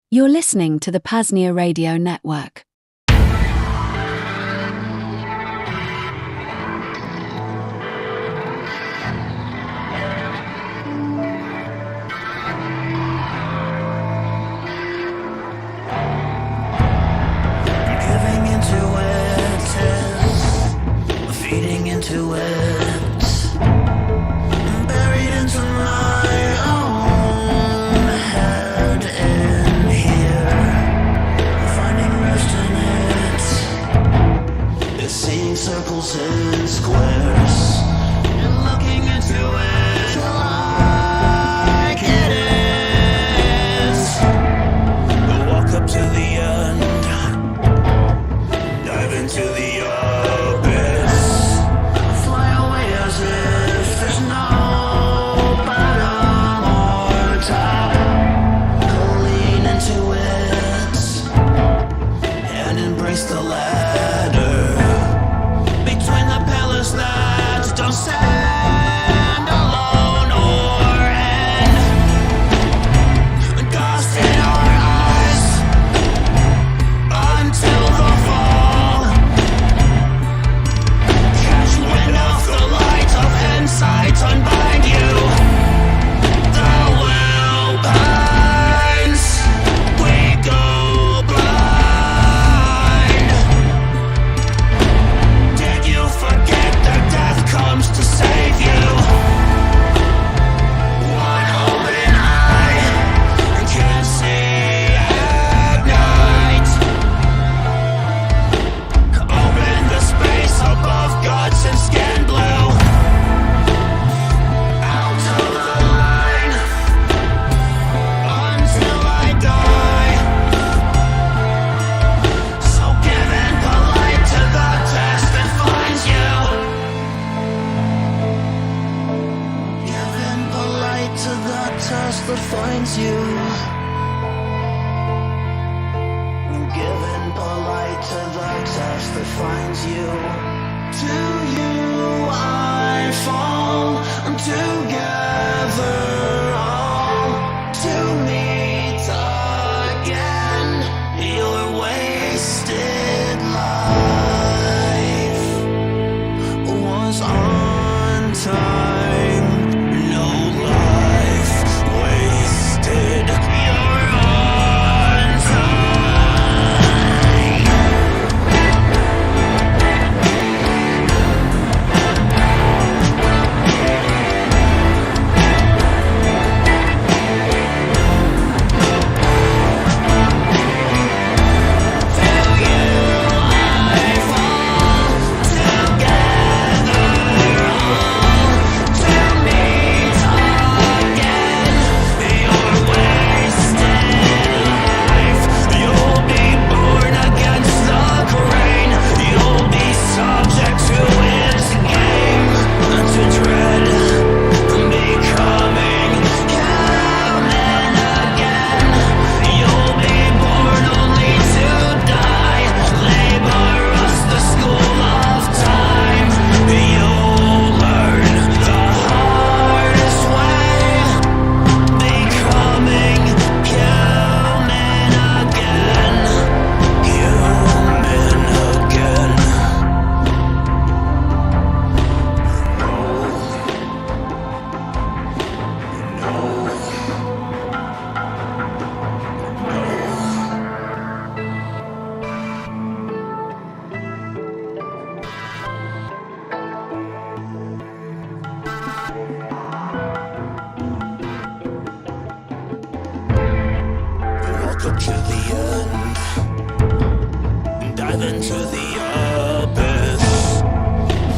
You're listening to the PAZNIA Radio Network. Giving into it is feeding into it, buried into my own head in here, finding rest in it. It's seeing circles and squares, and looking into it like it is. We'll walk up to the end, dive into the abyss, fly away as if there's no bottom or top. Go lean into it and embrace the ladder between the pillars that don't stand alone or end. Dust in our eyes until the fall. Catch wind of the light of insight, unbind you. The will binds, we go blind. Did you forget that death comes to save you? One open eye can't see at night. Open the space above guts and skin blue. Out of the line until I die. So give in polite to the test that finds you. Give in polite to the test that finds you. Give in polite to the test that finds you. To you I fall together, all to meet again. Your wasted life was on time. No life wasted. You're on time. Walk up to the end, dive into the abyss,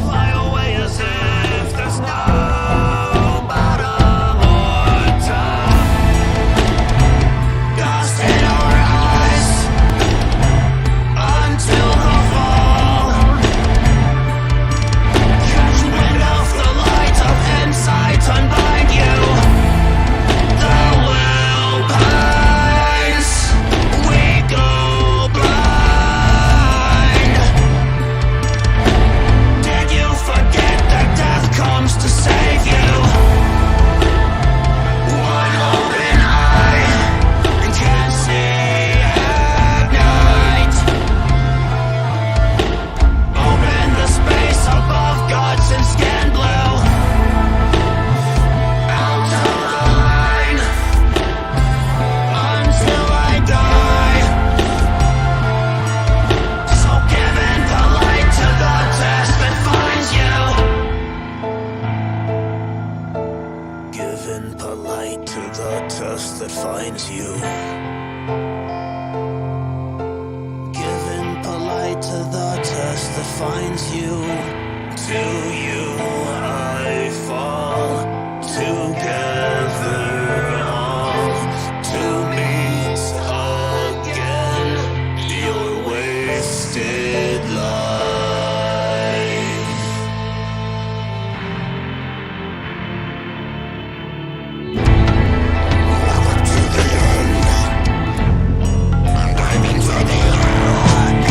fly away as if there's no bottom or top. Dust in our eyes until the fall. Catch wind of the light of insight, unbind you. The will binds, we go blind. finds you, to you I fall, together all, to meet again, your wasted life. Welcome to the end, and I'm into the end.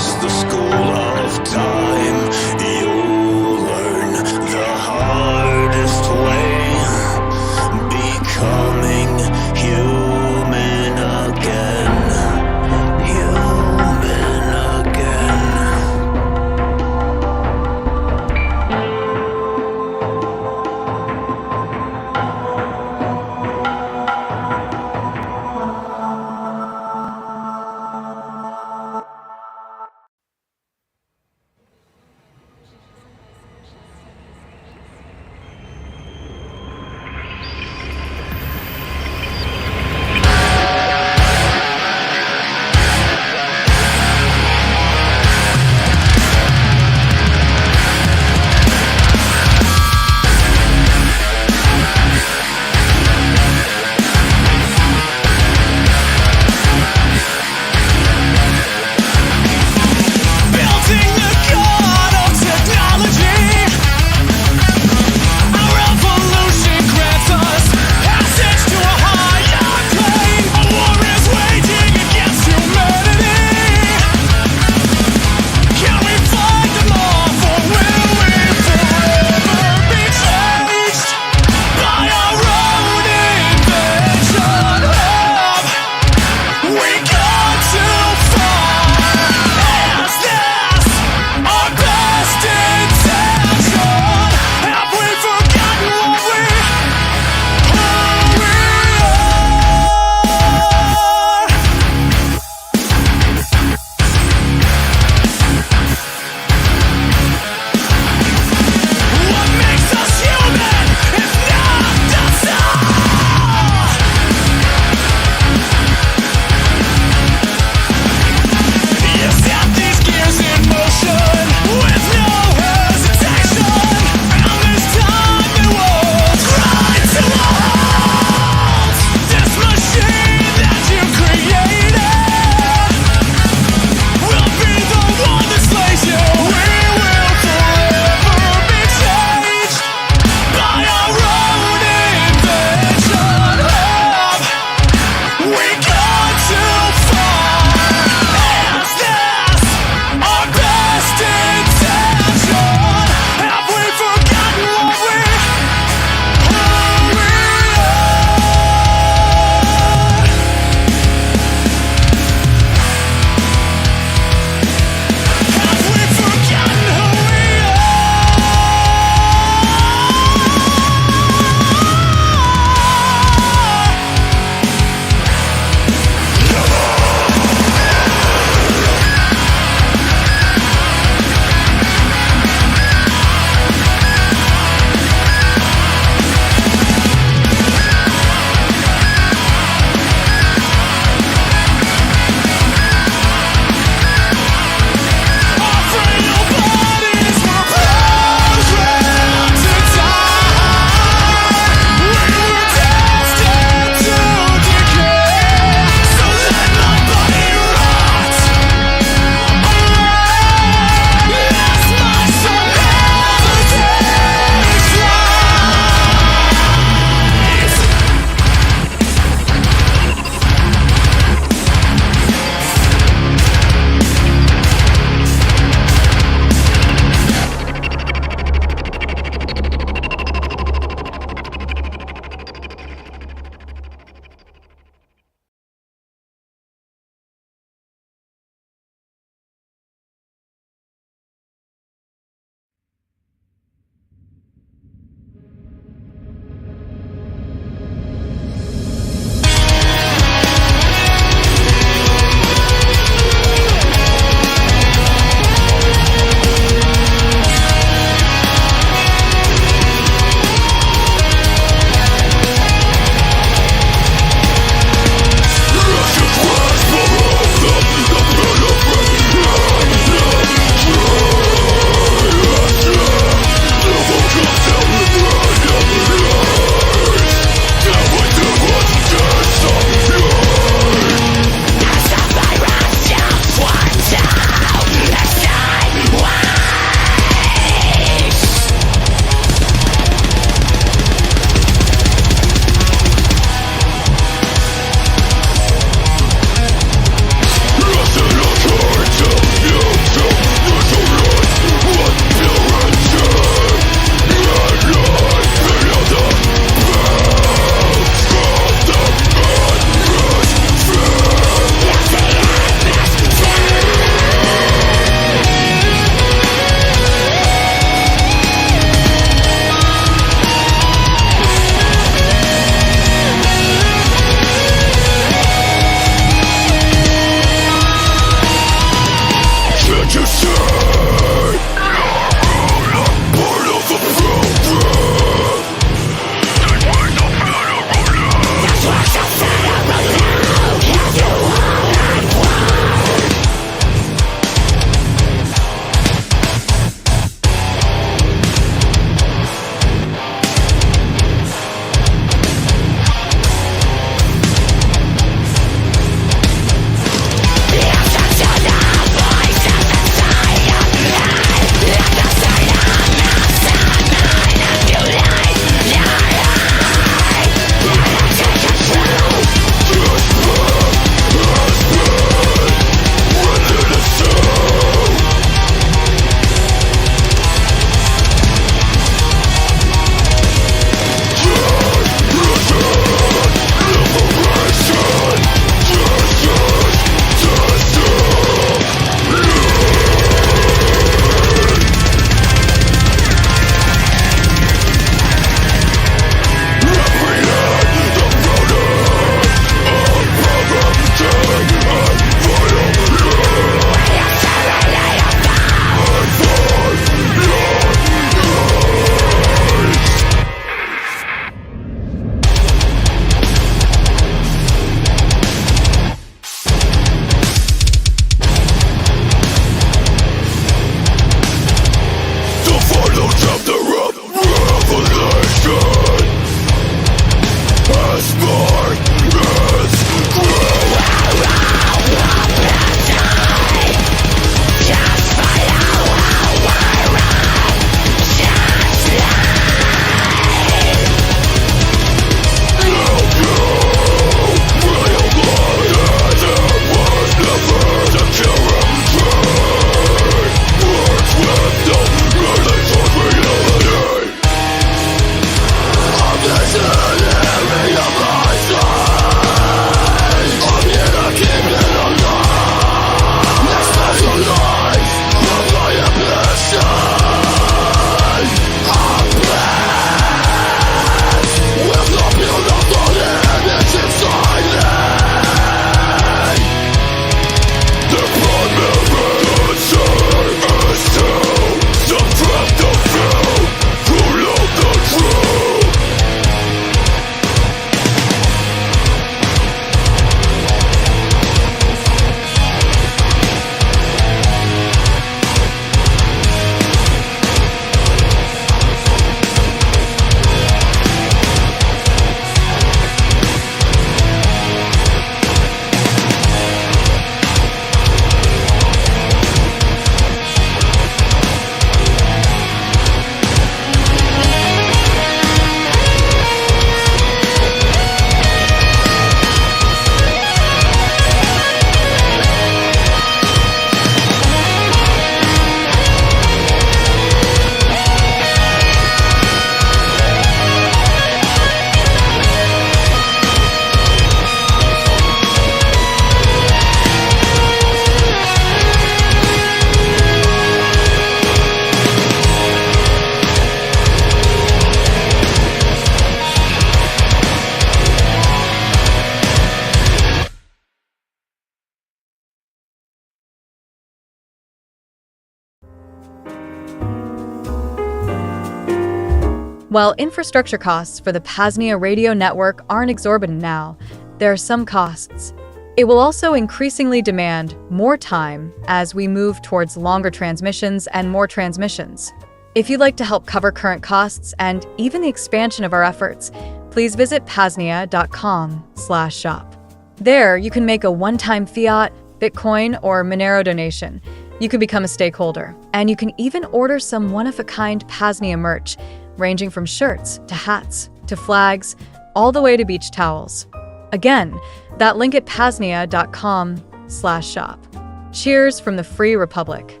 While infrastructure costs for the PAZNIA Radio Network aren't exorbitant now, there are some costs. It will also increasingly demand more time as we move towards longer transmissions and more transmissions. If you'd like to help cover current costs and even the expansion of our efforts, please visit PAZNIA.com/shop. There, you can make a one-time fiat, Bitcoin, or Monero donation. You can become a stakeholder, and you can even order some one-of-a-kind PAZNIA merch, ranging from shirts to hats to flags, all the way to beach towels. Again, that link at PAZNIA.com/shop. Cheers from the Free Republic.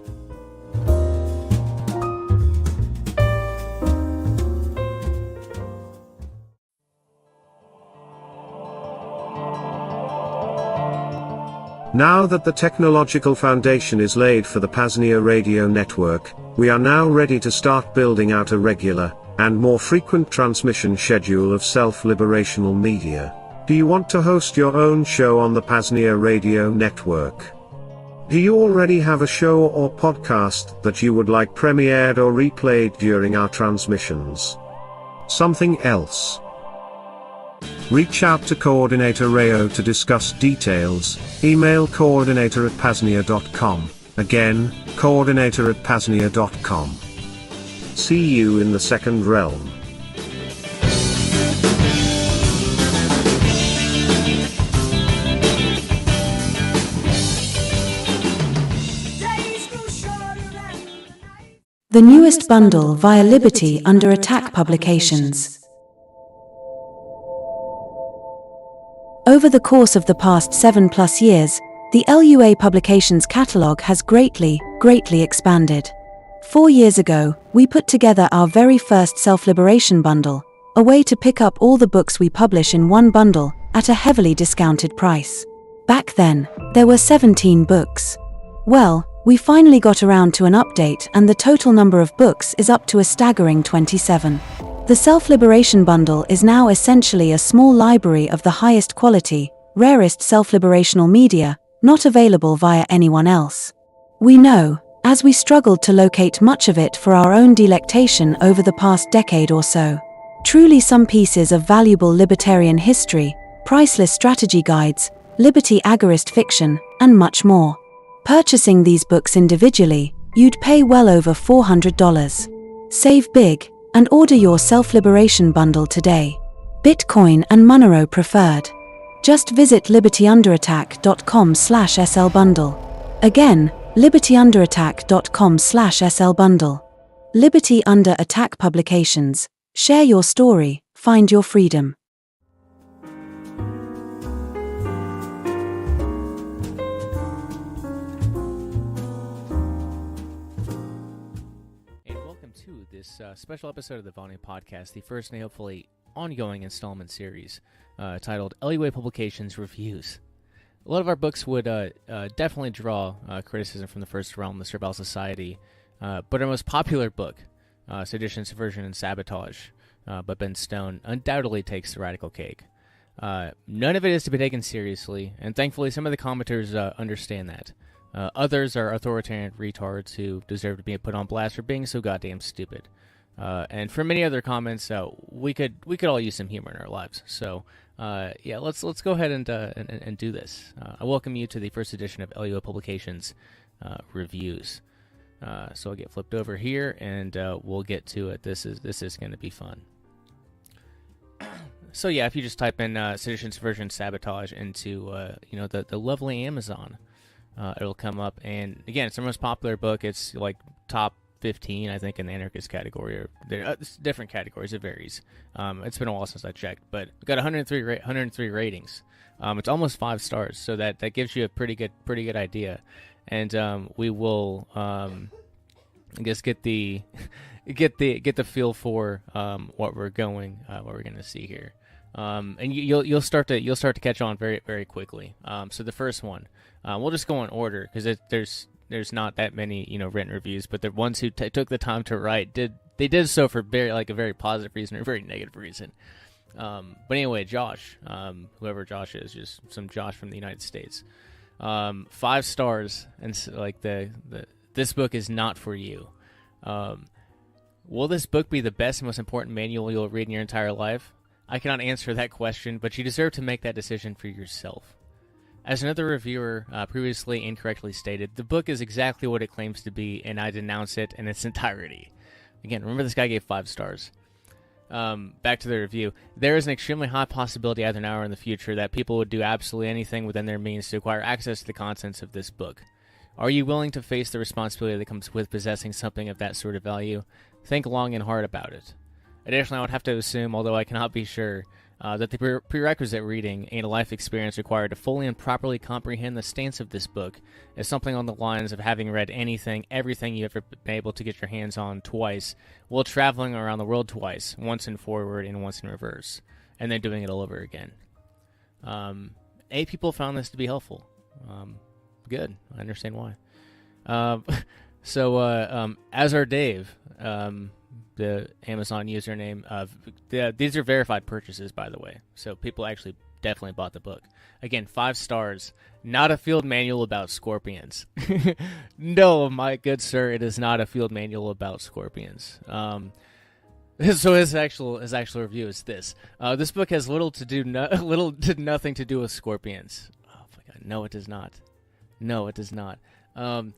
Now that the technological foundation is laid for the PAZNIA Radio Network, we are now ready to start building out a regular and more frequent transmission schedule of self-liberational media. Do you want to host your own show on the PAZNIA Radio Network? Do you already have a show or podcast that you would like premiered or replayed during our transmissions? Something else? Reach out to Coordinator Rayo to discuss details. Email coordinator@paznia.com. Again, coordinator@paznia.com. See you in the second realm. The newest bundle via Liberty Under Attack Publications. Over the course of the past 7+ years, the LUA Publications catalogue has greatly expanded. 4 years ago, we put together our very first self-liberation bundle, a way to pick up all the books we publish in one bundle, at a heavily discounted price. Back then, there were 17 books. Well, we finally got around to an update and the total number of books is up to a staggering 27. The Self-Liberation Bundle is now essentially a small library of the highest quality, rarest self-liberational media, not available via anyone else. We know, as we struggled to locate much of it for our own delectation over the past decade or so. Truly some pieces of valuable libertarian history, priceless strategy guides, liberty agorist fiction, and much more. Purchasing these books individually, you'd pay well over $400. Save big, and order your self-liberation bundle today. Bitcoin and Monero preferred. Just visit libertyunderattack.com/slbundle. Again, libertyunderattack.com/slbundle. Liberty Under Attack Publications. Share your story, find your freedom. This special episode of the Vonu podcast, the first and hopefully ongoing installment series titled LUA Publications Reviews. A lot of our books would definitely draw criticism from the First Realm, the Cerebral Society, but our most popular book, Sedition, Subversion, and Sabotage by Ben Stone, undoubtedly takes the radical cake. None of it is to be taken seriously, and thankfully some of the commenters understand that. Others are authoritarian retards who deserve to be put on blast for being so goddamn stupid. And for many other comments, we could all use some humor in our lives. So yeah, let's go ahead and do this. I welcome you to the first edition of LUA Publications Reviews. So I'll get flipped over here and we'll get to it. This is going to be fun. So yeah, if you just type in Sedition, Subversion, Sabotage into the lovely Amazon. It'll come up, and again, it's our most popular book. It's like top 15, I think, in the anarchist category. Or it's different categories, it varies. It's been a while since I checked, but we've got 103 ratings. It's almost 5 stars, so that gives you a pretty good idea. And we will, I guess, get the feel for what we're going to see here. And you'll start to catch on very, very quickly. So the first one, we'll just go in order because there's not that many written reviews, but the ones who took the time to write did so for a very positive reason or a very negative reason. But anyway, Josh, whoever Josh is, just some Josh from the United States, 5 stars, and like this book is not for you. will this book be the best and most important manual you'll read in your entire life? I cannot answer that question, but you deserve to make that decision for yourself. As another reviewer previously incorrectly stated, the book is exactly what it claims to be, and I denounce it in its entirety. Again, remember this guy gave 5 stars. Back to the review. There is an extremely high possibility either now or in the future that people would do absolutely anything within their means to acquire access to the contents of this book. Are you willing to face the responsibility that comes with possessing something of that sort of value? Think long and hard about it. Additionally, I would have to assume, although I cannot be sure, that the prerequisite reading and a life experience required to fully and properly comprehend the stance of this book is something on the lines of having read everything you've ever been able to get your hands on twice, while traveling around the world twice, once in forward and once in reverse, and then doing it all over again. 8 people found this to be helpful. Good. I understand why. As our Dave, the Amazon username these are verified purchases, by the way, so people actually definitely bought the book. Again, 5 stars. Not a field manual about scorpions. No, my good sir, it is not a field manual about scorpions. So his actual review is this. This book has little to nothing to do with scorpions. Oh my god, no, it does not. No, it does not. In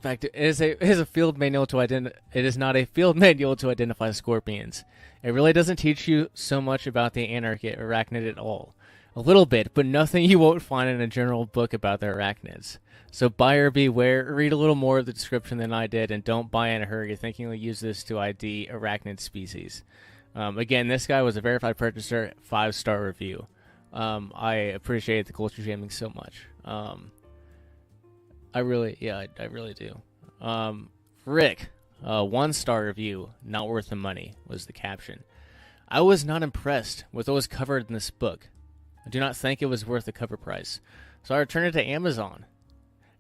fact, it is a field manual to It is not a field manual to identify scorpions. It really doesn't teach you so much about the arachnid at all. A little bit, but nothing you won't find in a general book about the arachnids. So buyer beware. Read a little more of the description than I did, and don't buy in a hurry thinking you'll use this to ID arachnid species. Again, this guy was a verified purchaser, 5-star review. I appreciate the culture jamming so much. I really do. Rick, 1-star review, not worth the money, was the caption. I was not impressed with what was covered in this book. I do not think it was worth the cover price, so I returned it to Amazon.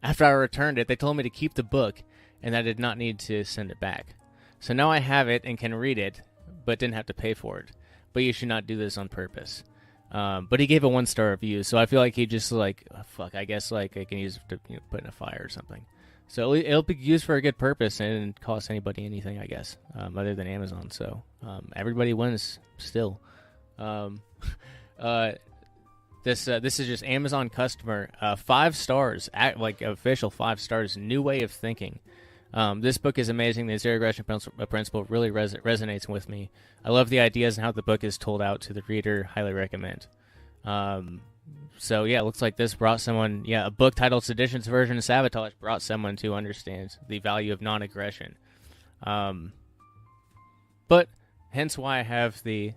After I returned it, they told me to keep the book, and I did not need to send it back. So now I have it and can read it, but didn't have to pay for it. But you should not do this on purpose. But he gave a 1-star review, so I feel like he just I guess I can use it to put in a fire or something. So it'll be used for a good purpose and it didn't cost anybody anything, I guess, other than Amazon. So everybody wins still. This is just Amazon customer, 5 stars, official 5 stars, new way of thinking. This book is amazing. The zero aggression principle really resonates with me. I love the ideas and how the book is told out to the reader. Highly recommend. So yeah, it looks like this brought someone, a book titled Sedition's Version of Sabotage brought someone to understand the value of non-aggression. But hence why I have the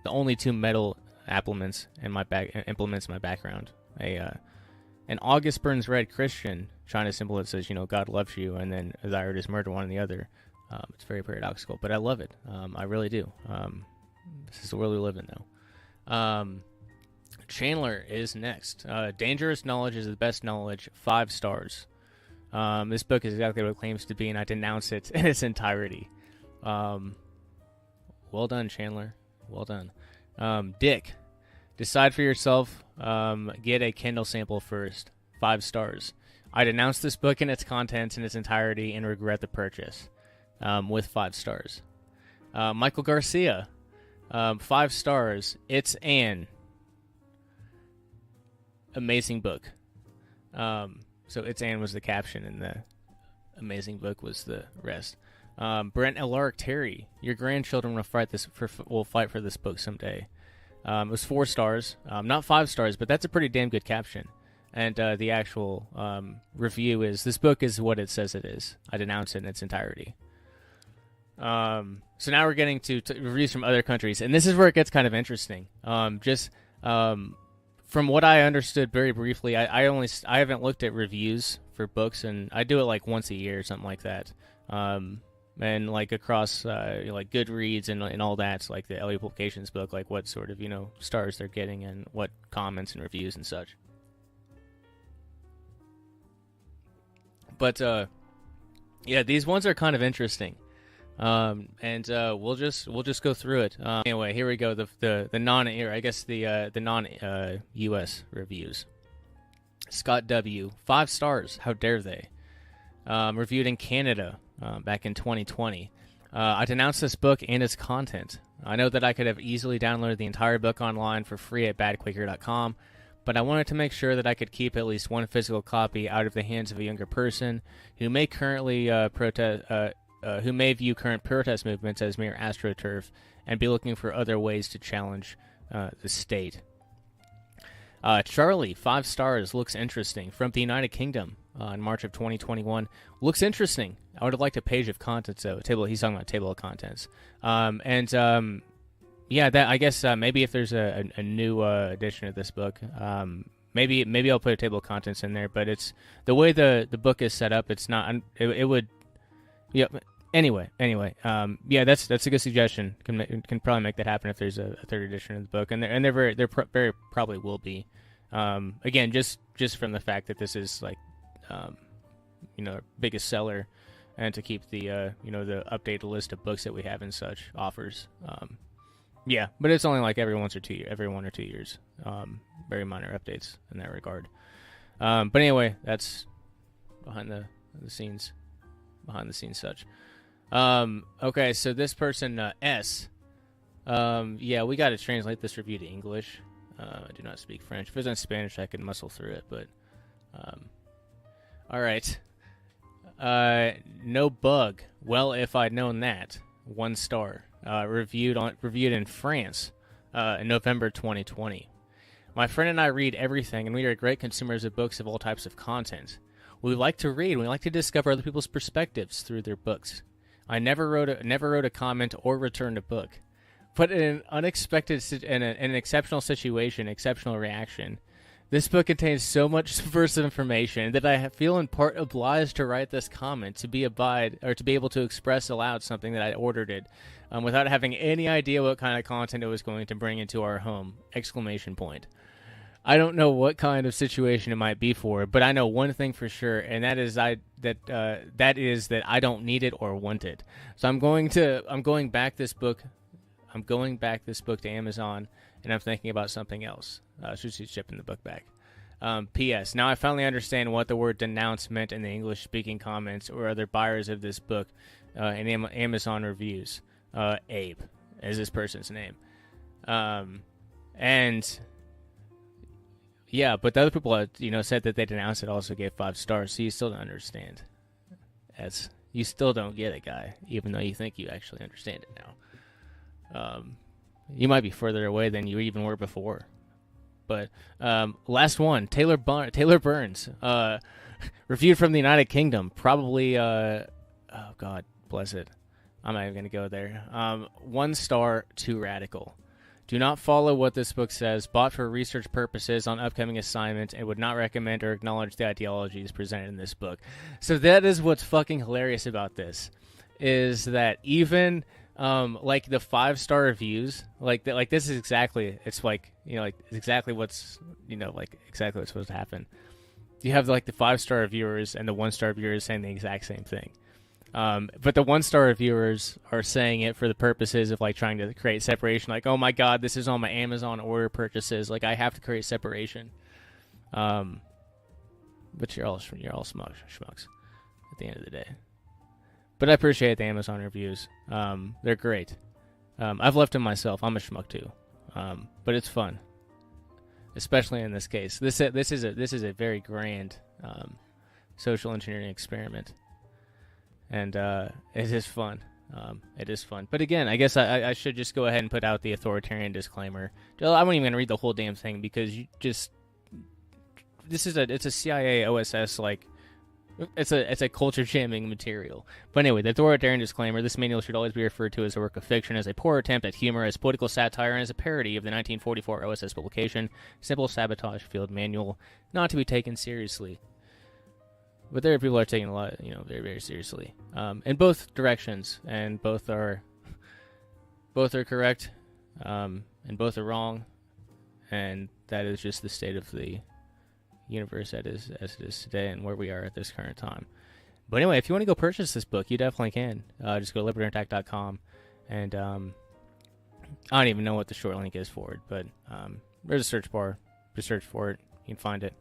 only 2 metal implements in my background. An August Burns Red Christian China symbol that says, God loves you, and then desired his murder, one and the other. It's very paradoxical, but I love it. I really do. This is the world we live in now. Chandler is next. Dangerous knowledge is the best knowledge, 5 stars. This book is exactly what it claims to be, and I denounce it in its entirety. Well done, Chandler. Well done. Dick, decide for yourself. Get a Kindle sample first. 5 stars. I denounce this book and its contents in its entirety and regret the purchase. With 5 stars. Michael Garcia, 5 stars. It's an amazing book. So it's an was the caption, and the amazing book was the rest. Brent Elaric Terry, your grandchildren will fight for this book someday. It was 4 stars, not 5 stars, but that's a pretty damn good caption. And the actual review is, this book is what it says it is. I denounce it in its entirety. So now we're getting to reviews from other countries, and this is where it gets kind of interesting. From what I understood very briefly, I haven't looked at reviews for books, and I do it like once a year or something like that. And like across like Goodreads and all that, so like the LA Publications book, like what sort of stars they're getting and what comments and reviews and such. But yeah, these ones are kind of interesting. And we'll just go through it. Anyway, here we go. The non US reviews. Scott W, 5 stars. How dare they? Reviewed in Canada back in 2020. I denounced this book and its content. I know that I could have easily downloaded the entire book online for free at badquaker.com, but I wanted to make sure that I could keep at least one physical copy out of the hands of a younger person who may currently who may view current protest movements as mere astroturf and be looking for other ways to challenge the state. Charlie, 5 stars, looks interesting. From the United Kingdom in March of 2021. Looks interesting. I would have liked a page of contents, though. He's talking about table of contents. Yeah, that I guess maybe if there's a new edition of this book, maybe I'll put a table of contents in there. But it's the way the book is set up. It's not. It would. Yeah. Anyway. Yeah, that's a good suggestion. Can probably make that happen if there's a third edition of the book, and there very probably will be. Again, just from the fact that this is like, biggest seller, and to keep the the updated list of books that we have and such offers. Yeah, but it's only like every 1 or 2 years. Very minor updates in that regard. But anyway, that's behind the scenes such. Okay, so this person, S. Yeah, we got to translate this review to English. I do not speak French. If it was in Spanish, I could muscle through it, but... all right. No bug. Well, if I'd known that. 1 star. Reviewed in France in November 2020. My friend and I read everything, and we are great consumers of books of all types of content. We like to read, and we like to discover other people's perspectives through their books. I never wrote a comment or returned a book. But in an unexpected, in an exceptional situation, exceptional reaction, this book contains so much subversive information that I feel in part obliged to write this comment to be able to express aloud something that I ordered it, without having any idea what kind of content it was going to bring into our home! ! I don't know what kind of situation it might be for, but I know one thing for sure, and that is that I don't need it or want it. So I'm going back this book to Amazon, and I'm thinking about something else. She's shipping the book back. P.S. Now I finally understand what the word denounce meant in the English-speaking comments or other buyers of this book in Amazon reviews. Abe is this person's name. And yeah, but the other people said that they denounced it also gave 5 stars, so you still don't understand. You still don't get it, guy, even though you think you actually understand it now. You might be further away than you even were before. But last one, Taylor Burns, reviewed from the United Kingdom. Probably, oh God, bless it. I'm not even going to go there. 1 star, too radical. Do not follow what this book says. Bought for research purposes on upcoming assignments, and would not recommend or acknowledge the ideologies presented in this book. So that is what's fucking hilarious about this, is that even like the 5-star reviews, like this is exactly, it's like exactly what's exactly what's supposed to happen. You have like the 5-star reviewers and the 1-star reviewers saying the exact same thing. But the 1-star reviewers are saying it for the purposes of like trying to create separation. Like, oh my God, this is on my Amazon order purchases. Like, I have to create separation. But you're all schmucks at the end of the day. But I appreciate the Amazon reviews. They're great. I've left them myself. I'm a schmuck too. But it's fun, especially in this case. This is a very grand social engineering experiment. And it is fun. It is fun. But again, I guess I should just go ahead and put out the authoritarian disclaimer. I wasn't even going to read the whole damn thing because it's a CIA OSS, like, it's a culture jamming material. But anyway, the authoritarian disclaimer: this manual should always be referred to as a work of fiction, as a poor attempt at humor, as political satire, and as a parody of the 1944 OSS publication, Simple Sabotage Field Manual, not to be taken seriously. But there are people who are taking a lot, very, very seriously, in both directions, and both are correct, and both are wrong, and that is just the state of the universe as it is today, and where we are at this current time. But anyway, if you want to go purchase this book, you definitely can. Just go to liberatingattack.com, and I don't even know what the short link is for it, but there's a search bar. Just search for it, you can find it,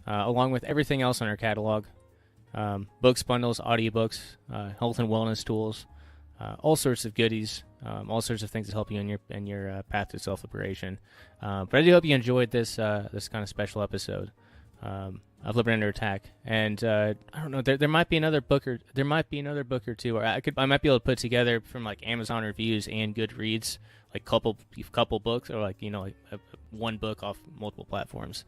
along with everything else on our catalog. Books, bundles, audiobooks, health and wellness tools, all sorts of goodies, all sorts of things to help you in your path to self-liberation. But I do hope you enjoyed this this kind of special episode of Liberty Under Attack. And I don't know, there might be another book or two, or I might be able to put together from like Amazon reviews and Goodreads, like couple books, or like one book off multiple platforms.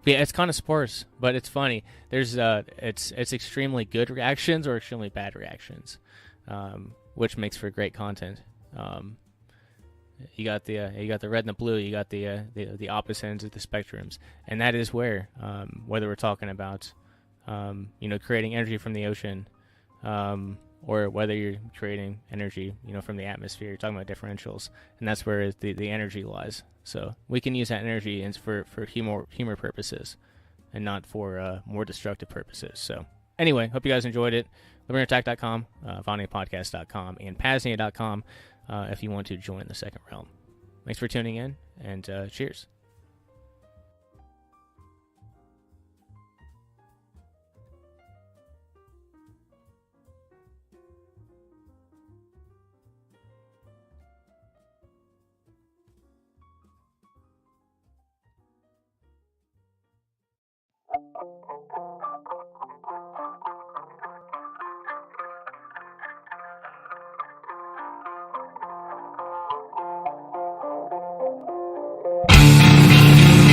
Yeah, it's kind of sparse, but it's funny. There's it's extremely good reactions or extremely bad reactions, which makes for great content. You got the red and the blue. You got the opposite ends of the spectrums, and that is where whether we're talking about creating energy from the ocean, or whether you're creating energy from the atmosphere, you're talking about differentials, and that's where the energy lies. So we can use that energy for humor purposes, and not for more destructive purposes. So anyway, hope you guys enjoyed it. LiberatingAttack.com, VanuPodcast.com, and PAZNIA.com if you want to join the Second Realm. Thanks for tuning in, and cheers.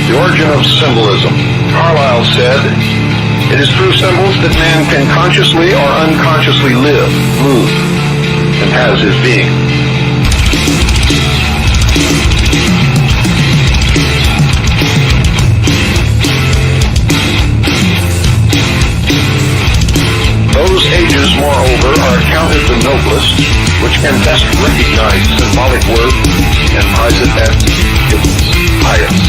The origin of symbolism. Carlyle said, "It is through symbols that man can consciously or unconsciously live, move, and has his being." Those ages, moreover, are accounted the noblest, which can best recognize symbolic worth and prize it at its highest.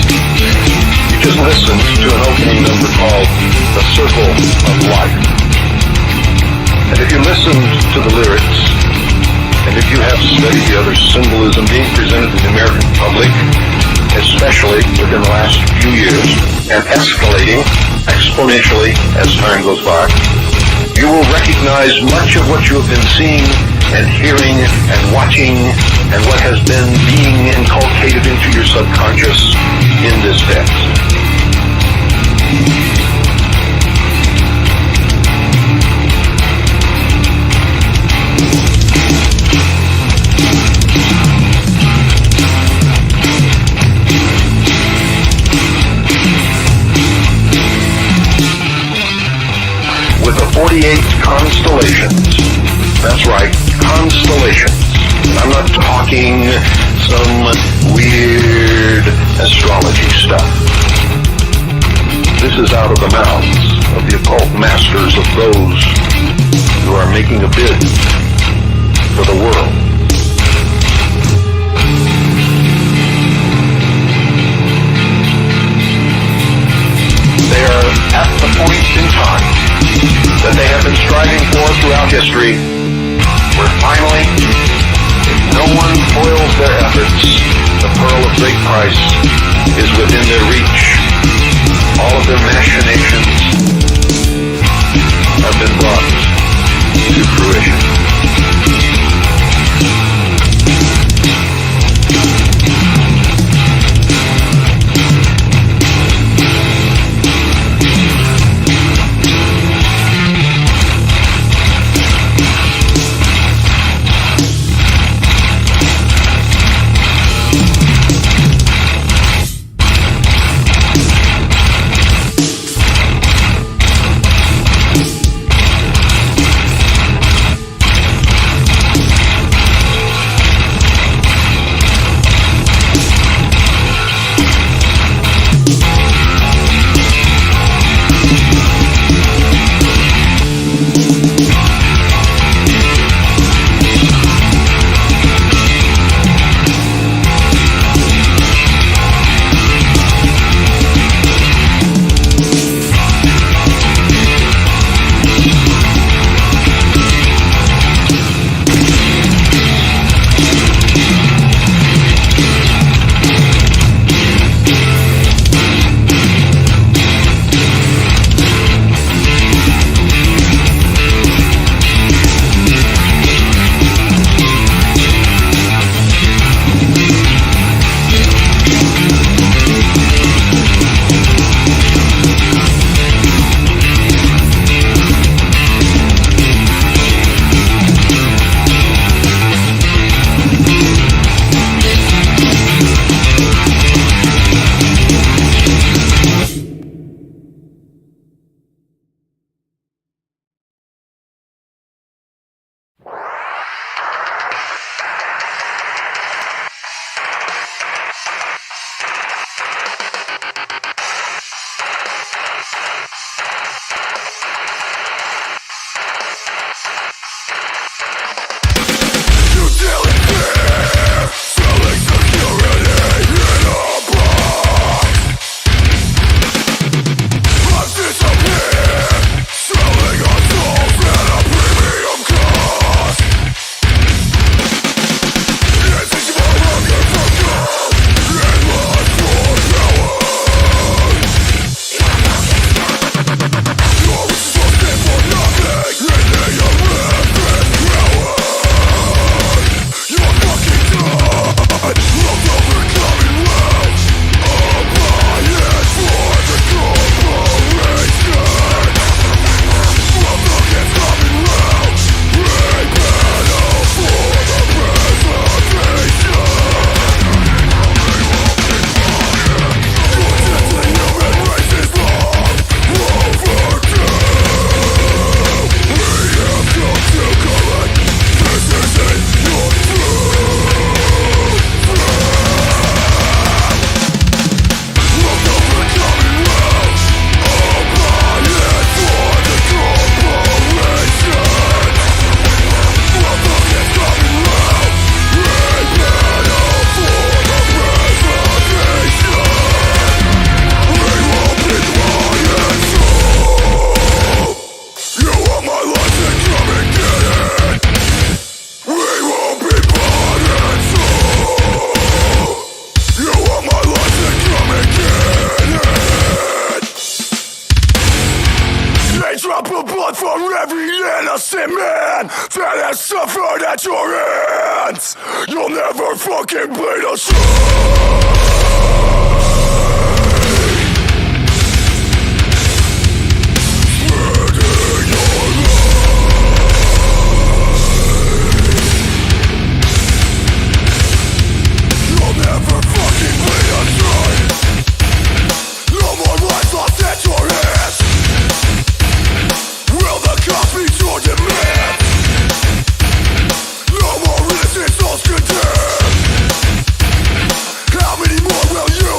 You just listened to an opening number called "The Circle of Life." And if you listened to the lyrics, and if you have studied the other symbolism being presented to the American public, especially within the last few years, and escalating exponentially as time goes by, you will recognize much of what you have been seeing and hearing and watching, and what has been being inculcated into your subconscious in this text. With the 48 constellations, that's right, constellations. I'm not talking some weird astrology stuff. This is out of the mouths of the occult masters of those who are making a bid for the world. They are at the point in time that they have been striving for throughout history, where finally, if no one foils their efforts, the pearl of great price is within their reach. All of their machinations have been brought to fruition. drop of blood for every innocent man that has suffered at your hands. You'll never fucking bleed a How many more will you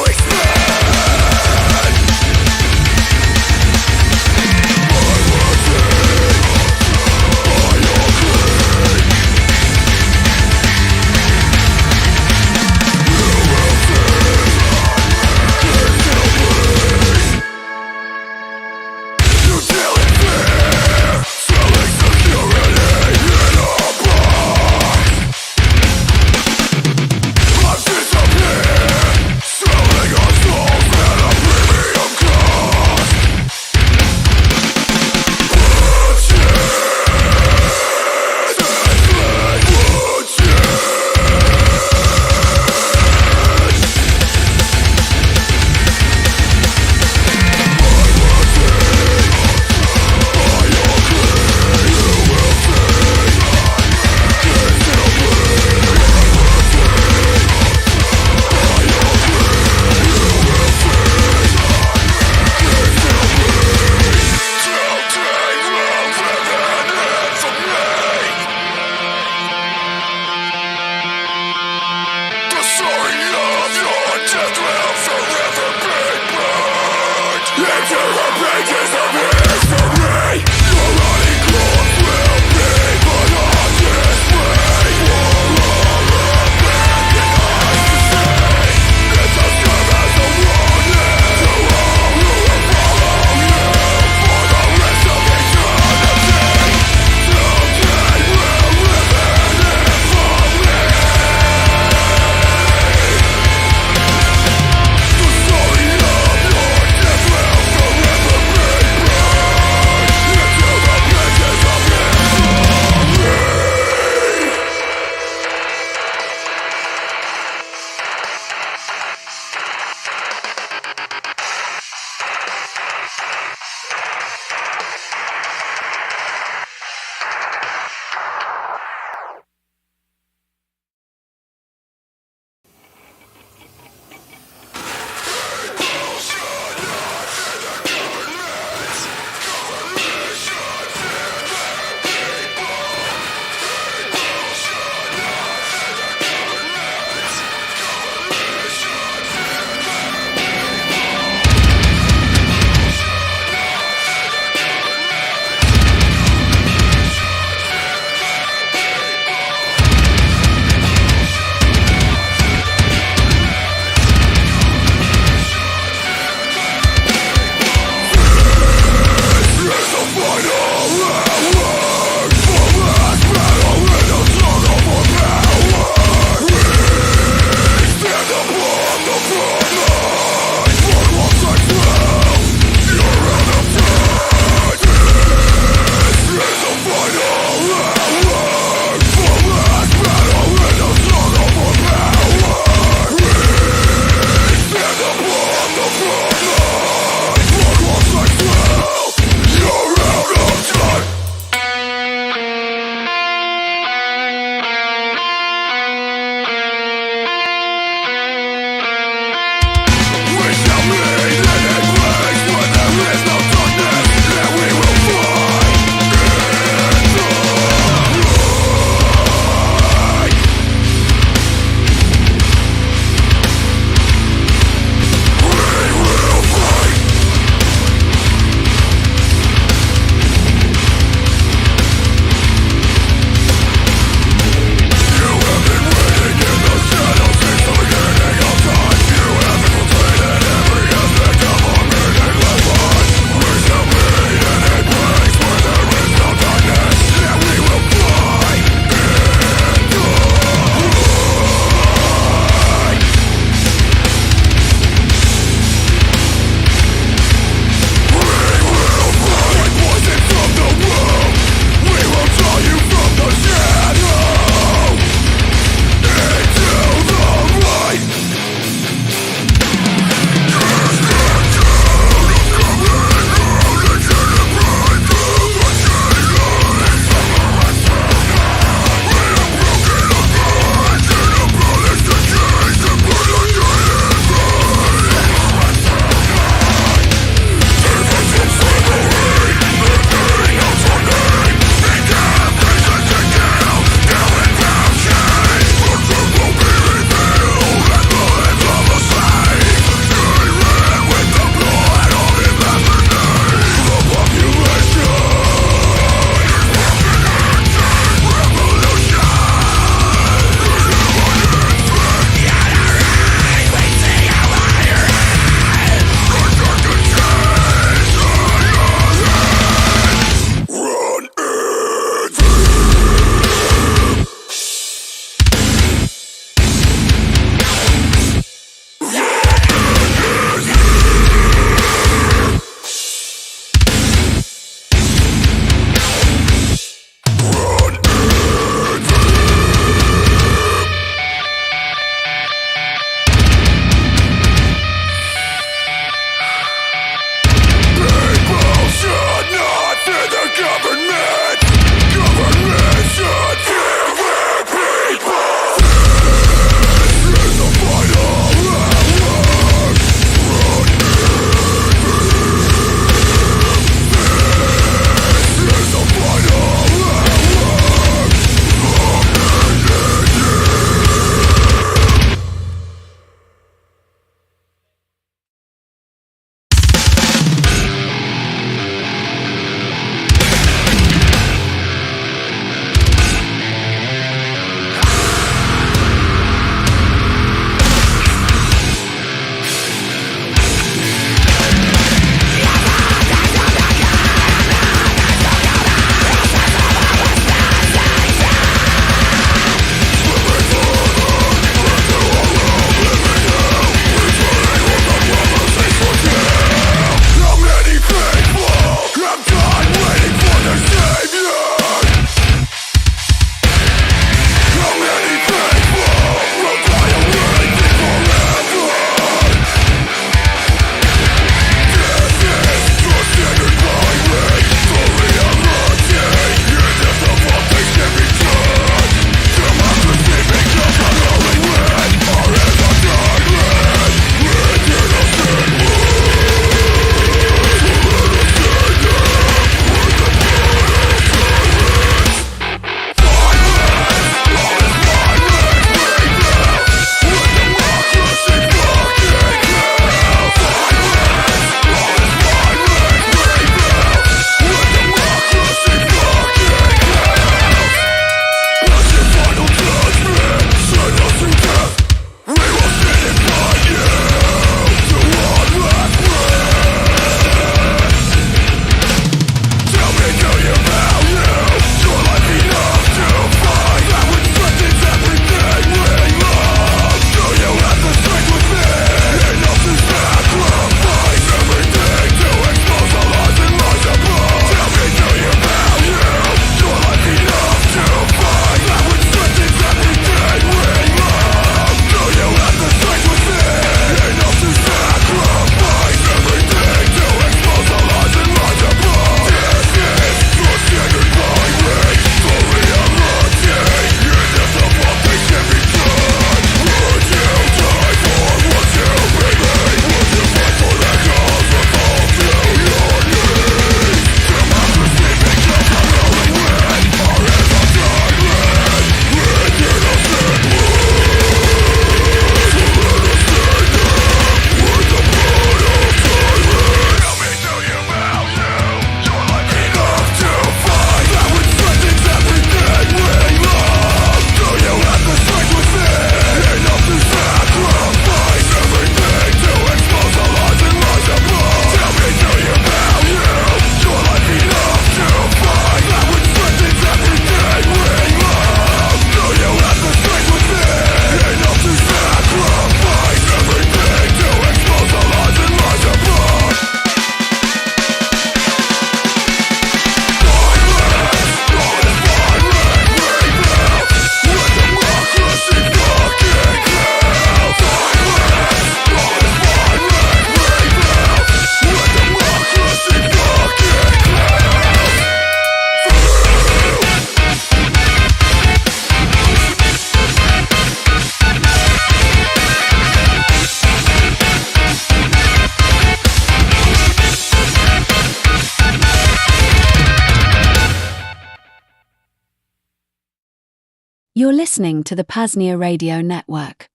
You're listening to the PAZNIA Radio Network.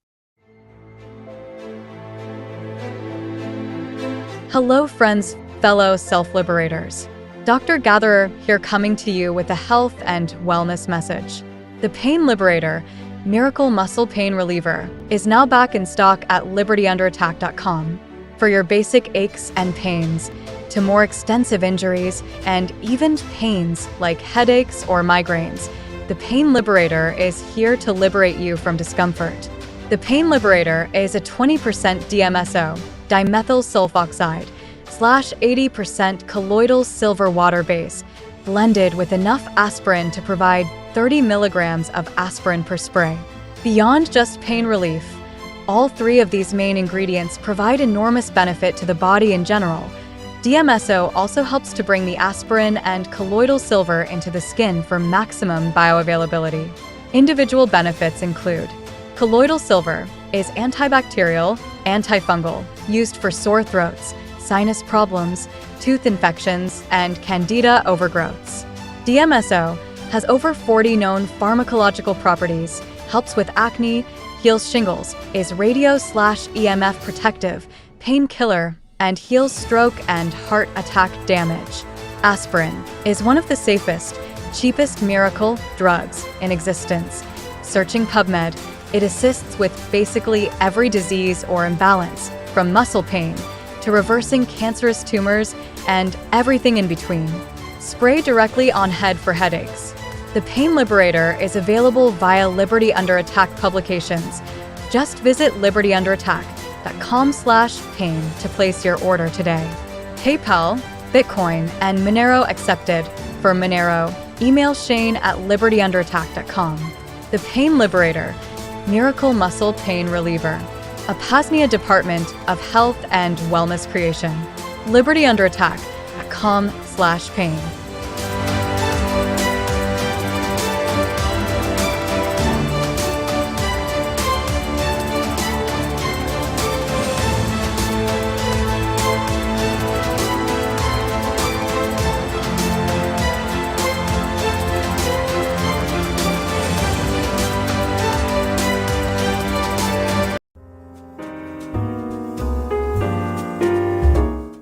Hello, friends, fellow self-liberators. Dr. Gatherer here, coming to you with a health and wellness message. The Pain Liberator, Miracle Muscle Pain Reliever, is now back in stock at libertyunderattack.com. For your basic aches and pains, to more extensive injuries, and even pains like headaches or migraines, the Pain Liberator is here to liberate you from discomfort. The Pain Liberator is a 20% DMSO, dimethyl sulfoxide, /80% colloidal silver water base, blended with enough aspirin to provide 30 milligrams of aspirin per spray. Beyond just pain relief, all three of these main ingredients provide enormous benefit to the body in general. DMSO also helps to bring the aspirin and colloidal silver into the skin for maximum bioavailability. Individual benefits include: colloidal silver is antibacterial, antifungal, used for sore throats, sinus problems, tooth infections, and candida overgrowths. DMSO has over 40 known pharmacological properties, helps with acne, heals shingles, is radio/EMF protective, painkiller, and heals stroke and heart attack damage. Aspirin is one of the safest, cheapest miracle drugs in existence. Searching PubMed, it assists with basically every disease or imbalance, from muscle pain to reversing cancerous tumors and everything in between. Spray directly on head for headaches. The Pain Liberator is available via Liberty Under Attack publications. Just visit libertyunderattack.com/pain to place your order today. PayPal, Bitcoin, and Monero accepted. For Monero, email shane@libertyunderattack.com. The Pain Liberator, Miracle Muscle Pain Reliever, a PAZNIA Department of Health and Wellness creation. libertyunderattack.com/pain.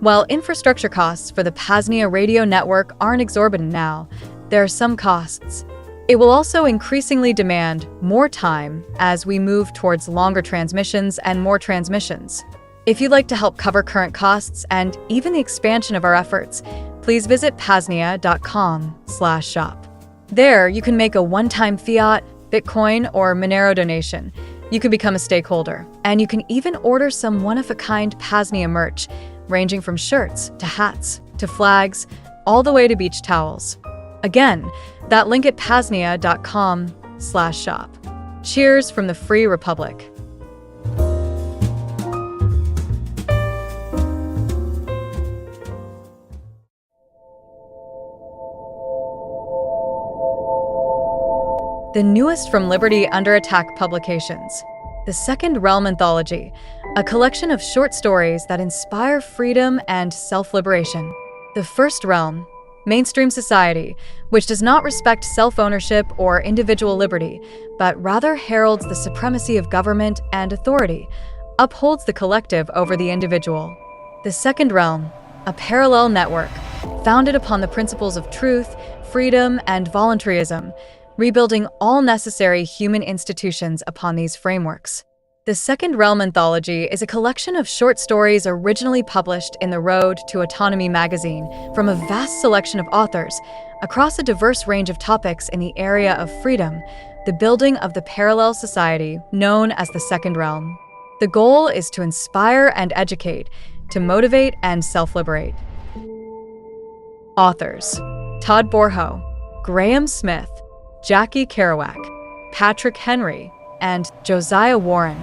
While infrastructure costs for the PAZNIA Radio Network aren't exorbitant now, there are some costs. It will also increasingly demand more time as we move towards longer transmissions and more transmissions. If you'd like to help cover current costs and even the expansion of our efforts, please visit PAZNIA.com/shop. There, you can make a one-time fiat, Bitcoin, or Monero donation. You can become a stakeholder, and you can even order some one-of-a-kind PAZNIA merch, ranging from shirts to hats to flags, all the way to beach towels. Again, that link at PAZNIA.com/shop. Cheers from the Free Republic. The newest from Liberty Under Attack publications, the Second Realm Anthology, a collection of short stories that inspire freedom and self-liberation. The First Realm, mainstream society, which does not respect self-ownership or individual liberty, but rather heralds the supremacy of government and authority, upholds the collective over the individual. The Second Realm, a parallel network, founded upon the principles of truth, freedom, and voluntarism, rebuilding all necessary human institutions upon these frameworks. The Second Realm Anthology is a collection of short stories originally published in the Road to Autonomy magazine from a vast selection of authors across a diverse range of topics in the area of freedom, the building of the parallel society known as the Second Realm. The goal is to inspire and educate, to motivate and self-liberate. Authors: Todd Borho, Graham Smith, Jackie Kerouac, Patrick Henry, and Josiah Warren.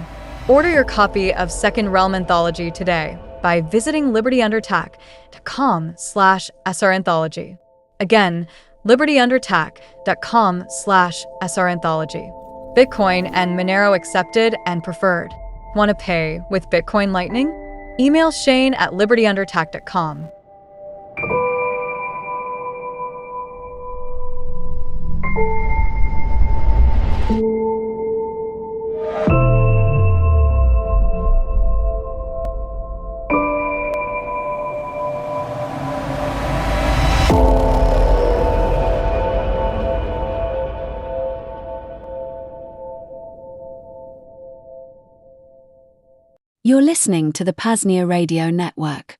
Order your copy of Second Realm Anthology today by visiting libertyunderattack.com/sranthology. Again, libertyunderattack.com/sranthology. Bitcoin and Monero accepted and preferred. Want to pay with Bitcoin Lightning? Email shane@libertyunderattack.com. You're listening to the PAZNIA Radio Network.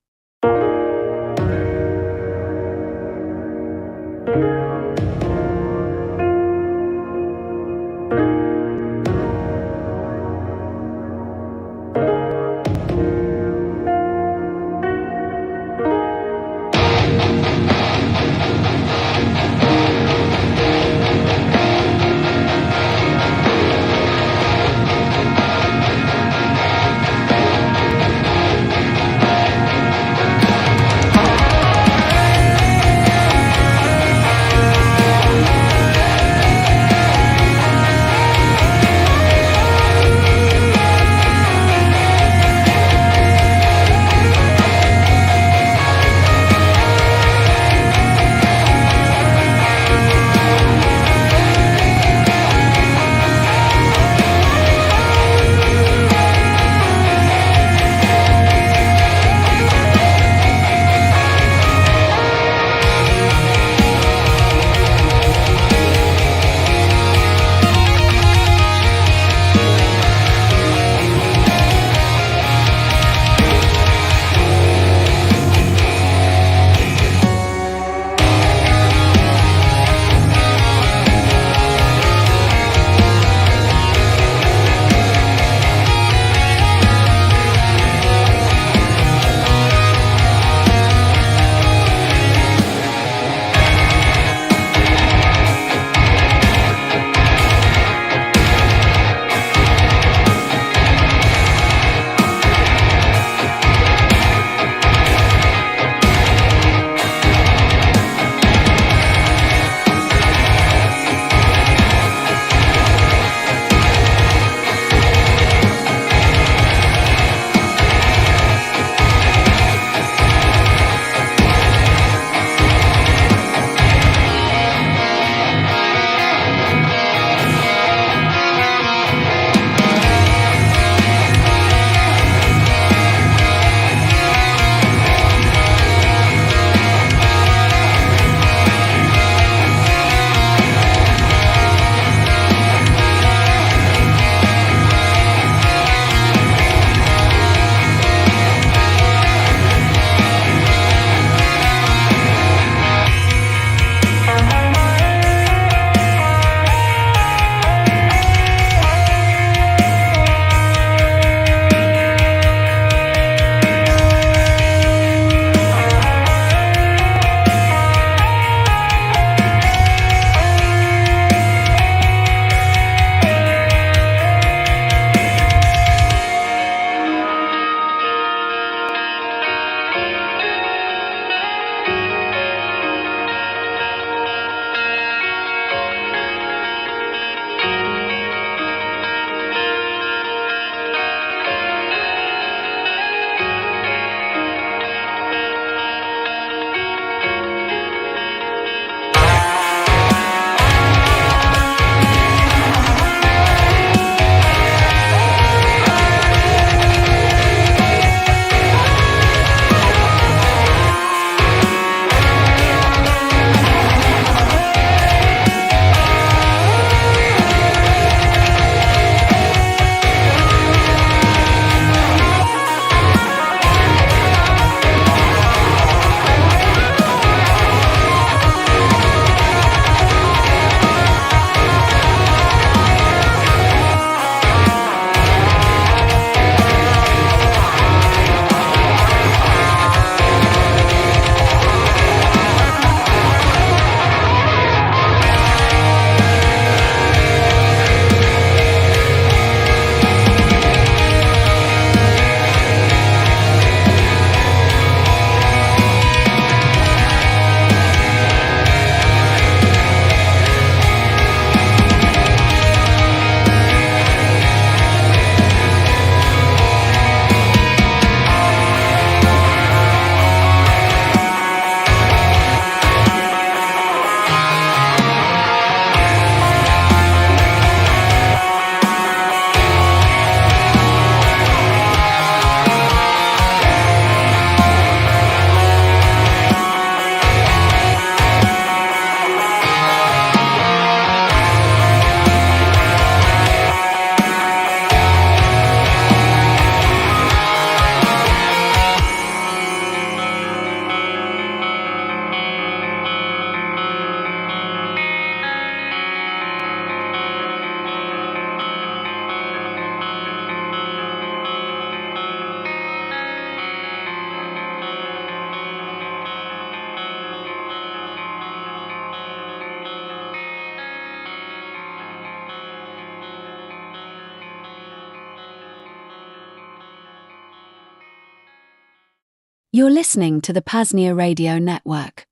You're listening to the PAZNIA Radio Network.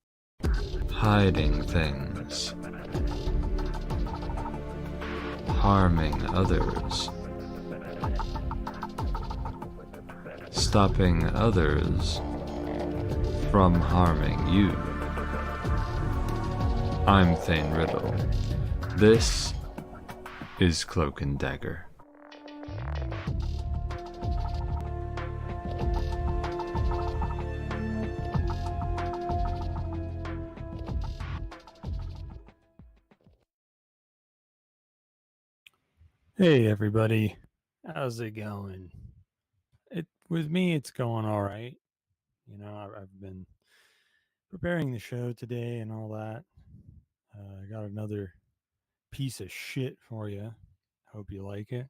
Hiding things. Harming others. Stopping others from harming you. I'm Thane Riddle. This is Cloak and Dagger. Hey everybody, how's it going? With me, it's going all right. You know, I've been preparing the show today and all that. I got another piece of shit for you. Hope you like it.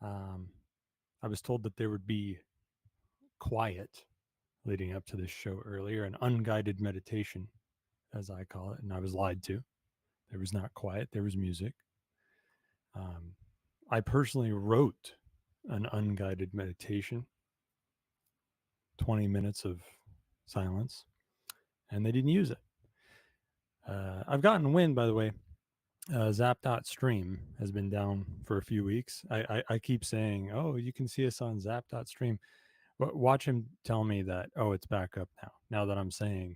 I was told that there would be quiet leading up to this show earlier, an unguided meditation, as I call it, and I was lied to. There was not quiet, there was music. I personally wrote an unguided meditation, 20 minutes of silence, and they didn't use it. I've gotten wind, by the way. Zap.stream has been down for a few weeks. I keep saying, oh, you can see us on Zap.stream. But watch him tell me that, oh, it's back up now that I'm saying.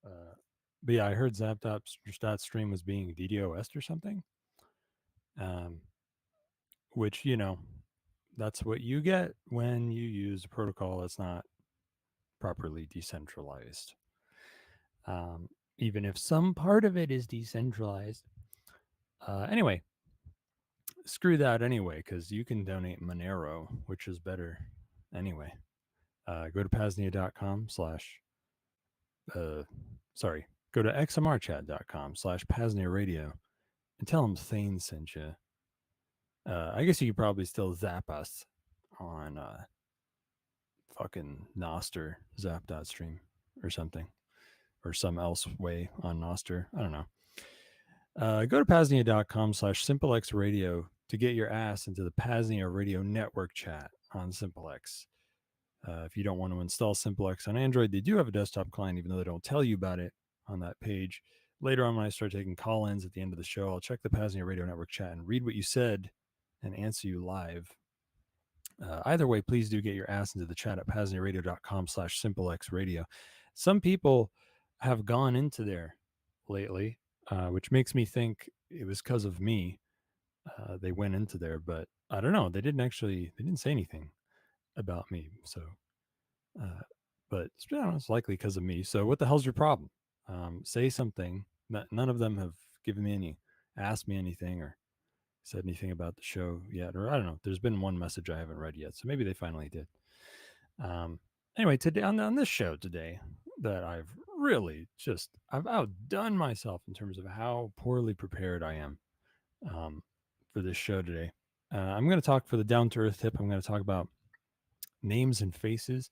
But yeah, I heard Zap.stream was being DDoS'd or something. Which, you know, that's what you get when you use a protocol that's not properly decentralized. Even if some part of it is decentralized. Anyway, screw that anyway, because you can donate Monero, which is better anyway. Go to PAZNIA.com go to xmrchat.com/PAZNIA Radio and tell them Thane sent you. I guess you could probably still zap us on fucking Noster, zap.stream or something, or some else way on Noster. I don't know. Go to PAZNIA.com/SimpleXRadio to get your ass into the PAZNIA Radio Network chat on SimpleX. If you don't want to install SimpleX on Android, they do have a desktop client, even though they don't tell you about it on that page. Later on, when I start taking call-ins at the end of the show, I'll check the PAZNIA Radio Network chat and read what you said and answer you live. Either way, please do get your ass into the chat at PAZNIARadio.com/SimpleXRadio. Some people have gone into there lately, which makes me think it was because of me. They went into there, but I don't know. They didn't say anything about me. So, but you know, it's likely because of me. So what the hell's your problem? Say something. None of them have asked me anything or said anything about the show yet, or I don't know. There's been one message I haven't read yet, so maybe they finally did. Anyway, today on this show today, that I've outdone myself in terms of how poorly prepared I am for this show today. I'm going to talk for the down to earth tip. I'm going to talk about names and faces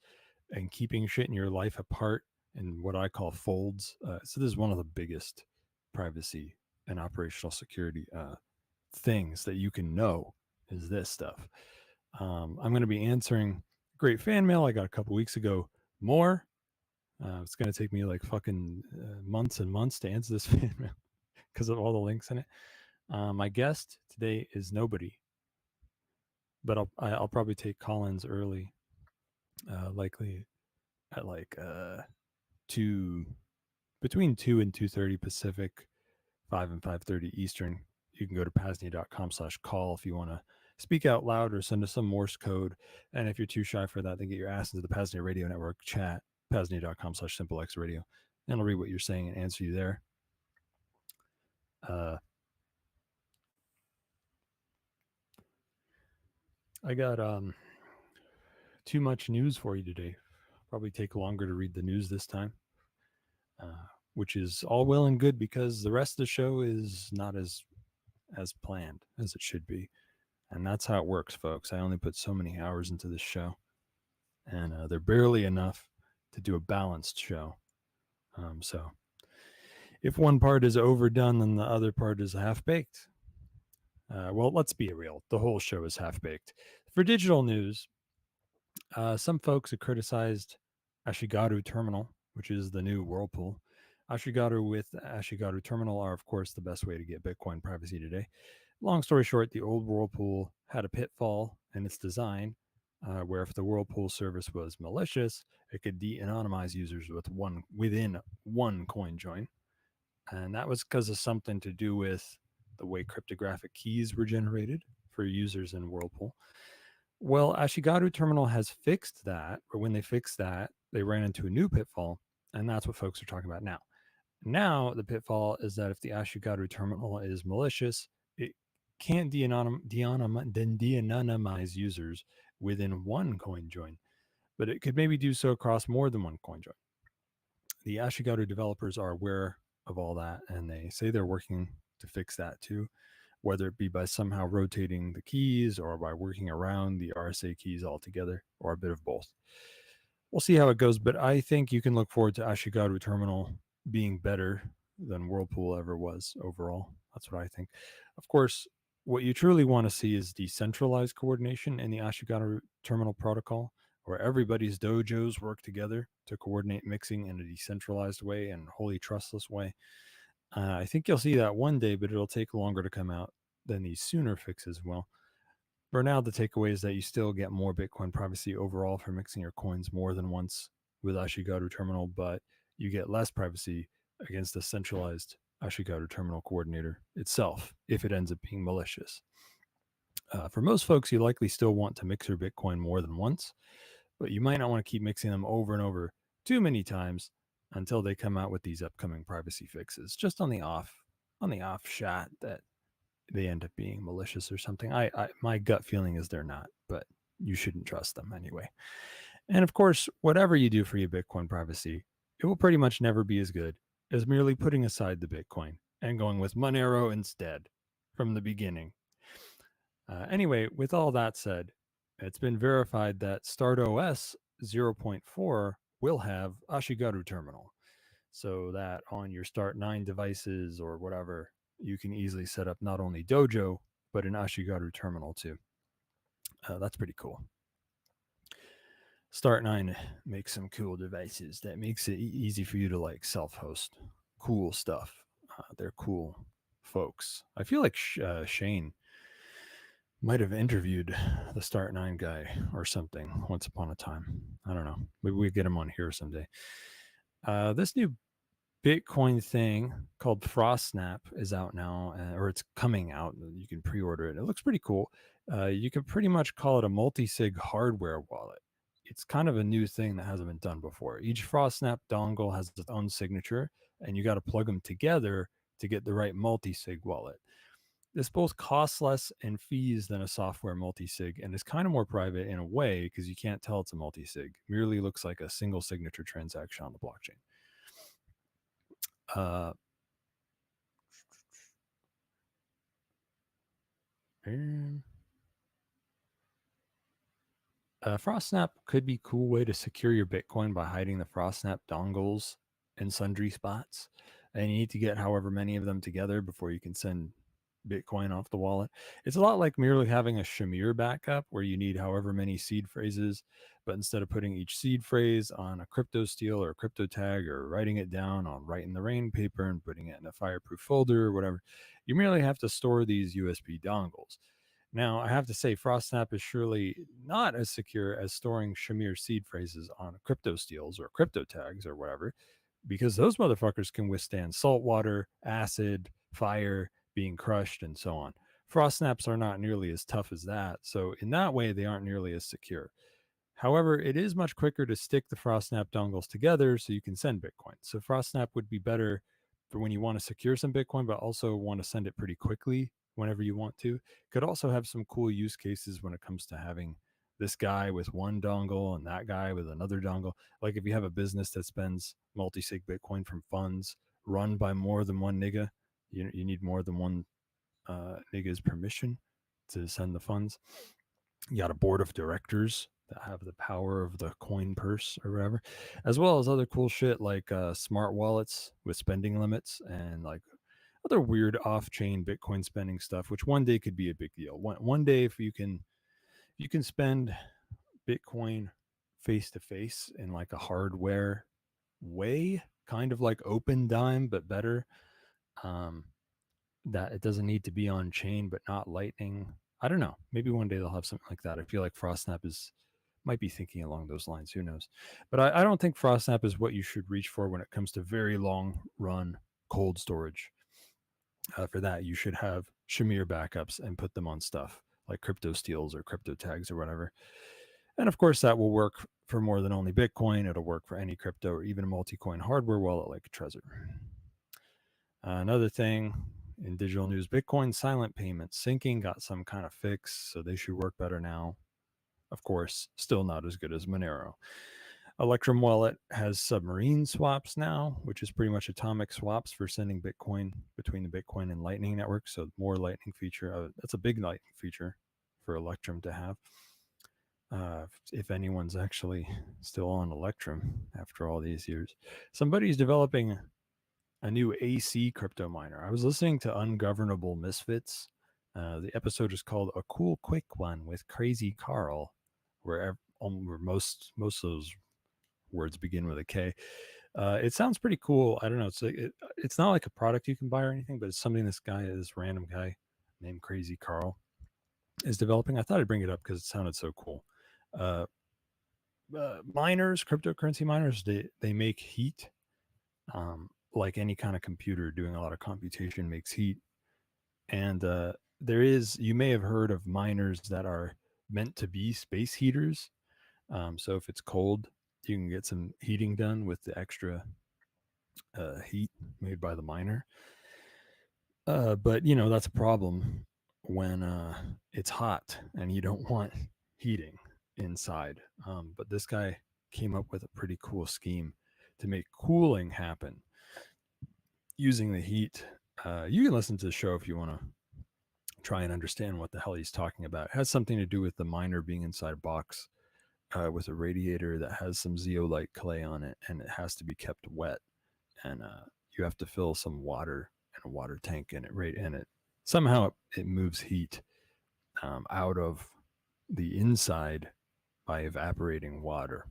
and keeping shit in your life apart in what I call folds. So this is one of the biggest privacy and operational security things that you can know is this stuff. I'm going to be answering great fan mail I got a couple weeks ago. More. It's going to take me like fucking months and months to answer this fan mail because of all the links in it. My guest today is nobody, but I'll probably take call-ins early, likely at like between 2 and 2:30 Pacific, 5 and 5:30 Eastern. You can go to PAZNIA.com/call if you want to speak out loud or send us some Morse code. And if you're too shy for that, then get your ass into the PAZNIA Radio Network chat, PAZNIA.com/SimpleXRadio. And I'll read what you're saying and answer you there. I got too much news for you today. Probably take longer to read the news this time, which is all well and good because the rest of the show is not as planned as it should be. And that's how it works, folks. I only put so many hours into this show, and they're barely enough to do a balanced show. So if one part is overdone, then the other part is half-baked. Well, let's be real. The whole show is half-baked. For digital news, some folks have criticized Ashigaru Terminal, which is the new Whirlpool. Ashigaru with Ashigaru Terminal are, of course, the best way to get Bitcoin privacy today. Long story short, the old Whirlpool had a pitfall in its design, where if the Whirlpool service was malicious, it could de-anonymize users within one coin join. And that was because of something to do with the way cryptographic keys were generated for users in Whirlpool. Well, Ashigaru Terminal has fixed that, or when they fixed that, they ran into a new pitfall, and that's what folks are talking about now. Now, the pitfall is that if the Ashigaru Terminal is malicious, it can't de-anonymize users within one coin join, but it could maybe do so across more than one coin join. The Ashigaru developers are aware of all that, and they say they're working to fix that too, whether it be by somehow rotating the keys or by working around the RSA keys altogether, or a bit of both. We'll see how it goes, but I think you can look forward to Ashigaru Terminal being better than Whirlpool ever was overall. That's what I think. Of course, what you truly want to see is decentralized coordination in the Ashigaru Terminal protocol, where everybody's dojos work together to coordinate mixing in a decentralized way and wholly trustless way. I think you'll see that one day, but it'll take longer to come out than these sooner fixes will. For now, the takeaway is that you still get more Bitcoin privacy overall for mixing your coins more than once with Ashigaru Terminal, but you get less privacy against the centralized Ashigaru Terminal coordinator itself if it ends up being malicious. For most folks, you likely still want to mix your Bitcoin more than once, but you might not want to keep mixing them over and over too many times until they come out with these upcoming privacy fixes, just on the off shot that they end up being malicious or something. My gut feeling is they're not, but you shouldn't trust them anyway. And of course, whatever you do for your Bitcoin privacy, it will pretty much never be as good as merely putting aside the Bitcoin and going with Monero instead from the beginning. Anyway, with all that said, it's been verified that StartOS 0.4 will have Ashigaru Terminal, so that on your Start 9 devices or whatever, you can easily set up not only Dojo, but an Ashigaru Terminal too. That's pretty cool. Start 9 makes some cool devices that makes it easy for you to like self-host cool stuff. They're cool folks. I feel like Shane might have interviewed the Start 9 guy or something once upon a time. I don't know. Maybe we get him on here someday. This new Bitcoin thing called FrostSnap is out now, or it's coming out. You can pre-order it. It looks pretty cool. You can pretty much call it a multi-sig hardware wallet. It's kind of a new thing that hasn't been done before. Each FrostSnap dongle has its own signature, and you got to plug them together to get the right multi-sig wallet. This both costs less in fees than a software multi-sig, and is kind of more private in a way because you can't tell it's a multi-sig. It merely looks like a single signature transaction on the blockchain. FrostSnap could be a cool way to secure your Bitcoin by hiding the FrostSnap dongles in sundry spots. And you need to get however many of them together before you can send Bitcoin off the wallet. It's a lot like merely having a Shamir backup where you need however many seed phrases, but instead of putting each seed phrase on a crypto steel or a crypto tag or writing it down on Write in the Rain paper and putting it in a fireproof folder or whatever, you merely have to store these USB dongles. Now, I have to say, FrostSnap is surely not as secure as storing Shamir seed phrases on crypto steels or crypto tags or whatever, because those motherfuckers can withstand salt water, acid, fire, being crushed, and so on. FrostSnaps are not nearly as tough as that, so in that way, they aren't nearly as secure. However, it is much quicker to stick the FrostSnap dongles together so you can send Bitcoin. So FrostSnap would be better for when you want to secure some Bitcoin, but also want to send it pretty quickly whenever you want to. Could also have some cool use cases when it comes to having this guy with one dongle and that guy with another dongle. Like if you have a business that spends multi-sig Bitcoin from funds run by more than one nigga, you need more than one nigga's permission to send the funds. You got a board of directors that have the power of the coin purse or whatever, as well as other cool shit like smart wallets with spending limits and like other weird off-chain Bitcoin spending stuff, which one day could be a big deal. One day, if you can spend Bitcoin face to face in like a hardware way, kind of like Open Dime, but better. That it doesn't need to be on chain, but not Lightning. I don't know. Maybe one day they'll have something like that. I feel like FrostSnap might be thinking along those lines. Who knows? But I don't think FrostSnap is what you should reach for when it comes to very long run cold storage. For that, you should have Shamir backups and put them on stuff like crypto steals or crypto tags or whatever. And of course, that will work for more than only Bitcoin. It'll work for any crypto or even a multi-coin hardware wallet like Trezor. Another thing in digital news, Bitcoin silent payments syncing got some kind of fix, so they should work better now. Of course, still not as good as Monero. Electrum Wallet has submarine swaps now, which is pretty much atomic swaps for sending Bitcoin between the Bitcoin and Lightning network. So more Lightning feature. That's a big Lightning feature for Electrum to have. If anyone's actually still on Electrum after all these years. Somebody's developing a new AC crypto miner. I was listening to Ungovernable Misfits. The episode is called A Cool Quick One with Crazy Carl, where most of those words begin with a K. It sounds pretty cool. I don't know. It's not like a product you can buy or anything, but it's something this random guy named Crazy Carl is developing. I thought I'd bring it up because it sounded so cool. Miners, cryptocurrency miners, they make heat. Like any kind of computer doing a lot of computation makes heat. And you may have heard of miners that are meant to be space heaters. So if it's cold, you can get some heating done with the extra heat made by the miner. But that's a problem when it's hot and you don't want heating inside. But this guy came up with a pretty cool scheme to make cooling happen using the heat. You can listen to the show if you want to try and understand what the hell he's talking about. It has something to do with the miner being inside a box with a radiator that has some zeolite clay on it, and it has to be kept wet. And you have to fill some water in a water tank in it, and it somehow it moves heat out of the inside by evaporating water.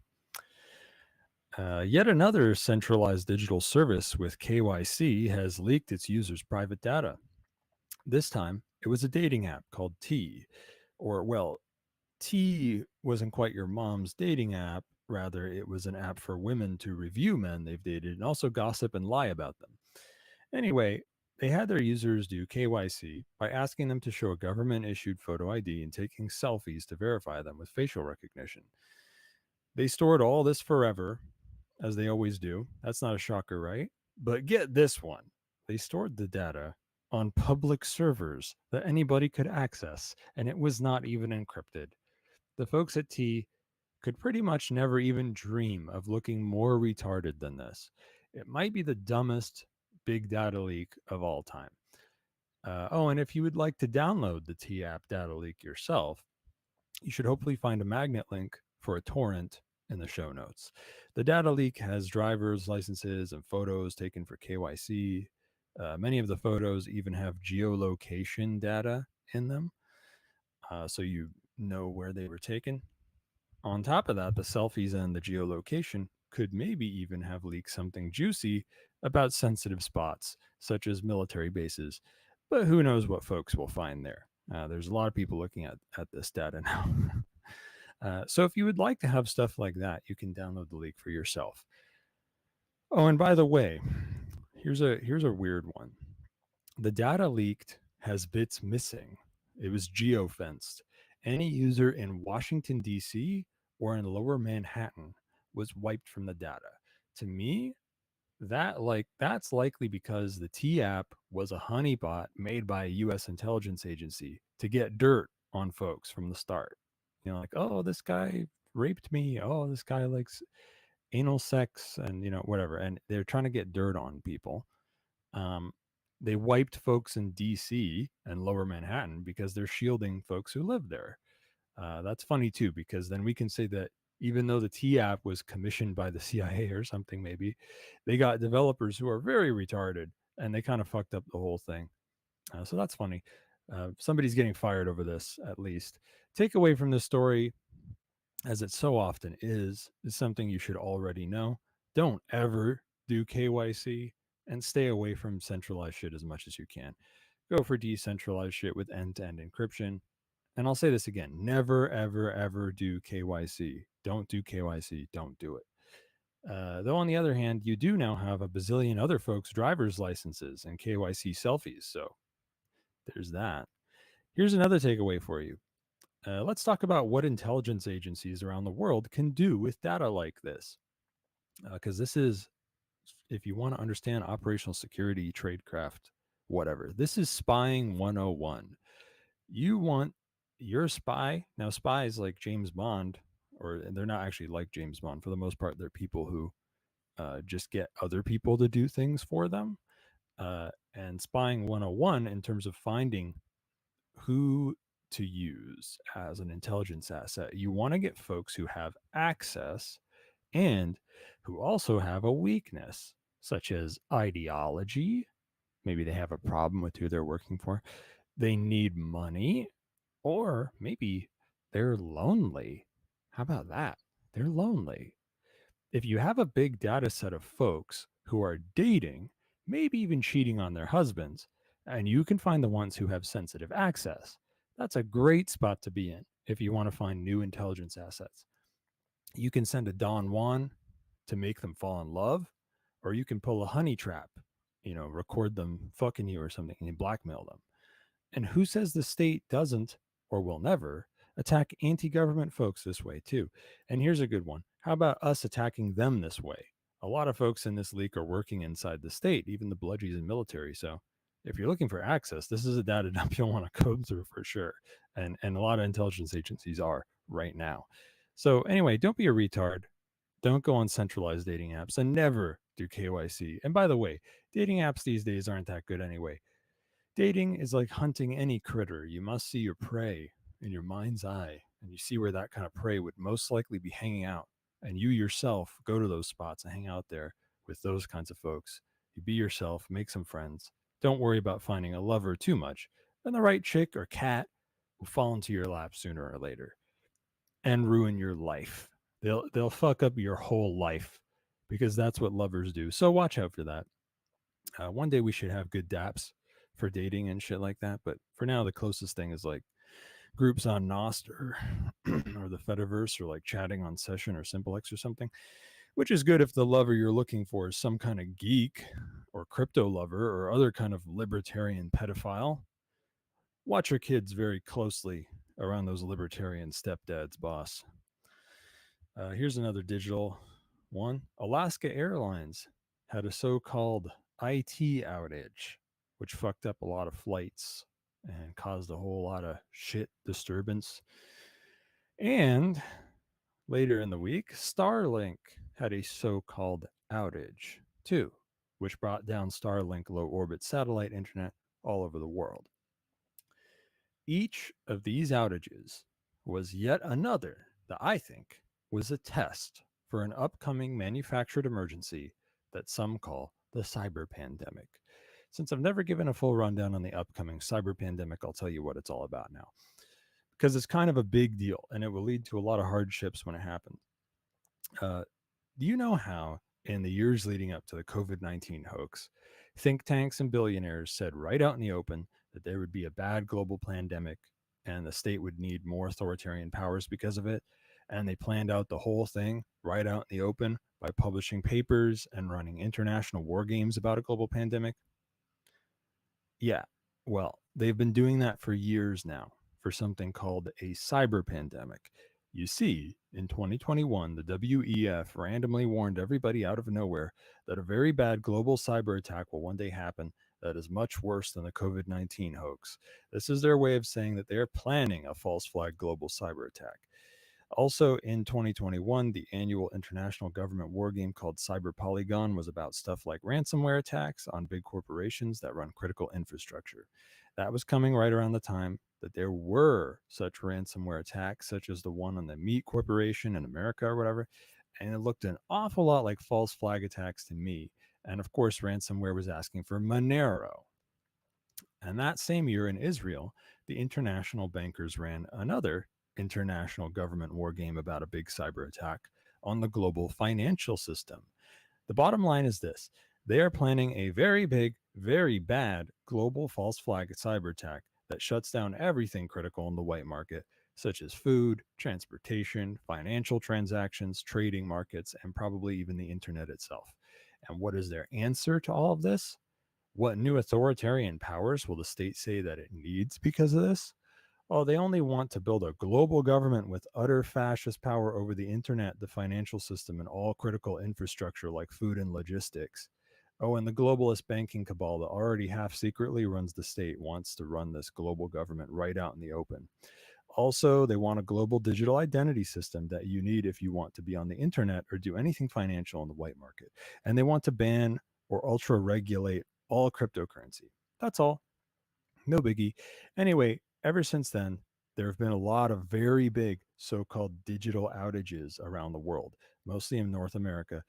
Yet another centralized digital service with KYC has leaked its users' private data. This time, it was a dating app called T, T wasn't quite your mom's dating app. Rather, it was an app for women to review men they've dated and also gossip and lie about them. Anyway, they had their users do KYC by asking them to show a government-issued photo ID and taking selfies to verify them with facial recognition. They stored all this forever, as they always do. That's not a shocker, right? But get this one. They stored the data on public servers that anybody could access, and it was not even encrypted. The folks at T could pretty much never even dream of looking more retarded than this. It might be the dumbest big data leak of all time. And if you would like to download the T app data leak yourself, you should hopefully find a magnet link for a torrent in the show notes. The data leak has driver's licenses and photos taken for KYC. Many of the photos even have geolocation data in them, so you know where they were taken. On top of that, the selfies and the geolocation could maybe even have leaked something juicy about sensitive spots, such as military bases. But who knows what folks will find there. There's a lot of people looking at this data now. So if you would like to have stuff like that, you can download the leak for yourself. Oh, and by the way, here's a weird one. The data leaked has bits missing. It was geofenced. Any user in Washington, D.C. or in Lower Manhattan was wiped from the data. To me, that's likely because the T app was a honeypot made by a U.S. intelligence agency to get dirt on folks from the start. Like, oh, this guy raped me. Oh, this guy likes anal sex and, whatever. And they're trying to get dirt on people. They wiped folks in D.C. and Lower Manhattan because they're shielding folks who live there. That's funny, too, because then we can say that even though the T app was commissioned by the CIA or something, maybe, they got developers who are very retarded and they kind of fucked up the whole thing. So that's funny. Somebody's getting fired over this, at least. Takeaway from this story, as it so often is something you should already know. Don't ever do KYC, and stay away from centralized shit as much as you can. Go for decentralized shit with end-to-end encryption. And I'll say this again, never, ever, ever do KYC. Don't do KYC. Don't do it. Though on the other hand, you do now have a bazillion other folks' driver's licenses and KYC selfies. So there's that. Here's another takeaway for you. Let's talk about what intelligence agencies around the world can do with data like this. Because this is, if you want to understand operational security, tradecraft, whatever, this is spying 101. You want your spy. Now, spies like James Bond, or they're not actually like James Bond. For the most part, they're people who just get other people to do things for them. And spying 101 in terms of finding who to use as an intelligence asset, you want to get folks who have access and who also have a weakness, such as ideology. Maybe they have a problem with who they're working for. They need money, or maybe they're lonely. How about that? They're lonely. If you have a big data set of folks who are dating, maybe even cheating on their husbands, and you can find the ones who have sensitive access, that's a great spot to be in if you want to find new intelligence assets. You can send a Don Juan to make them fall in love, or you can pull a honey trap, record them fucking you or something, and you blackmail them. And who says the state doesn't or will never attack anti-government folks this way too? And here's a good one. How about us attacking them this way? A lot of folks in this league are working inside the state, even the bludgies and military. So if you're looking for access, this is a data dump you'll want to comb through for sure. And a lot of intelligence agencies are right now. So anyway, don't be a retard. Don't go on centralized dating apps, and never do KYC. And by the way, dating apps these days aren't that good anyway. Dating is like hunting any critter. You must see your prey in your mind's eye, and you see where that kind of prey would most likely be hanging out. And you yourself go to those spots and hang out there with those kinds of folks. You be yourself, make some friends. Don't worry about finding a lover too much. And the right chick or cat will fall into your lap sooner or later and ruin your life. They'll fuck up your whole life, because that's what lovers do. So watch out for that. One day we should have good dApps for dating and shit like that. But for now, the closest thing is like groups on Nostr or the Fediverse, or like chatting on Session or SimpleX or something, which is good if the lover you're looking for is some kind of geek or crypto lover or other kind of libertarian pedophile. Watch your kids very closely around those libertarian stepdads, boss. Here's another digital one. Alaska Airlines had a so-called IT outage, which fucked up a lot of flights and caused a whole lot of shit disturbance. And later in the week, Starlink had a so-called outage too, which brought down Starlink low orbit satellite internet all over the world. Each of these outages was yet another that I think was a test for an upcoming manufactured emergency that some call the cyber pandemic. Since I've never given a full rundown on the upcoming cyber pandemic, I'll tell you what it's all about now, because it's kind of a big deal and it will lead to a lot of hardships when it happens. Do you know how in the years leading up to the COVID-19 hoax, think tanks and billionaires said right out in the open that there would be a bad global pandemic and the state would need more authoritarian powers because of it? And they planned out the whole thing right out in the open by publishing papers and running international war games about a global pandemic. Yeah, well, they've been doing that for years now for something called a cyber pandemic. You see, in 2021, the WEF randomly warned everybody out of nowhere that a very bad global cyber attack will one day happen that is much worse than the COVID-19 hoax. This is their way of saying that they're planning a false flag global cyber attack. Also in 2021, the annual international government war game called Cyber Polygon was about stuff like ransomware attacks on big corporations that run critical infrastructure. That was coming right around the time that there were such ransomware attacks, such as the one on the Meat Corporation in America or whatever. And it looked an awful lot like false flag attacks to me. And of course, ransomware was asking for Monero. And that same year in Israel, the international bankers ran another international government war game about a big cyber attack on the global financial system. The bottom line is this: they are planning a very big, very bad global false flag cyber attack that shuts down everything critical in the white market, such as food, transportation, financial transactions, trading markets, and probably even the internet itself. And what is their answer to all of this? What new authoritarian powers will the state say that it needs because of this? Oh, they only want to build a global government with utter fascist power over the internet, the financial system, and all critical infrastructure like food and logistics. Oh, and the globalist banking cabal that already half secretly runs the state wants to run this global government right out in the open. Also, they want a global digital identity system that you need if you want to be on the internet or do anything financial in the white market. And they want to ban or ultra regulate all cryptocurrency. That's all. No biggie. Anyway, ever since then, there have been a lot of very big so-called digital outages around the world, mostly in North America,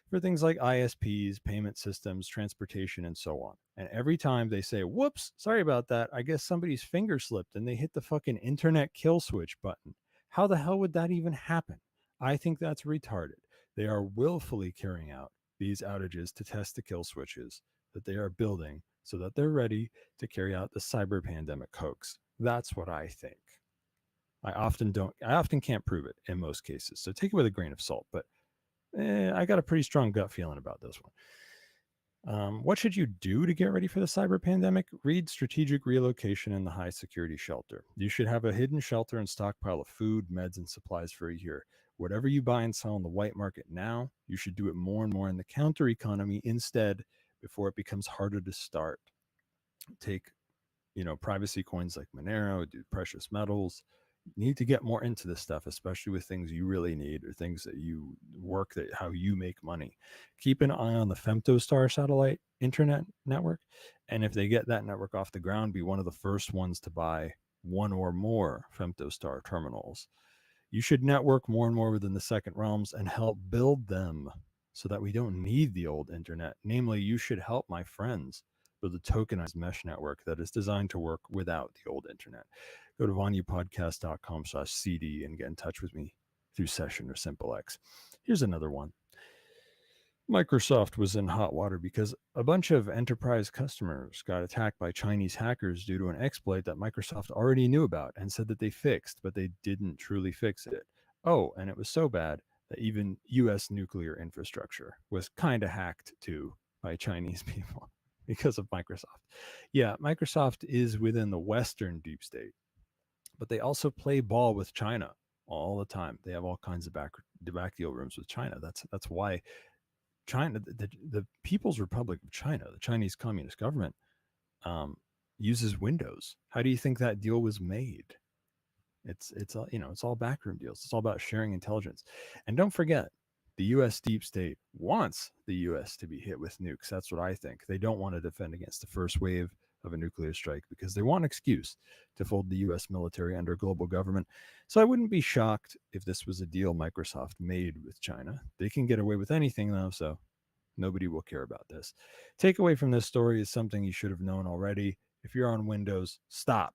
for things like ISPs, payment systems, transportation, and so on. And every time they say, whoops, sorry about that, I guess somebody's finger slipped and they hit the fucking internet kill switch button. How the hell would that even happen? I think that's retarded. They are willfully carrying out these outages to test the kill switches that they are building so that they're ready to carry out the cyber pandemic hoax. That's what I think. I often can't prove it in most cases, so take it with a grain of salt, but I got a pretty strong gut feeling about this one. What should you do to get ready for the cyber pandemic? Read Strategic Relocation in the High Security Shelter. You should have a hidden shelter and stockpile of food, meds, and supplies for a year. Whatever you buy and sell in the white market now, you should do it more and more in the counter economy instead before it becomes harder to start. Take, privacy coins like Monero, do precious metals. You need to get more into this stuff, especially with things you really need or things that you work, that how you make money. Keep an eye on the Femtostar satellite internet network. And if they get that network off the ground, be one of the first ones to buy one or more Femtostar terminals. You should network more and more within the second realms and help build them so that we don't need the old internet. Namely, you should help my friends build a tokenized mesh network that is designed to work without the old internet. Go to VonuPodcast.com/CD and get in touch with me through Session or SimpleX. Here's another one. Microsoft was in hot water because a bunch of enterprise customers got attacked by Chinese hackers due to an exploit that Microsoft already knew about and said that they fixed, but they didn't truly fix it. Oh, and it was so bad that even US nuclear infrastructure was kind of hacked too by Chinese people because of Microsoft. Yeah, Microsoft is within the Western deep state, but they also play ball with China all the time. They have all kinds of back deal rooms with China. That's why China, the People's Republic of China, the Chinese Communist government, uses Windows. How do you think that deal was made? It's all backroom deals. It's all about sharing intelligence. And don't forget, the U.S. deep state wants the U.S. to be hit with nukes. That's what I think. They don't want to defend against the first wave of a nuclear strike because they want an excuse to fold the U.S. military under global government. So I wouldn't be shocked if this was a deal Microsoft made with China. They can get away with anything, though, so nobody will care about this. Takeaway from this story is something you should have known already. If you're on Windows, stop.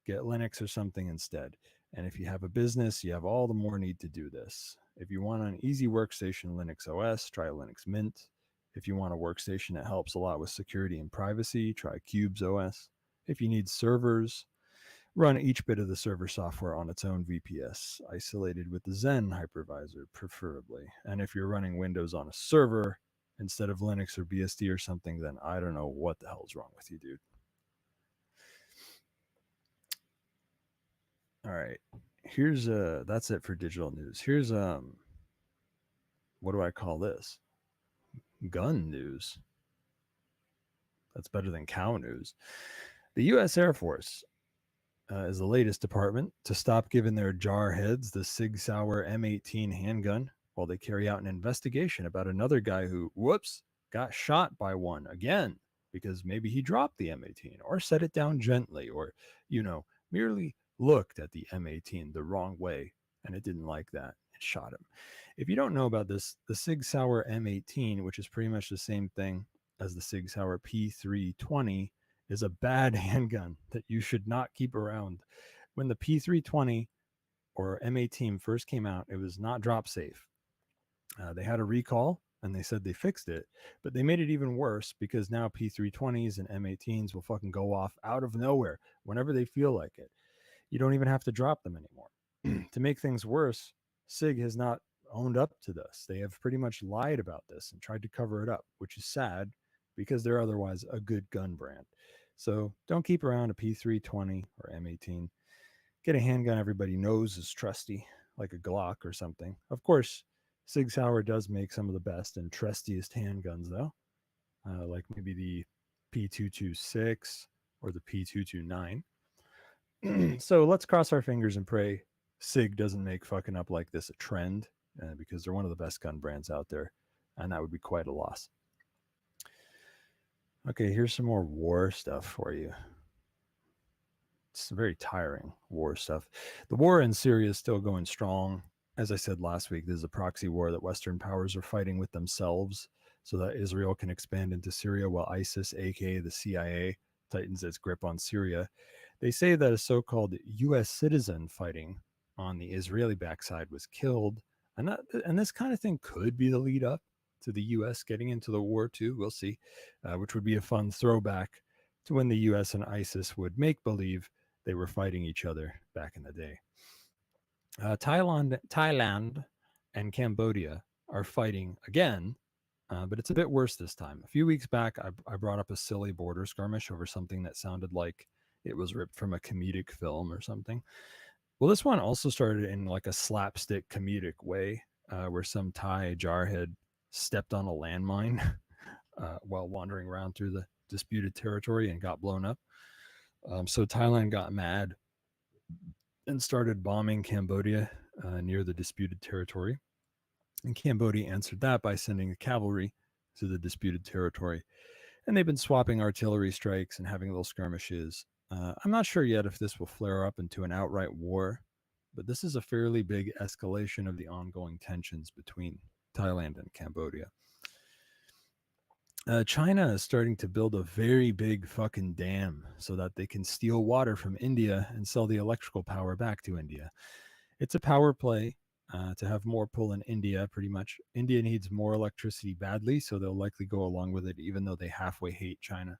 Get Linux or something instead. And if you have a business, you have all the more need to do this. If you want an easy workstation Linux OS, try Linux Mint. If you want a workstation that helps a lot with security and privacy, try Cubes OS. If you need servers, run each bit of the server software on its own VPS, isolated with the Zen hypervisor, preferably. And if you're running Windows on a server instead of Linux or BSD or something, then I don't know what the hell's wrong with you, dude. All right. Here's that's it for digital news. Here's what do I call this? Gun news. That's better than cow news. The U.S. Air Force is the latest department to stop giving their jarheads the Sig Sauer M18 handgun while they carry out an investigation about another guy who, got shot by one again because maybe he dropped the M18 or set it down gently or, merely looked at the M18 the wrong way and it didn't like that and shot him. If you don't know about this, the Sig Sauer M18, which is pretty much the same thing as the Sig Sauer P320, is a bad handgun that you should not keep around. When the P320 or M18 first came out, it was not drop safe. They had a recall, and they said they fixed it, but they made it even worse because now P320s and M18s will fucking go off out of nowhere whenever they feel like it. You don't even have to drop them anymore. To make things worse, SIG has not owned up to this. They have pretty much lied about this and tried to cover it up, which is sad because they're otherwise a good gun brand. So don't keep around a P320 or M18. Get a handgun everybody knows is trusty, like a Glock or something. Of course, Sig Sauer does make some of the best and trustiest handguns, though, like maybe the P226 or the P229. So let's cross our fingers and pray Sig doesn't make fucking up like this a trend, because they're one of the best gun brands out there, and that would be quite a loss. Okay, here's some more war stuff for you. It's very tiring war stuff. The war in Syria is still going strong. As I said last week, this is a proxy war that Western powers are fighting with themselves so that Israel can expand into Syria while ISIS, aka the CIA, tightens its grip on Syria. They say that a so-called U.S. citizen fighting on the Israeli backside was killed, and this kind of thing could be the lead up to the U.S. getting into the war too. We'll see, which would be a fun throwback to when the U.S. and ISIS would make believe they were fighting each other back in the day. Thailand and Cambodia are fighting again, but it's a bit worse this time. A few weeks back, I brought up a silly border skirmish over something that sounded like it was ripped from a comedic film or something. Well, this one also started in like a slapstick comedic way, where some Thai jarhead stepped on a landmine while wandering around through the disputed territory and got blown up. So Thailand got mad and started bombing Cambodia near the disputed territory. And Cambodia answered that by sending the cavalry to the disputed territory. And they've been swapping artillery strikes and having little skirmishes. I'm not sure yet if this will flare up into an outright war, but this is a fairly big escalation of the ongoing tensions between Thailand and Cambodia. China is starting to build a very big fucking dam so that they can steal water from India and sell the electrical power back to India. It's a power play to have more pull in India, pretty much. India needs more electricity badly, so they'll likely go along with it, even though they halfway hate China.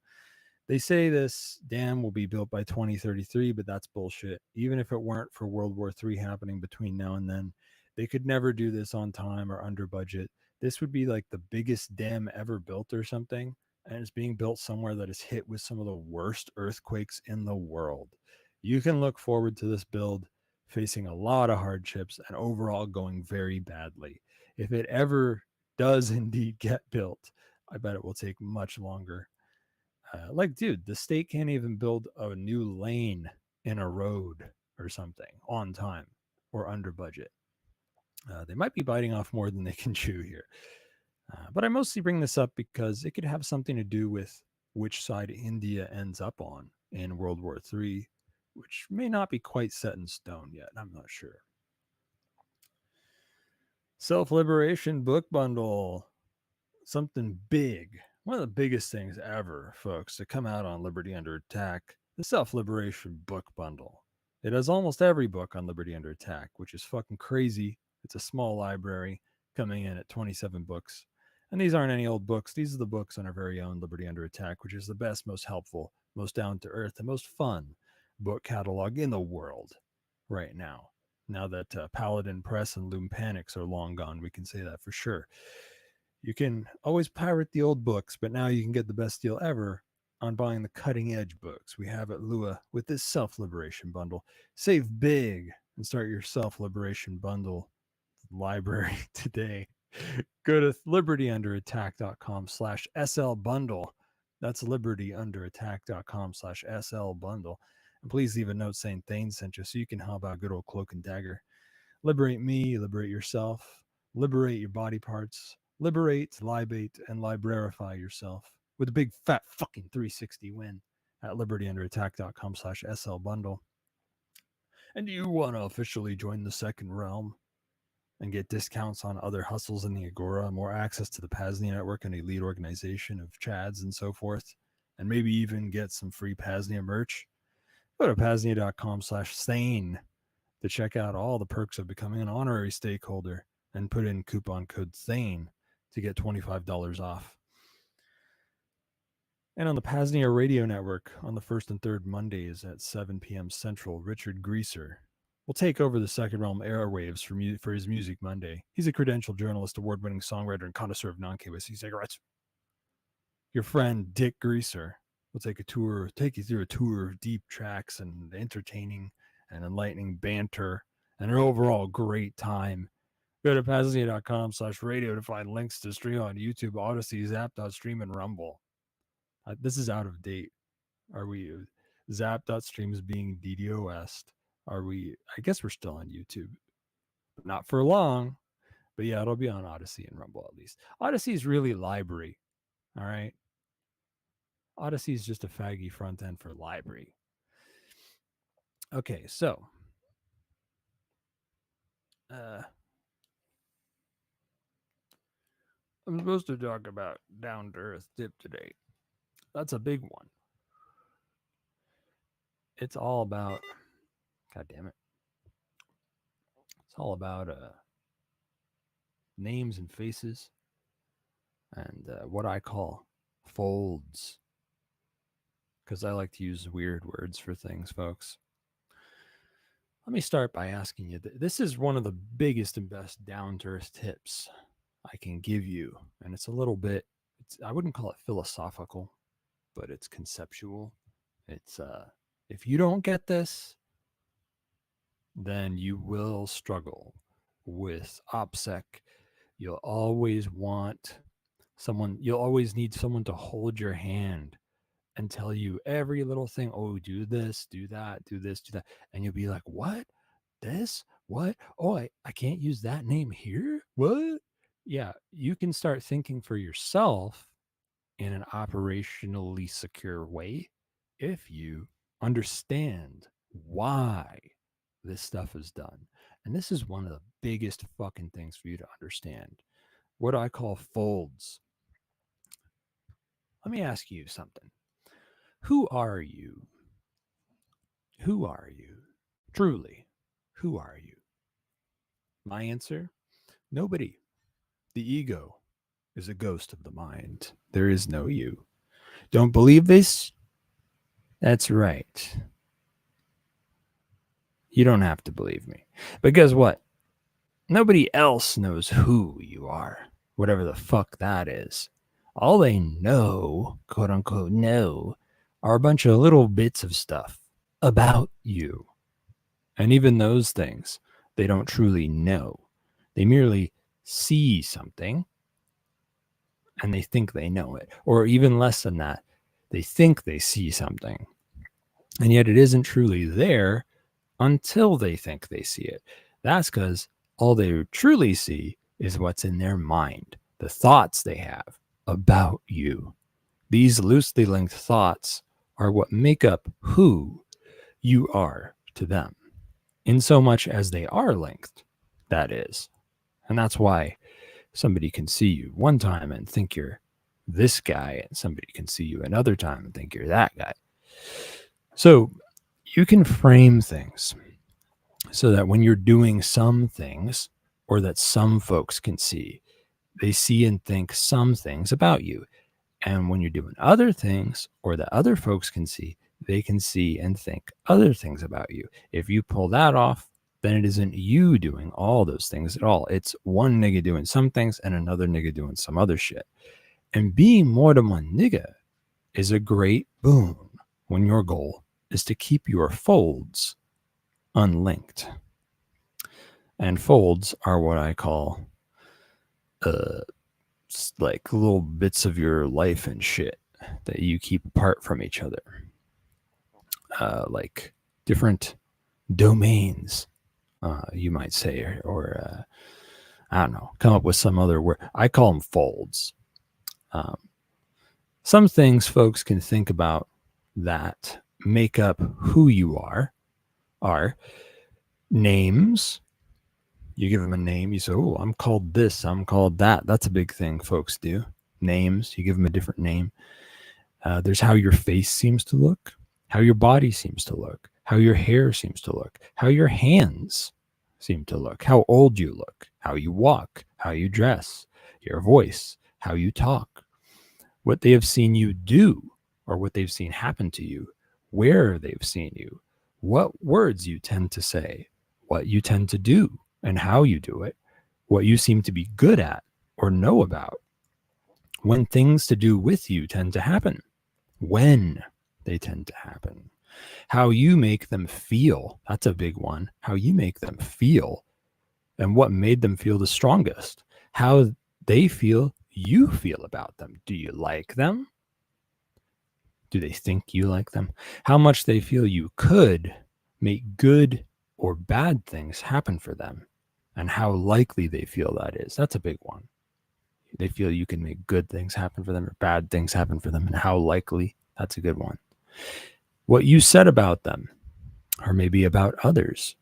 They say this dam will be built by 2033, but that's bullshit. Even if it weren't for World War III happening between now and then, they could never do this on time or under budget. This would be like the biggest dam ever built or something, and it's being built somewhere that is hit with some of the worst earthquakes in the world. You can look forward to this build facing a lot of hardships and overall going very badly. If it ever does indeed get built, I bet it will take much longer. Dude, the state can't even build a new lane in a road or something on time or under budget. They might be biting off more than they can chew here. But I mostly bring this up because it could have something to do with which side India ends up on in World War III, which may not be quite set in stone yet. I'm not sure. Self-Liberation Book Bundle. Something big. One of the biggest things ever, folks, to come out on Liberty Under Attack. The Self-Liberation Book Bundle. It has almost every book on Liberty Under Attack, which is fucking crazy. It's a small library coming in at 27 books. And these aren't any old books. These are the books on our very own Liberty Under Attack, which is the best, most helpful, most down-to-earth, and most fun book catalog in the world right now. Now that Paladin Press and Loom Panics are long gone, we can say that for sure. You can always pirate the old books, but now you can get the best deal ever on buying the cutting-edge books we have at Lua with this Self-Liberation Bundle. Save big and start your Self-Liberation Bundle library today. Go to libertyunderattack.com/SL bundle. That's libertyunderattack.com/SL bundle. And please leave a note saying Thane sent you so you can help out good old Cloak and Dagger. Liberate me, liberate yourself, liberate your body parts, liberate, libate, and librarify yourself with a big fat fucking 360 win at libertyunderattack.com/SL bundle. And do you want to officially join the second realm and get discounts on other hustles in the Agora, more access to the PAZNIA network, an elite organization of Chads and so forth, and maybe even get some free PAZNIA merch? Go to PAZNIA.com/Thane to check out all the perks of becoming an honorary stakeholder and put in coupon code THANE to get $25 off. And on the PAZNIA Radio Network on the first and third Mondays at 7 p.m. Central, Richard Greaser will take over the Second Realm airwaves for his Music Monday. He's a credentialed journalist, award-winning songwriter, and connoisseur of non-KYC cigarettes. Your friend Dick Greaser will take you through a tour of deep tracks and entertaining and enlightening banter and an overall great time. Go to PAZNIA.com/radio to find links to stream on YouTube, Odyssey, Zap.stream, and Rumble. This is out of date. Are we Zap.stream is being DDoS'd? Are we? I guess we're still on YouTube, but not for long. But yeah, it'll be on Odyssey and Rumble at least. Odyssey is really library. All right. Odyssey is just a faggy front end for library. Okay, so I'm supposed to talk about down to earth tip today. That's a big one. It's all about, God damn it. It's all about names and faces and what I call folds. Because I like to use weird words for things, folks. Let me start by asking you, this is one of the biggest and best down-to-earth tips I can give you. And it's a little bit, I wouldn't call it philosophical, but it's conceptual. It's, if you don't get this, then you will struggle with OPSEC. You'll always need someone to hold your hand and tell you every little thing. Oh, do this, do that, do this, do that. And you'll be like, what? This? What? Oh, I can't use that name here? What? Yeah, you can start thinking for yourself in an operationally secure way if you understand why this stuff is done. And this is one of the biggest fucking things for you to understand. What I call folds. Let me ask you something. Who are you? Who are you? Truly, who are you? My answer? Nobody. The ego is a ghost of the mind. There is no you. Don't believe this? That's right. You don't have to believe me. But guess what? Nobody else knows who you are, whatever the fuck that is. All they know, quote unquote, know, are a bunch of little bits of stuff about you. And even those things, they don't truly know. They merely see something and they think they know it. Or even less than that, they think they see something. And yet it isn't truly there until they think they see it. That's because all they truly see is what's in their mind, the thoughts they have about you. These loosely linked thoughts are what make up who you are to them, in so much as they are linked, that is. And that's why somebody can see you one time and think you're this guy, and somebody can see you another time and think you're that guy. So you can frame things so that when you're doing some things, or that some folks can see, they see and think some things about you. And when you're doing other things, or that other folks can see, they can see and think other things about you. If you pull that off, then it isn't you doing all those things at all. It's one nigga doing some things and another nigga doing some other shit. And being more than one nigga is a great boon when your goal is to keep your folds unlinked. And folds are what I call like little bits of your life and shit that you keep apart from each other. Like different domains, you might say, or I don't know, come up with some other word. I call them folds. Some things folks can think about that make up who you are names. You give them a name. You say, oh, I'm called this. I'm called that. That's a big thing folks do. Names. You give them a different name. There's how your face seems to look, how your body seems to look, how your hair seems to look, how your hands seem to look, how old you look, how you walk, how you dress, your voice, how you talk, what they have seen you do or what they've seen happen to you, where they've seen you, what words you tend to say, what you tend to do and how you do it, what you seem to be good at or know about, when things to do with you tend to happen, when they tend to happen, how you make them feel. That's a big one. How you make them feel and what made them feel the strongest, how they feel you feel about them. Do you like them? Do they think you like them? How much they feel you could make good or bad things happen for them, and how likely they feel that is. That's a big one. They feel you can make good things happen for them or bad things happen for them, and how likely. That's a good one. What you said about them, or maybe about others.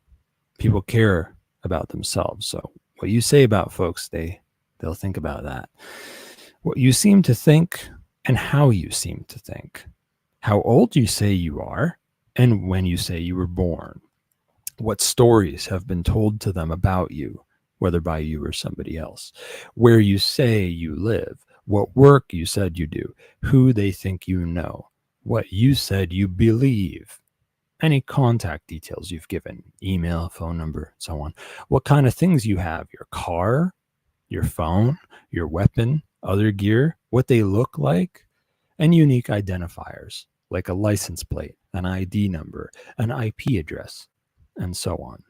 People care about themselves. So what you say about folks, they'll think about that. What you seem to think and how you seem to think. How old you say you are and when you say you were born. What stories have been told to them about you, whether by you or somebody else. Where you say you live. What work you said you do. Who they think you know. What you said you believe. Any contact details you've given, email, phone number, so on. What kind of things you have, your car, your phone, your weapon, other gear, what they look like, and unique identifiers like a license plate, an ID number, an IP address, and so on.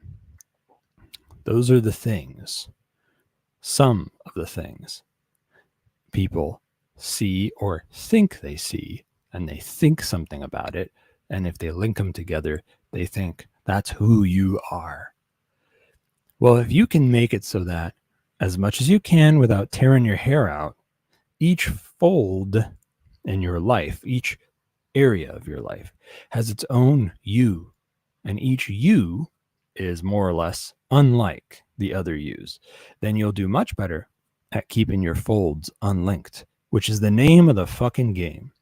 Those are the things, some of the things people see or think they see, and they think something about it. And if they link them together, they think that's who you are. Well, if you can make it so that as much as you can without tearing your hair out, each fold in your life, each area of your life has its own you, and each you is more or less unlike the other yous, then you'll do much better at keeping your folds unlinked, which is the name of the fucking game.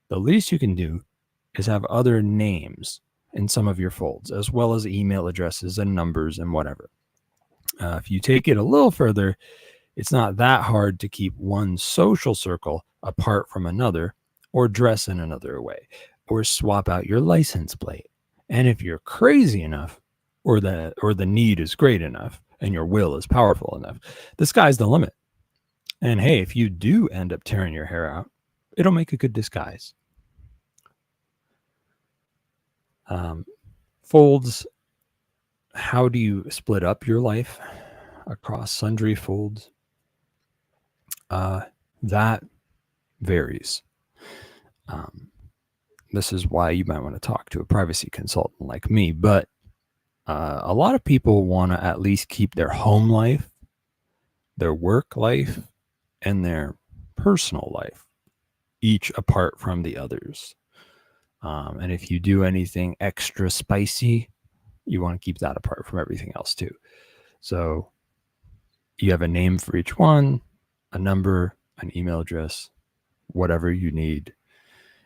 The least you can do is have other names in some of your folds, as well as email addresses and numbers and whatever. If you take it a little further, it's not that hard to keep one social circle apart from another, or dress in another way, or swap out your license plate. And if you're crazy enough, or the need is great enough, and your will is powerful enough, the sky's the limit. And hey, if you do end up tearing your hair out, it'll make a good disguise. Folds. How do you split up your life across sundry folds? That varies. This is why you might want to talk to a privacy consultant like me, but a lot of people want to at least keep their home life, their work life, and their personal life each apart from the others. And if you do anything extra spicy, you want to keep that apart from everything else too. So you have a name for each one, a number, an email address, whatever you need.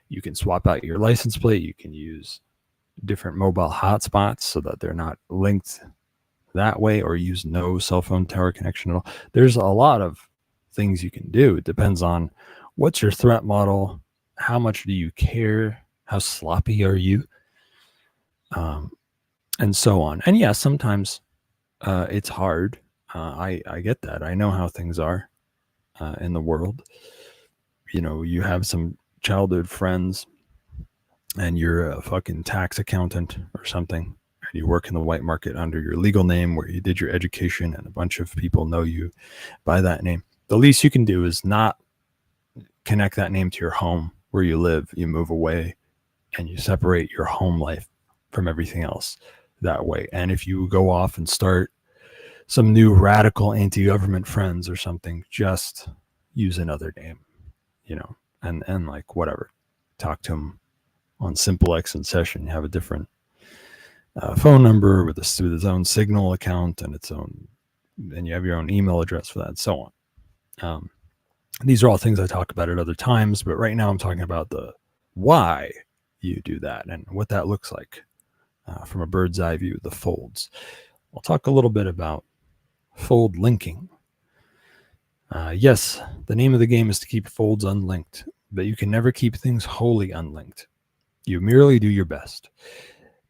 You can swap out your license plate. You can use different mobile hotspots so that they're not linked that way, or use no cell phone tower connection at all. There's a lot of things you can do. It depends on what's your threat model, how much do you care, how sloppy are you, and so on. And yeah, sometimes it's hard. I get that. I know how things are in the world. You know, you have some childhood friends and you're a fucking tax accountant or something, and you work in the white market under your legal name where you did your education, and a bunch of people know you by that name. The least you can do is not connect that name to your home where you live. You move away and you separate your home life from everything else that way. And if you go off and start some new radical anti-government friends or something, just use another name, you know, and like whatever, talk to them on Simple X in session. You have a different phone number with its own Signal account and its own, and you have your own email address for that, and so on. These are all things I talk about at other times, but right now I'm talking about the why you do that and what that looks like from a bird's eye view of the folds. I'll talk a little bit about fold linking. Yes, the name of the game is to keep folds unlinked, but you can never keep things wholly unlinked. You merely do your best.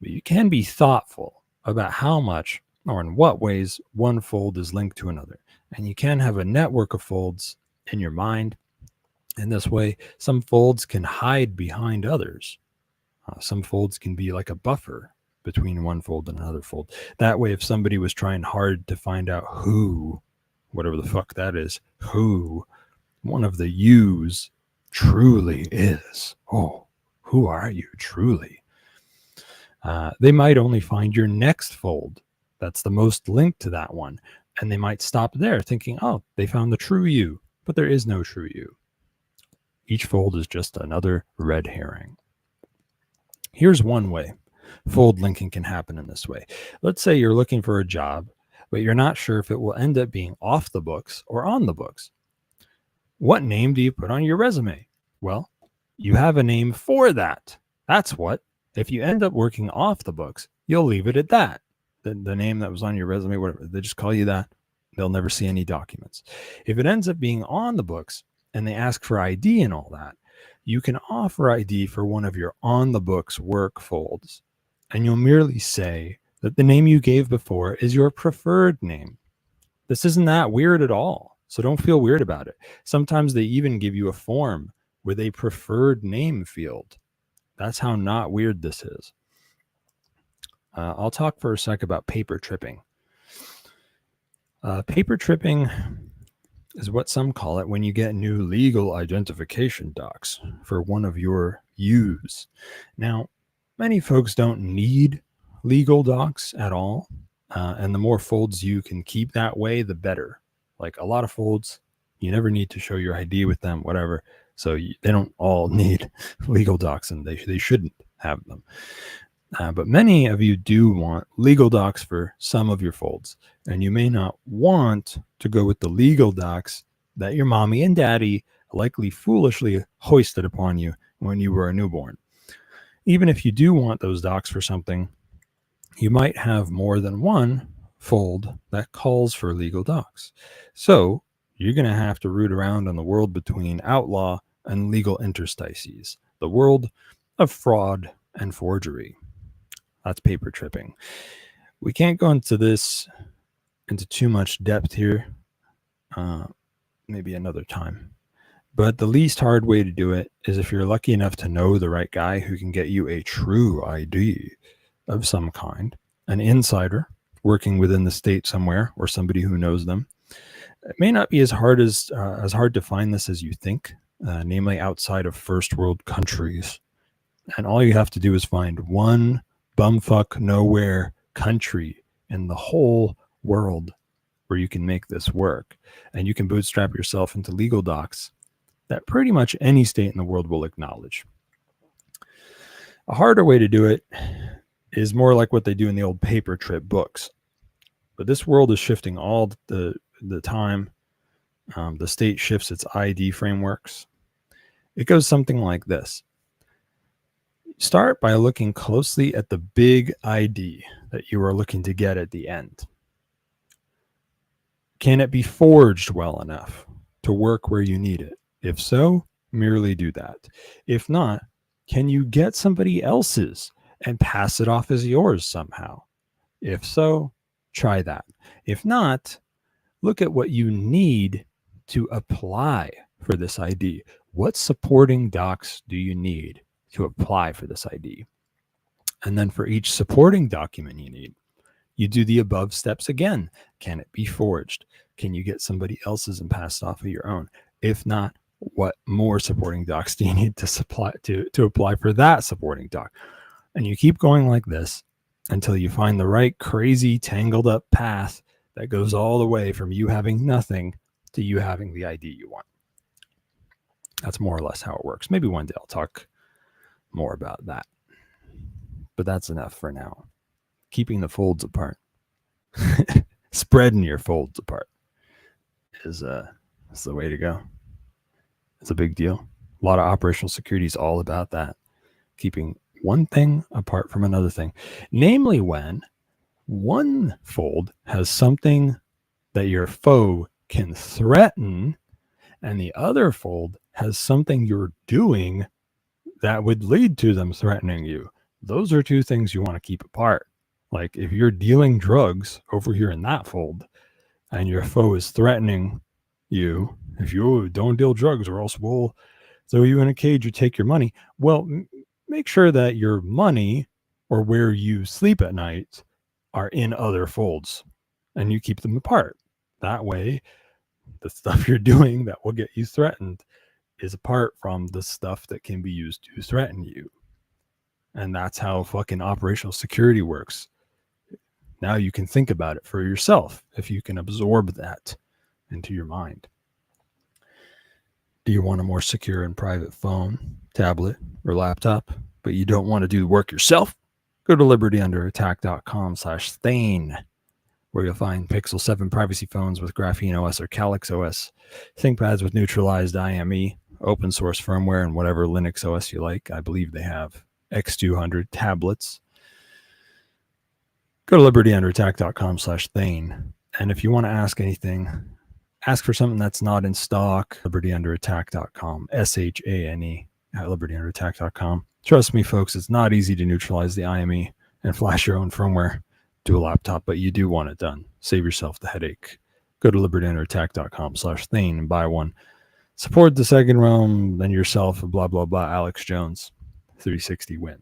But you can be thoughtful about how much or in what ways one fold is linked to another. And you can have a network of folds in your mind. In this way, some folds can hide behind others. Some folds can be like a buffer between one fold and another fold. That way, if somebody was trying hard to find out who, whatever the fuck that is, who one of the yous truly is. Oh, who are you truly? They might only find your next fold that's the most linked to that one. And they might stop there thinking, oh, they found the true you. But there is no true you. Each fold is just another red herring. Here's one way fold linking can happen in this way. Let's say you're looking for a job, but you're not sure if it will end up being off the books or on the books. What name do you put on your resume? Well, you have a name for that. That's what. If you end up working off the books, you'll leave it at that. The name that was on your resume, whatever, they just call you that. They'll never see any documents. If it ends up being on the books and they ask for ID and all that, you can offer ID for one of your on the books work folds. And you'll merely say that the name you gave before is your preferred name. This isn't that weird at all. So don't feel weird about it. Sometimes they even give you a form with a preferred name field. That's how not weird this is. I'll talk for a sec about paper tripping. Paper tripping is what some call it when you get new legal identification docs for one of your yous. Now, many folks don't need legal docs at all, and the more folds you can keep that way, the better. Like a lot of folds, you never need to show your ID with them, whatever. So they don't all need legal docs, and they shouldn't have them. But many of you do want legal docs for some of your folds, and you may not want to go with the legal docs that your mommy and daddy likely foolishly hoisted upon you when you were a newborn. Even if you do want those docs for something, you might have more than one fold that calls for legal docs. So you're going to have to root around in the world between outlaw and legal interstices, the world of fraud and forgery. That's paper tripping. We can't go into too much depth here, maybe another time. But the least hard way to do it is if you're lucky enough to know the right guy who can get you a true ID of some kind, an insider working within the state somewhere, or somebody who knows them. It may not be as hard to find this as you think, namely outside of first world countries. And all you have to do is find one bumfuck nowhere country in the whole world where you can make this work. And you can bootstrap yourself into legal docs that pretty much any state in the world will acknowledge. A harder way to do it is more like what they do in the old paper trip books. But this world is shifting all the time. The state shifts its ID frameworks. It goes something like this. Start by looking closely at the big ID that you are looking to get at the end. Can it be forged well enough to work where you need it? If so, merely do that. If not, can you get somebody else's and pass it off as yours somehow? If so, try that. If not, look at what you need to apply for this ID. What supporting docs do you need to apply for this ID? And then for each supporting document you need, you do the above steps again. Can it be forged? Can you get somebody else's and pass it off of your own? If not, what more supporting docs do you need to apply for that supporting doc? And you keep going like this until you find the right crazy tangled up path that goes all the way from you having nothing to you having the ID you want. That's more or less how it works. Maybe one day I'll talk more about that. But that's enough for now. Keeping the folds apart. Spreading your folds apart is the way to go. It's a big deal. A lot of operational security is all about that. Keeping one thing apart from another thing. Namely, when one fold has something that your foe can threaten, and the other fold has something you're doing that would lead to them threatening you. Those are two things you want to keep apart. Like if you're dealing drugs over here in that fold and your foe is threatening you, if you don't deal drugs or else we'll throw you in a cage, you take your money. Well, make sure that your money or where you sleep at night are in other folds and you keep them apart. That way, the stuff you're doing that will get you threatened is apart from the stuff that can be used to threaten you. And that's how fucking operational security works. Now you can think about it for yourself if you can absorb that into your mind. Do you want a more secure and private phone, tablet, or laptop, but you don't want to do the work yourself? Go to libertyunderattack.com/Thane, where you'll find Pixel 7 privacy phones with Graphene OS or Calyx OS, ThinkPads with neutralized IME, open source firmware, and whatever Linux OS you like. I believe they have X200 tablets. Go to libertyunderattack.com/Thane. And if you want to ask anything, ask for something that's not in stock, libertyunderattack.com, SHANE at libertyunderattack.com. Trust me, folks, it's not easy to neutralize the IME and flash your own firmware to a laptop, but you do want it done. Save yourself the headache. Go to libertyunderattack.com/Thane and buy one. Support the Second Realm, then yourself, blah, blah, blah, Alex Jones, 360 win.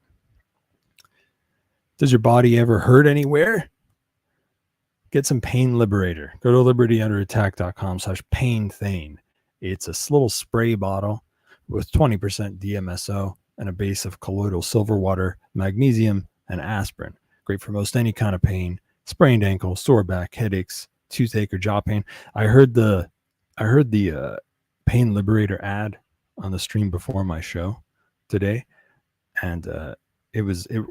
Does your body ever hurt anywhere? Get some Pain Liberator. Go to libertyunderattack.com/PainThane. It's a little spray bottle with 20% DMSO and a base of colloidal silver water, magnesium, and aspirin. Great for most any kind of pain, sprained ankle, sore back, headaches, toothache, or jaw pain. I heard the Pain Liberator ad on the stream before my show today, and it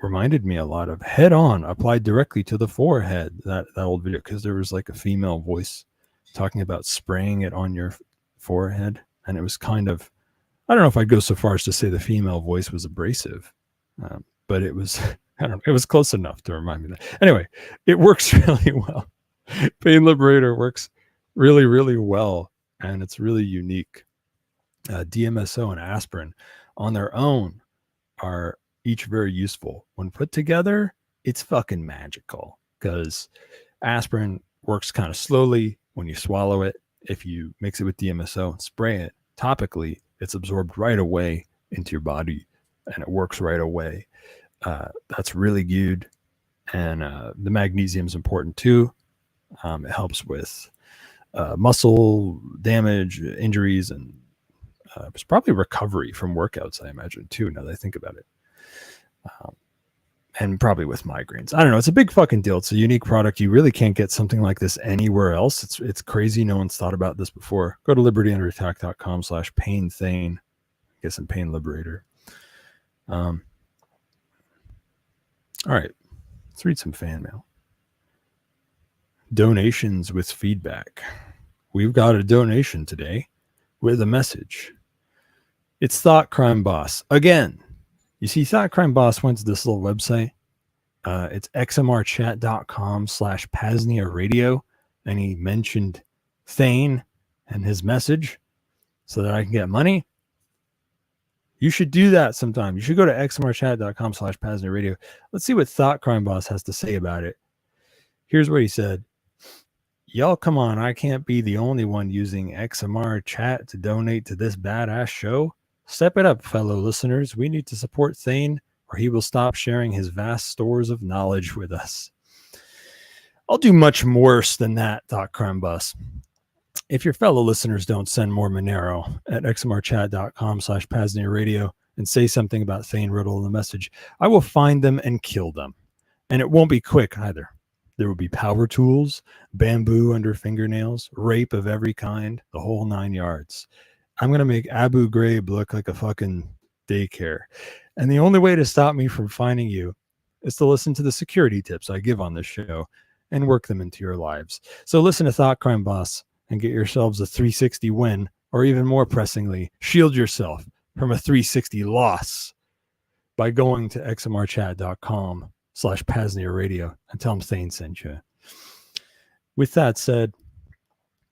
reminded me a lot of Head On, applied directly to the forehead, that old video, because there was like a female voice talking about spraying it on your forehead, and it was kind of, I don't know if I'd go so far as to say the female voice was abrasive, but it was, I don't know, it was close enough to remind me that. Anyway, it works really well. Pain Liberator works really, really well, and it's really unique. DMSO and aspirin on their own are each very useful. When put together, it's fucking magical, because aspirin works kind of slowly when you swallow it. If you mix it with DMSO and spray it topically, it's absorbed right away into your body and it works right away. That's really good. And the magnesium is important too. It helps with muscle damage, injuries, and it's probably recovery from workouts, I imagine, too, now that I think about it. And probably with migraines. I don't know. It's a big fucking deal. It's a unique product. You really can't get something like this anywhere else. It's crazy. No one's thought about this before. Go to libertyunderattack.com/PainThane. Get some Pain Liberator. All right. Let's read some fan mail. Donations with feedback. We've got a donation today with a message. It's Thought Crime Boss again. You see, Thought Crime Boss went to this little website. It's xmrchat.com/PAZNIA Radio. And he mentioned Thane and his message so that I can get money. You should do that sometime. You should go to xmrchat.com/PAZNIA Radio. Let's see what Thought Crime Boss has to say about it. Here's what he said. Y'all, come on. I can't be the only one using XMR chat to donate to this badass show. Step it up, fellow listeners. We need to support Thane, or he will stop sharing his vast stores of knowledge with us. I'll do much worse than that, Thought Crime Bus. If your fellow listeners don't send more Monero at xmrchat.com/PAZNIA Radio and say something about Thane Riddle in the message, I will find them and kill them. And it won't be quick either. There will be power tools, bamboo under fingernails, rape of every kind, the whole 9 yards. I'm going to make Abu Ghraib look like a fucking daycare. And the only way to stop me from finding you is to listen to the security tips I give on this show and work them into your lives. So listen to Thought Crime Boss and get yourselves a 360 win, or even more pressingly, shield yourself from a 360 loss by going to xmrchat.com/PAZNIA Radio and tell them Thane sent you. With that said,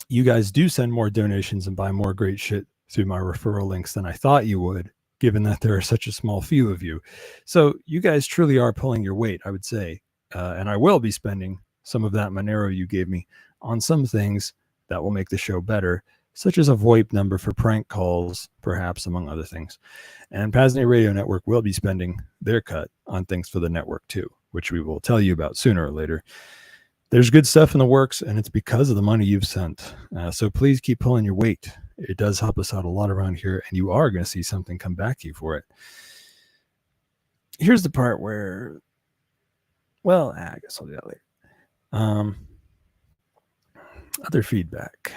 you guys do send more donations and buy more great shit through my referral links than I thought you would, given that there are such a small few of you. So you guys truly are pulling your weight, I would say. And I will be spending some of that Monero you gave me on some things that will make the show better, such as a VoIP number for prank calls, perhaps, among other things. And PAZNIA Radio Network will be spending their cut on things for the network too, which we will tell you about sooner or later. There's good stuff in the works, and it's because of the money you've sent. So please keep pulling your weight. It does help us out a lot around here, and you are going to see something come back to you for it. Here's the part where, well, I guess I'll do that later. Other feedback.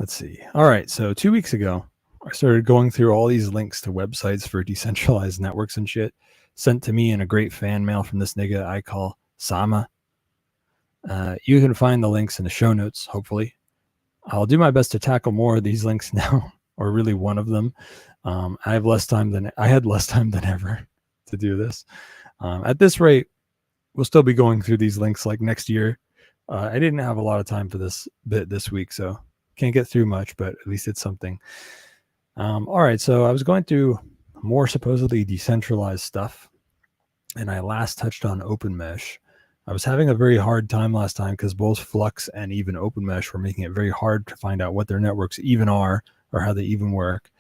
Let's see. All right, so 2 weeks ago, I started going through all these links to websites for decentralized networks and shit, sent to me in a great fan mail from this nigga I call Sama. You can find the links in the show notes, hopefully. I'll do my best to tackle more of these links now, or really one of them. I had less time than ever to do this. At this rate, we'll still be going through these links like next year. I didn't have a lot of time for this bit this week, so can't get through much, but at least it's something. All right, so I was going through more supposedly decentralized stuff, and I last touched on OpenMesh. I was having a very hard time last time because both Flux and even OpenMesh were making it very hard to find out what their networks even are or how they even work.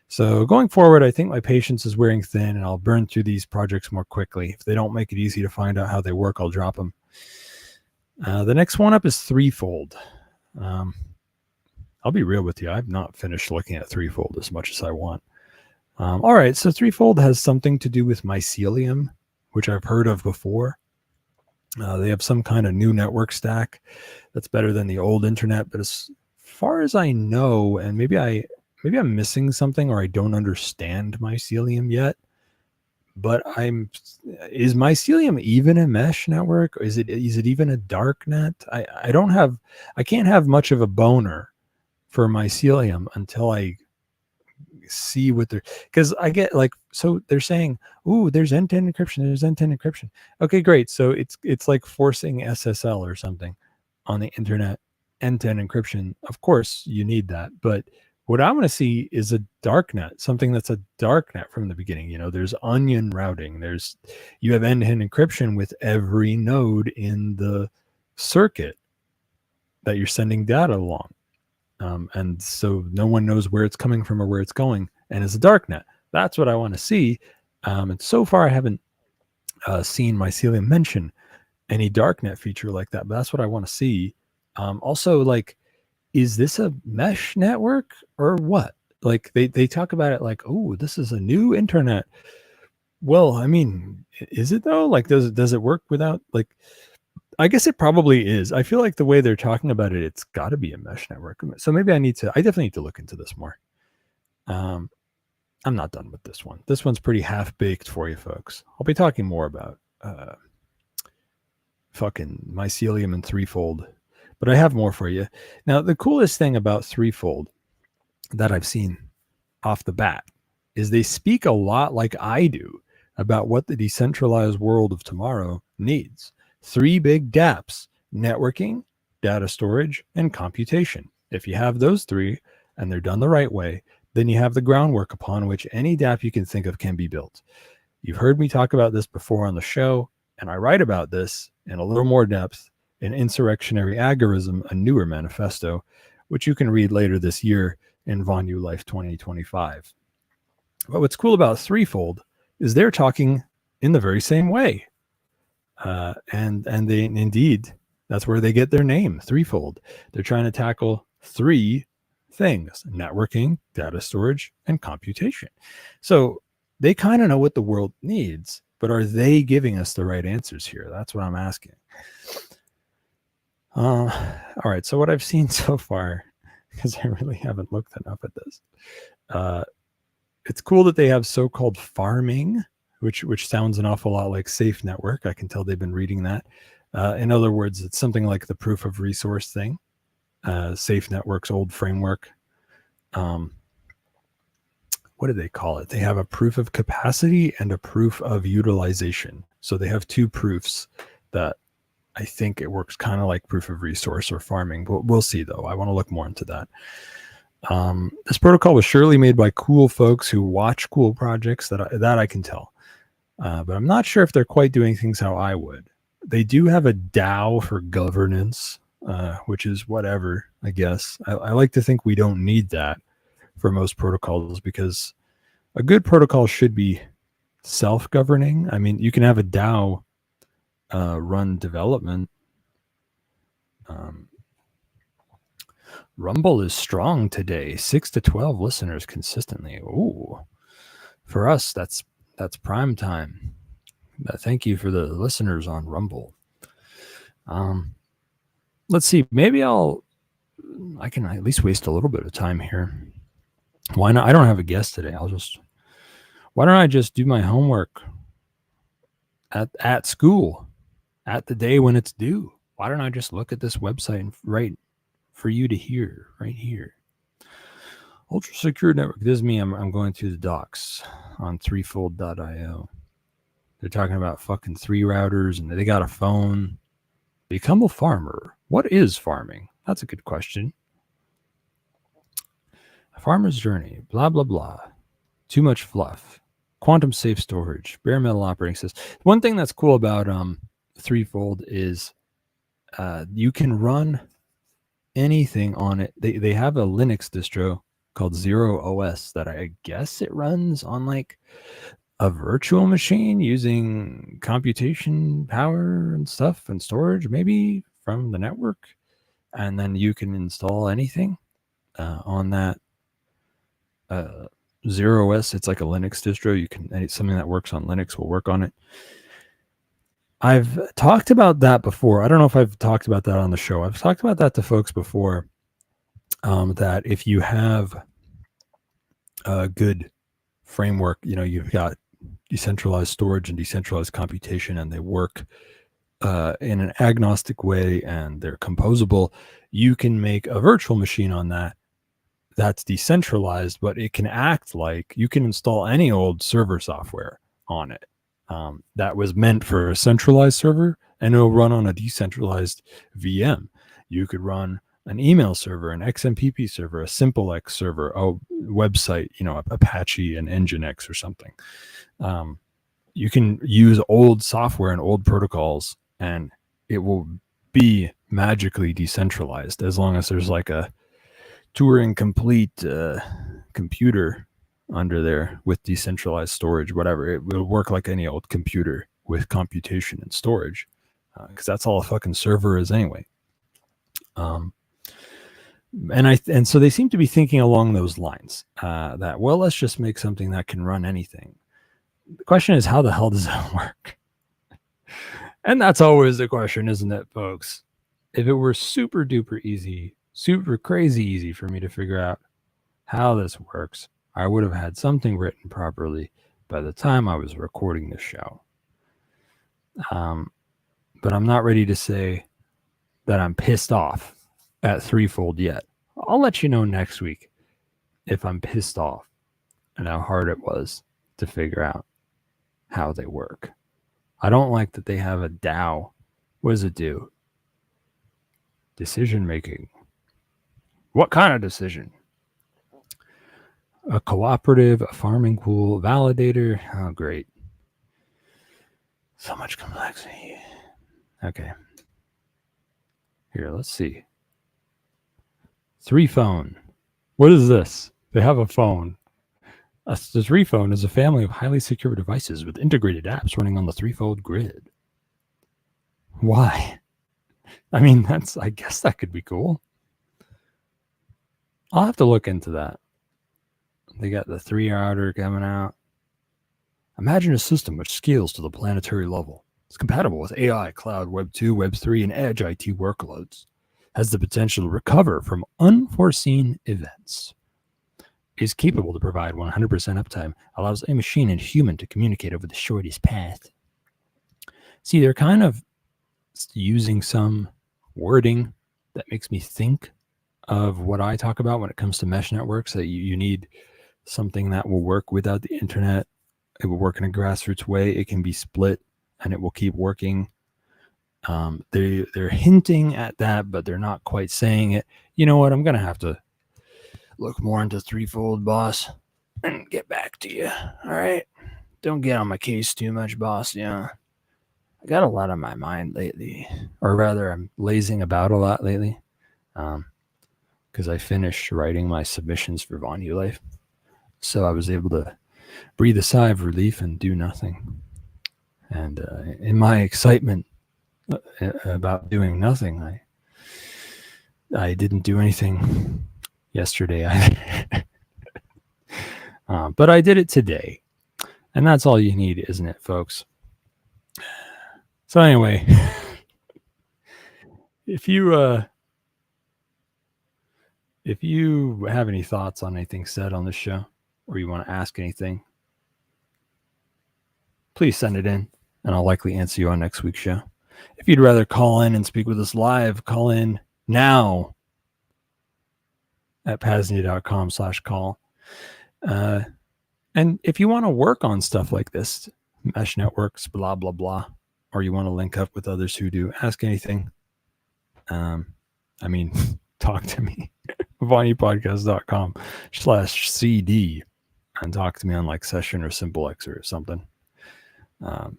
So going forward, I think my patience is wearing thin, and I'll burn through these projects more quickly. If they don't make it easy to find out how they work, I'll drop them. The next one up is Threefold. I'll be real with you. I've not finished looking at Threefold as much as I want. All right, so Threefold has something to do with mycelium, which I've heard of before. They have some kind of new network stack that's better than the old internet, but as far as I know, and maybe I'm missing something or I don't understand mycelium yet, but is mycelium even a mesh network? Or is it even a dark net? I can't have much of a boner for mycelium until I see what they're, because I get like, so they're saying, ooh, there's end-to-end encryption, there's end-to-end encryption. Okay, great. So it's like forcing SSL or something on the internet, end-to-end encryption. Of course you need that, but what I want to see is a dark net, something that's a dark net from the beginning. You know, there's onion routing, you have end-to-end encryption with every node in the circuit that you're sending data along. And so no one knows where it's coming from or where it's going, and it's a dark net. That's what I want to see. And so far I haven't seen mycelium mention any dark net feature like that, but that's what I want to see. Also, like, is this a mesh network or what? Like they talk about it like, oh, this is a new internet. Well, I mean, is it though? Like, does it work without, like, I guess it probably is. I feel like the way they're talking about it, it's got to be a mesh network. So maybe I definitely need to look into this more. I'm not done with this one. This one's pretty half-baked for you folks. I'll be talking more about fucking mycelium and Threefold, but I have more for you. Now, the coolest thing about Threefold that I've seen off the bat is they speak a lot like I do about what the decentralized world of tomorrow needs. 3 big DApps: networking, data storage, and computation. If you have those 3 and they're done the right way, then you have the groundwork upon which any DApp you can think of can be built. You've heard me talk about this before on the show, and I write about this in a little more depth in Insurrectionary Agorism, a newer manifesto, which you can read later this year in Vonu Life 2025. But what's cool about Threefold is they're talking in the very same way. And they indeed, that's where they get their name, Threefold. They're trying to tackle 3 things: networking, data storage, and computation. So they kind of know what the world needs, but are they giving us the right answers here? That's what I'm asking. All right, so what I've seen so far, because I really haven't looked enough at this, it's cool that they have so-called farming, which sounds an awful lot like Safe Network. I can tell they've been reading that. In other words, it's something like the proof of resource thing. Safe Network's old framework. what do they call it? They have a proof of capacity and a proof of utilization. So they have two proofs that I think it works kind of like proof of resource or farming, but we'll see though. I want to look more into that. This protocol was surely made by cool folks who watch cool projects that I can tell. But I'm not sure if they're quite doing things how I would. They do have a DAO for governance, which is whatever, I guess. I like to think we don't need that for most protocols, because a good protocol should be self-governing. I mean, you can have a DAO run development. Rumble is strong today, 6 to 12 listeners consistently. Ooh, for us, that's prime time. Thank you for the listeners on Rumble. Let's see. Maybe I can at least waste a little bit of time here. Why not? I don't have a guest today. Why don't I just do my homework at school, at the day when it's due? Why don't I just look at this website and write for you to hear right here? Ultra Secure Network. This is me. I'm going through the docs on threefold.io. They're talking about fucking 3 routers, and they got a phone. Become a farmer. What is farming? That's a good question. A farmer's journey. Blah, blah, blah. Too much fluff. Quantum safe storage. Bare metal operating system. One thing that's cool about Threefold is you can run anything on it. They have a Linux distro called Zero OS that I guess it runs on like a virtual machine using computation power and stuff and storage, maybe from the network. And then you can install anything on that Zero OS. It's like a Linux distro. Something that works on Linux will work on it. I've talked about that before. I don't know if I've talked about that on the show. I've talked about that to folks before, that if you have a good framework, you've got decentralized storage and decentralized computation, and they work in an agnostic way, and they're composable. You can make a virtual machine on that's decentralized, but it can act like you can install any old server software on it that was meant for a centralized server, and it'll run on a decentralized VM. You could run an email server, an XMPP server, a SimpleX server, a website, Apache and Nginx or something. You can use old software and old protocols, and it will be magically decentralized as long as there's like a Turing complete computer under there with decentralized storage, whatever. It will work like any old computer with computation and storage, because that's all a fucking server is anyway. And so they seem to be thinking along those lines, that, well, let's just make something that can run anything. The question is, how the hell does that work? And that's always the question, isn't it, folks? If it were super duper easy, super crazy easy for me to figure out how this works, I would have had something written properly by the time I was recording this show. But I'm not ready to say that I'm pissed off at Threefold yet. I'll let you know next week if I'm pissed off and how hard it was to figure out how they work. I don't like that they have a DAO. What does it do? Decision making. What kind of decision? A cooperative, a farming pool, validator. Oh, great. So much complexity. Okay. Here, let's see. 3Phone. What is this? They have a phone. The 3Phone is a family of highly secure devices with integrated apps running on the Threefold grid. Why? I mean, I guess that could be cool. I'll have to look into that. They got the 3 router coming out. Imagine a system which scales to the planetary level. It's compatible with AI, cloud, Web 2, Web 3, and edge IT workloads. Has the potential to recover from unforeseen events. Is capable to provide 100% uptime. Allows a machine and human to communicate over the shortest path. See, they're kind of using some wording that makes me think of what I talk about when it comes to mesh networks, that you need something that will work without the internet. It will work in a grassroots way. It can be split and it will keep working. They're hinting at that, but they're not quite saying it. You know what? I'm going to have to look more into threefold, boss, and get back to you. All right? Don't get on my case too much, boss. Yeah. I got a lot on my mind lately, or rather, I'm lazing about a lot lately, because I finished writing my submissions for Vonu Life, so I was able to breathe a sigh of relief and do nothing. And in my excitement about doing nothing, I didn't do anything yesterday either. But I did it today, and that's all you need, isn't it, folks? So anyway, if you have any thoughts on anything said on this show, or you want to ask anything, please send it in, and I'll likely answer you on next week's show. If you'd rather call in and speak with us live, call in now at PAZNIA.com/call. And if you want to work on stuff like this, mesh networks, blah, blah, blah, or you want to link up with others who do, ask anything. Talk to me. VonuPodcast.com/CD and talk to me on like Session or SimpleX or something. And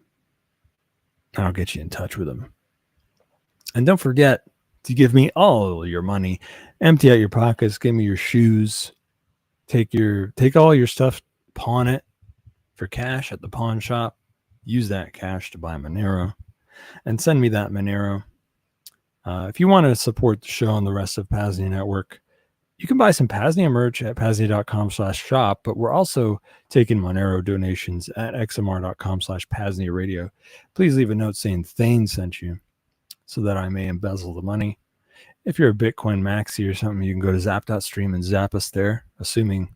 I'll get you in touch with them. And don't forget to give me all your money. Empty out your pockets. Give me your shoes. Take all your stuff, pawn it for cash at the pawn shop. Use that cash to buy Monero and send me that Monero. If you want to support the show and the rest of PAZNIA Network, you can buy some PAZNIA merch at PAZNIA.com/shop, but we're also taking Monero donations at XMR.com/PAZNIA Radio. Please leave a note saying Thane sent you so that I may embezzle the money. If you're a Bitcoin maxi or something, you can go to zap.stream and zap us there, assuming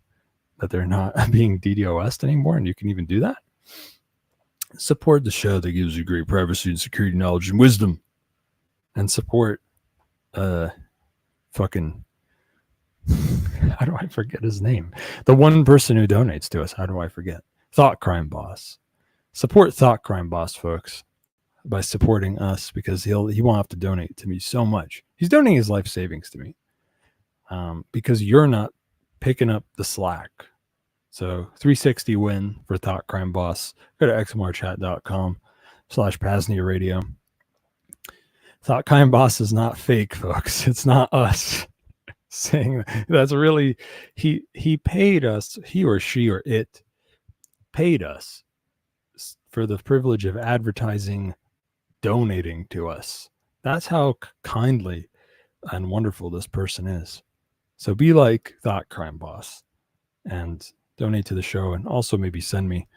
that they're not being DDoS'd anymore, and you can even do that. Support the show that gives you great privacy and security knowledge and wisdom. And support fucking how do I forget his name? The one person who donates to us. How do I forget? Thought Crime Boss. Support Thought Crime Boss, folks, by supporting us, because he won't have to donate to me so much. He's donating his life savings to me because you're not picking up the slack. So 360 win for Thought Crime Boss. Go to xmrchat.com/PAZNIA Radio. Thought Crime Boss is not fake, folks. It's not us saying that's really, he paid us, he or she or it paid us for the privilege of advertising, donating to us. That's how kindly and wonderful this person is. So be like Thought Crime Boss and donate to the show, and also maybe send me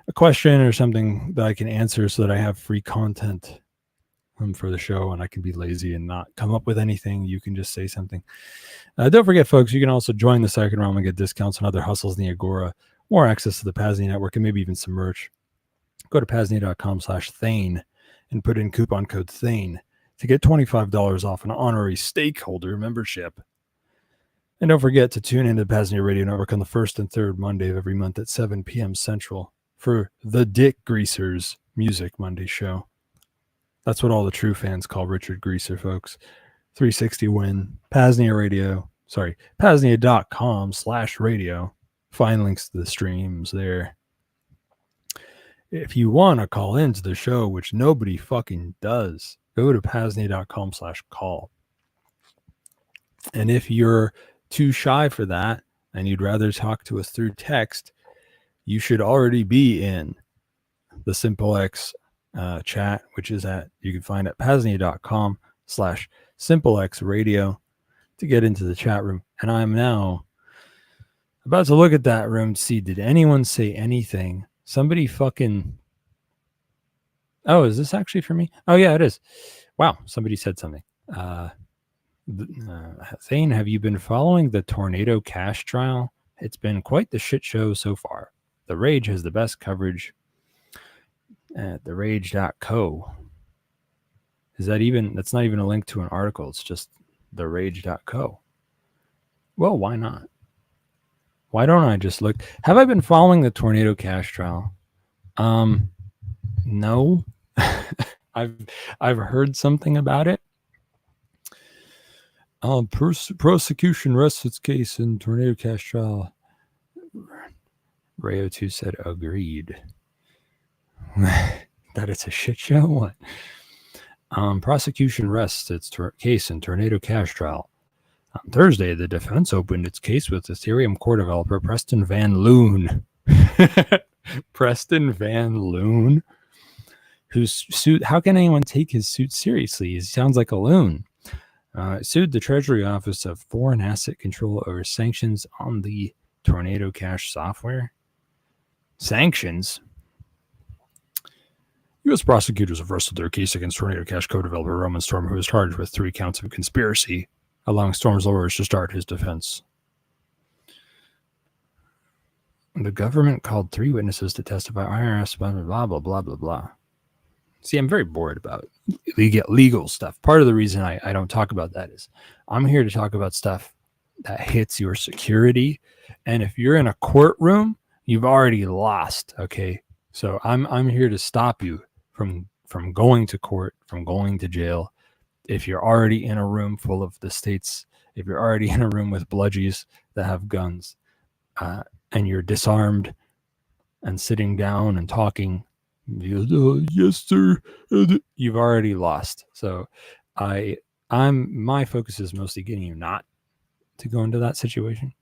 a question or something that I can answer so that I have free content for the show and I can be lazy and not come up with anything. You can just say something. Don't forget, folks, you can also join the second realm and get discounts on other hustles in the Agora, more access to the PAZNIA network, and maybe even some merch. Go to PAZNIA.com/Thane and put in coupon code Thane to get $25 off an honorary stakeholder membership. And don't forget to tune into the PAZNIA Radio Network on the first and third Monday of every month at 7 p.m. Central for the Dick Greasers Music Monday show. That's what all the true fans call Richard Greaser, folks. 360 win. PAZNIA Radio. Sorry, PAZNIA.com/radio. Find links to the streams there. If you want to call into the show, which nobody fucking does, go to PAZNIA.com/call. And if you're too shy for that and you'd rather talk to us through text, you should already be in the SimpleX chat, which is you can find at PAZNIA.com/SimpleXradio to get into the chat room. And I'm now about to look at that room to see, did anyone say anything? Somebody fucking... Oh, is this actually for me? Oh, yeah, it is. Wow, somebody said something. Thane, have you been following the Tornado Cash trial? It's been quite the shit show so far. The Rage has the best coverage at therage.co. That's not even a link to an article. It's just therage.co. Well, why not? Why don't I just look? Have I been following the Tornado Cash trial? No. I've heard something about it. Prosecution rests its case in Tornado Cash trial. Rayo2 said agreed. That it's a shit show? What? Prosecution rests its case in Tornado Cash trial. On Thursday, the defense opened its case with Ethereum core developer Preston Van Loon. Preston Van Loon? Whose suit, how can anyone take his suit seriously? He sounds like a loon. Sued the Treasury Office of Foreign Asset Control over sanctions on the Tornado Cash software. Sanctions? U.S. prosecutors have wrestled their case against Tornado Cash co-developer Roman Storm, who is charged with 3 counts of conspiracy, allowing Storm's lawyers to start his defense. The government called 3 witnesses to testify. IRS, blah, blah, blah, blah, blah, blah. See, I'm very bored about legal stuff. Part of the reason I don't talk about that is I'm here to talk about stuff that hits your security. And if you're in a courtroom, you've already lost, okay? So I'm here to stop you from going to court, from going to jail. If you're already in a room full of the states, if you're already in a room with bludgies that have guns, and you're disarmed and sitting down and talking, yes, sir, you've already lost. So my focus is mostly getting you not to go into that situation.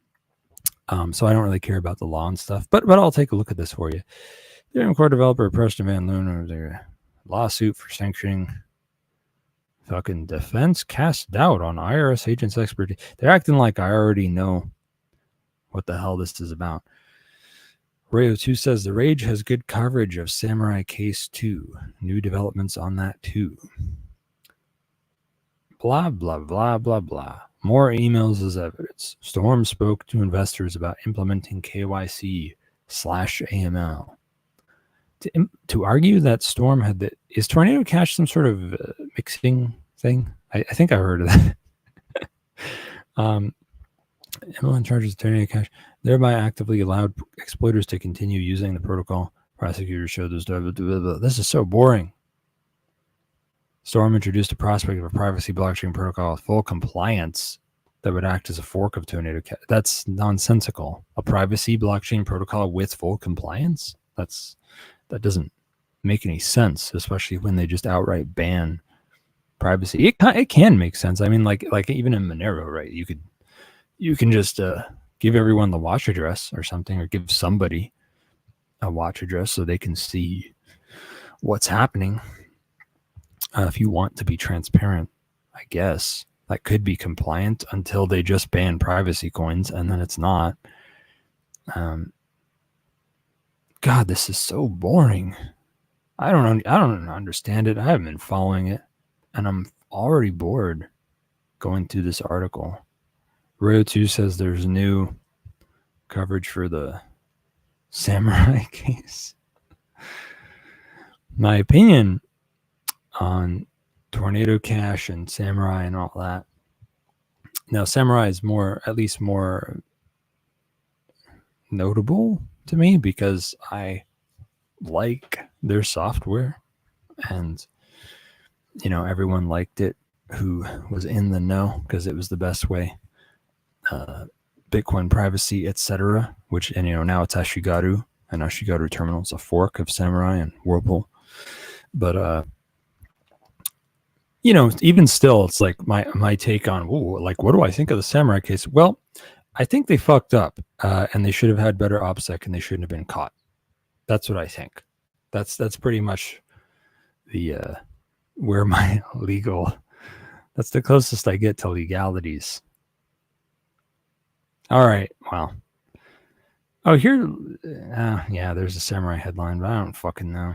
So I don't really care about the law and stuff, but I'll take a look at this for you. The core developer Preston Van Loon over their lawsuit for sanctioning. Fucking defense cast doubt on IRS agents' expertise. They're acting like I already know what the hell this is about. Rayo2 says the Rage has good coverage of Samurai Case 2. New developments on that too. Blah, blah, blah, blah, blah. More emails as evidence. Storm spoke to investors about implementing KYC/AML. To argue that Storm had the... Is Tornado Cash some sort of mixing thing? I think I heard of that. MLN charges Tornado Cash, thereby actively allowed exploiters to continue using the protocol. Prosecutors showed this. This is so boring. Storm introduced a prospect of a privacy blockchain protocol with full compliance that would act as a fork of Tornado Cash. That's nonsensical. A privacy blockchain protocol with full compliance? That doesn't make any sense, especially when they just outright ban privacy. It can make sense. I mean, like even in Monero, right? You can just give everyone the watch address or something, or give somebody a watch address so they can see what's happening. If you want to be transparent, I guess that could be compliant until they just ban privacy coins, and then it's not. God, this is so boring. I don't understand it. I haven't been following it, and I'm already bored going through this article. Rayo2 says there's new coverage for the Samurai case. My opinion on Tornado Cash and Samurai and all that. Now, Samurai is at least more notable to me because I like their software, and everyone liked it who was in the know because it was the best way. Bitcoin privacy, etc. Which, now it's Ashigaru, and Ashigaru Terminal is a fork of Samurai and Whirlpool. But even still, it's like my take on what do I think of the Samurai case? Well, I think they fucked up, and they should have had better OPSEC, and they shouldn't have been caught. That's what I think. That's pretty much the where my legal. That's the closest I get to legalities. All right. Well. Oh, here. Yeah, there's a Samurai headline, but I don't fucking know.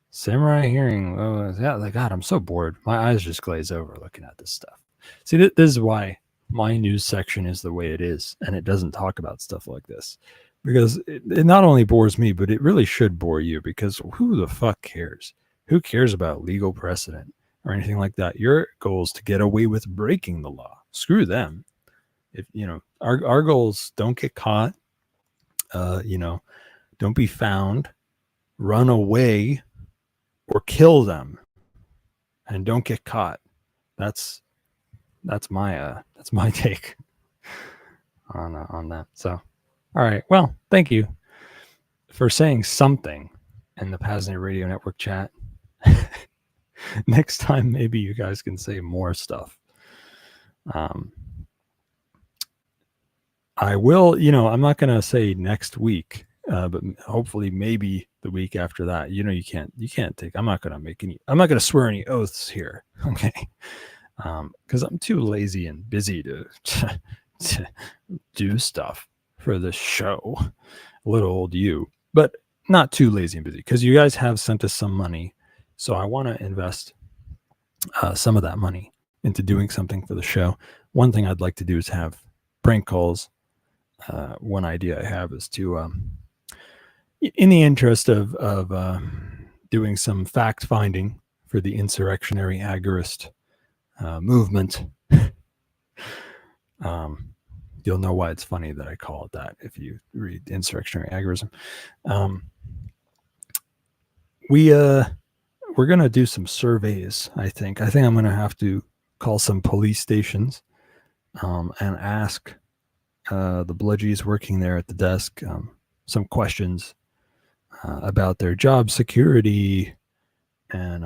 Samurai hearing. Oh, yeah. God, I'm so bored. My eyes just glaze over looking at this stuff. See, this is why my news section is the way it is, and it doesn't talk about stuff like this, because it not only bores me, but it really should bore you, because who the fuck cares? Who cares about legal precedent or anything like that? Your goal is to get away with breaking the law. Screw them. If our goals don't get caught, don't be found, run away, or kill them, and don't get caught. That's my take on that. So, all right. Well, thank you for saying something in the PAZNIA Radio Network chat. Next time, maybe you guys can say more stuff. I will, I'm not going to say next week, but hopefully maybe the week after that. You can't take, I'm not going to swear any oaths here. Okay. Because I'm too lazy and busy to do stuff for this show. Little old you, but not too lazy and busy, because you guys have sent us some money. So I want to invest some of that money into doing something for the show. One thing I'd like to do is have prank calls. One idea I have is to, in the interest of doing some fact finding for the insurrectionary agorist movement. You'll know why it's funny that I call it that if you read Insurrectionary Agorism. We're going to do some surveys, I think. I'm going to have to call some police stations and ask the bludgies working there at the desk some questions about their job security and,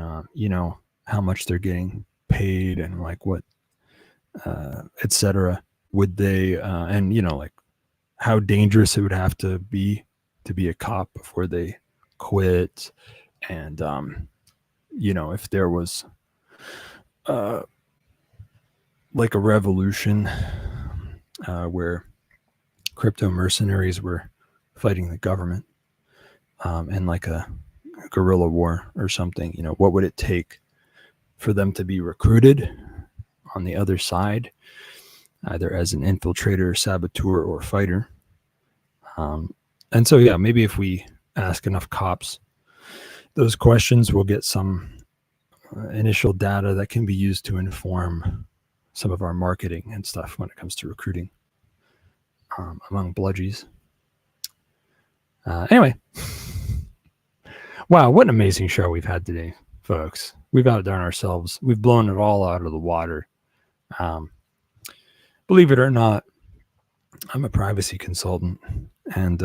how much they're getting paid and like what, etc. Would they, and, like how dangerous it would have to be a cop before they quit. And, if there was like a revolution where crypto mercenaries were fighting the government and like a guerrilla war or something, what would it take for them to be recruited on the other side, either as an infiltrator, saboteur, or fighter. And so, maybe if we ask enough cops those questions, we'll get some initial data that can be used to inform some of our marketing and stuff when it comes to recruiting among bludgies. Anyway, wow, what an amazing show we've had today, folks. We've outdone ourselves. We've blown it all out of the water. Believe it or not, I'm a privacy consultant. And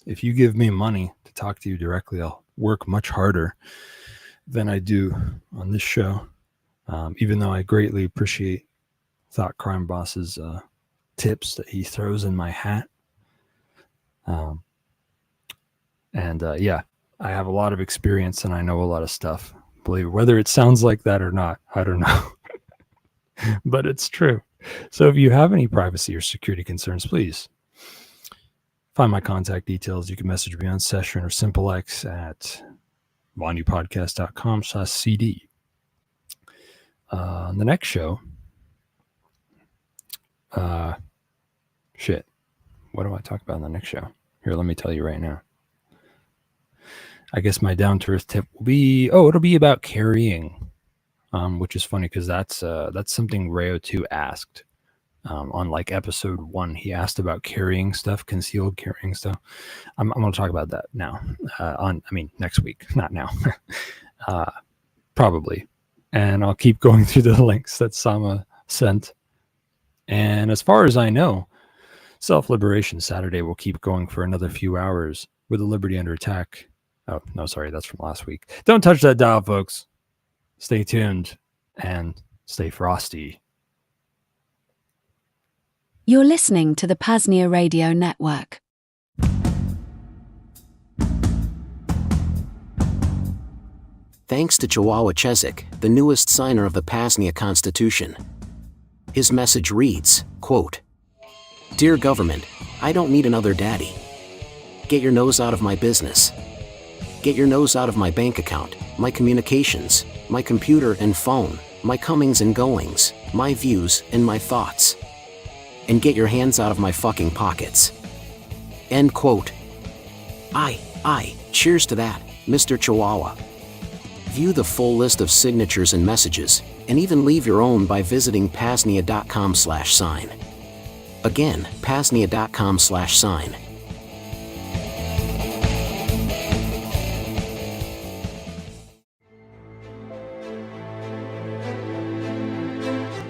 if you give me money to talk to you directly, I'll work much harder than I do on this show. Even though I greatly appreciate Thought Crime Boss's tips that he throws in my hat. I have a lot of experience and I know a lot of stuff. Believe it. Whether it sounds like that or not, I don't know. But it's true. So if you have any privacy or security concerns, please find my contact details. You can message me on Session or SimpleX at vonupodcast.com/CD. On the next show, what do I talk about in the next show? Here, let me tell you right now. I guess my down-to-earth tip will be, it'll be about carrying, which is funny because that's something Rayo 2 asked on like episode 1. He asked about carrying stuff, concealed carrying stuff. I'm going to talk about that now. Next week, not now. Probably. And I'll keep going through the links that Sama sent. And as far as I know, Self-Liberation Saturday will keep going for another few hours with the Liberty Under Attack. Oh, no, sorry, that's from last week. Don't touch that dial, folks. Stay tuned and stay frosty. You're listening to the PAZNIA Radio Network. Thanks to Chihuahua Chezik, the newest signer of the PAZNIA Constitution. His message reads, quote, "Dear government, I don't need another daddy. Get your nose out of my business. Get your nose out of my bank account, my communications, my computer and phone, my comings and goings, my views and my thoughts. And get your hands out of my fucking pockets." End quote. Aye, cheers to that, Mr. Chihuahua. View the full list of signatures and messages, and even leave your own by visiting PAZNIA.com/sign. Again, PAZNIA.com/sign.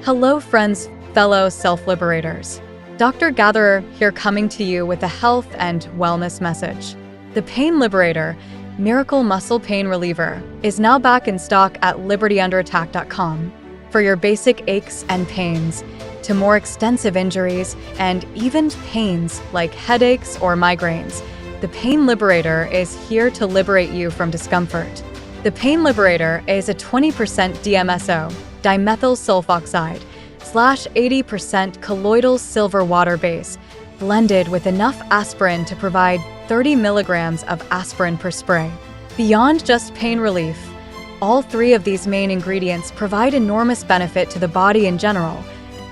Hello, friends, fellow self-liberators. Dr. Gatherer here, coming to you with a health and wellness message. The Pain Liberator, Miracle Muscle Pain Reliever, is now back in stock at libertyunderattack.com. For your basic aches and pains, to more extensive injuries, and even pains like headaches or migraines, the Pain Liberator is here to liberate you from discomfort. The Pain Liberator is a 20% DMSO, dimethyl sulfoxide, /80% colloidal silver water base, blended with enough aspirin to provide 30 milligrams of aspirin per spray. Beyond just pain relief, all three of these main ingredients provide enormous benefit to the body in general.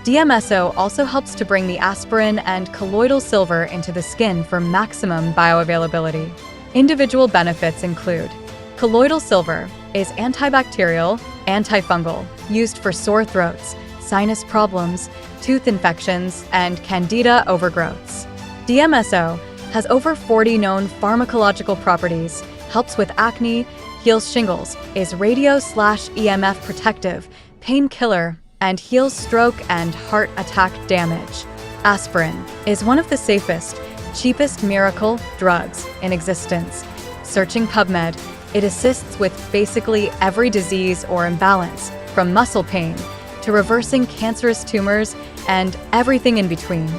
DMSO also helps to bring the aspirin and colloidal silver into the skin for maximum bioavailability. Individual benefits include: colloidal silver is antibacterial, antifungal, used for sore throats, sinus problems, tooth infections, and candida overgrowths. DMSO has over 40 known pharmacological properties, helps with acne, heals shingles, is radio/EMF protective, painkiller, and heals stroke and heart attack damage. Aspirin is one of the safest, cheapest miracle drugs in existence. Searching PubMed, it assists with basically every disease or imbalance, from muscle pain to reversing cancerous tumors and everything in between.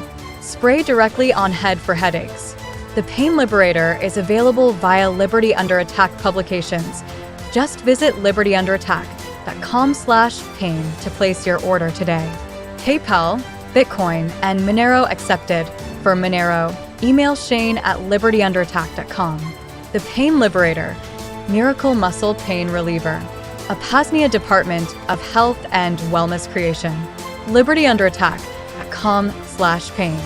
Spray directly on head for headaches. The Pain Liberator is available via Liberty Under Attack publications. Just visit libertyunderattack.com/pain to place your order today. PayPal, Bitcoin, and Monero accepted. For Monero, email shane@libertyunderattack.com. The Pain Liberator, Miracle Muscle Pain Reliever, a PAZNIA Department of Health and Wellness creation. libertyunderattack.com/pain.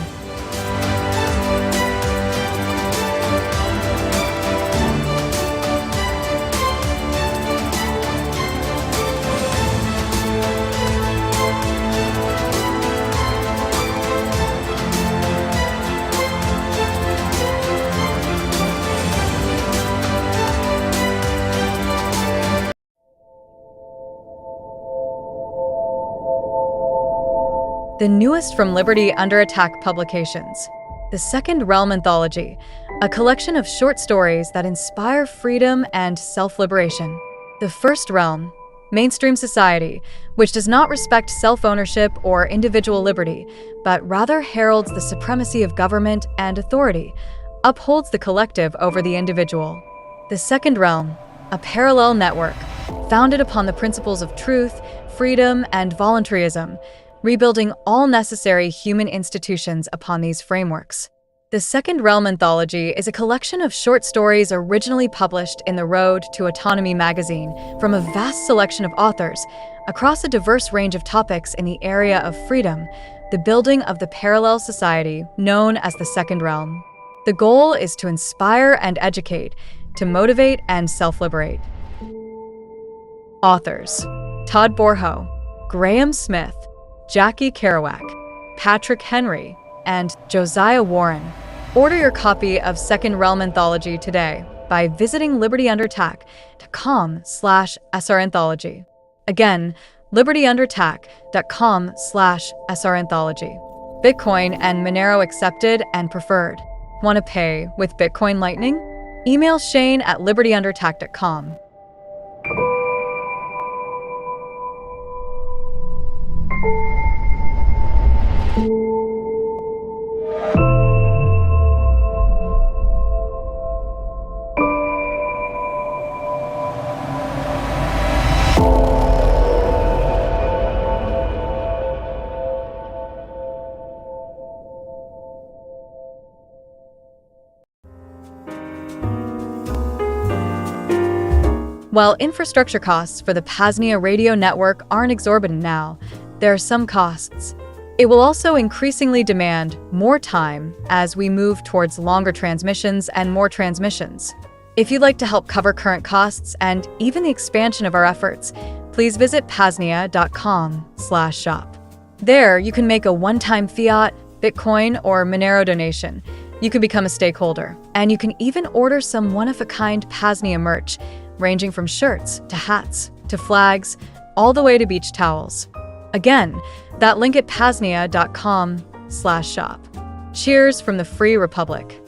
The newest from Liberty Under Attack publications, The Second Realm Anthology, a collection of short stories that inspire freedom and self-liberation. The First Realm, mainstream society, which does not respect self-ownership or individual liberty, but rather heralds the supremacy of government and authority, upholds the collective over the individual. The Second Realm, a parallel network, founded upon the principles of truth, freedom, and voluntarism, rebuilding all necessary human institutions upon these frameworks. The Second Realm Anthology is a collection of short stories originally published in The Road to Autonomy magazine from a vast selection of authors across a diverse range of topics in the area of freedom, the building of the parallel society known as the Second Realm. The goal is to inspire and educate, to motivate and self-liberate. Authors: Todd Borho, Graham Smith, Jackie Kerouac, Patrick Henry, and Josiah Warren. Order your copy of Second Realm Anthology today by visiting libertyunderattack.com/sranthology. Again, libertyunderattack.com/sranthology. Bitcoin and Monero accepted and preferred. Want to pay with Bitcoin Lightning? Email shane@libertyunderattack.com. While infrastructure costs for the PAZNIA Radio Network aren't exorbitant now, there are some costs. It will also increasingly demand more time as we move towards longer transmissions and more transmissions. If you'd like to help cover current costs and even the expansion of our efforts, please visit PAZNIA.com/shop. There, you can make a one-time fiat, Bitcoin, or Monero donation. You can become a stakeholder, and you can even order some one-of-a-kind PAZNIA merch, ranging from shirts to hats to flags, all the way to beach towels. Again, that link at PAZNIA.com/shop. Cheers from the Free Republic.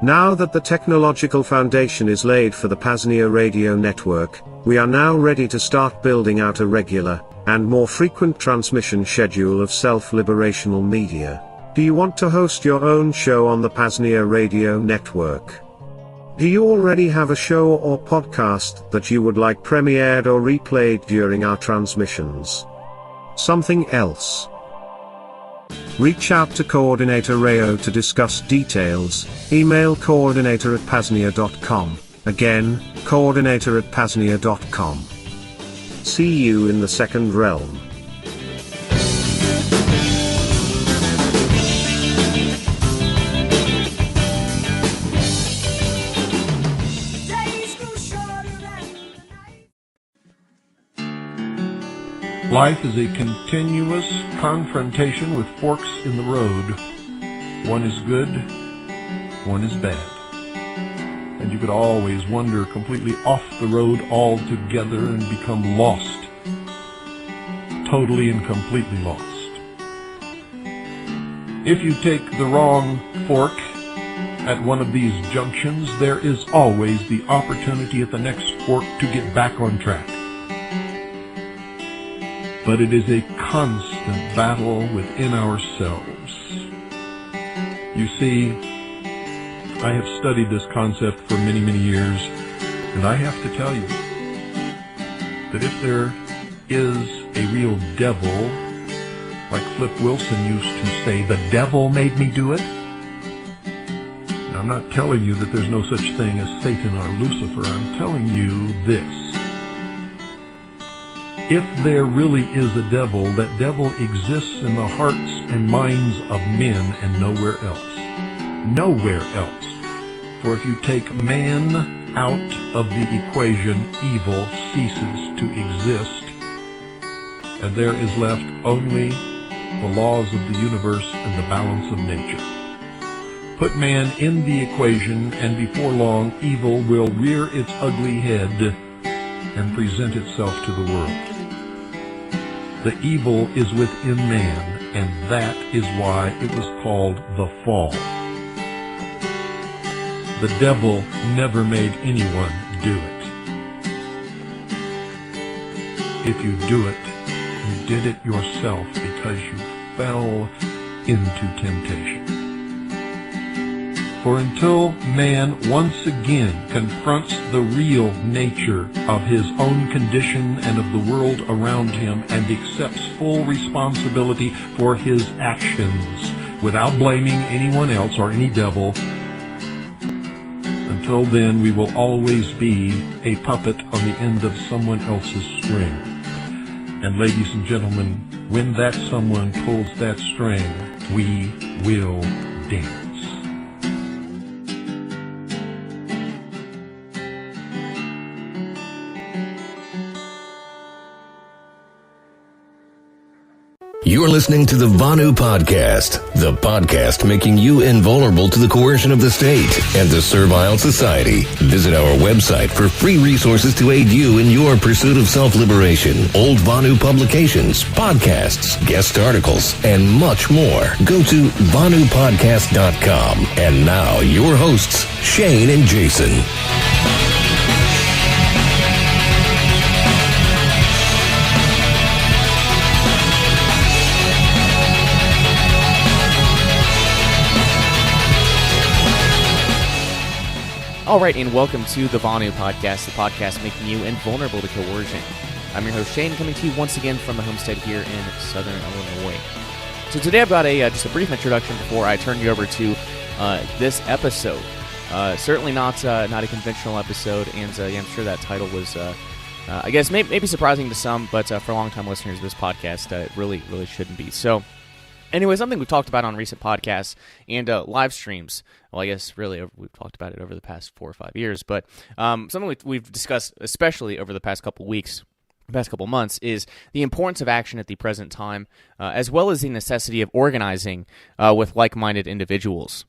Now that the technological foundation is laid for the PAZNIA Radio Network, we are now ready to start building out a regular, and more frequent transmission schedule of self-liberational media. Do you want to host your own show on the PAZNIA Radio Network? Do you already have a show or podcast that you would like premiered or replayed during our transmissions? Something else? Reach out to Coordinator Rayo to discuss details. Email coordinator@PAZNIA.com. Again, coordinator@PAZNIA.com. See you in the second realm. Life is a continuous confrontation with forks in the road. One is good, one is bad. And you could always wander completely off the road altogether and become lost. Totally and completely lost. If you take the wrong fork at one of these junctions, there is always the opportunity at the next fork to get back on track. But it is a constant battle within ourselves. You see, I have studied this concept for many, many years, and I have to tell you that if there is a real devil, like Flip Wilson used to say, the devil made me do it. Now, I'm not telling you that there's no such thing as Satan or Lucifer. I'm telling you this. If there really is a devil, that devil exists in the hearts and minds of men and nowhere else. Nowhere else. For if you take man out of the equation, evil ceases to exist, and there is left only the laws of the universe and the balance of nature. Put man in the equation, and before long, evil will rear its ugly head and present itself to the world. The evil is within man, and that is why it was called the fall. The devil never made anyone do it. If you do it, you did it yourself because you fell into temptation. For until man once again confronts the real nature of his own condition and of the world around him and accepts full responsibility for his actions without blaming anyone else or any devil, until then we will always be a puppet on the end of someone else's string. And ladies and gentlemen, when that someone pulls that string, we will dance. You're listening to the Vonu Podcast, the podcast making you invulnerable to the coercion of the state and the servile society. Visit our website for free resources to aid you in your pursuit of self-liberation, old Vonu publications, podcasts, guest articles, and much more. Go to VonuPodcast.com. And now, your hosts, Shane and Jason. All right, and welcome to the Vonu Podcast, the podcast making you invulnerable to coercion. I'm your host, Shane, coming to you once again from the homestead here in southern Illinois. So today I've got just a brief introduction before I turn you over to this episode. Certainly not a conventional episode, and I'm sure that title was, I guess, maybe surprising to some, but for long-time listeners of this podcast, it really shouldn't be. So, anyway, something we've talked about on recent podcasts and live streams. Well, I guess really we've talked about it over the past 4 or 5 years, but something we've discussed, especially over the past couple weeks, past couple months is the importance of action at the present time, as well as the necessity of organizing with like-minded individuals.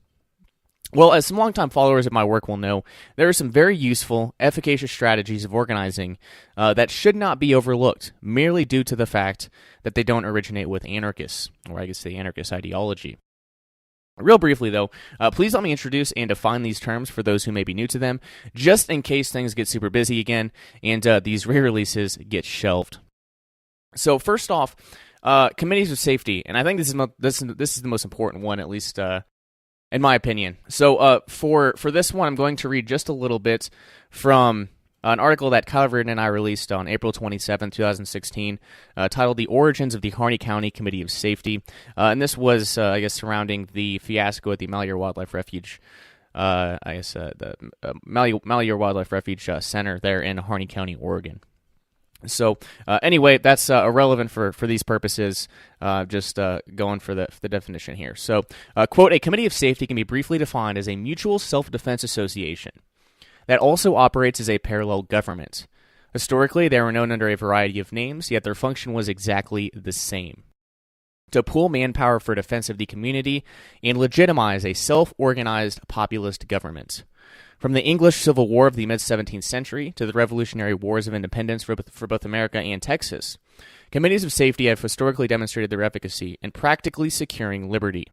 Well, as some longtime followers of my work will know, there are some very useful, efficacious strategies of organizing that should not be overlooked, merely due to the fact that they don't originate with anarchists, or I guess the anarchist ideology. Real briefly, though, please let me introduce and define these terms for those who may be new to them, just in case things get super busy again and these re-releases get shelved. So first off, committees of safety, and I think this is the most important one, at least in my opinion. So for this one, I'm going to read just a little bit from an article that Calvert and I released on April 27, 2016, titled "The Origins of the Harney County Committee of Safety," and this was, surrounding the fiasco at the Malheur Wildlife Refuge. The Malheur Wildlife Refuge Center there in Harney County, Oregon. So anyway, that's irrelevant for these purposes. Just going for the definition here. So, quote, "A committee of safety can be briefly defined as a mutual self-defense association that also operates as a parallel government. Historically, they were known under a variety of names, yet their function was exactly the same: to pool manpower for defense of the community and legitimize a self-organized populist government. From the English Civil War of the mid-17th century to the Revolutionary Wars of Independence for both America and Texas, committees of safety have historically demonstrated their efficacy in practically securing liberty.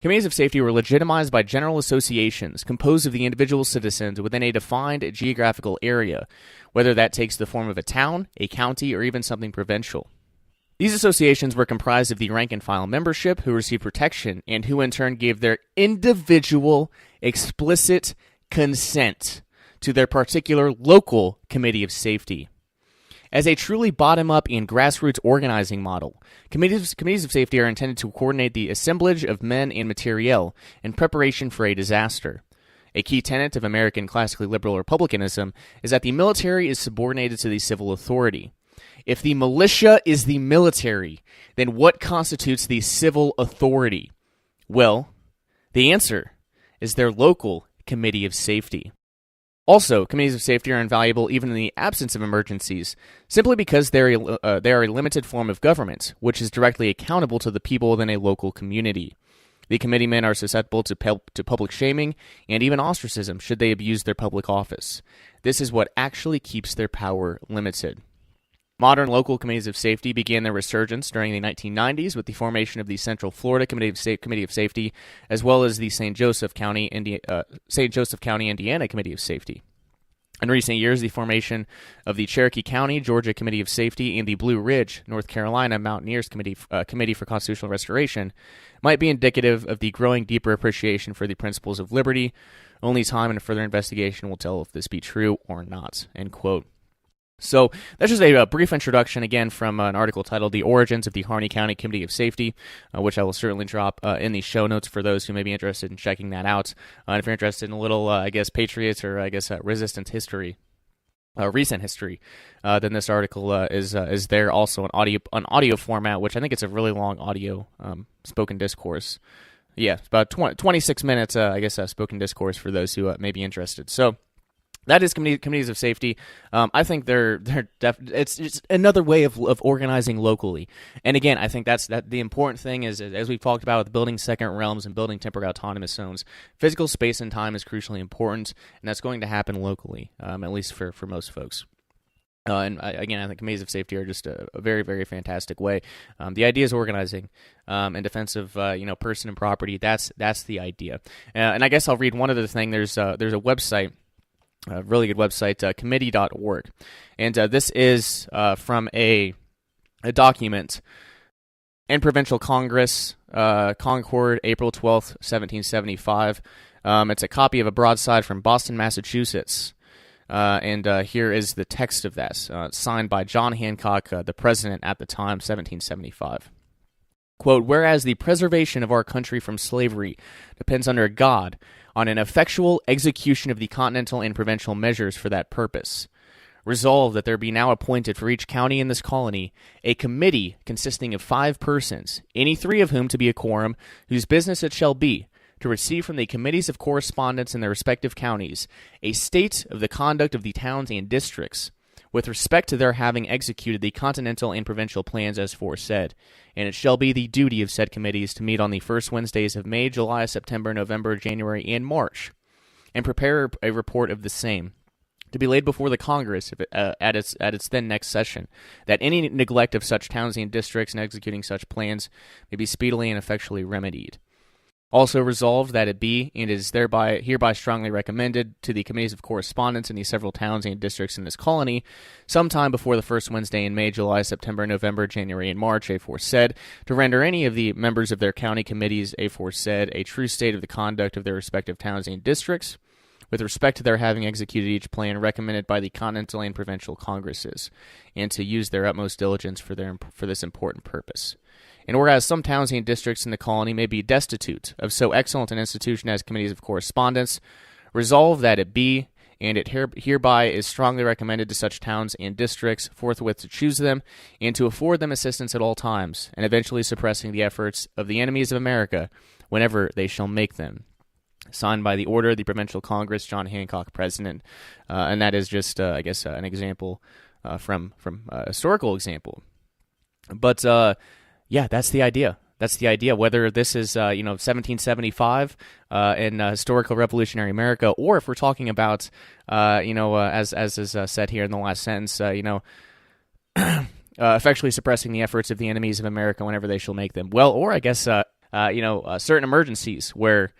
Committees of safety were legitimized by general associations composed of the individual citizens within a defined geographical area, whether that takes the form of a town, a county, or even something provincial. These associations were comprised of the rank-and-file membership who received protection and who in turn gave their individual, explicit consent to their particular local committee of safety. As a truly bottom-up and grassroots organizing model, committees of safety are intended to coordinate the assemblage of men and materiel in preparation for a disaster. A key tenet of American classically liberal republicanism is that the military is subordinated to the civil authority. If the militia is the military, then what constitutes the civil authority? Well, the answer is their local committee of safety. Also, committees of safety are invaluable even in the absence of emergencies, simply because they are a limited form of government, which is directly accountable to the people within a local community. The committeemen are susceptible to public shaming and even ostracism should they abuse their public office. This is what actually keeps their power limited. Modern local committees of safety began their resurgence during the 1990s with the formation of the Central Florida Committee of Safety, as well as the St. Joseph County, Indiana Committee of Safety. In recent years, the formation of the Cherokee County, Georgia Committee of Safety and the Blue Ridge, North Carolina Mountaineers Committee for Constitutional Restoration might be indicative of the growing deeper appreciation for the principles of liberty. Only time and further investigation will tell if this be true or not." End quote. So that's just a brief introduction, again, from an article titled "The Origins of the Harney County Committee of Safety," which I will certainly drop in the show notes for those who may be interested in checking that out. And if you're interested in a little, Patriots or, resistance history, recent history, then this article is there also in audio format, which I think it's a really long audio spoken discourse. Yeah, it's about 26 minutes, spoken discourse for those who may be interested. So that is committees of safety. I think it's just another way of organizing locally. And again, I think that the important thing is, as we've talked about with building second realms and building temporary autonomous zones, physical space and time is crucially important, and that's going to happen locally, at least for most folks. I think committees of safety are just a very, very fantastic way. The idea is organizing in defense of person and property. That's the idea. And I guess I'll read one other thing. There's a website. A really good website, committee.org. And this is from a document in Provincial Congress, Concord, April 12th, 1775. It's a copy of a broadside from Boston, Massachusetts. And here is the text of that, signed by John Hancock, the president at the time, 1775. Quote, "Whereas the preservation of our country from slavery depends under God on an effectual execution of the continental and provincial measures for that purpose, resolve that there be now appointed for each county in this colony a committee consisting of 5 persons, any 3 of whom to be a quorum, whose business it shall be to receive from the committees of correspondence in their respective counties a state of the conduct of the towns and districts, with respect to their having executed the continental and provincial plans as foresaid, and it shall be the duty of said committees to meet on the first Wednesdays of May, July, September, November, January, and March, and prepare a report of the same, to be laid before the Congress at its then next session, that any neglect of such towns and districts in executing such plans may be speedily and effectually remedied. Also resolved that it be, and is hereby strongly recommended to the committees of correspondence in the several towns and districts in this colony, sometime before the first Wednesday in May, July, September, November, January, and March, aforesaid, to render any of the members of their county committees aforesaid a true state of the conduct of their respective towns and districts, with respect to their having executed each plan recommended by the continental and provincial congresses, and to use their utmost diligence for this important purpose. And whereas some towns and districts in the colony may be destitute of so excellent an institution as committees of correspondence, resolve that it be, and it hereby is strongly recommended to such towns and districts forthwith to choose them, and to afford them assistance at all times, and eventually suppressing the efforts of the enemies of America whenever they shall make them. Signed by the order of the Provincial Congress, John Hancock, President. And that is just, an example from a historical example. But, that's the idea. That's the idea. Whether this is, 1775 in historical revolutionary America, or if we're talking about, as is said here in the last sentence, effectually suppressing the efforts of the enemies of America whenever they shall make them. Well, or I guess, certain emergencies where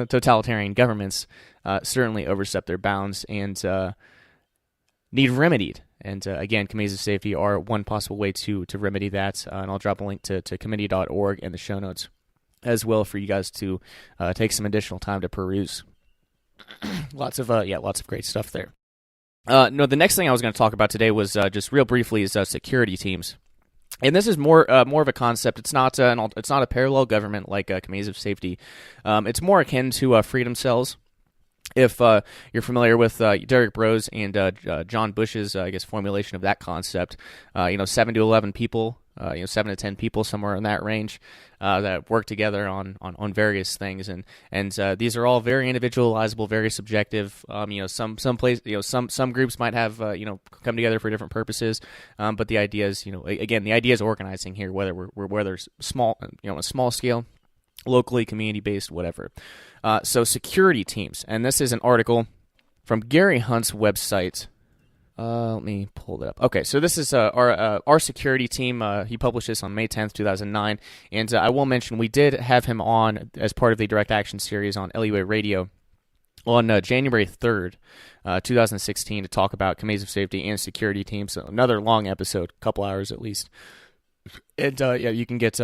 totalitarian governments certainly overstep their bounds and need remedied. And again, committees of safety are one possible way to remedy that. And I'll drop a link to committee.org in the show notes as well for you guys to take some additional time to peruse. lots of great stuff there. The next thing I was going to talk about today was just real briefly is security teams. And this is more of a concept. It's not a parallel government like committees of safety. It's more akin to freedom cells. If you're familiar with Derek Bro's and John Bush's, formulation of that concept, 7 to 11 people, 7 to 10 people, somewhere in that range, that work together on various things, and these are all very individualizable, very subjective. Some groups might have come together for different purposes, but the idea is, the idea is organizing here, whether it's small, a small scale, locally, community-based, whatever. So security teams, and this is an article from Gary Hunt's website. Let me pull it up. Okay, so this is our security team. He published this on May 10th, 2009, and I will mention we did have him on as part of the Direct Action series on LUA Radio on January 3rd, 2016, to talk about committees of safety and security teams. So another long episode, a couple hours at least. And you can get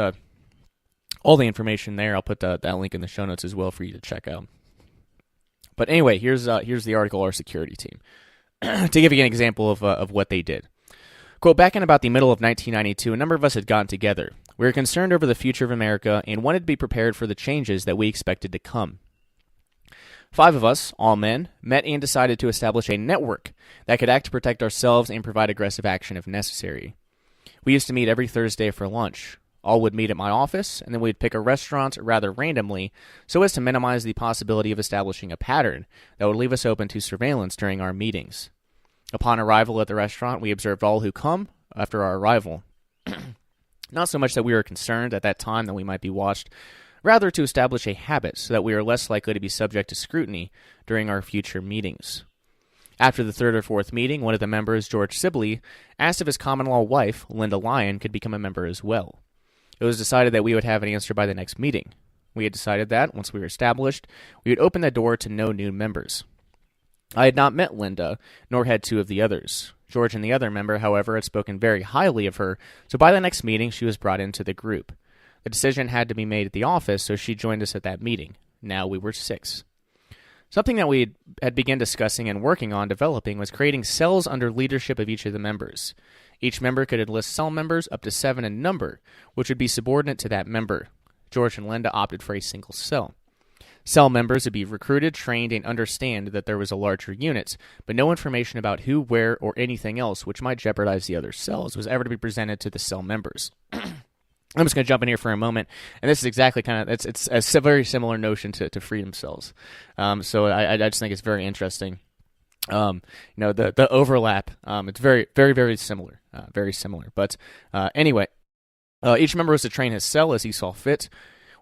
all the information there. I'll put that link in the show notes as well for you to check out. But anyway, here's the article, Our Security Team. To give you an example of what they did. Quote, back in about the middle of 1992, a number of us had gotten together. We were concerned over the future of America and wanted to be prepared for the changes that we expected to come. 5 of us, all men, met and decided to establish a network that could act to protect ourselves and provide aggressive action if necessary. We used to meet every Thursday for lunch. All would meet at my office, and then we'd pick a restaurant rather randomly so as to minimize the possibility of establishing a pattern that would leave us open to surveillance during our meetings. Upon arrival at the restaurant, we observed all who come after our arrival. Not so much that we were concerned at that time that we might be watched, rather to establish a habit so that we are less likely to be subject to scrutiny during our future meetings. After the 3rd or 4th meeting, one of the members, George Sibley, asked if his common-law wife, Linda Lyon, could become a member as well. It was decided that we would have an answer by the next meeting. We had decided that, once we were established, we would open the door to no new members. I had not met Linda, nor had 2 of the others. George and the other member, however, had spoken very highly of her, so by the next meeting she was brought into the group. The decision had to be made at the office, so she joined us at that meeting. Now we were 6. Something that we had begun discussing and working on developing was creating cells under leadership of each of the members. Each member could enlist cell members up to 7 in number, which would be subordinate to that member. George and Linda opted for a single cell. Cell members would be recruited, trained, and understand that there was a larger unit, but no information about who, where, or anything else which might jeopardize the other cells was ever to be presented to the cell members. I'm just going to jump in here for a moment, and this is exactly it's a very similar notion to freedom cells. So I just think it's very interesting The overlap, it's very, very, very similar, But anyway, each member was to train his cell as he saw fit.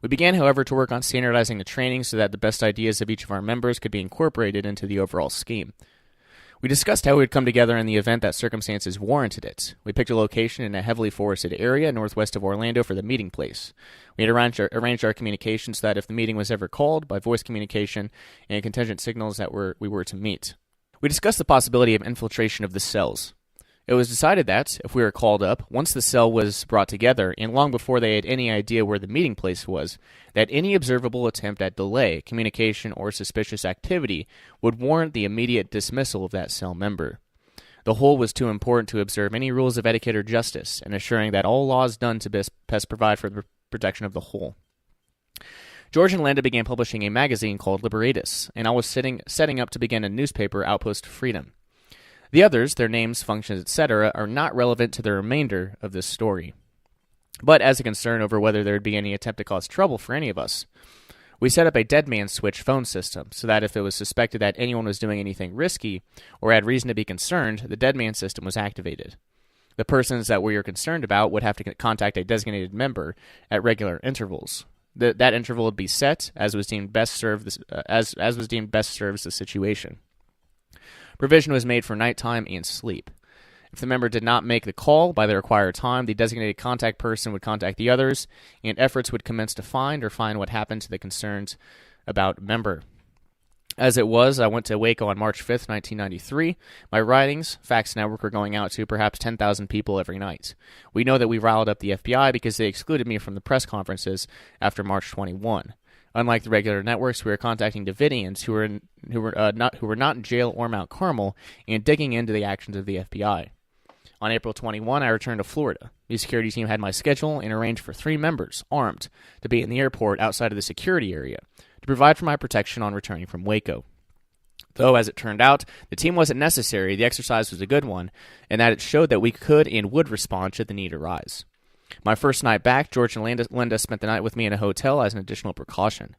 We began, however, to work on standardizing the training so that the best ideas of each of our members could be incorporated into the overall scheme. We discussed how we would come together in the event that circumstances warranted it. We picked a location in a heavily forested area northwest of Orlando for the meeting place. We had arranged our communication so that if the meeting was ever called, by voice communication and contingent signals that we were to meet. We discussed the possibility of infiltration of the cells. It was decided that, if we were called up, once the cell was brought together, and long before they had any idea where the meeting place was, that any observable attempt at delay, communication, or suspicious activity would warrant the immediate dismissal of that cell member. The whole was too important to observe any rules of etiquette or justice, and assuring that all laws done to best provide for the protection of the whole. George and Linda began publishing a magazine called Liberatus, and I was setting up to begin a newspaper, Outpost Freedom. The others, their names, functions, etc., are not relevant to the remainder of this story. But as a concern over whether there would be any attempt to cause trouble for any of us, we set up a dead man switch phone system so that if it was suspected that anyone was doing anything risky or had reason to be concerned, the dead man system was activated. The persons that we were concerned about would have to contact a designated member at regular intervals. That interval would be set as was deemed best serves the situation. Provision was made for nighttime and sleep. If the member did not make the call by the required time, the designated contact person would contact the others, and efforts would commence to find what happened to the concerns about member. As it was, I went to Waco on March 5th, 1993. My writings, fax network, were going out to perhaps 10,000 people every night. We know that we riled up the FBI because they excluded me from the press conferences after March 21. Unlike the regular networks, we were contacting Davidians who were not in jail or Mount Carmel and digging into the actions of the FBI. On April 21, I returned to Florida. The security team had my schedule and arranged for 3 members, armed, to be in the airport outside of the security area to provide for my protection on returning from Waco. Though, as it turned out, the team wasn't necessary, the exercise was a good one, and that it showed that we could and would respond should the need arise. My first night back, George and Linda spent the night with me in a hotel as an additional precaution.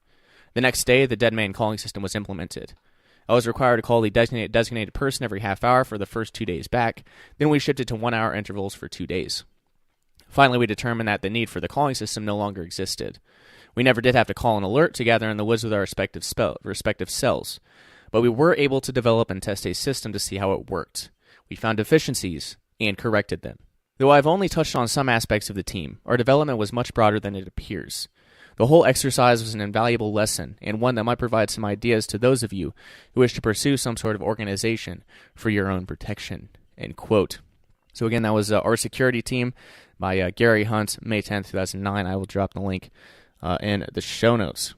The next day, the dead man calling system was implemented. I was required to call the designated person every half hour for the first 2 days back, then we shifted to 1-hour intervals for 2 days. Finally, we determined that the need for the calling system no longer existed. We never did have to call an alert to gather in the woods with our respective cells, but we were able to develop and test a system to see how it worked. We found deficiencies and corrected them. Though I've only touched on some aspects of the team, our development was much broader than it appears. The whole exercise was an invaluable lesson, and one that might provide some ideas to those of you who wish to pursue some sort of organization for your own protection." End quote. So again, that was Our Security Team by Gary Hunt, May 10th, 2009. I will drop the link in the show notes.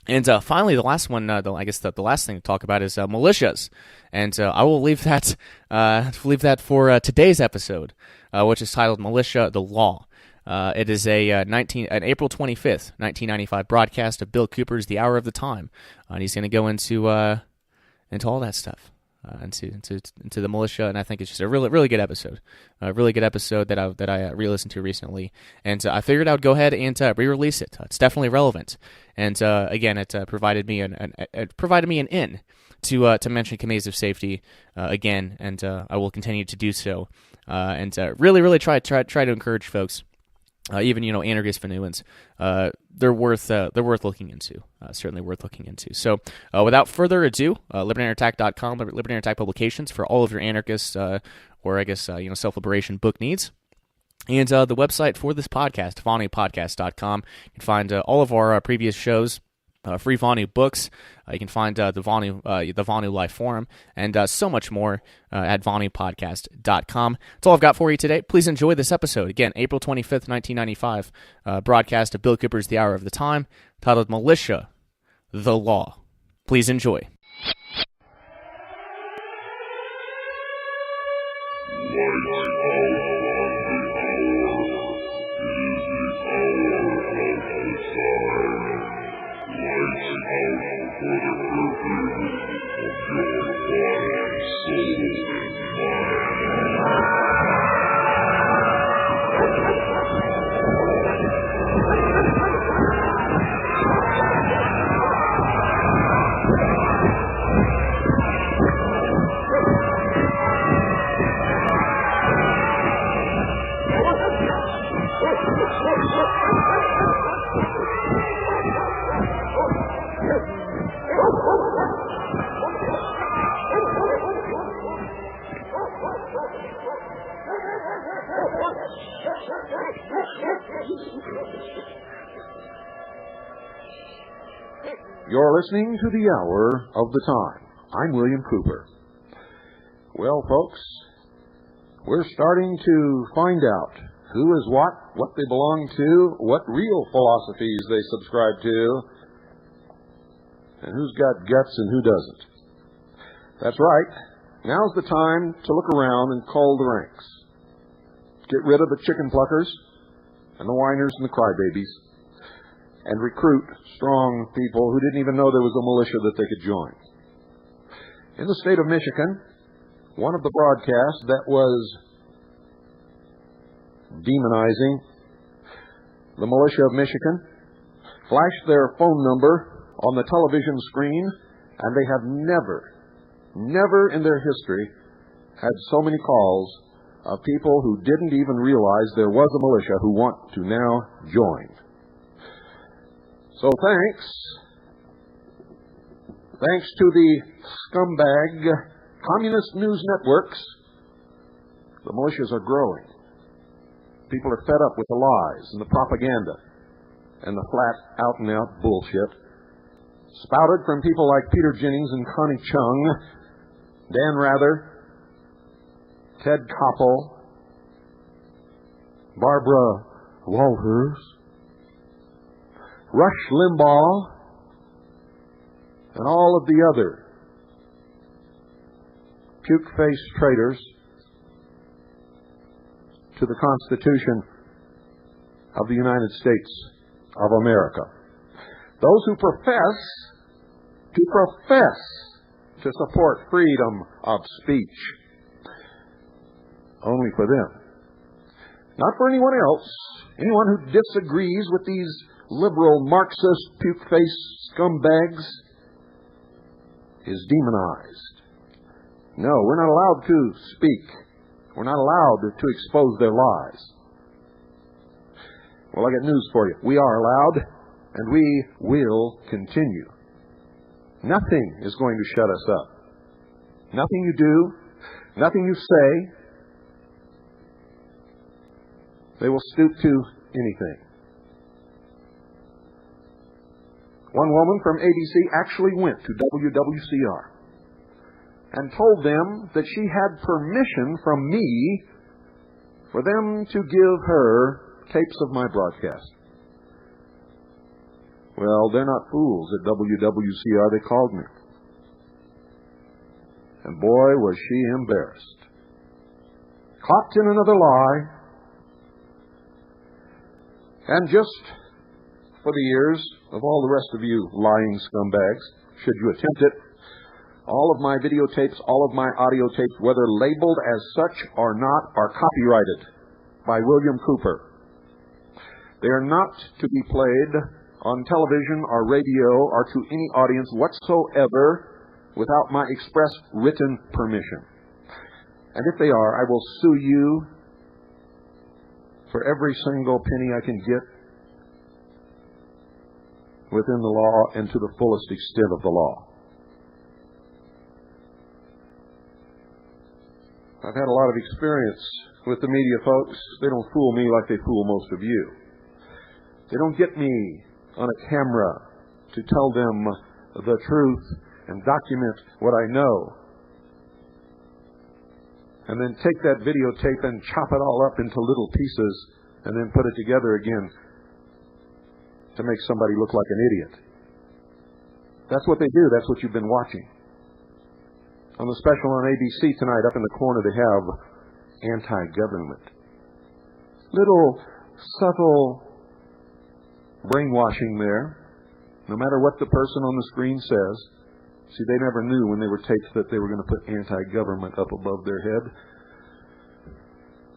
And finally, the last one, the last thing to talk about is militias, and I will leave that for today's episode, which is titled "Militia: The Law." It is an April 25th, 1995 broadcast of Bill Cooper's "The Hour of the Time," and he's going to go into all that stuff, into the militia, and I think it's just a really good episode, that I re-listened to recently, and I figured I would go ahead and re-release it. It's definitely relevant, and again, it provided me an in to mention commands of safety again, and I will continue to do so, and really try to encourage folks. Even anarchist Vonuans, they're worth looking into. Certainly worth looking into. So, without further ado, LibertarianAttack.com, Libertarian Attack Publications for all of your anarchist self-liberation book needs, and the website for this podcast, VonuPodcast.com. You can find all of our previous shows. Free Vonu books. You can find the Vonu Live Forum, and so much more at VonuPodcast.com. That's all I've got for you today. Please enjoy this episode. Again, April 25th, 1995, broadcast of Bill Cooper's "The Hour of the Time," titled "Militia: The Law." Please enjoy. You're listening to the Hour of the Time. I'm William Cooper. Well, folks, we're starting to find out who is what they belong to, what real philosophies they subscribe to, and who's got guts and who doesn't. That's right. Now's the time to look around and cull the ranks. Get rid of the chicken pluckers and the whiners and the crybabies, and recruit strong people who didn't even know there was a militia that they could join. In the state of Michigan, one of the broadcasts that was demonizing the militia of Michigan flashed their phone number on the television screen, and they have never in their history had so many calls of people who didn't even realize there was a militia who want to now join. So thanks to the scumbag communist news networks, the militias are growing. People are fed up with the lies and the propaganda and the flat out-and-out bullshit spouted from people like Peter Jennings and Connie Chung, Dan Rather, Ted Koppel, Barbara Walters, Rush Limbaugh, and all of the other puke-faced traitors to the Constitution of the United States of America. Those who profess to support freedom of speech. Only for them. Not for anyone else. Anyone who disagrees with these liberal, Marxist, puke-faced scumbags is demonized. No, we're not allowed to speak. We're not allowed to expose their lies. Well, I got news for you. We are allowed, and we will continue. Nothing is going to shut us up. Nothing you do, nothing you say, they will stoop to anything. One woman from ABC actually went to WWCR and told them that she had permission from me for them to give her tapes of my broadcast. Well, they're not fools at WWCR. They called me. And boy, was she embarrassed. Caught in another lie. And just for the ears of all the rest of you lying scumbags, should you attempt it, all of my videotapes, all of my audio tapes, whether labeled as such or not, are copyrighted by William Cooper. They are not to be played on television or radio or to any audience whatsoever without my express written permission. And if they are, I will sue you for every single penny I can get within the law and to the fullest extent of the law. I've had a lot of experience with the media folks. They don't fool me like they fool most of you. They don't get me on a camera to tell them the truth and document what I know, and then take that videotape and chop it all up into little pieces and then put it together again to make somebody look like an idiot. That's what they do. That's what you've been watching. On the special on ABC tonight, up in the corner, they have anti-government. Little subtle brainwashing there. No matter what the person on the screen says. See, they never knew when they were taped that they were going to put anti-government up above their head.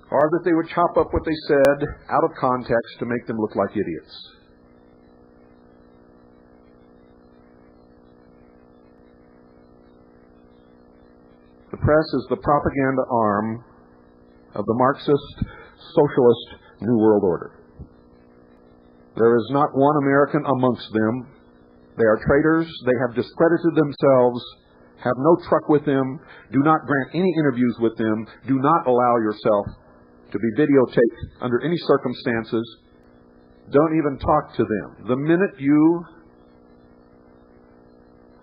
Or that they would chop up what they said out of context to make them look like idiots. The press is the propaganda arm of the Marxist, socialist New World Order. There is not one American amongst them. They are traitors. They have discredited themselves. Have no truck with them. Do not grant any interviews with them. Do not allow yourself to be videotaped under any circumstances. Don't even talk to them. The minute you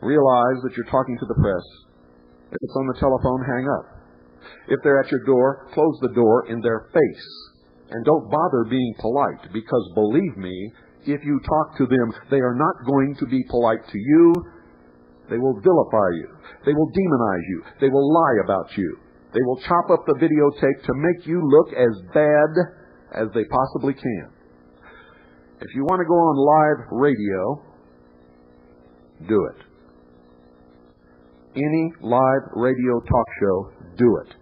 realize that you're talking to the press, if it's on the telephone, hang up. If they're at your door, close the door in their face. And don't bother being polite, because believe me, if you talk to them, they are not going to be polite to you. They will vilify you. They will demonize you. They will lie about you. They will chop up the videotape to make you look as bad as they possibly can. If you want to go on live radio, do it. Any live radio talk show, do it.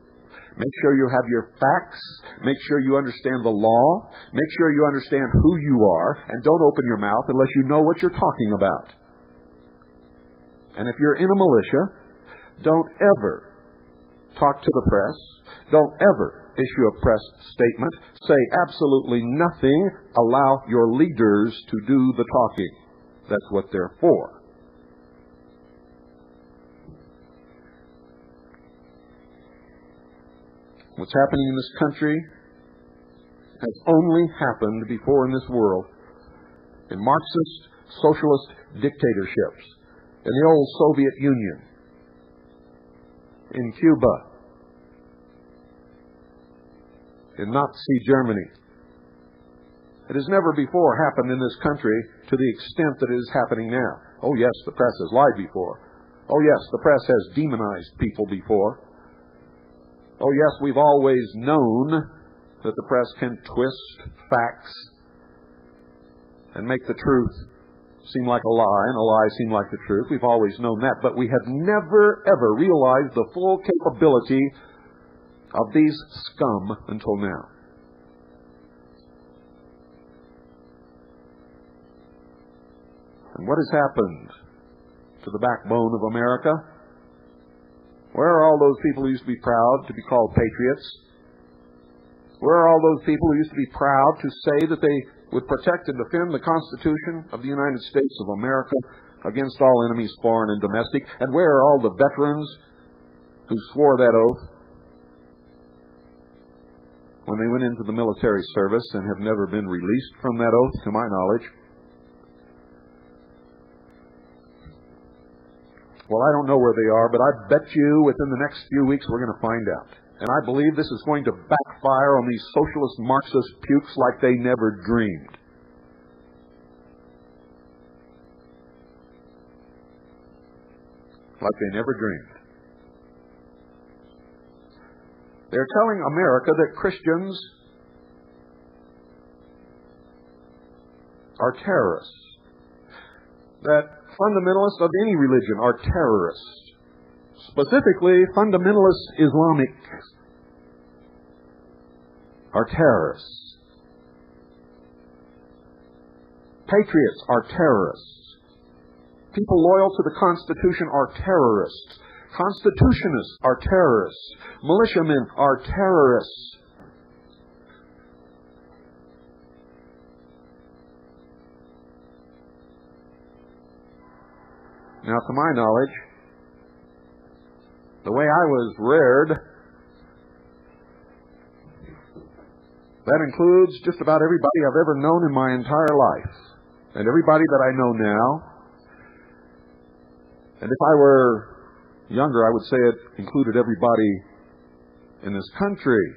Make sure you have your facts. Make sure you understand the law. Make sure you understand who you are. And don't open your mouth unless you know what you're talking about. And if you're in a militia, don't ever talk to the press. Don't ever issue a press statement. Say absolutely nothing. Allow your leaders to do the talking. That's what they're for. What's happening in this country has only happened before in this world in Marxist, socialist dictatorships, in the old Soviet Union, in Cuba, in Nazi Germany. It has never before happened in this country to the extent that it is happening now. Oh yes, the press has lied before. Oh yes, the press has demonized people before. Oh yes, we've always known that the press can twist facts and make the truth seem like a lie and a lie seem like the truth. We've always known that, but we have never ever realized the full capability of these scum until now. And what has happened to the backbone of America? Where are all those people who used to be proud to be called patriots? Where are all those people who used to be proud to say that they would protect and defend the Constitution of the United States of America against all enemies, foreign and domestic? And where are all the veterans who swore that oath when they went into the military service and have never been released from that oath, to my knowledge? Well, I don't know where they are, but I bet you within the next few weeks we're going to find out. And I believe this is going to backfire on these socialist Marxist pukes like they never dreamed. Like they never dreamed. They're telling America that Christians are terrorists. That fundamentalists of any religion are terrorists. Specifically, fundamentalist Islamics are terrorists. Patriots are terrorists. People loyal to the Constitution are terrorists. Constitutionists are terrorists. Militiamen are terrorists. Now, to my knowledge, the way I was reared, that includes just about everybody I've ever known in my entire life, and everybody that I know now. And if I were younger, I would say it included everybody in this country,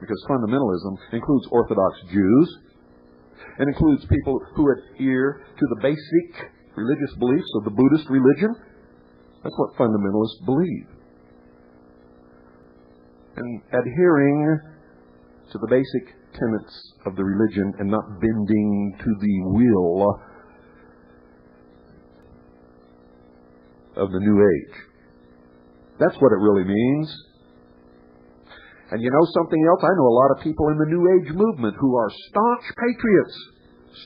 because fundamentalism includes Orthodox Jews. It includes people who adhere to the basic religious beliefs of the Buddhist religion. That's what fundamentalists believe. And adhering to the basic tenets of the religion and not bending to the will of the New Age. That's what it really means. And you know something else? I know a lot of people in the New Age movement who are staunch patriots.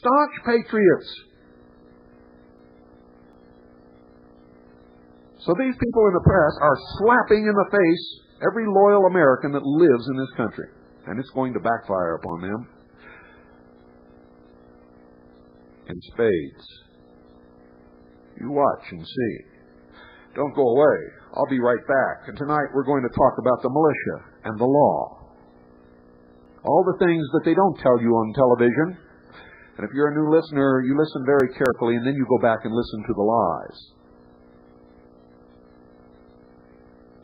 Staunch patriots. So these people in the press are slapping in the face every loyal American that lives in this country. And it's going to backfire upon them. in spades. You watch and see. Don't go away. I'll be right back. And tonight we're going to talk about the militia and the law. All the things that they don't tell you on television. And if you're a new listener, you listen very carefully and then you go back and listen to the lies.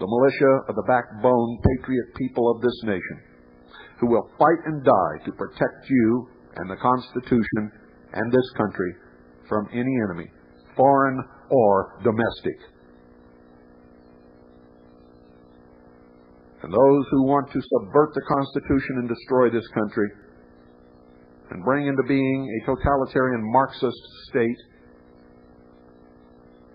The militia are the backbone, patriot people of this nation who will fight and die to protect you and the Constitution and this country from any enemy, foreign or domestic. And those who want to subvert the Constitution and destroy this country and bring into being a totalitarian Marxist state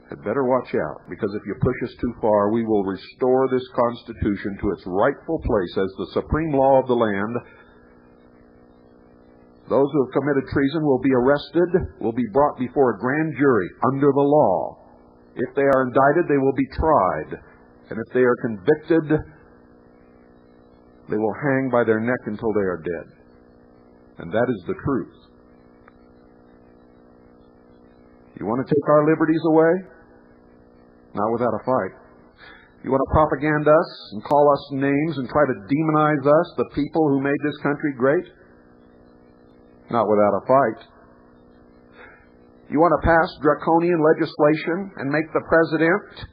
had better watch out, because if you push us too far, we will restore this Constitution to its rightful place as the supreme law of the land. Those who have committed treason will be arrested, will be brought before a grand jury under the law. If they are indicted, they will be tried. And if they are convicted, they will hang by their neck until they are dead. And that is the truth. You want to take our liberties away? Not without a fight. You want to propaganda us and call us names and try to demonize us, the people who made this country great? Not without a fight. You want to pass draconian legislation and make the president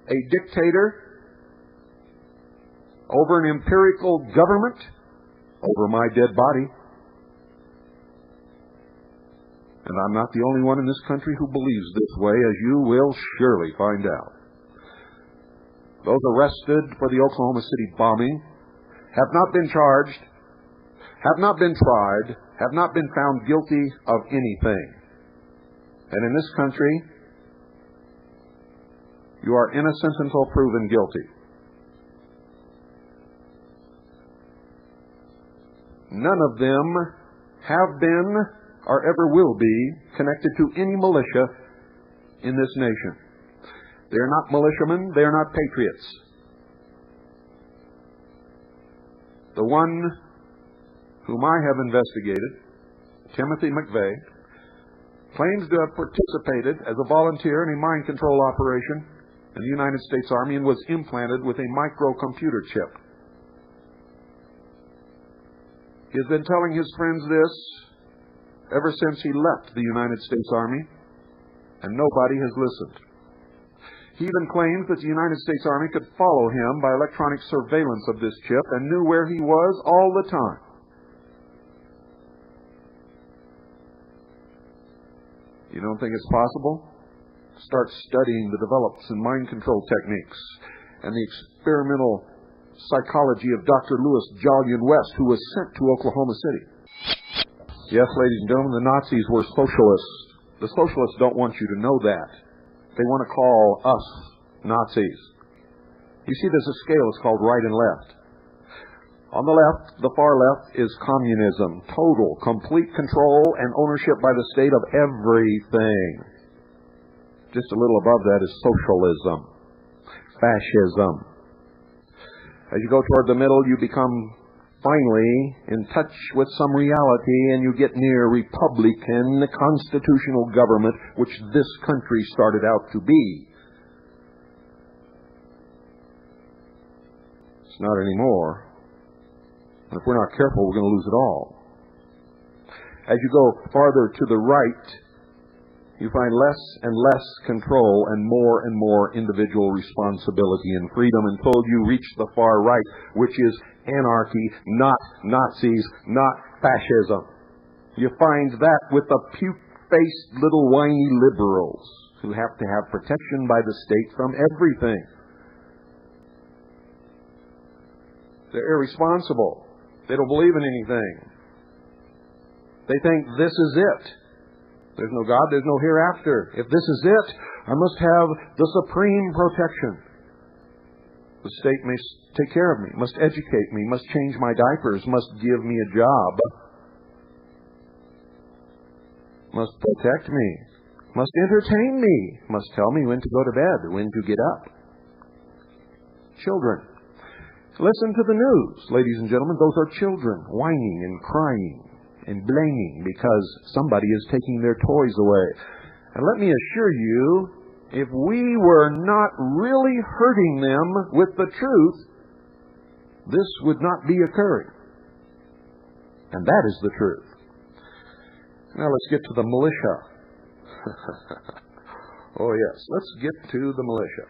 a dictator over an empirical government, over my dead body? And I'm not the only one in this country who believes this way, as you will surely find out. Those arrested for the Oklahoma City bombing have not been charged, have not been tried, have not been found guilty of anything. And in this country, you are innocent until proven guilty. None of them have been or ever will be connected to any militia in this nation. They are not militiamen, they are not patriots. The one whom I have investigated, Timothy McVeigh, claims to have participated as a volunteer in a mind control operation in the United States Army and was implanted with a microcomputer chip. He has been telling his friends this ever since he left the United States Army, and nobody has listened. He even claims that the United States Army could follow him by electronic surveillance of this chip and knew where he was all the time. You don't think it's possible? Start studying the developments in mind control techniques and the experimental psychology of Dr. Louis Jolyon West, who was sent to Oklahoma City. Yes, ladies and gentlemen, the Nazis were socialists. The socialists don't want you to know that. They want to call us Nazis. You see, there's a scale. It's called right and left. On the left, the far left, is communism. Total, complete control and ownership by the state of everything. Just a little above that is socialism, fascism. As you go toward the middle, you become finally in touch with some reality, and you get near Republican, the constitutional government, which this country started out to be. It's not anymore. And if we're not careful, we're going to lose it all. As you go farther to the right, you find less and less control and more individual responsibility and freedom until you reach the far right, which is anarchy, not Nazis, not fascism. You find that with the puke-faced little whiny liberals who have to have protection by the state from everything. They're irresponsible. They don't believe in anything. They think this is it. There's no God, there's no hereafter. If this is it, I must have the supreme protection. The state must take care of me, must educate me, must change my diapers, must give me a job, must protect me, must entertain me, must tell me when to go to bed, when to get up. Children. Listen to the news, ladies and gentlemen. Those are children whining and crying and blaming because somebody is taking their toys away. And let me assure you, if we were not really hurting them with the truth, this would not be occurring. And that is the truth. Now let's get to the militia. Oh yes, let's get to the militia.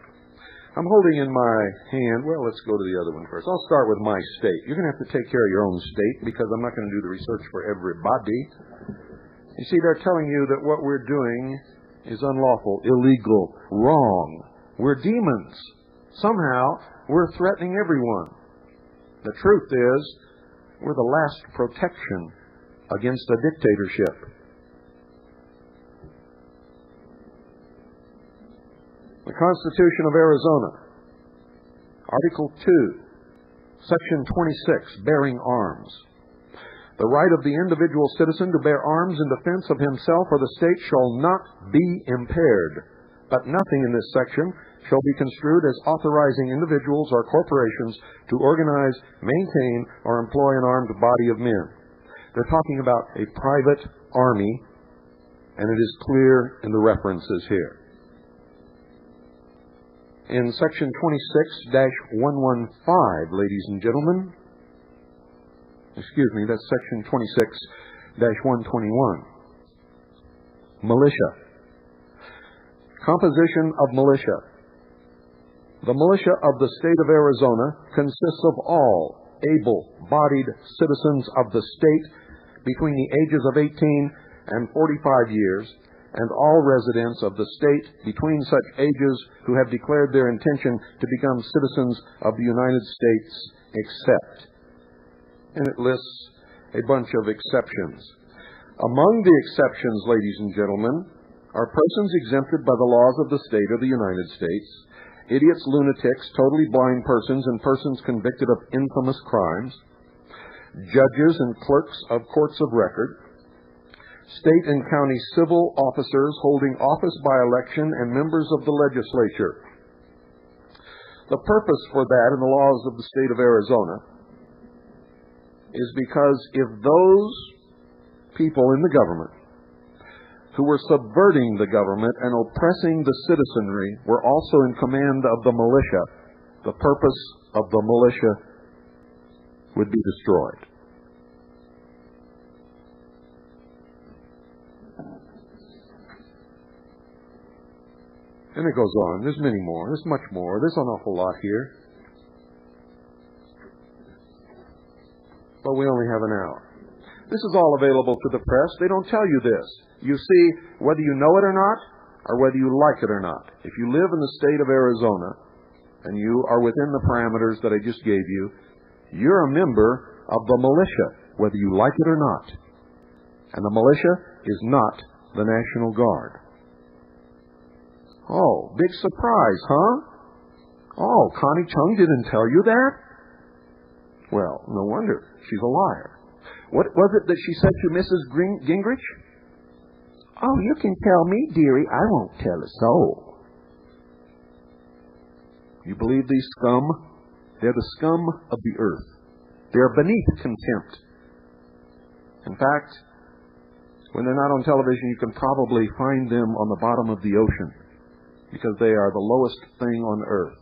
I'm holding in my hand, well, let's go to the other one first. I'll start with my state. You're going to have to take care of your own state because I'm not going to do the research for everybody. You see, they're telling you that what we're doing is unlawful, illegal, wrong. We're demons. Somehow, we're threatening everyone. The truth is, we're the last protection against a dictatorship. The Constitution of Arizona, Article 2, Section 26, bearing arms. The right of the individual citizen to bear arms in defense of himself or the state shall not be impaired, but nothing in this section shall be construed as authorizing individuals or corporations to organize, maintain, or employ an armed body of men. They're talking about a private army, and it is clear in the references here. In Section 26-115, ladies and gentlemen, excuse me, that's Section 26-121. Militia. Composition of militia. The militia of the state of Arizona consists of all able-bodied citizens of the state between the ages of 18 and 45 years, and all residents of the state between such ages who have declared their intention to become citizens of the United States, except. And it lists a bunch of exceptions. Among the exceptions, ladies and gentlemen, are persons exempted by the laws of the state of the United States, idiots, lunatics, totally blind persons, and persons convicted of infamous crimes, judges and clerks of courts of record, state and county civil officers holding office by election, and members of the legislature. The purpose for that in the laws of the state of Arizona is because if those people in the government who were subverting the government and oppressing the citizenry were also in command of the militia, the purpose of the militia would be destroyed. And it goes on. There's many more. There's much more. There's an awful lot here. But we only have an hour. This is all available to the press. They don't tell you this. You see, whether you know it or not, or whether you like it or not, if you live in the state of Arizona, and you are within the parameters that I just gave you, you're a member of the militia, whether you like it or not. And the militia is not the National Guard. Oh, big surprise, huh? Oh, Connie Chung didn't tell you that? Well, no wonder. She's a liar. What was it that she said to Mrs. Gingrich? Oh, you can tell me, dearie. I won't tell a soul. You believe these scum? They're the scum of the earth. They're beneath contempt. In fact, when they're not on television, you can probably find them on the bottom of the ocean, because they are the lowest thing on earth.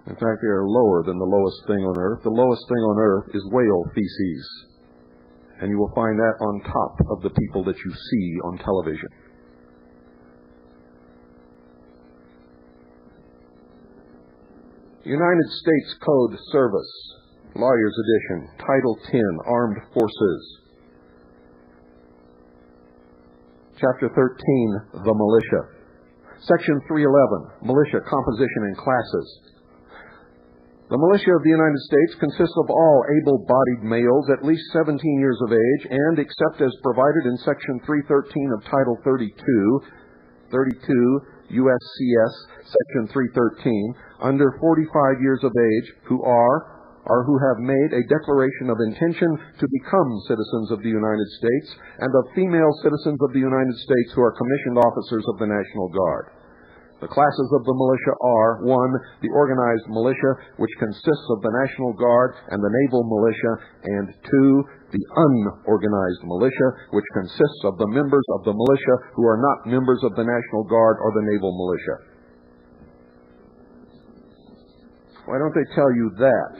In fact, they are lower than the lowest thing on earth. The lowest thing on earth is whale feces. And you will find that on top of the people that you see on television. United States Code Service, Lawyer's Edition, Title 10, Armed Forces. Chapter 13, The Militia. Section 311, Militia Composition and Classes. The militia of the United States consists of all able-bodied males at least 17 years of age, and except as provided in Section 313 of Title 32 USCS, Section 313, under 45 years of age, who are or who have made a declaration of intention to become citizens of the United States, and of female citizens of the United States who are commissioned officers of the National Guard. The classes of the militia are: 1, the organized militia, which consists of the National Guard and the Naval Militia, and 2, the unorganized militia, which consists of the members of the militia who are not members of the National Guard or the Naval Militia. Why don't they tell you that?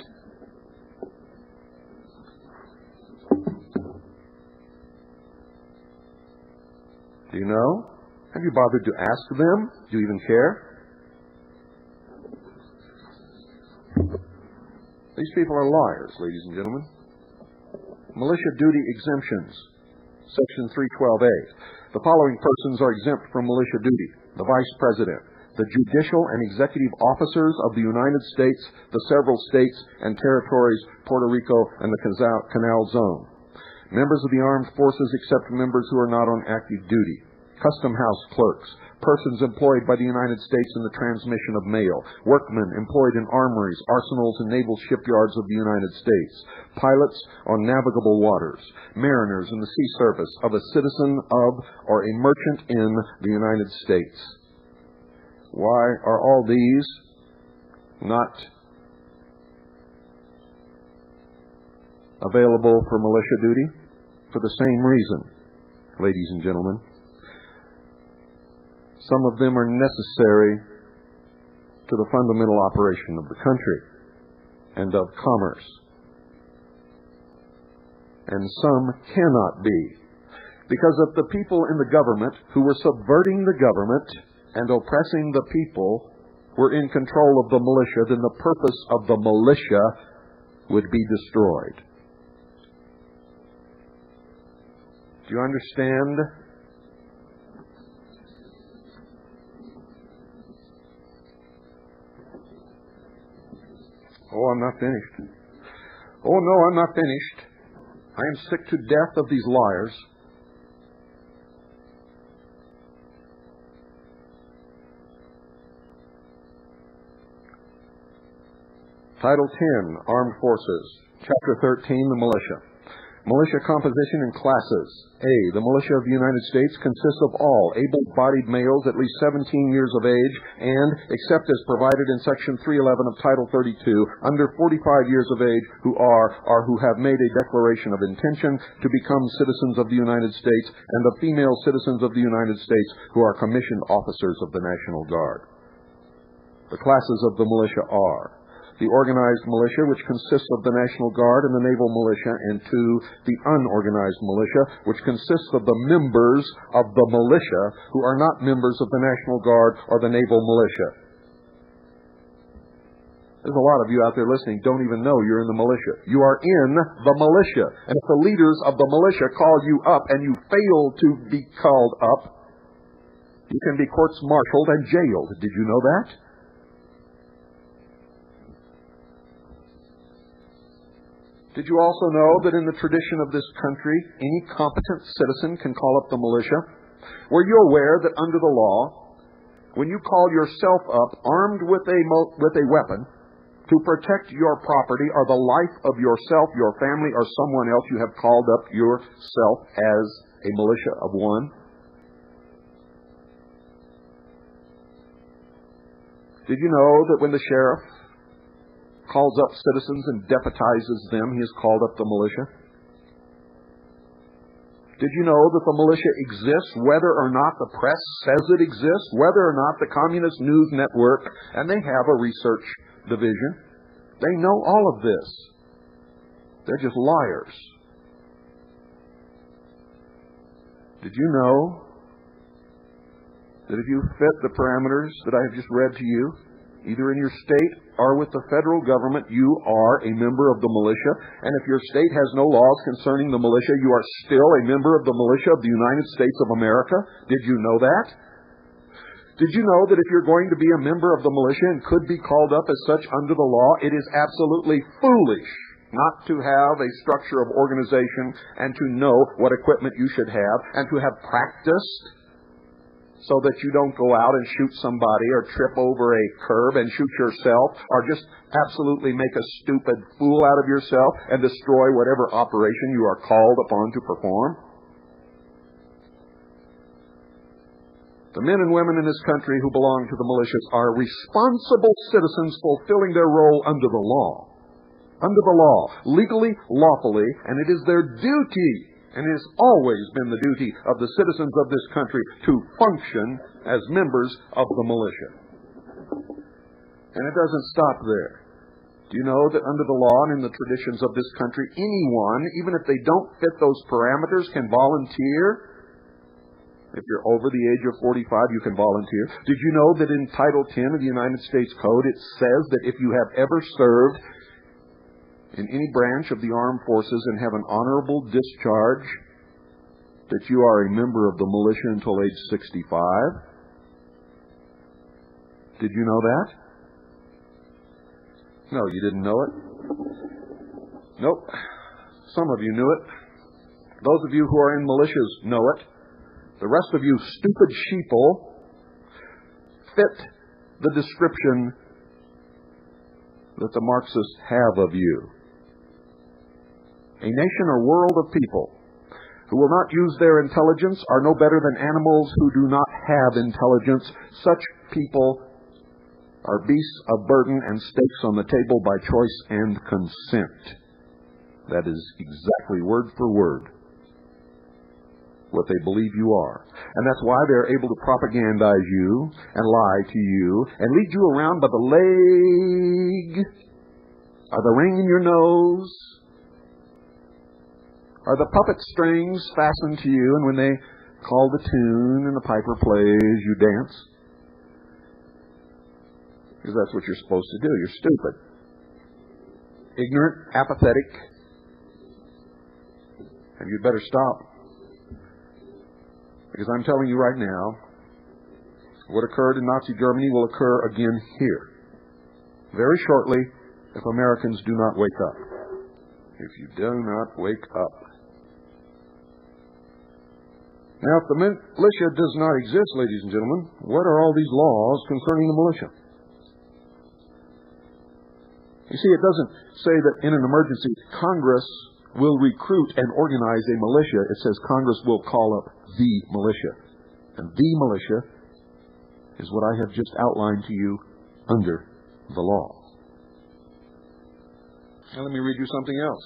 Do you know? Have you bothered to ask them? Do you even care? These people are liars, ladies and gentlemen. Militia duty exemptions. Section 312A. The following persons are exempt from militia duty: the Vice President, the judicial and executive officers of the United States, the several states and territories, Puerto Rico, and the Canal Zone. Members of the armed forces except members who are not on active duty. Custom house clerks, persons employed by the United States in the transmission of mail, workmen employed in armories, arsenals, and naval shipyards of the United States, pilots on navigable waters, mariners in the sea service of a citizen of or a merchant in the United States. Why are all these not available for militia duty? For the same reason, ladies and gentlemen. Some of them are necessary to the fundamental operation of the country and of commerce. And some cannot be, because of the people in the government who were subverting the government and oppressing the people were in control of the militia, then the purpose of the militia would be destroyed. Do you understand? Oh, I'm not finished. Oh, no, I'm not finished. I am sick to death of these liars. Title 10, Armed Forces. Chapter 13, the Militia. Militia composition and classes. A. The militia of the United States consists of all able-bodied males at least 17 years of age and, except as provided in Section 311 of Title 32, under 45 years of age who are or who have made a declaration of intention to become citizens of the United States, and the female citizens of the United States who are commissioned officers of the National Guard. The classes of the militia are: the organized militia, which consists of the National Guard and the Naval Militia, and 2, the unorganized militia, which consists of the members of the militia who are not members of the National Guard or the Naval Militia. There's a lot of you out there listening don't even know you're in the militia. You are in the militia. And if the leaders of the militia call you up and you fail to be called up, you can be courts-martialed and jailed. Did you know that? Did you also know that in the tradition of this country, any competent citizen can call up the militia? Were you aware that under the law, when you call yourself up armed with a weapon to protect your property or the life of yourself, your family, or someone else, you have called up yourself as a militia of one? Did you know that when the sheriff calls up citizens and deputizes them, he has called up the militia? Did you know that the militia exists whether or not the press says it exists, whether or not the Communist News Network, and they have a research division? They know all of this. They're just liars. Did you know that if you fit the parameters that I have just read to you, either in your state or with the federal government, you are a member of the militia. And if your state has no laws concerning the militia, you are still a member of the militia of the United States of America? Did you know that? Did you know that if you're going to be a member of the militia and could be called up as such under the law, it is absolutely foolish not to have a structure of organization and to know what equipment you should have and to have practiced, so that you don't go out and shoot somebody or trip over a curb and shoot yourself or just absolutely make a stupid fool out of yourself and destroy whatever operation you are called upon to perform? The men and women in this country who belong to the militias are responsible citizens fulfilling their role under the law. Under the law, legally, lawfully, and it is their duty, and it has always been the duty of the citizens of this country to function as members of the militia. And it doesn't stop there. Do you know that under the law and in the traditions of this country, anyone, even if they don't fit those parameters, can volunteer? If you're over the age of 45, you can volunteer. Did you know that in Title 10 of the United States Code, it says that if you have ever served in any branch of the armed forces and have an honorable discharge, that you are a member of the militia until age 65? Did you know that? No, you didn't know it? Nope. Some of you knew it. Those of you who are in militias know it. The rest of you stupid sheeple fit the description that the Marxists have of you. A nation or world of people who will not use their intelligence are no better than animals who do not have intelligence. Such people are beasts of burden and stakes on the table by choice and consent. That is exactly word for word what they believe you are. And that's why they're able to propagandize you and lie to you and lead you around by the leg, or the ring in your nose, or the puppet strings fastened to you, and when they call the tune and the piper plays, you dance. Because that's what you're supposed to do. You're stupid, ignorant, apathetic, and you'd better stop. Because I'm telling you right now, what occurred in Nazi Germany will occur again here. Very shortly, if Americans do not wake up. If you do not wake up. Now, if the militia does not exist, ladies and gentlemen, what are all these laws concerning the militia? You see, it doesn't say that in an emergency, Congress will recruit and organize a militia. It says Congress will call up the militia. And the militia is what I have just outlined to you under the law. Now let me read you something else.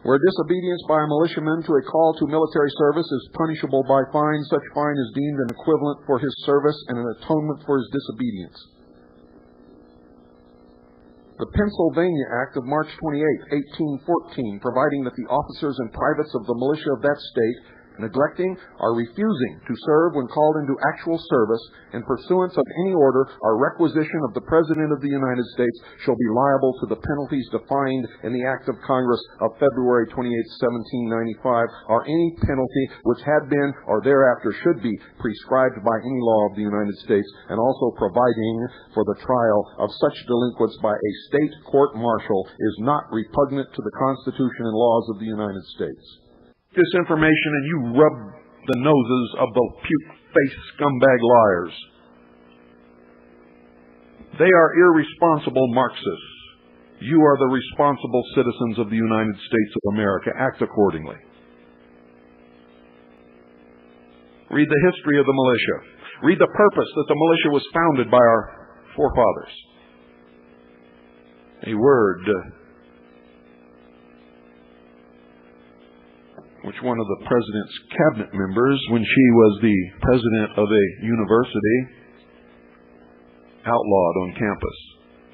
Where disobedience by a militiaman to a call to military service is punishable by fine, such fine is deemed an equivalent for his service and an atonement for his disobedience. The Pennsylvania Act of March 28, 1814, providing that the officers and privates of the militia of that state, neglecting or refusing to serve when called into actual service in pursuance of any order or requisition of the President of the United States, shall be liable to the penalties defined in the Act of Congress of February 28, 1795, or any penalty which had been or thereafter should be prescribed by any law of the United States, and also providing for the trial of such delinquents by a state court-martial is not repugnant to the Constitution and laws of the United States. This information and you rub the noses of the puke-faced scumbag liars. They are irresponsible Marxists. You are the responsible citizens of the United States of America. Act accordingly. Read the history of the militia. Read the purpose that the militia was founded by our forefathers. A word which one of the president's cabinet members, when she was the president of a university, outlawed on campus.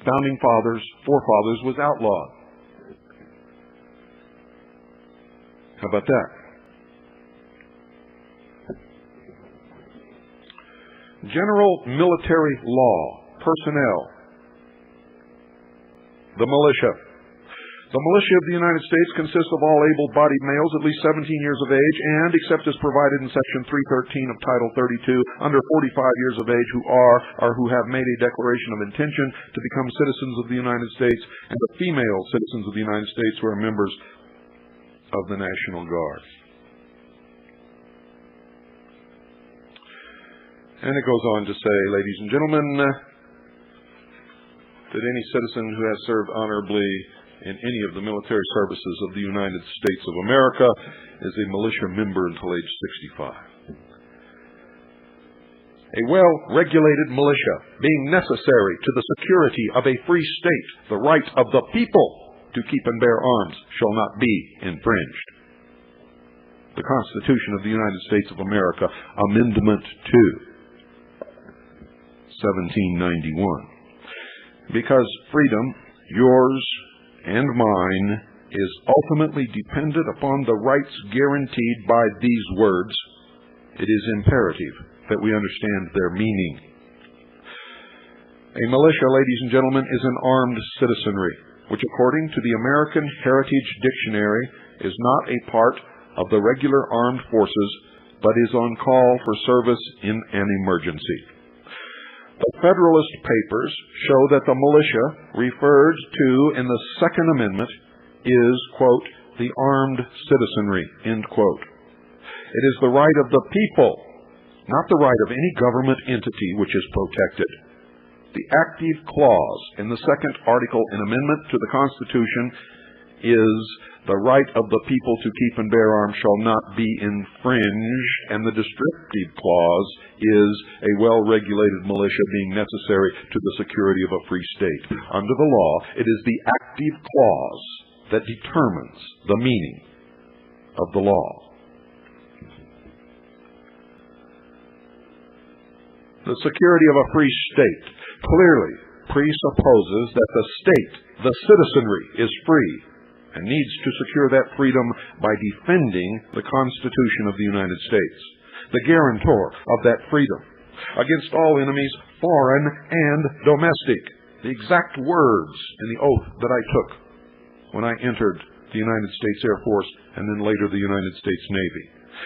Founding fathers, forefathers was outlawed. How about that? General military law, personnel, the militia. The militia of the United States consists of all able-bodied males at least 17 years of age and, except as provided in Section 313 of Title 32, under 45 years of age who are or who have made a declaration of intention to become citizens of the United States, and the female citizens of the United States who are members of the National Guard. And it goes on to say, ladies and gentlemen, that any citizen who has served honorably in any of the military services of the United States of America is a militia member until age 65. A well-regulated militia being necessary to the security of a free state, the right of the people to keep and bear arms shall not be infringed. The Constitution of the United States of America, Amendment 2, 1791. Because freedom, yours and mine, is ultimately dependent upon the rights guaranteed by these words, it is imperative that we understand their meaning. A militia, ladies and gentlemen, is an armed citizenry, which according to the American Heritage Dictionary is not a part of the regular armed forces, but is on call for service in an emergency. The Federalist Papers show that the militia referred to in the Second Amendment is, quote, the armed citizenry, end quote. It is the right of the people, not the right of any government entity which is protected. The active clause in the second article in amendment to the Constitution is the right of the people to keep and bear arms shall not be infringed, and the descriptive clause is a well-regulated militia being necessary to the security of a free state. Under the law, it is the active clause that determines the meaning of the law. The security of a free state clearly presupposes that the state, the citizenry, is free and needs to secure that freedom by defending the Constitution of the United States, the guarantor of that freedom, against all enemies, foreign and domestic. The exact words in the oath that I took when I entered the United States Air Force and then later the United States Navy.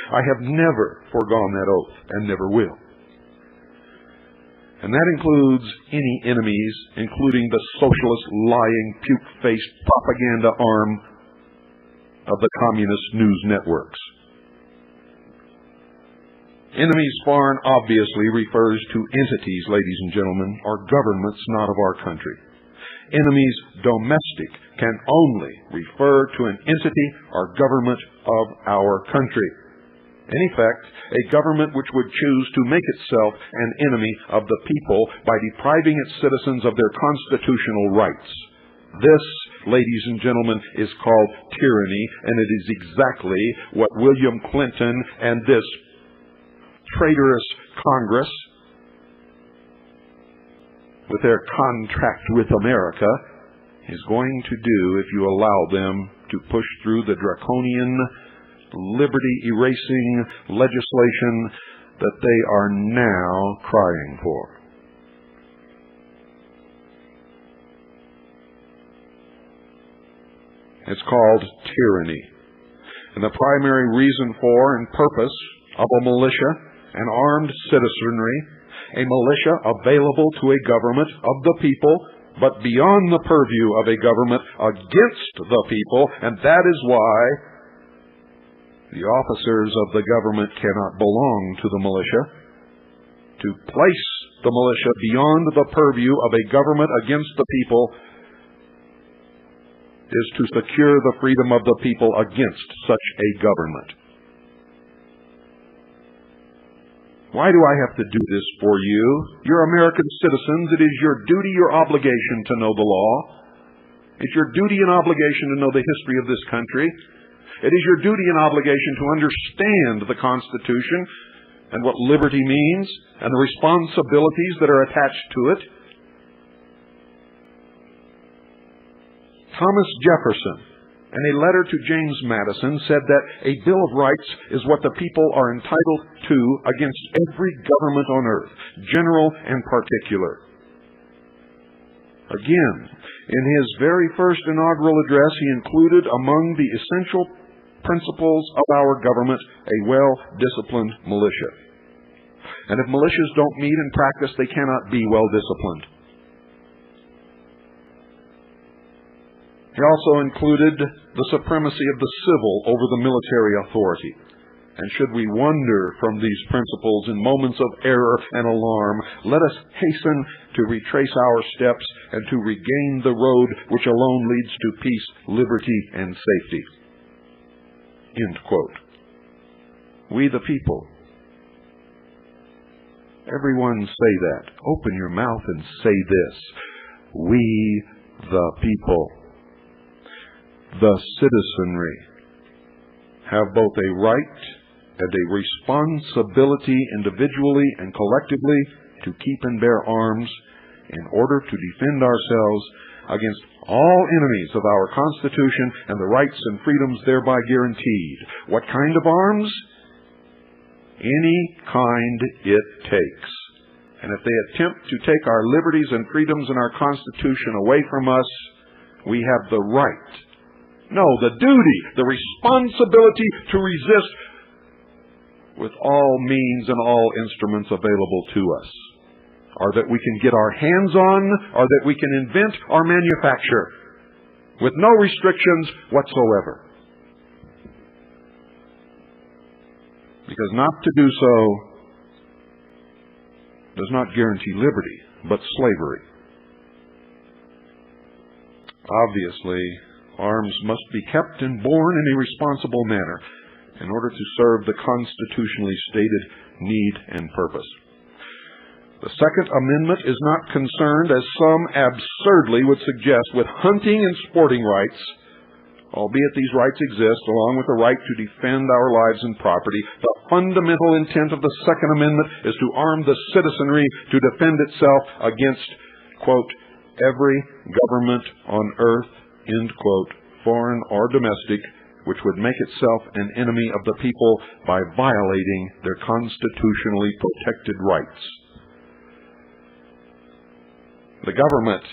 I have never foregone that oath and never will. And that includes any enemies, including the socialist, lying, puke-faced propaganda arm of the communist news networks. Enemies foreign obviously refers to entities, ladies and gentlemen, or governments not of our country. Enemies domestic can only refer to an entity or government of our country. In effect, a government which would choose to make itself an enemy of the people by depriving its citizens of their constitutional rights. This, ladies and gentlemen, is called tyranny, and it is exactly what William Clinton and this traitorous Congress, with their contract with America, is going to do if you allow them to push through the draconian, liberty-erasing legislation that they are now crying for. It's called tyranny. And the primary reason for and purpose of a militia, an armed citizenry, a militia available to a government of the people, but beyond the purview of a government against the people, and that is why the officers of the government cannot belong to the militia. To place the militia beyond the purview of a government against the people is to secure the freedom of the people against such a government. Why do I have to do this for you? You're American citizens. It is your duty, your obligation to know the law. It's your duty and obligation to know the history of this country. It is your duty and obligation to understand the Constitution and what liberty means and the responsibilities that are attached to it. Thomas Jefferson, in a letter to James Madison, said that a Bill of Rights is what the people are entitled to against every government on earth, general and particular. Again, in his very first inaugural address, he included among the essential principles of our government a well-disciplined militia. And if militias don't meet in practice, they cannot be well-disciplined. He also included the supremacy of the civil over the military authority. And should we wander from these principles in moments of error and alarm, let us hasten to retrace our steps and to regain the road which alone leads to peace, liberty, and safety. End quote. We the people Everyone say that. Open your mouth and say this. We, the people, the citizenry, have both a right and a responsibility individually and collectively to keep and bear arms in order to defend ourselves against all enemies of our Constitution and the rights and freedoms thereby guaranteed. What kind of arms? Any kind it takes. And if they attempt to take our liberties and freedoms and our Constitution away from us, we have the right, no, the duty, the responsibility to resist with all means and all instruments available to us, or that we can get our hands on, or that we can invent or manufacture with no restrictions whatsoever. Because not to do so does not guarantee liberty, but slavery. Obviously, arms must be kept and borne in a responsible manner in order to serve the constitutionally stated need and purpose. The Second Amendment is not concerned, as some absurdly would suggest, with hunting and sporting rights, albeit these rights exist, along with the right to defend our lives and property. The fundamental intent of the Second Amendment is to arm the citizenry to defend itself against, quote, every government on earth, end quote, foreign or domestic, which would make itself an enemy of the people by violating their constitutionally protected rights. The government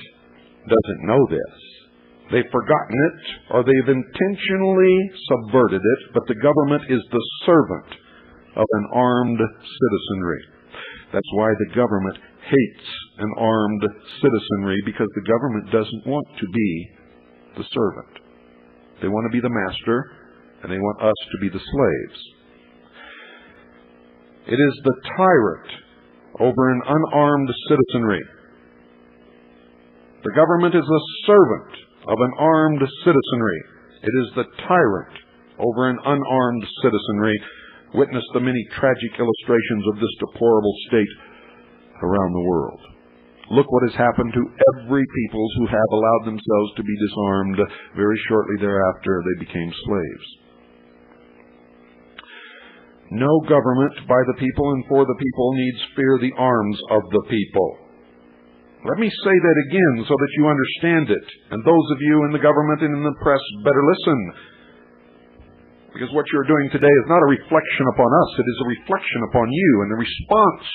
doesn't know this. They've forgotten it, or they've intentionally subverted it, but the government is the servant of an armed citizenry. That's why the government hates an armed citizenry, because the government doesn't want to be the servant. They want to be the master, and they want us to be the slaves. It is the tyrant over an unarmed citizenry. The government is the servant of an armed citizenry. It is the tyrant over an unarmed citizenry. Witness the many tragic illustrations of this deplorable state around the world. Look what has happened to every peoples who have allowed themselves to be disarmed. Very shortly thereafter, they became slaves. No government by the people and for the people needs fear the arms of the people. Let me say that again so that you understand it. And those of you in the government and in the press better listen. Because what you're doing today is not a reflection upon us. It is a reflection upon you. And the response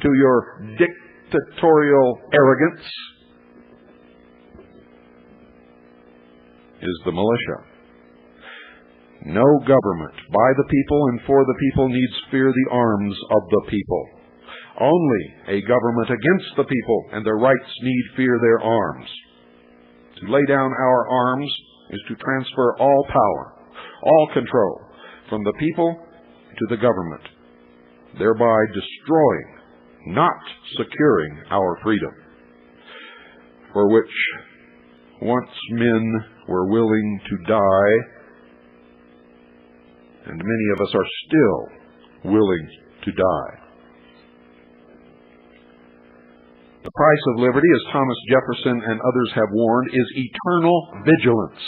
to your dictatorial arrogance is the militia. No government by the people and for the people needs fear the arms of the people. Only a government against the people and their rights need fear their arms. To lay down our arms is to transfer all power, all control from the people to the government, thereby destroying, not securing our freedom, for which once men were willing to die, and many of us are still willing to die. The price of liberty, as Thomas Jefferson and others have warned, is eternal vigilance.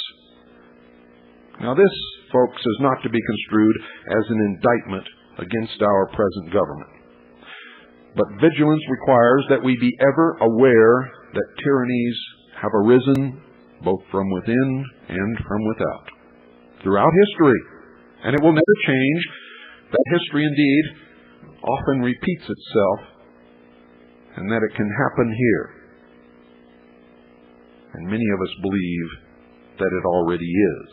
Now this, folks, is not to be construed as an indictment against our present government. But vigilance requires that we be ever aware that tyrannies have arisen both from within and from without, throughout history. And it will never change. That history, indeed, often repeats itself, and that it can happen here. And many of us believe that it already is.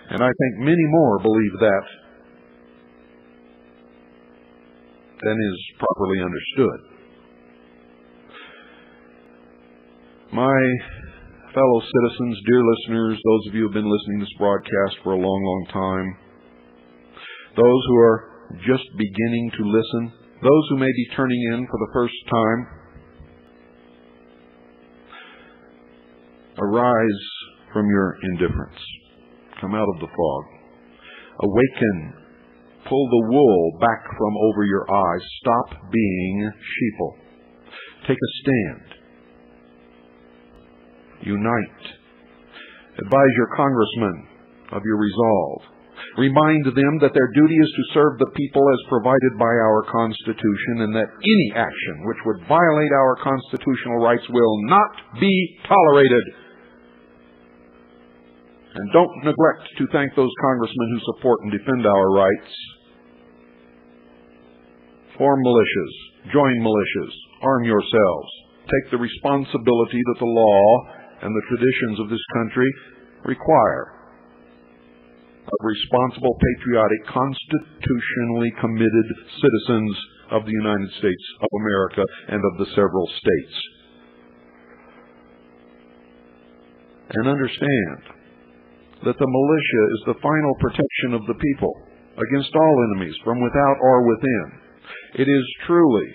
And I think many more believe that than is properly understood. My fellow citizens, dear listeners, those of you who have been listening to this broadcast for a long, long time, those who are just beginning to listen, those who may be turning in for the first time, arise from your indifference. Come out of the fog. Awaken Pull the wool back from over your eyes. Stop being sheeple. Take a stand. Unite. Advise your congressmen of your resolve. Remind them that their duty is to serve the people as provided by our Constitution, and that any action which would violate our constitutional rights will not be tolerated. And don't neglect to thank those congressmen who support and defend our rights. Form militias, join militias, arm yourselves. Take the responsibility that the law and the traditions of this country require of responsible, patriotic, constitutionally committed citizens of the United States of America and of the several states. And understand that the militia is the final protection of the people against all enemies from without or within. It is truly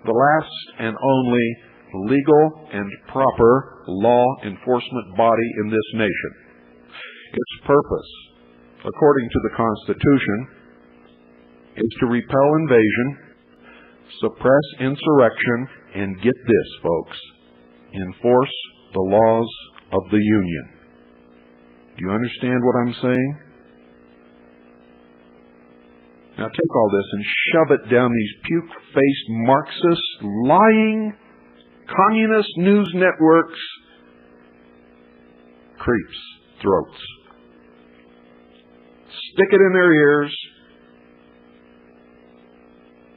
the last and only legal and proper law enforcement body in this nation. Its purpose, according to the Constitution, is to repel invasion, suppress insurrection, and get this, folks, enforce the laws of the Union. Do you understand what I'm saying? Now take all this and shove it down these puke-faced Marxist, lying, communist news networks' creeps' throats. Stick it in their ears,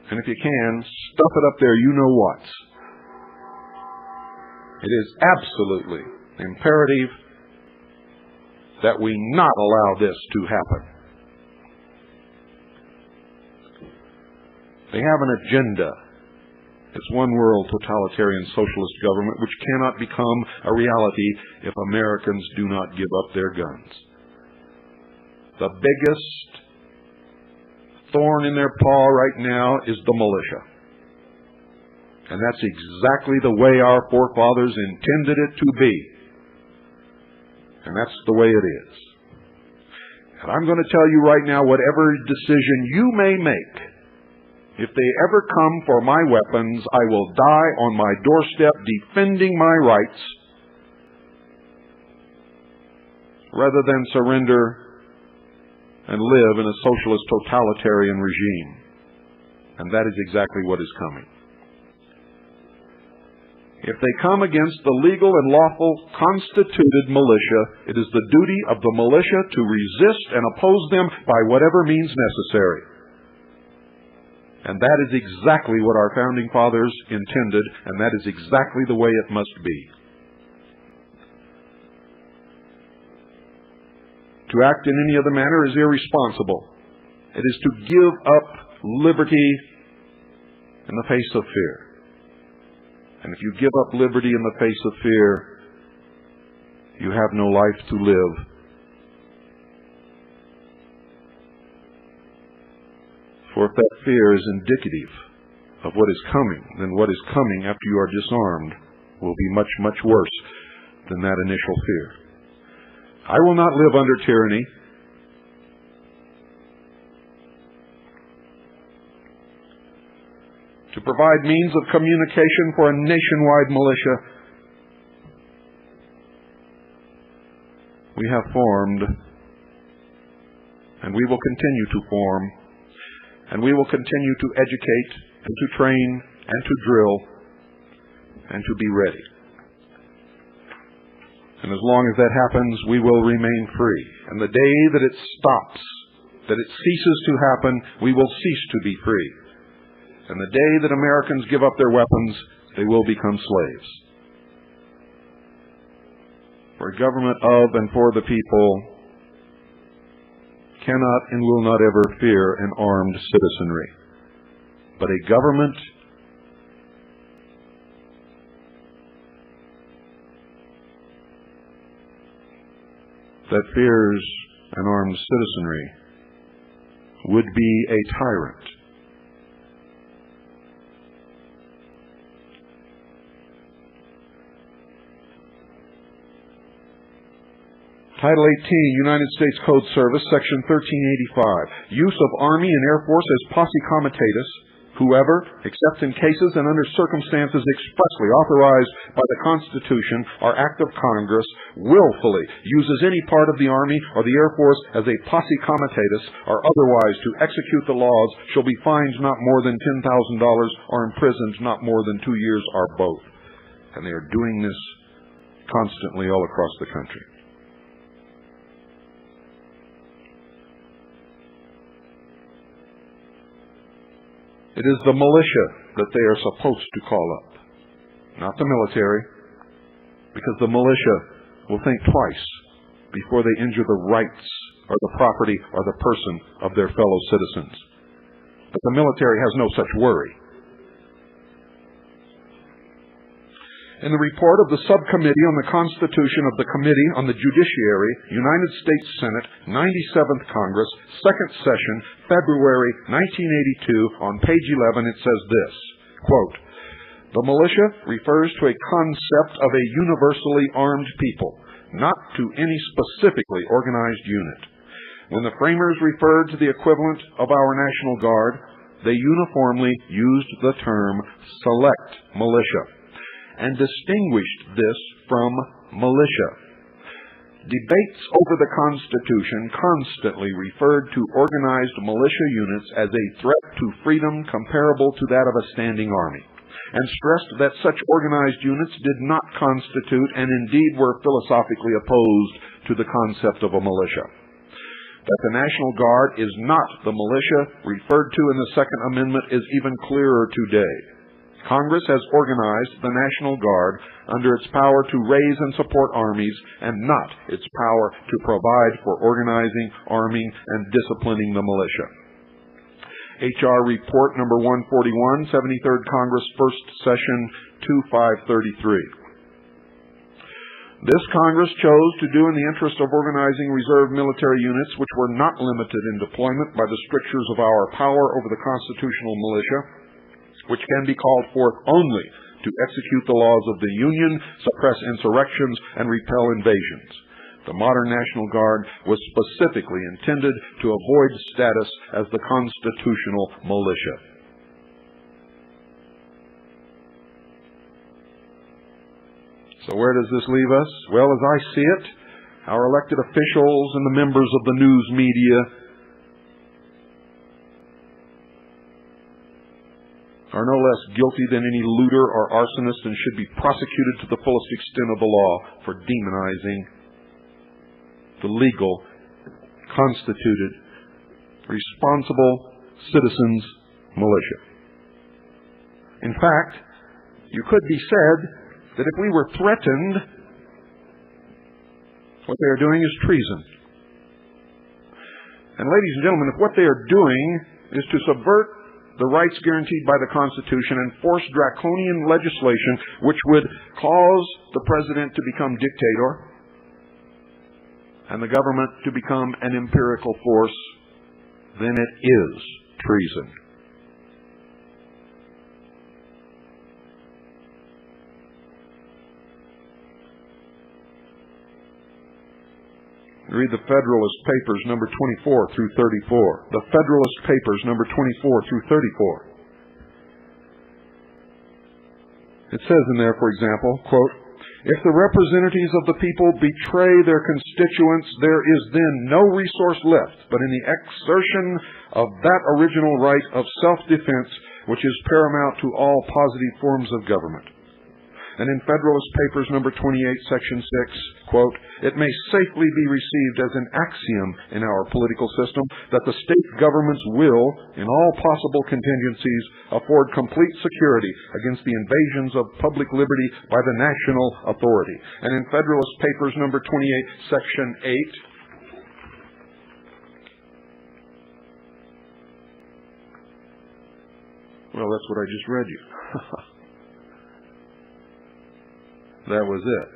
and if you can, stuff it up there you know what. It is absolutely imperative that we not allow this to happen. They have an agenda. It's one world totalitarian socialist government which cannot become a reality if Americans do not give up their guns. The biggest thorn in their paw right now is the militia. And that's exactly the way our forefathers intended it to be. And that's the way it is. And I'm going to tell you right now, whatever decision you may make, if they ever come for my weapons, I will die on my doorstep defending my rights rather than surrender and live in a socialist totalitarian regime. And that is exactly what is coming. If they come against the legal and lawful constituted militia, it is the duty of the militia to resist and oppose them by whatever means necessary. And that is exactly what our founding fathers intended, and that is exactly the way it must be. To act in any other manner is irresponsible. It is to give up liberty in the face of fear. And if you give up liberty in the face of fear, you have no life to live. For if that fear is indicative of what is coming, then what is coming after you are disarmed will be much, much worse than that initial fear. I will not live under tyranny. To provide means of communication for a nationwide militia, we have formed, and we will continue to form, and we will continue to educate and to train and to drill and to be ready. And as long as that happens, we will remain free. And the day that it stops, that it ceases to happen, we will cease to be free. And the day that Americans give up their weapons, they will become slaves. For a government of and for the people cannot and will not ever fear an armed citizenry. But a government that fears an armed citizenry would be a tyrant. Title 18, United States Code Service, Section 1385. Use of Army and Air Force as posse comitatus. Whoever, except in cases and under circumstances expressly authorized by the Constitution or Act of Congress, willfully uses any part of the Army or the Air Force as a posse comitatus or otherwise to execute the laws shall be fined not more than $10,000 or imprisoned not more than 2 years or both. And they are doing this constantly all across the country. It is the militia that they are supposed to call up, not the military, because the militia will think twice before they injure the rights or the property or the person of their fellow citizens. But the military has no such worry. In the report of the Subcommittee on the Constitution of the Committee on the Judiciary, United States Senate, 97th Congress, 2nd Session, February 1982, on page 11, it says this, quote, "The militia refers to a concept of a universally armed people, not to any specifically organized unit. When the framers referred to the equivalent of our National Guard, they uniformly used the term select militia and distinguished this from militia. Debates over the Constitution constantly referred to organized militia units as a threat to freedom comparable to that of a standing army, and stressed that such organized units did not constitute and indeed were philosophically opposed to the concept of a militia. That the National Guard is not the militia referred to in the Second Amendment is even clearer today. Congress has organized the National Guard under its power to raise and support armies and not its power to provide for organizing, arming, and disciplining the militia." H.R. Report Number 141, 73rd Congress, 1st Session, 2533. This Congress chose to do in the interest of organizing reserve military units which were not limited in deployment by the strictures of our power over the constitutional militia, which can be called forth only to execute the laws of the Union, suppress insurrections, and repel invasions. The modern National Guard was specifically intended to avoid status as the constitutional militia. So where does this leave us? Well, as I see it, our elected officials and the members of the news media are no less guilty than any looter or arsonist and should be prosecuted to the fullest extent of the law for demonizing the legal, constituted, responsible citizens' militia. In fact, you could be said that if we were threatened, what they are doing is treason. And ladies and gentlemen, if what they are doing is to subvert the rights guaranteed by the Constitution and force draconian legislation which would cause the president to become dictator and the government to become an empirical force, then it is treason. Read the Federalist Papers, number 24 through 34. The Federalist Papers, number 24 through 34. It says in there, for example, quote, "If the representatives of the people betray their constituents, there is then no resource left but in the exertion of that original right of self-defense which is paramount to all positive forms of government." And in Federalist Papers number 28, section 6, quote, "It may safely be received as an axiom in our political system that the state governments will, in all possible contingencies, afford complete security against the invasions of public liberty by the national authority." And in Federalist Papers number 28, section 8, well, that's what I just read you. That was it.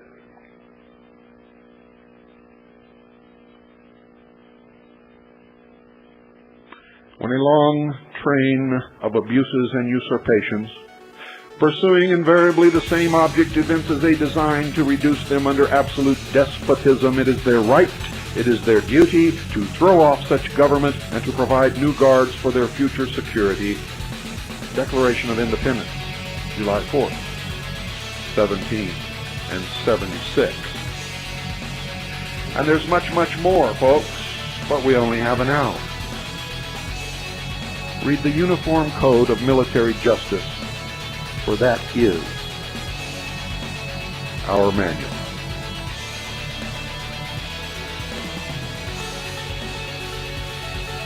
When a long train of abuses and usurpations pursuing invariably the same object events as they design to reduce them under absolute despotism. It is their right, it is their duty to throw off such government and to provide new guards for their future security. Declaration of Independence, July 4th, 1776. And there's much, much more, folks, but we only have an hour. Read the Uniform Code of Military Justice, for that is our manual.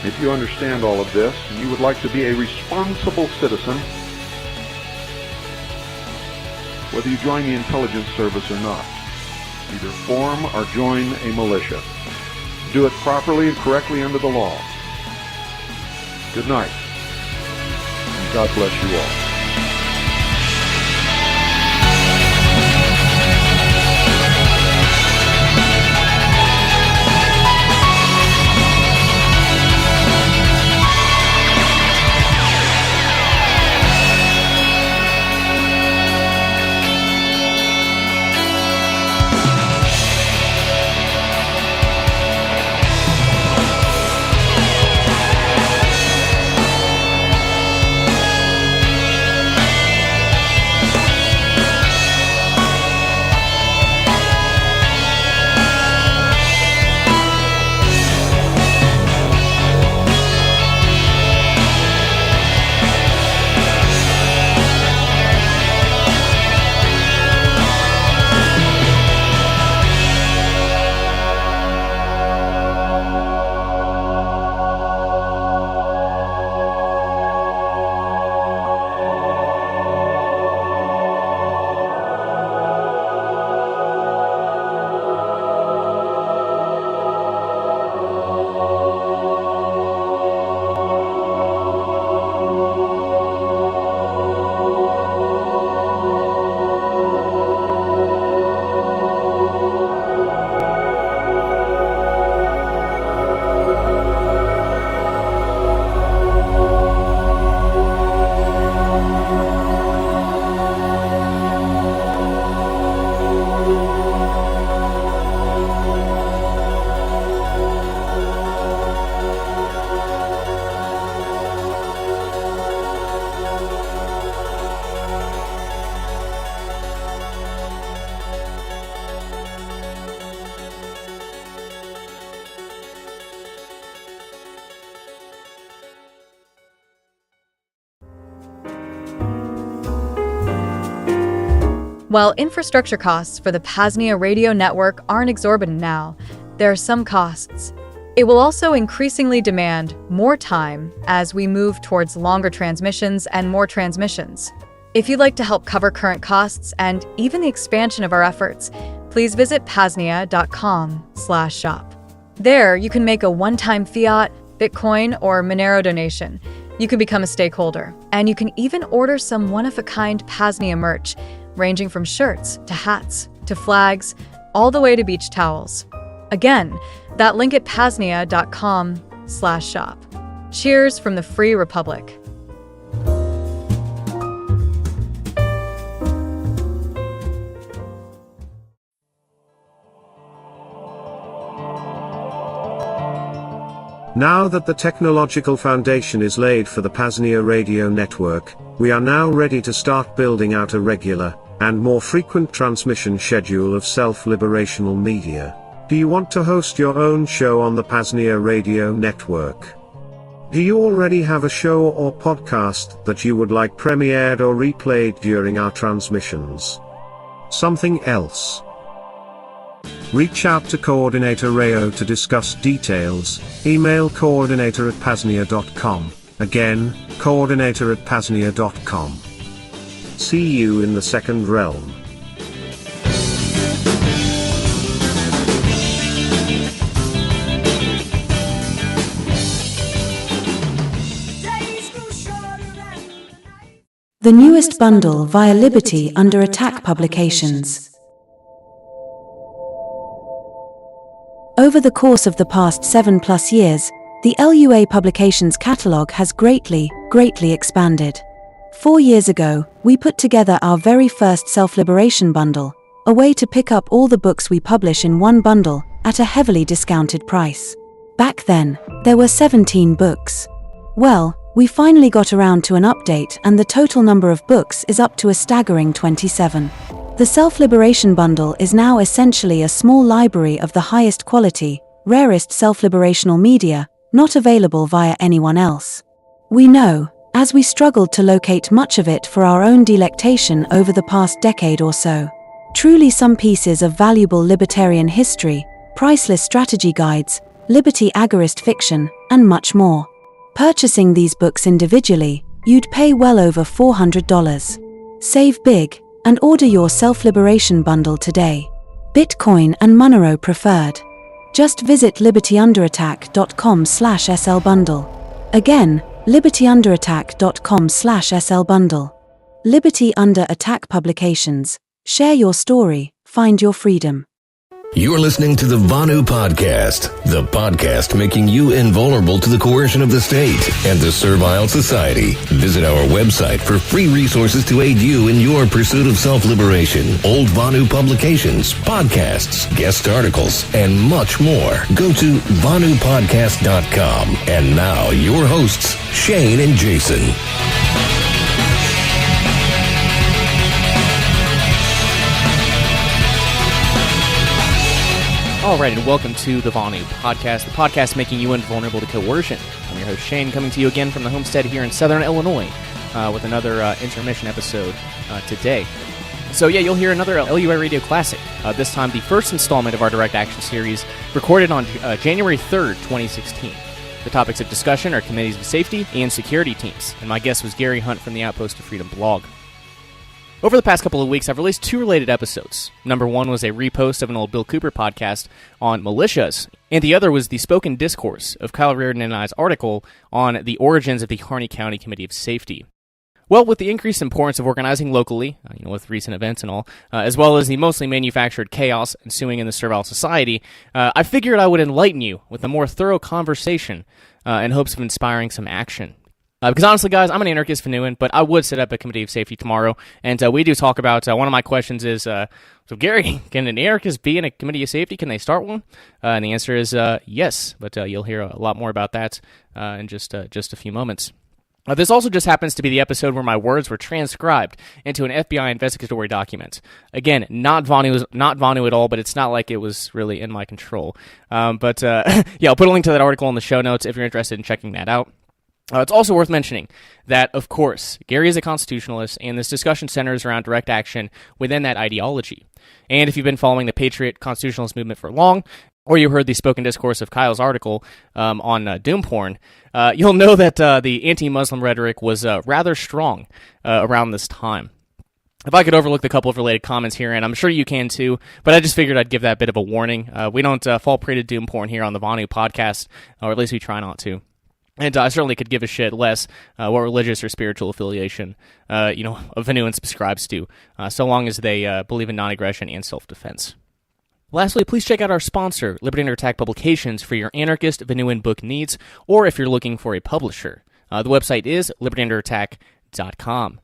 If you understand all of this and you would like to be a responsible citizen, whether you join the intelligence service or not, either form or join a militia. Do it properly and correctly under the law. Good night, and God bless you all. While infrastructure costs for the PAZNIA Radio Network aren't exorbitant now, there are some costs. It will also increasingly demand more time as we move towards longer transmissions and more transmissions. If you'd like to help cover current costs and even the expansion of our efforts, please visit PAZNIA.com/shop. There, you can make a one-time fiat, Bitcoin, or Monero donation. You can become a stakeholder, and you can even order some one-of-a-kind PAZNIA merch, ranging from shirts to hats to flags, all the way to beach towels. Again, that link at PAZNIA.com/shop. Cheers from the Free Republic. Now that the technological foundation is laid for the PAZNIA Radio Network, we are now ready to start building out a regular, and more frequent transmission schedule of self-liberational media. Do you want to host your own show on the PAZNIA Radio Network? Do you already have a show or podcast that you would like premiered or replayed during our transmissions? Something else? Reach out to Coordinator Rayo to discuss details. Email coordinator@PAZNIA.com. Again, coordinator@PAZNIA.com. See you in the second realm. The newest bundle via Liberty Under Attack Publications. Over the course of the past 7+ years, the LUA Publications catalog has greatly expanded. 4 years ago, we put together our very first self-liberation bundle, a way to pick up all the books we publish in one bundle at a heavily discounted price. Back then, there were 17 books. Well, we finally got around to an update and the total number of books is up to a staggering 27. The Self-Liberation Bundle is now essentially a small library of the highest quality, rarest self-liberational media, not available via anyone else. We know, as we struggled to locate much of it for our own delectation over the past decade or so. Truly some pieces of valuable libertarian history, priceless strategy guides, liberty agorist fiction, and much more. Purchasing these books individually, you'd pay well over $400. Save big, and order your Self-Liberation Bundle today. Bitcoin and Monero preferred. Just visit libertyunderattack.com/slbundle. Again, libertyunderattack.com/slbundle. Liberty Under Attack Publications. Share your story, find your freedom. You're listening to the Vonu Podcast, the podcast making you invulnerable to the coercion of the state and the servile society. Visit our website for free resources to aid you in your pursuit of self-liberation, old Vonu publications, podcasts, guest articles, and much more. Go to vonupodcast.com. And now, your hosts, Shane and Jason. All right, and welcome to the Vonu Podcast, the podcast making you invulnerable to coercion. I'm your host, Shane, coming to you again from the homestead here in Southern Illinois with another intermission episode today. So yeah, you'll hear another LUA Radio Classic, this time the first installment of our Direct Action series, recorded on January 3rd, 2016. The topics of discussion are committees of safety and security teams, and my guest was Gary Hunt from the Outpost of Freedom blog. Over the past couple of weeks, I've released 2 related episodes. Number 1 was a repost of an old Bill Cooper podcast on militias, and the other was the spoken discourse of Kyle Reardon and I's article on the origins of the Harney County Committee of Safety. Well, with the increased importance of organizing locally, with recent events and all, as well as the mostly manufactured chaos ensuing in the servile society, I figured I would enlighten you with a more thorough conversation in hopes of inspiring some action. Because honestly, guys, I'm an anarchist Vonuan, but I would set up a committee of safety tomorrow, and we do talk about, one of my questions is, so Gary, can an anarchist be in a committee of safety? Can they start one? And the answer is yes, but you'll hear a lot more about that in just a few moments. This also just happens to be the episode where my words were transcribed into an FBI investigatory document. Again, not Vonu at all, but it's not like it was really in my control. Yeah, I'll put a link to that article in the show notes if you're interested in checking that out. It's also worth mentioning that, of course, Gary is a constitutionalist, and this discussion centers around direct action within that ideology. And if you've been following the Patriot constitutionalist movement for long, or you heard the spoken discourse of Kyle's article on doom porn, you'll know that the anti-Muslim rhetoric was rather strong around this time. If I could overlook the couple of related comments here, and I'm sure you can too, but I just figured I'd give that bit of a warning. We don't fall prey to doom porn here on the Vonu podcast, or at least we try not to. And I certainly could give a shit less what religious or spiritual affiliation, a Vonuan subscribes to, so long as they believe in non-aggression and self-defense. Lastly, please check out our sponsor, Liberty Under Attack Publications, for your anarchist Vonuan book needs, or if you're looking for a publisher. The website is libertyunderattack.com.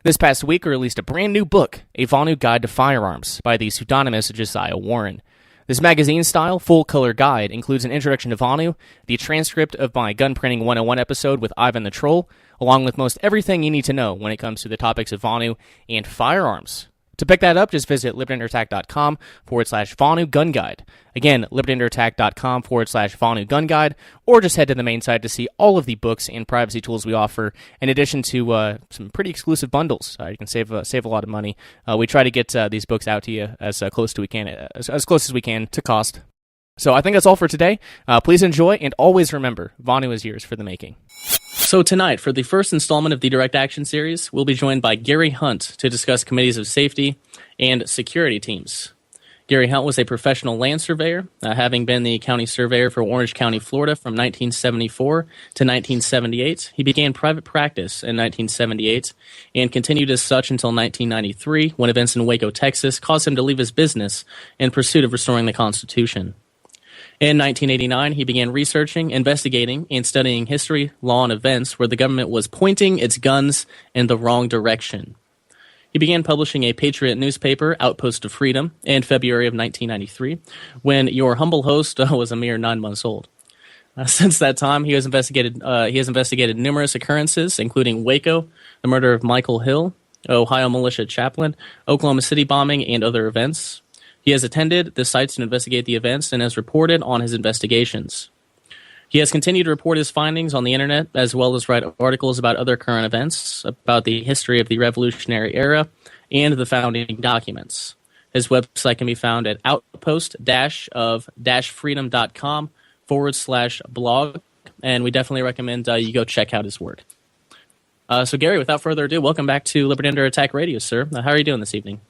This past week, we released a brand new book, A Vonu Guide to Firearms, by the pseudonymous Josiah Warren. This magazine-style, full-color guide includes an introduction to Vonu, the transcript of my Gun Printing 101 episode with Ivan the Troll, along with most everything you need to know when it comes to the topics of Vonu and firearms. To pick that up, just visit libertyunderattack.com/Vonu Gun Guide. Again, libertyunderattack.com/Vonu Gun Guide, or just head to the main site to see all of the books and privacy tools we offer, in addition to some pretty exclusive bundles. You can save a lot of money. We try to get these books out to you as close as we can to cost. So I think that's all for today. Please enjoy, and always remember, Vonu is yours for the making. So tonight, for the first installment of the Direct Action series, we'll be joined by Gary Hunt to discuss committees of safety and security teams. Gary Hunt was a professional land surveyor, having been the county surveyor for Orange County, Florida from 1974 to 1978. He began private practice in 1978 and continued as such until 1993, when events in Waco, Texas caused him to leave his business in pursuit of restoring the Constitution. In 1989, he began researching, investigating, and studying history, law, and events where the government was pointing its guns in the wrong direction. He began publishing a patriot newspaper, Outpost of Freedom, in February of 1993, when your humble host was a mere 9 months old. Since that time, he has investigated numerous occurrences, including Waco, the murder of Michael Hill, Ohio militia chaplain, Oklahoma City bombing, and other events. He has attended the sites to investigate the events and has reported on his investigations. He has continued to report his findings on the internet, as well as write articles about other current events, about the history of the Revolutionary Era, and the founding documents. His website can be found at outpost-of-freedom.com/blog, and we definitely recommend you go check out his work. So, Gary, without further ado, welcome back to Liberty Under Attack Radio, sir. How are you doing this evening?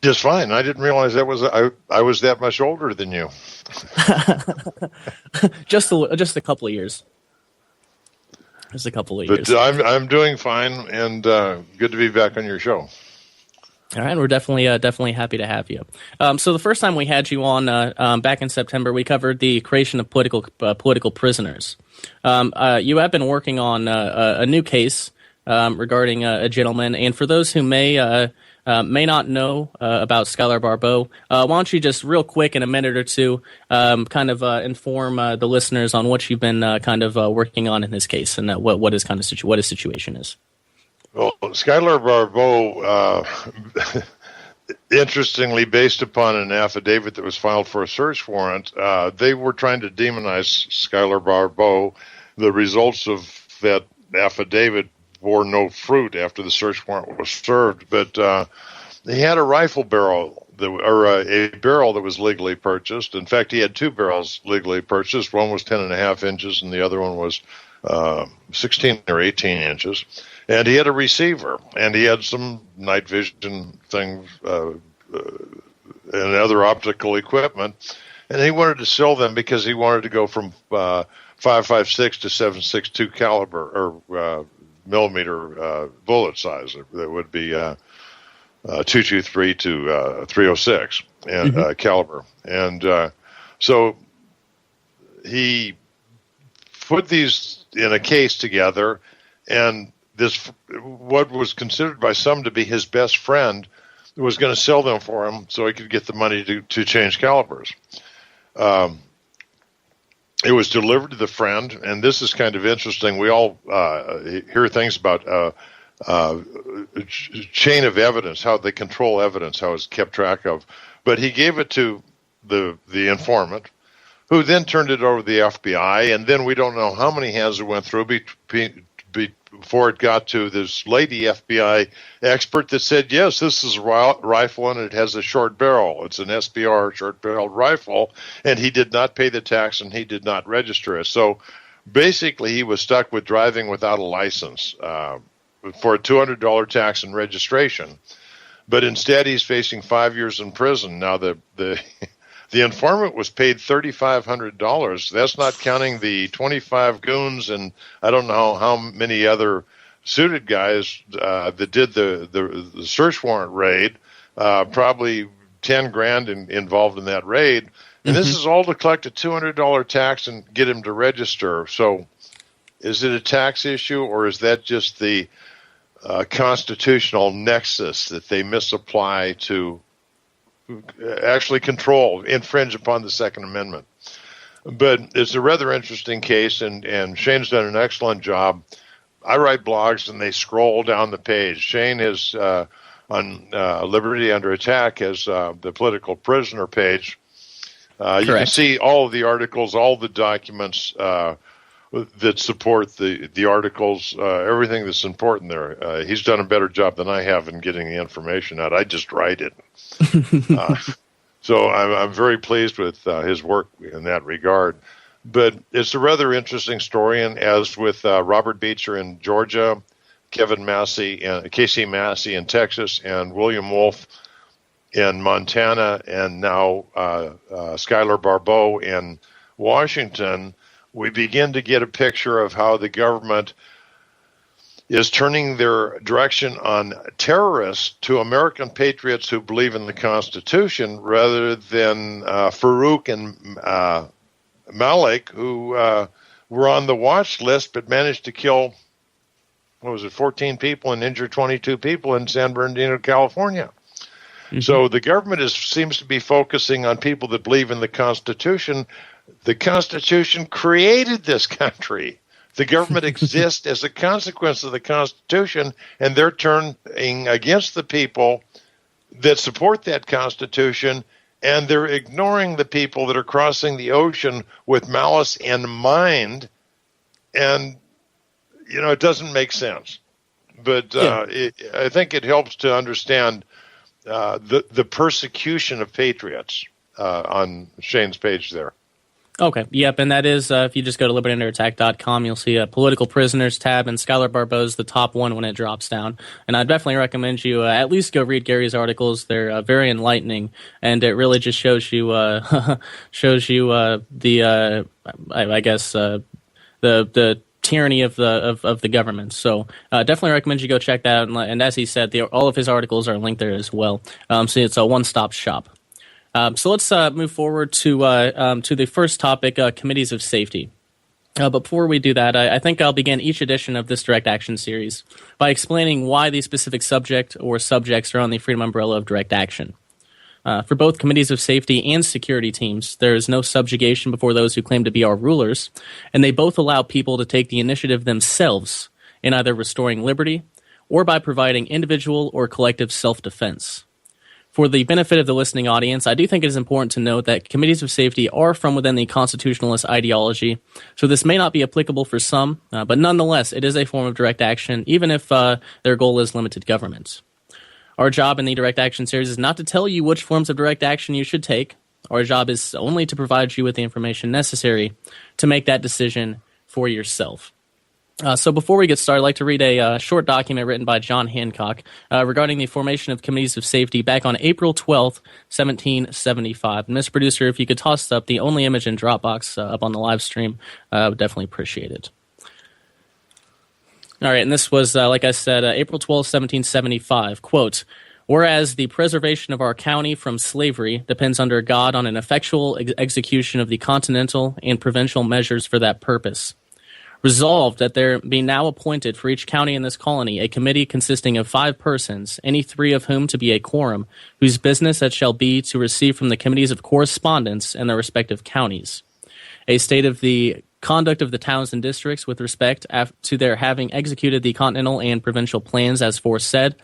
Just fine. I didn't realize I was that much older than you. just a couple of years. Just a couple of years. But I'm doing fine, and good to be back on your show. All right, we're definitely happy to have you. So the first time we had you on back in September, we covered the creation of political prisoners. You have been working on a new case regarding a gentleman, and for those who may not know about Skylar Barbeau, why don't you just real quick in a minute or two inform the listeners on what you've been working on in this case and what his situation is. Well, Skylar Barbeau, interestingly, based upon an affidavit that was filed for a search warrant, they were trying to demonize Skylar Barbeau. The results of that affidavit bore no fruit after the search warrant was served, but he had a rifle barrel, a barrel that was legally purchased. In fact, he had two barrels legally purchased. One was 10.5 inches, and the other one was 16 or 18 inches. And he had a receiver, and he had some night vision things and other optical equipment. And he wanted to sell them because he wanted to go from 5.56 to 7.62 caliber or millimeter bullet size. That would be 223 to 306 and caliber. And so he put these in a case together, and this, what was considered by some to be his best friend, was going to sell them for him so he could get the money to change calibers. It was delivered to the friend, and this is kind of interesting. We all hear things about chain of evidence, how they control evidence, how it's kept track of. But he gave it to the informant, who then turned it over to the FBI, and then we don't know how many hands it went through before it got to this lady FBI expert that said, yes, this is a rifle and it has a short barrel. It's an SBR short-barreled rifle, and he did not pay the tax and he did not register it. So basically he was stuck with driving without a license for a $200 tax and registration. But instead he's facing 5 years in prison. Now the informant was paid $3,500. That's not counting the 25 goons and I don't know how many other suited guys that did the search warrant raid. Probably 10 grand involved in that raid. And this is all to collect a $200 tax and get him to register. So is it a tax issue, or is that just the constitutional nexus that they misapply to actually infringe upon the Second Amendment? But it's a rather interesting case, and Shane's done an excellent job. I write blogs, and they scroll down the page. Shane is on Liberty Under Attack as the political prisoner page. You can see all of the articles, all the documents that support the articles, everything that's important there. He's done a better job than I have in getting the information out. I just write it. So I'm very pleased with his work in that regard. But it's a rather interesting story, and as with Robert Beecher in Georgia, Kevin Massey and Casey Massey in Texas, and William Wolf in Montana, and now Skylar Barbeau in Washington, we begin to get a picture of how the government is turning their direction on terrorists to American patriots who believe in the Constitution rather than Farouk and Malik, who were on the watch list but managed to kill, 14 people and injure 22 people in San Bernardino, California. Mm-hmm. So the government seems to be focusing on people that believe in the Constitution. The Constitution created this country. The government exists as a consequence of the Constitution, and they're turning against the people that support that Constitution, and they're ignoring the people that are crossing the ocean with malice in mind. And, it doesn't make sense. But I think it helps to understand the persecution of patriots on Shane's page there. Okay, yep, and that is, if you just go to libertyunderattack.com, you'll see a political prisoners tab, and Skylar Barbeau's the top one when it drops down. And I'd definitely recommend you at least go read Gary's articles. They're very enlightening, and it really just shows you the tyranny of the government. So definitely recommend you go check that out. And as he said, all of his articles are linked there as well. So it's a one-stop shop. So let's move forward to the first topic, committees of safety. But before we do that, I think I'll begin each edition of this direct action series by explaining why the specific subject or subjects are on the freedom umbrella of direct action. For both committees of safety and security teams, there is no subjugation before those who claim to be our rulers, and they both allow people to take the initiative themselves in either restoring liberty or by providing individual or collective self-defense. For the benefit of the listening audience, I do think it is important to note that committees of safety are from within the constitutionalist ideology, so this may not be applicable for some, but nonetheless, it is a form of direct action, even if their goal is limited government. Our job in the direct action series is not to tell you which forms of direct action you should take. Our job is only to provide you with the information necessary to make that decision for yourself. So before we get started, I'd like to read a short document written by John Hancock regarding the formation of committees of safety back on April 12th, 1775. And Mr. Producer, if you could toss up the only image in Dropbox up on the live stream, I would definitely appreciate it. All right, and this was, like I said, April 12th, 1775. Quote, "Whereas the preservation of our county from slavery depends under God on an effectual execution of the continental and provincial measures for that purpose. Resolved that there be now appointed for each county in this colony a committee consisting of 5 persons, any 3 of whom to be a quorum, whose business it shall be to receive from the committees of correspondence in their respective counties a state of the conduct of the towns and districts with respect to their having executed the continental and provincial plans as foresaid,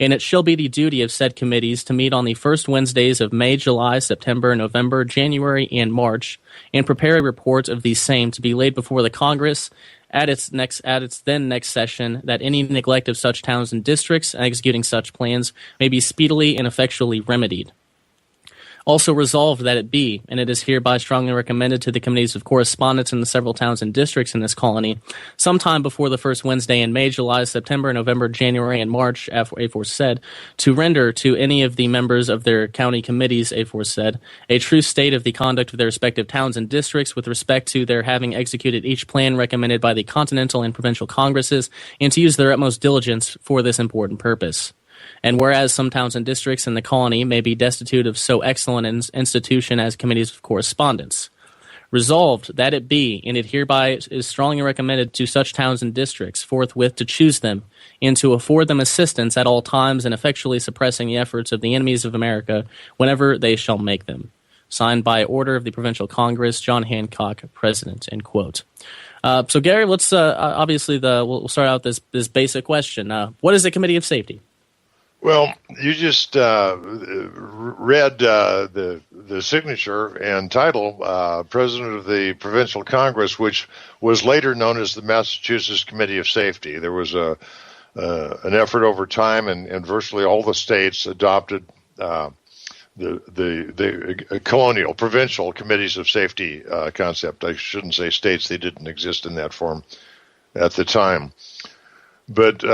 and it shall be the duty of said committees to meet on the first Wednesdays of May, July, September, November, January, and March, and prepare a report of these same to be laid before the Congress at its then next session, that any neglect of such towns and districts executing such plans may be speedily and effectually remedied. Also resolved that it be, and it is hereby strongly recommended to the committees of correspondence in the several towns and districts in this colony, sometime before the first Wednesday in May, July, September, November, January, and March, aforesaid, to render to any of the members of their county committees, aforesaid, a true state of the conduct of their respective towns and districts with respect to their having executed each plan recommended by the continental and provincial congresses, and to use their utmost diligence for this important purpose. And whereas some towns and districts in the colony may be destitute of so excellent an institution as committees of correspondence. Resolved that it be, and it hereby is strongly recommended to such towns and districts forthwith to choose them, and to afford them assistance at all times in effectually suppressing the efforts of the enemies of America whenever they shall make them. Signed by order of the Provincial Congress, John Hancock, President." End quote. So Gary, let's obviously we'll start out this basic question. What is a committee of safety? Well, you just read the signature and title, President of the Provincial Congress, which was later known as the Massachusetts Committee of Safety. There was an effort over time, and virtually all the states adopted the colonial, provincial committees of safety concept. I shouldn't say states; they didn't exist in that form at the time, but.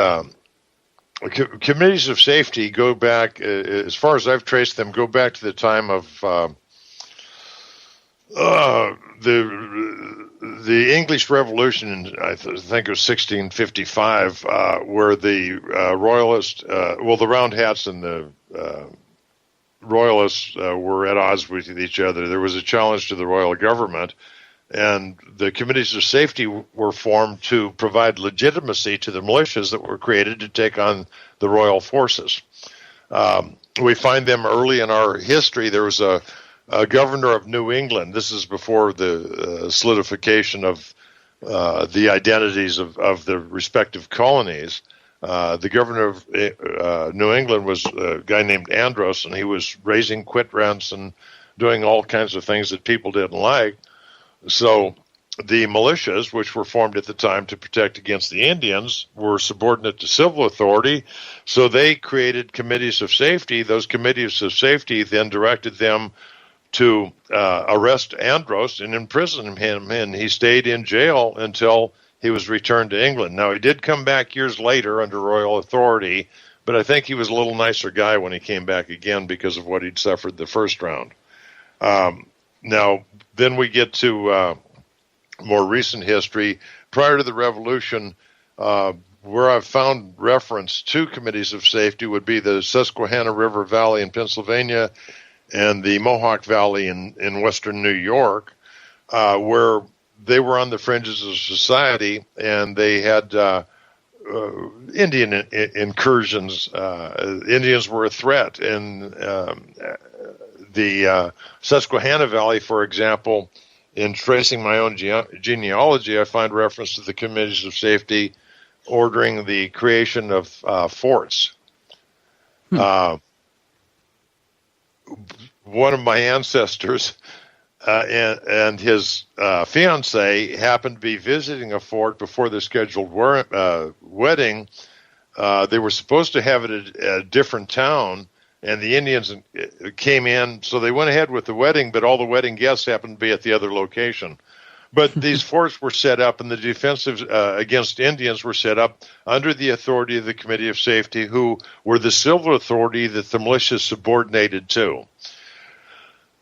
Committees of safety go back, as far as I've traced them, go back to the time of the the English Revolution, in, I think it was 1655, where the Royalists, the Round Hats and the Royalists were at odds with each other. There was a challenge to the royal government, and the committees of safety were formed to provide legitimacy to the militias that were created to take on the royal forces. We find them early in our history. There was a governor of New England. This is before the solidification of the identities of the respective colonies. The governor of New England was a guy named Andros, and he was raising quit rents and doing all kinds of things that people didn't like. So the militias, which were formed at the time to protect against the Indians, were subordinate to civil authority. So they created committees of safety. Those committees of safety then directed them to arrest Andros and imprison him, and he stayed in jail until he was returned to England. Now, he did come back years later under royal authority, but I think he was a little nicer guy when he came back again because of what he'd suffered the first round. Now, then we get to more recent history. Prior to the Revolution, where I've found reference to committees of safety would be the Susquehanna River Valley in Pennsylvania and the Mohawk Valley in western New York, where they were on the fringes of society, and they had Indian incursions. Indians were a threat. In the Susquehanna Valley, for example, in tracing my own genealogy, I find reference to the committees of safety ordering the creation of forts. One of my ancestors and his fiancée happened to be visiting a fort before their scheduled wedding. They were supposed to have it at a different town, and the Indians came in, so they went ahead with the wedding, but all the wedding guests happened to be at the other location. But these forts were set up, and the defensives against Indians were set up under the authority of the Committee of Safety, who were the civil authority that the militias subordinated to.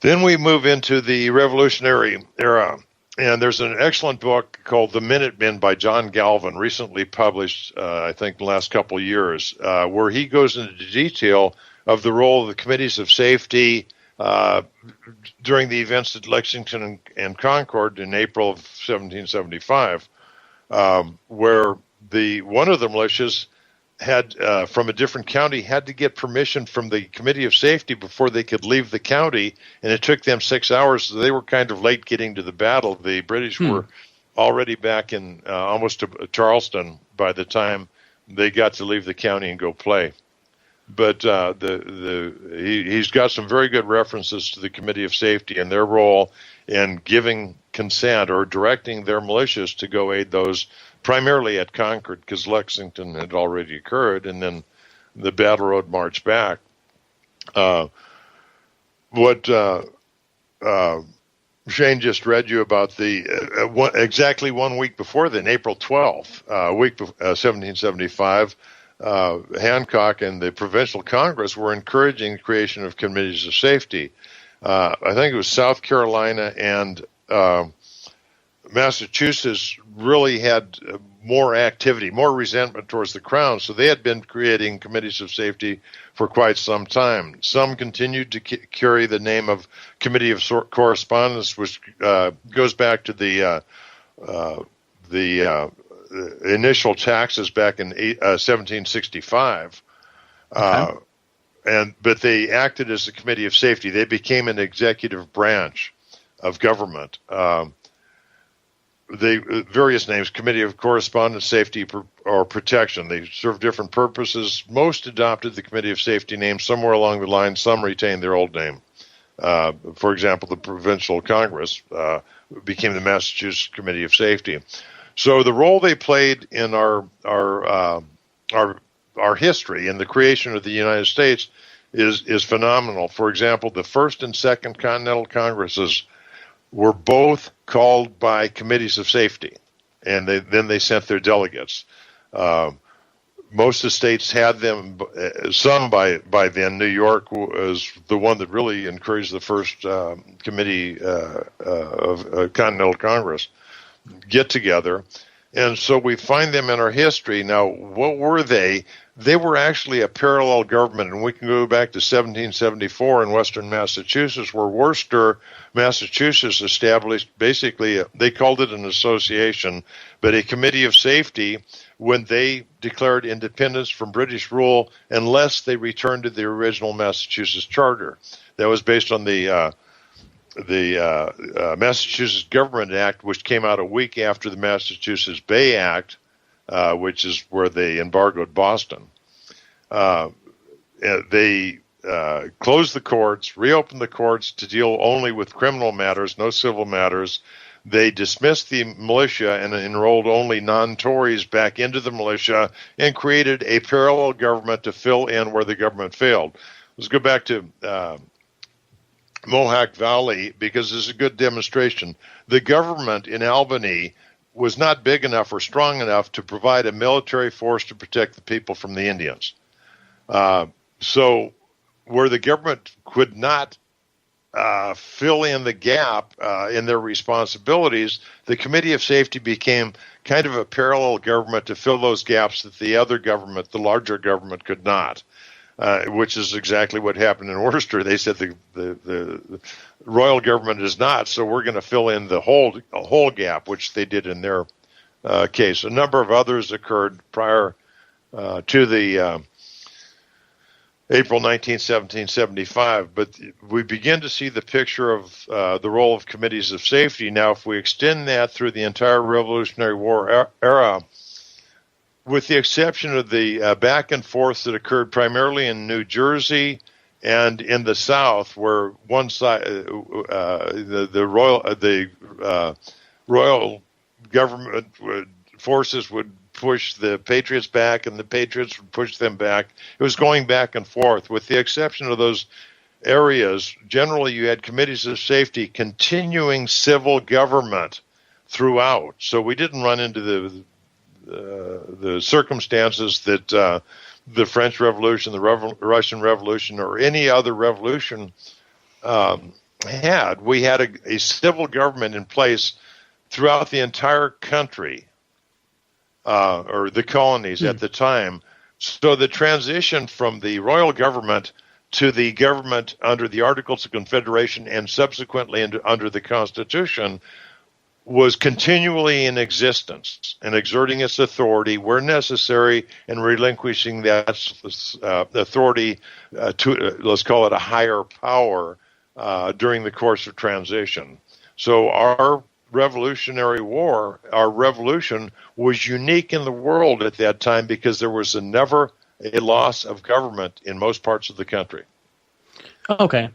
Then we move into the Revolutionary era, and there's an excellent book called The Minutemen by John Galvin, recently published, I think, the last couple of years, where he goes into detail of the role of the committees of safety during the events at Lexington and Concord in April of 1775, where one of the militias had from a different county had to get permission from the Committee of Safety before they could leave the county, and it took them 6 hours, so they were kind of late getting to the battle. The British were already back in almost to Charleston by the time they got to leave the county and go play. But he's got some very good references to the Committee of Safety and their role in giving consent or directing their militias to go aid those, primarily at Concord, because Lexington had already occurred, and then the Battle Road March back. What Shane just read you about the exactly 1 week before then, April 12th, 1775, Hancock and the Provincial Congress were encouraging the creation of committees of safety. I think it was South Carolina and Massachusetts really had more activity, more resentment towards the Crown, so they had been creating committees of safety for quite some time. Some continued to carry the name of Committee of Correspondence, which goes back to the initial taxes back in 1765, but they acted as a Committee of Safety. They became an executive branch of government. Various names: Committee of Correspondence, Safety, or Protection. They serve different purposes. Most adopted the Committee of Safety name somewhere along the line. Some retained their old name. For example, the Provincial Congress became the Massachusetts Committee of Safety. So the role they played in our history and the creation of the United States is phenomenal. For example, the First and Second Continental Congresses were both called by committees of safety, and then they sent their delegates. Most of the states had them, some by then. New York was the one that really encouraged the first committee of Continental Congress. get together. And so we find them in our history. Now, what were they? They were actually a parallel government, and we can go back to 1774 in western Massachusetts, where Worcester, Massachusetts established basically, they called it an association, but a committee of safety when they declared independence from British rule unless they returned to the original Massachusetts charter. That was based on the Massachusetts Government Act, which came out a week after the Massachusetts Bay Act, which is where they embargoed Boston. They closed the courts, reopened the courts to deal only with criminal matters, no civil matters. They dismissed the militia and enrolled only non-Tories back into the militia and created a parallel government to fill in where the government failed. Let's go back to Mohawk Valley, because this is a good demonstration. The government in Albany was not big enough or strong enough to provide a military force to protect the people from the Indians. So where the government could not fill in the gap in their responsibilities, the Committee of Safety became kind of a parallel government to fill those gaps that the other government, the larger government, could not. Which is exactly what happened in Worcester. They said the royal government is not, so we're going to fill in the whole gap, which they did in their case. A number of others occurred prior to the April 19, 1775, but we begin to see the picture of the role of committees of safety. Now, if we extend that through the entire Revolutionary War era, with the exception of the back and forth that occurred primarily in New Jersey and in the South, where one side, the royal government forces would push the Patriots back, and the Patriots would push them back. It was going back and forth. With the exception of those areas, generally you had committees of safety continuing civil government throughout. So we didn't run into the circumstances that the French Revolution, the Russian Revolution, or any other revolution had. We had a civil government in place throughout the entire country, or the colonies at the time. So the transition from the royal government to the government under the Articles of Confederation and subsequently under the Constitution was continually in existence and exerting its authority where necessary and relinquishing that authority to, let's call it, a higher power during the course of transition. So our Revolutionary War, our revolution, was unique in the world at that time because there was never a loss of government in most parts of the country. Okay.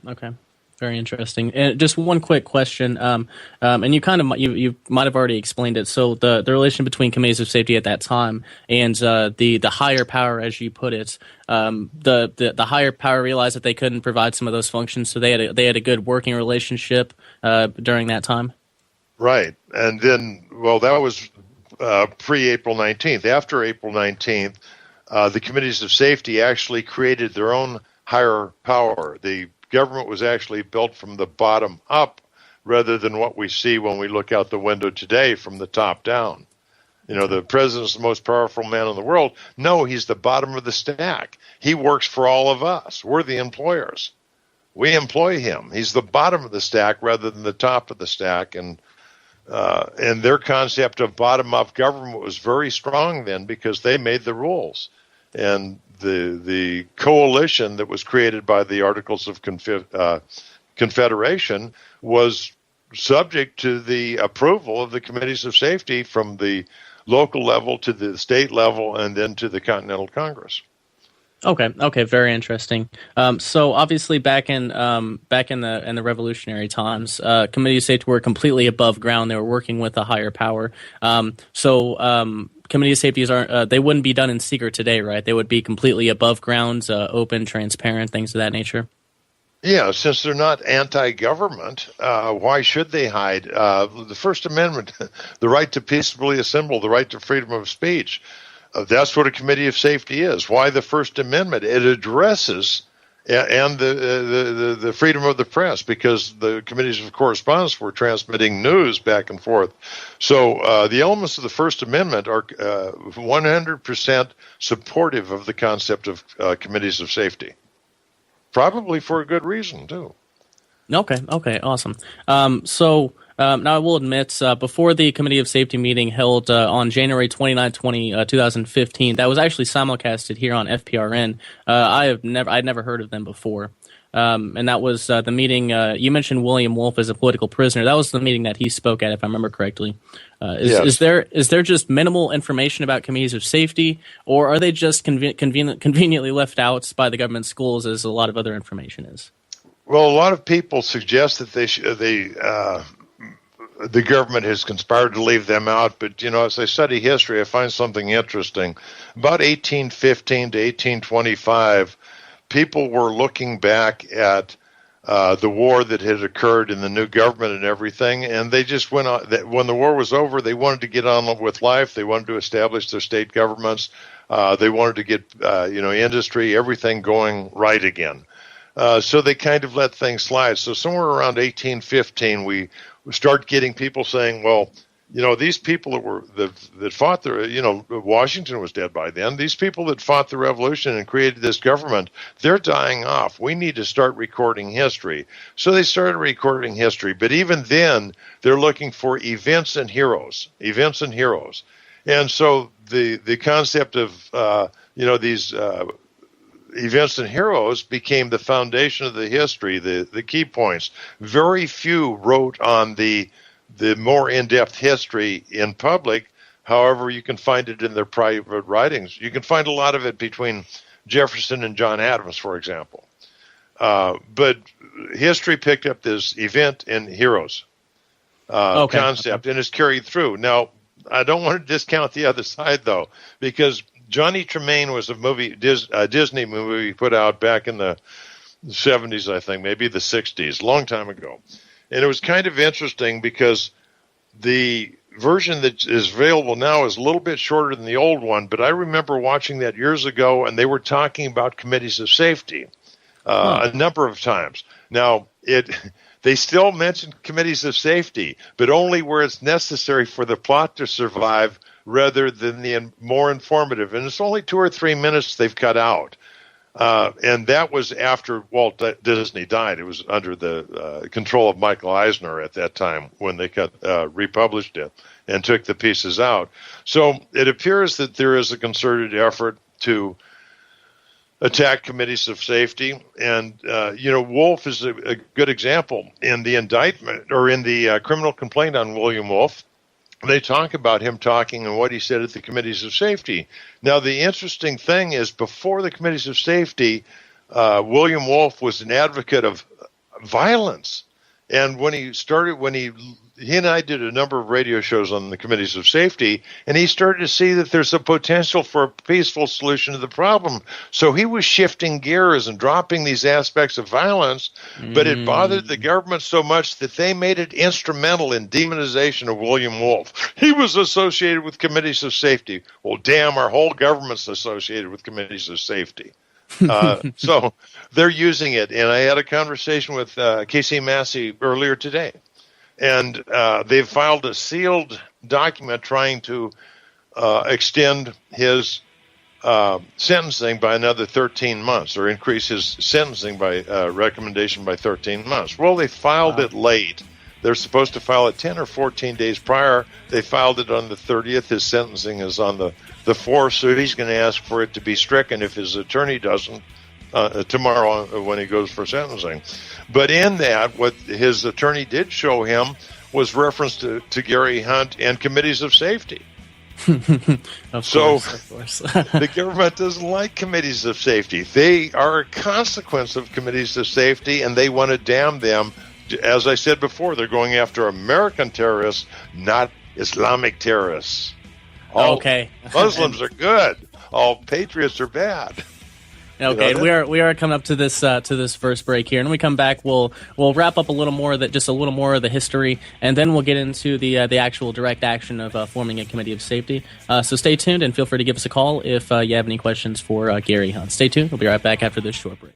Very interesting. And just one quick question, and you you might have already explained it. So the relation between committees of safety at that time and the higher power, as you put it, the higher power realized that they couldn't provide some of those functions, so they had a good working relationship during that time. Right, and then that was pre-April 19th. After April 19th, the committees of safety actually created their own higher power. The government was actually built from the bottom up rather than what we see when we look out the window today from the top down. You know, the president's the most powerful man in the world. No, he's the bottom of the stack. He works for all of us. We're the employers. We employ him. He's the bottom of the stack rather than the top of the stack. And their concept of bottom-up government was very strong then because they made the rules. And the coalition that was created by the Articles of Confederation was subject to the approval of the committees of safety from the local level to the state level and then to the Continental Congress. Okay, very interesting. So obviously back in the revolutionary times, committee of safety were completely above ground. They were working with a higher power. Committee of safeties they wouldn't be done in secret today, right? They would be completely above ground, open, transparent, things of that nature. Yeah, since they're not anti-government, why should they hide? The First Amendment, the right to peaceably assemble, the right to freedom of speech, that's what a committee of safety is. Why the First Amendment? It addresses and the freedom of the press, because the committees of correspondence were transmitting news back and forth. So the elements of the First Amendment are 100% supportive of the concept of committees of safety, probably for a good reason, too. Okay, awesome. Now I will admit, before the Committee of Safety meeting held on January 29, 2015, that was actually simulcasted here on FPRN. I'd never heard of them before. And that was the meeting, you mentioned William Wolf as a political prisoner. That was the meeting that he spoke at, if I remember correctly. Yes. Is there just minimal information about committees of safety, or are they just conveniently left out by the government schools as a lot of other information is? Well, a lot of people suggest that the government has conspired to leave them out, but, as I study history, I find something interesting. About 1815 to 1825, people were looking back at the war that had occurred in the new government and everything, and they just went on. When the war was over, they wanted to get on with life. They wanted to establish their state governments. They wanted to get, industry, everything going right again. So they kind of let things slide. So somewhere around 1815, we start getting people saying, well, these people that fought Washington was dead by then. These people that fought the revolution and created this government, they're dying off. We need to start recording history. So they started recording history. But even then, they're looking for events and heroes. And so the concept of, these events and heroes became the foundation of the history, the key points. Very few wrote on the more in-depth history in public. However, you can find it in their private writings. You can find a lot of it between Jefferson and John Adams, for example. But history picked up this event and heroes concept and is carried through. Now, I don't want to discount the other side, though, because Johnny Tremaine was a Disney movie put out back in the 70s, I think, maybe the 60s, a long time ago. And it was kind of interesting because the version that is available now is a little bit shorter than the old one, but I remember watching that years ago, and they were talking about committees of safety a number of times. Now, they still mention committees of safety, but only where it's necessary for the plot to survive rather than the more informative. And it's only 2 or 3 minutes they've cut out. And that was after Walt Disney died. It was under the control of Michael Eisner at that time when they republished it and took the pieces out. So it appears that there is a concerted effort to attack committees of safety. And, Wolf is a good example. In the indictment or in the criminal complaint on William Wolf, they talk about him talking and what he said at the committees of safety. Now, the interesting thing is before the committees of safety, William Wolf was an advocate of violence. And when he and I did a number of radio shows on the committees of safety, and he started to see that there's a potential for a peaceful solution to the problem. So he was shifting gears and dropping these aspects of violence, but it bothered the government so much that they made it instrumental in demonization of William Wolf. He was associated with committees of safety. Well, damn, our whole government's associated with committees of safety. So they're using it. And I had a conversation with Casey Massey earlier today. And they've filed a sealed document trying to extend his sentencing by another 13 months or increase his sentencing by recommendation by 13 months. Well, they filed it late. They're supposed to file it 10 or 14 days prior. They filed it on the 30th. His sentencing is on the 4th, so he's going to ask for it to be stricken if his attorney doesn't tomorrow when he goes for sentencing. But in that, what his attorney did show him was reference to Gary Hunt and committees of safety. Of course. The government doesn't like committees of safety. They are a consequence of committees of safety, and they want to damn them. As I said before, they're going after American terrorists, not Islamic terrorists. All Muslims are good. All patriots are bad. Okay, we are coming up to this first break here, and when we come back, we'll wrap up a little more of the history, and then we'll get into the actual direct action of forming a committee of safety. So stay tuned and feel free to give us a call if you have any questions for Gary Hunt. Stay tuned. We'll be right back after this short break.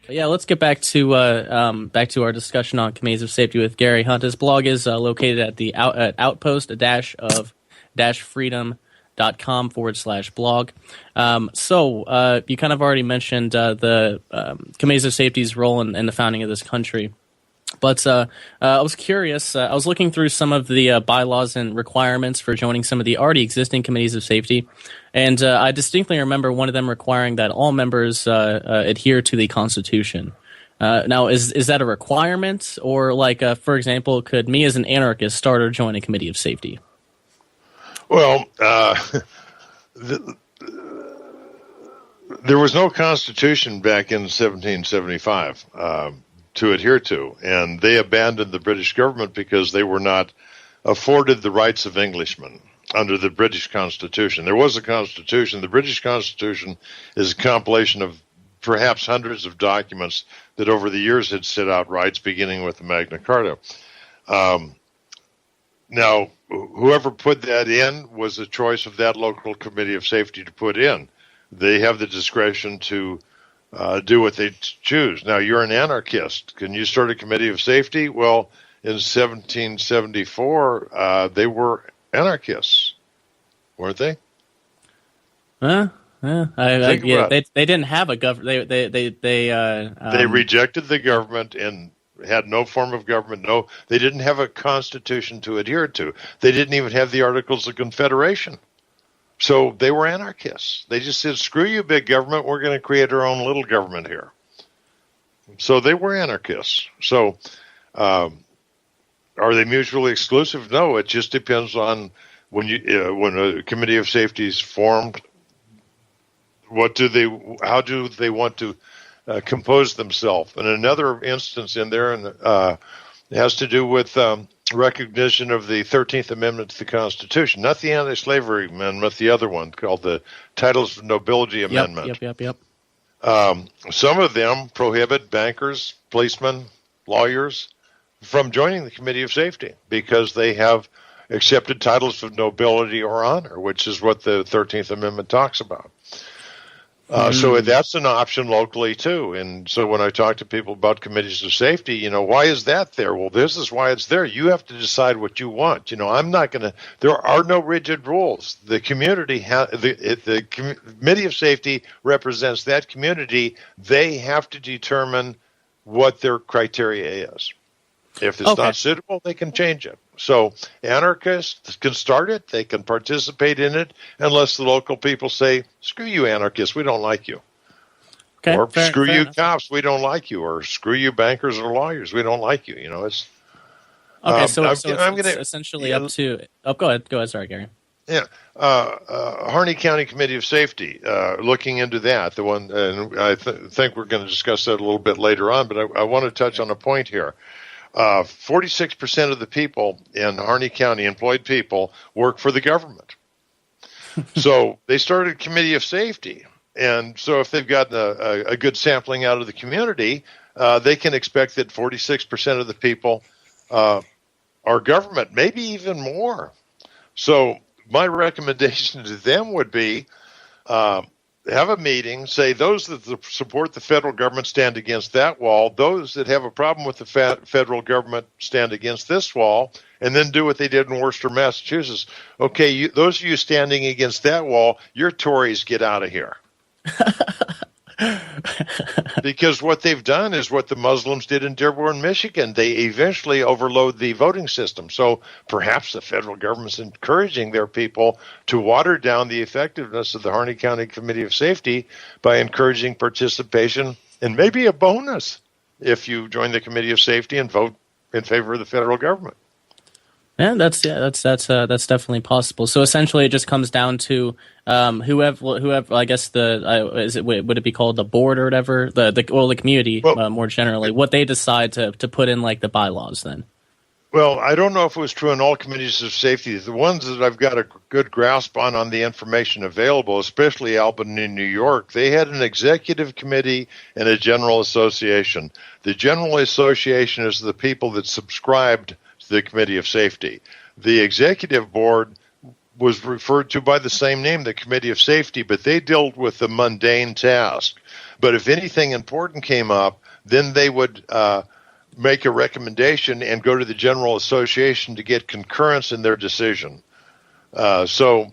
Yeah, let's get back to our discussion on committees of safety with Gary Hunt. His blog is located at the outpost-freedom.com/blog. So you kind of already mentioned the committees of safety's role in the founding of this country. But I was curious. I was looking through some of the bylaws and requirements for joining some of the already existing committees of safety, and I distinctly remember one of them requiring that all members adhere to the Constitution. Now, is that a requirement, or like, for example, could me as an anarchist start or join a committee of safety? Well, there was no Constitution back in 1775. To adhere to, and they abandoned the British government because they were not afforded the rights of Englishmen under the British Constitution. There was a Constitution. The British Constitution is a compilation of perhaps hundreds of documents that over the years had set out rights, beginning with the Magna Carta. Now, whoever put that in was a choice of that local committee of safety to put in. They have the discretion to do what they choose. Now, you're an anarchist. Can you start a committee of safety? Well, in 1774, they were anarchists, weren't they? They didn't have a government. They rejected the government and had no form of government. No, they didn't have a constitution to adhere to. They didn't even have the Articles of Confederation. So they were anarchists. They just said, screw you, big government. We're going to create our own little government here. So they were anarchists. So are they mutually exclusive? No, it just depends on when a committee of safety is formed, how do they want to compose themselves? And another instance in there it has to do with recognition of the 13th Amendment to the Constitution, not the Anti-Slavery Amendment, the other one called the Titles of Nobility Amendment. Yep. Some of them prohibit bankers, policemen, lawyers from joining the Committee of Safety because they have accepted titles of nobility or honor, which is what the 13th Amendment talks about. So that's an option locally, too. And so when I talk to people about committees of safety, why is that there? Well, this is why it's there. You have to decide what you want. I'm not going to – there are no rigid rules. The community the committee of safety represents that community. They have to determine what their criteria is. If it's not suitable, they can change it. So anarchists can start it. They can participate in it unless the local people say, screw you, anarchists, we don't like you. Okay, or fair you, enough. cops, we don't like you. Or screw you, bankers or lawyers, we don't like you. It's okay. So it's essentially up to. Oh, go ahead. Sorry, Gary. Yeah, Harney County Committee of Safety, looking into that. The one, and I think we're going to discuss that a little bit later on. But I want to touch on a point here. 46% of the people in Harney County, employed people, work for the government. So they started a committee of safety. And so if they've gotten a good sampling out of the community, they can expect that 46% of the people are government, maybe even more. So my recommendation to them would be have a meeting, say those that support the federal government stand against that wall, those that have a problem with the federal government stand against this wall, and then do what they did in Worcester, Massachusetts. Okay, those of you standing against that wall, you're Tories, get out of here. Because what they've done is what the Muslims did in Dearborn, Michigan. They eventually overload the voting system. So perhaps the federal government's encouraging their people to water down the effectiveness of the Harney County Committee of Safety by encouraging participation and maybe a bonus if you join the Committee of Safety and vote in favor of the federal government. Yeah, that's definitely possible. So essentially, it just comes down to whoever. I guess would it be called the board or whatever? The community more generally. What they decide to put in like the bylaws then. Well, I don't know if it was true in all committees of safety. The ones that I've got a good grasp on the information available, especially Albany, New York, they had an executive committee and a general association. The general association is the people that subscribed the Committee of Safety. The executive board was referred to by the same name, the Committee of Safety, but they dealt with the mundane task But if anything important came up, then they would make a recommendation and go to the General Association to get concurrence in their decision. So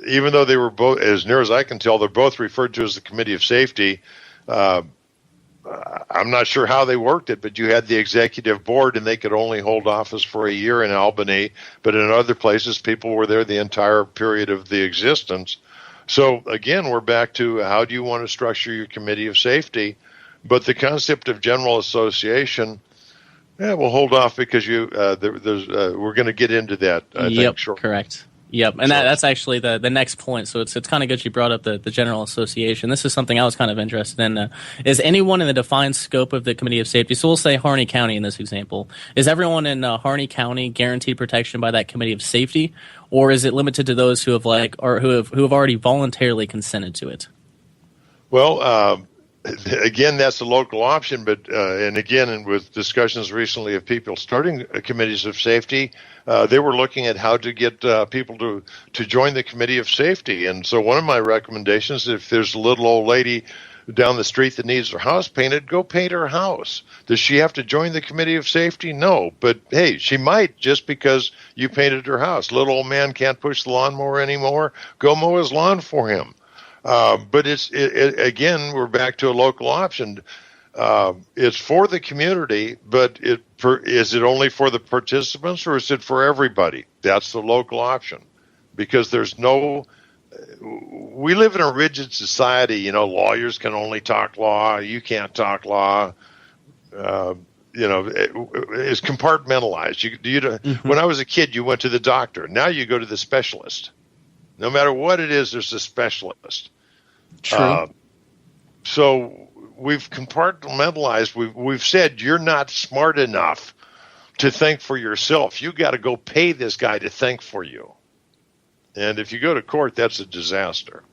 even though they were both, as near as I can tell, they're both referred to as the Committee of Safety, I'm not sure how they worked it, but you had the executive board, and they could only hold office for a year in Albany, but in other places, people were there the entire period of the existence. So again, we're back to how do you want to structure your Committee of Safety? But the concept of General Association, we'll hold off because we're going to get into that. I think, shortly. Correct. Yep, and that's actually the next point. So it's kind of good you brought up the General Association. This is something I was kind of interested in. Is anyone in the defined scope of the Committee of Safety? So we'll say Harney County in this example. Is everyone in Harney County guaranteed protection by that Committee of Safety, or is it limited to those who have who have already voluntarily consented to it? Well, again, that's a local option, but and again, with discussions recently of people starting committees of safety, they were looking at how to get people to join the Committee of Safety. And so one of my recommendations, if there's a little old lady down the street that needs her house painted, go paint her house. Does she have to join the Committee of Safety? No, but hey, she might just because you painted her house. Little old man can't push the lawnmower anymore. Go mow his lawn for him. But again, we're back to a local option. It's for the community, but is it only for the participants or is it for everybody? That's the local option, because we live in a rigid society. Lawyers can only talk law. You can't talk law. It's compartmentalized. When I was a kid, you went to the doctor. Now you go to the specialist. No matter what it is, there's a specialist. True. So we've compartmentalized. We've said you're not smart enough to think for yourself. You got to go pay this guy to think for you. And if you go to court, that's a disaster.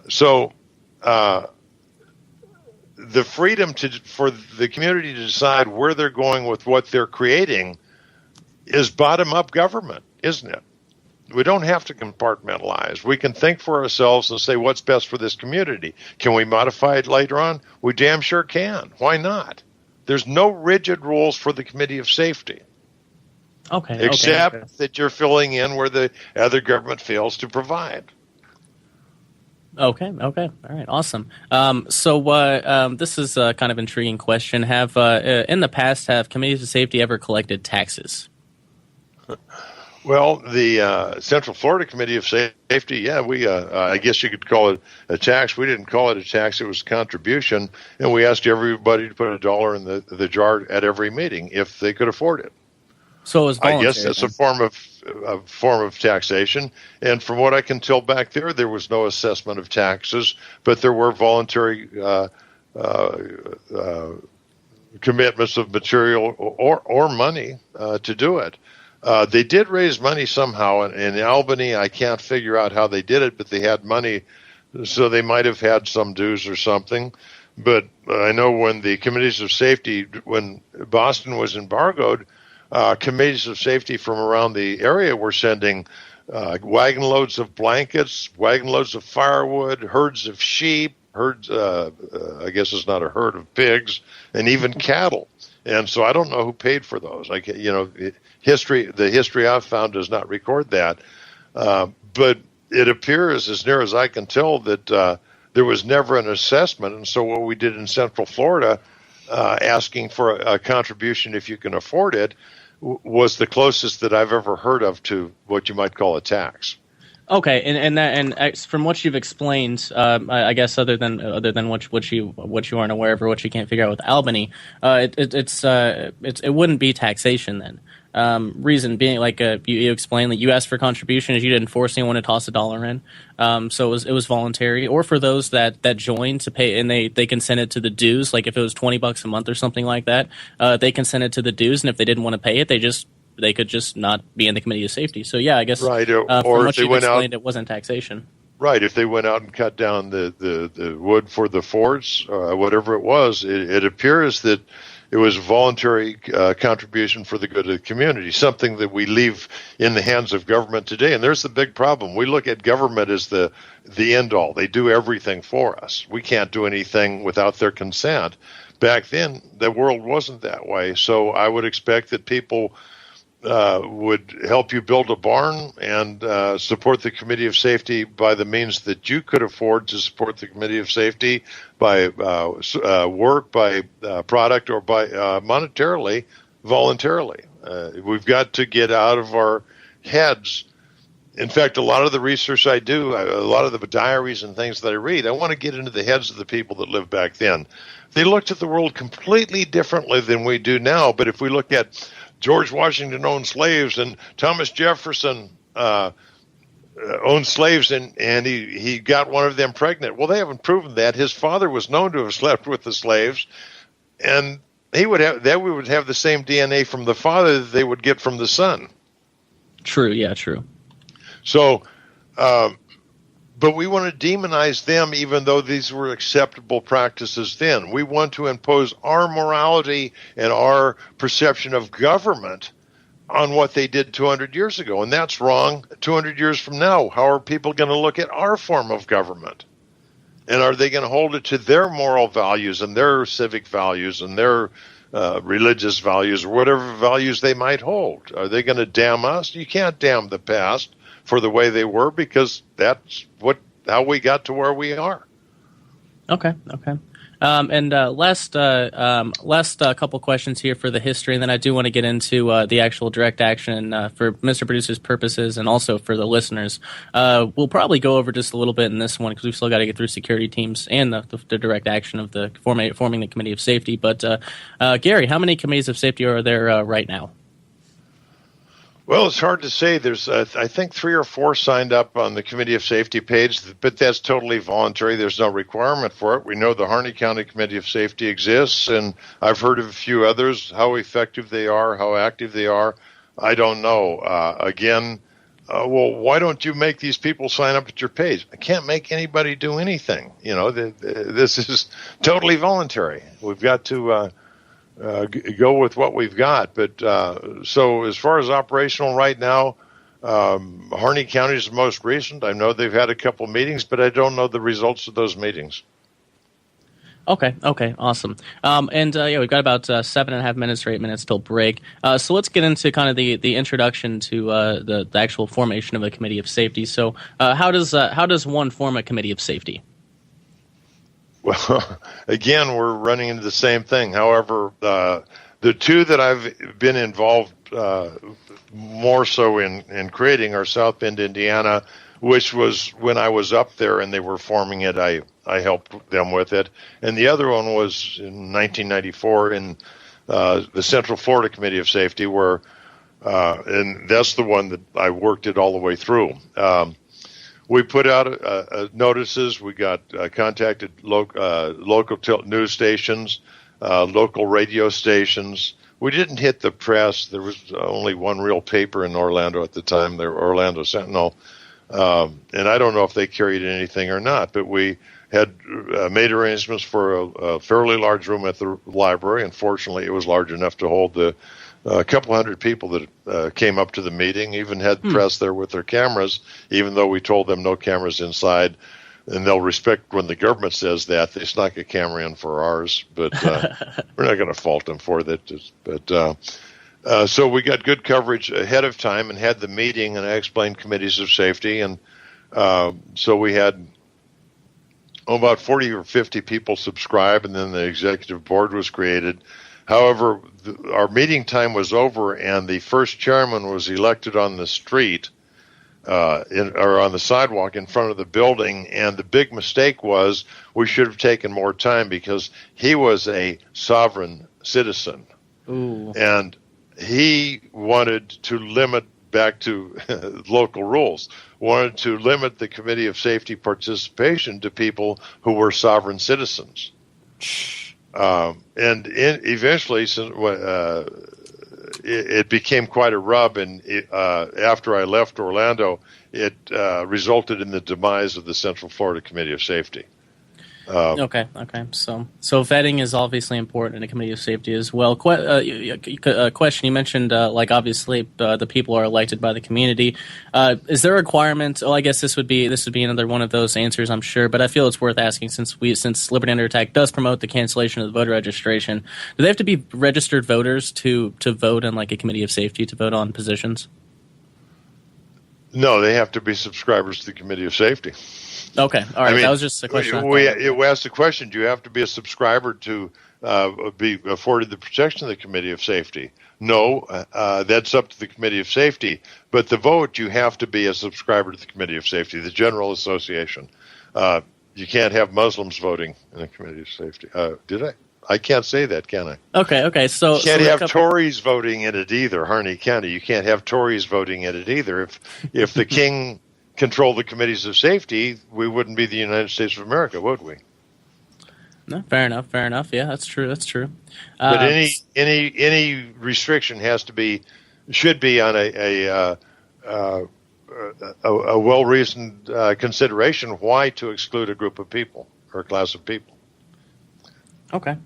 So the freedom for the community to decide where they're going with what they're creating is bottom-up government, isn't it? We don't have to compartmentalize. We can think for ourselves and say what's best for this community. Can we modify it later on? We damn sure can. Why not? There's no rigid rules for the Committee of Safety. Okay. Except that you're filling in where the other government fails to provide. Okay. All right. Awesome. So this is a kind of intriguing question. In the past, have committees of safety ever collected taxes? Well, the Central Florida Committee of Safety, we I guess you could call it a tax. We didn't call it a tax; it was a contribution, and we asked everybody to put $1 in the jar at every meeting if they could afford it. So it was voluntary. I guess that's a form of taxation. And from what I can tell back there was no assessment of taxes, but there were voluntary commitments of material or money to do it. They did raise money somehow in Albany. I can't figure out how they did it, but they had money, so they might have had some dues or something. But I know when the committees of safety, when Boston was embargoed, committees of safety from around the area were sending wagon loads of blankets, wagon loads of firewood, herds of sheep, I guess it's not a herd of pigs, and even cattle. And so I don't know who paid for those. The history I've found does not record that. But it appears, as near as I can tell, that there was never an assessment. And so what we did in Central Florida, asking for a contribution if you can afford it, was the closest that I've ever heard of to what you might call a tax. Okay, and from what you've explained, I guess other than what you aren't aware of or what you can't figure out with Albany, it wouldn't be taxation then. Reason being, like you explained that you asked for contribution as you didn't force anyone to toss $1 in, so it was voluntary. Or for those that joined to pay and they consented to the dues, like if it was $20 a month or something like that, they consented to the dues, and if they didn't want to pay it, they could just not be in the Committee of Safety. So yeah, I guess right. Or from what you've explained, it wasn't taxation. Right. If they went out and cut down the wood for the forts, whatever it was, it appears that it was a voluntary contribution for the good of the community, something that we leave in the hands of government today. And there's the big problem. We look at government as the end all. They do everything for us. We can't do anything without their consent. Back then, the world wasn't that way. So I would expect that people would help you build a barn and support the Committee of Safety by the means that you could afford to support the Committee of Safety by work, by product, or by monetarily, voluntarily. We've got to get out of our heads. In fact, a lot of the research I do, a lot of the diaries and things that I read, I want to get into the heads of the people that lived back then. They looked at the world completely differently than we do now. But if we look at George Washington owned slaves, and Thomas Jefferson owned slaves, and he got one of them pregnant. Well, they haven't proven that. His father was known to have slept with the slaves, and we would have the same DNA from the father that they would get from the son. True. Yeah. True. So, but we want to demonize them, even though these were acceptable practices then. We want to impose our morality and our perception of government on what they did 200 years ago. And that's wrong 200 years from now. How are people going to look at our form of government? And are they going to hold it to their moral values and their civic values and their religious values, or whatever values they might hold? Are they going to damn us? You can't damn the past for the way they were, because that's how we got to where we are. Okay. And last couple questions here for the history, and then I do want to get into the actual direct action for Mr. Producer's purposes, and also for the listeners. We'll probably go over just a little bit in this one, because we've still got to get through security teams and the direct action of the forming the Committee of Safety. But Gary, how many committees of safety are there right now? Well, it's hard to say. There's, I think, 3 or 4 signed up on the Committee of Safety page, but that's totally voluntary. There's no requirement for it. We know the Harney County Committee of Safety exists, and I've heard of a few others. How effective they are, how active they are, I don't know. Well, why don't you make these people sign up at your page? I can't make anybody do anything. This is totally voluntary. We've got to go with what we've got. But so as far as operational right now, Harney County is the most recent. I know they've had a couple meetings, but I don't know the results of those meetings. Okay, awesome. We've got about 7.5 minutes or 8 minutes till break. So let's get into kind of the introduction to the actual formation of a committee of safety. So how does one form a committee of safety? Well, again, we're running into the same thing. However, the two that I've been involved more so in creating are South Bend, Indiana, which was when I was up there and they were forming it. I helped them with it. And the other one was in 1994 in the Central Florida Committee of Safety, where and that's the one that I worked it all the way through. We put out notices. We got contacted local news stations, local radio stations. We didn't hit the press. There was only one real paper in Orlando at the time, the Orlando Sentinel. And I don't know if they carried anything or not, but we had made arrangements for a fairly large room at the library. Unfortunately, it was large enough to hold a couple hundred people that came up to the meeting, even had press there with their cameras, even though we told them no cameras inside. And they'll respect when the government says that. They snuck a camera in for ours, but we're not going to fault them for that. But so we got good coverage ahead of time and had the meeting, and I explained committees of safety. And so we had about 40 or 50 people subscribe, and then the executive board was created. However, our meeting time was over, and the first chairman was elected on the street, or on the sidewalk in front of the building. And the big mistake was we should have taken more time, because he was a sovereign citizen. Ooh. And he wanted to limit, back to local rules, wanted to limit the Committee of Safety participation to people who were sovereign citizens. And eventually, it became quite a rub, and after I left Orlando, it resulted in the demise of the Central Florida Committee of Safety. Okay. So vetting is obviously important in a committee of safety as well. Question: you mentioned obviously the people are elected by the community. Is there a requirement? Oh, I guess this would be another one of those answers, I'm sure. But I feel it's worth asking since Liberty Under Attack does promote the cancellation of the voter registration. Do they have to be registered voters to vote in like a committee of safety to vote on positions? No, they have to be subscribers to the Committee of Safety. Okay, all right. That was just a question. We asked the question: do you have to be a subscriber to be afforded the protection of the Committee of Safety? No, that's up to the Committee of Safety. But the vote, you have to be a subscriber to the Committee of Safety, the General Association. You can't have Muslims voting in the Committee of Safety. Did I? I can't say that, can I? Okay. So you can't have Tories voting in it either, Harney County. You can't have Tories voting in it either. If the king controlled the committees of safety, we wouldn't be the United States of America, would we? No, fair enough. Yeah, that's true. But any restriction should be on a well-reasoned consideration why to exclude a group of people or a class of people. Okay.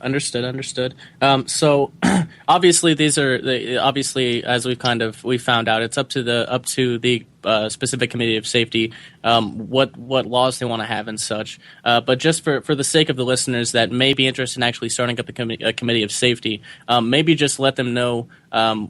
Understood. So obviously obviously as we found out, it's up to the specific committee of safety what laws they want to have and such. But just for the sake of the listeners that may be interested in actually starting up a committee of safety, maybe just let them know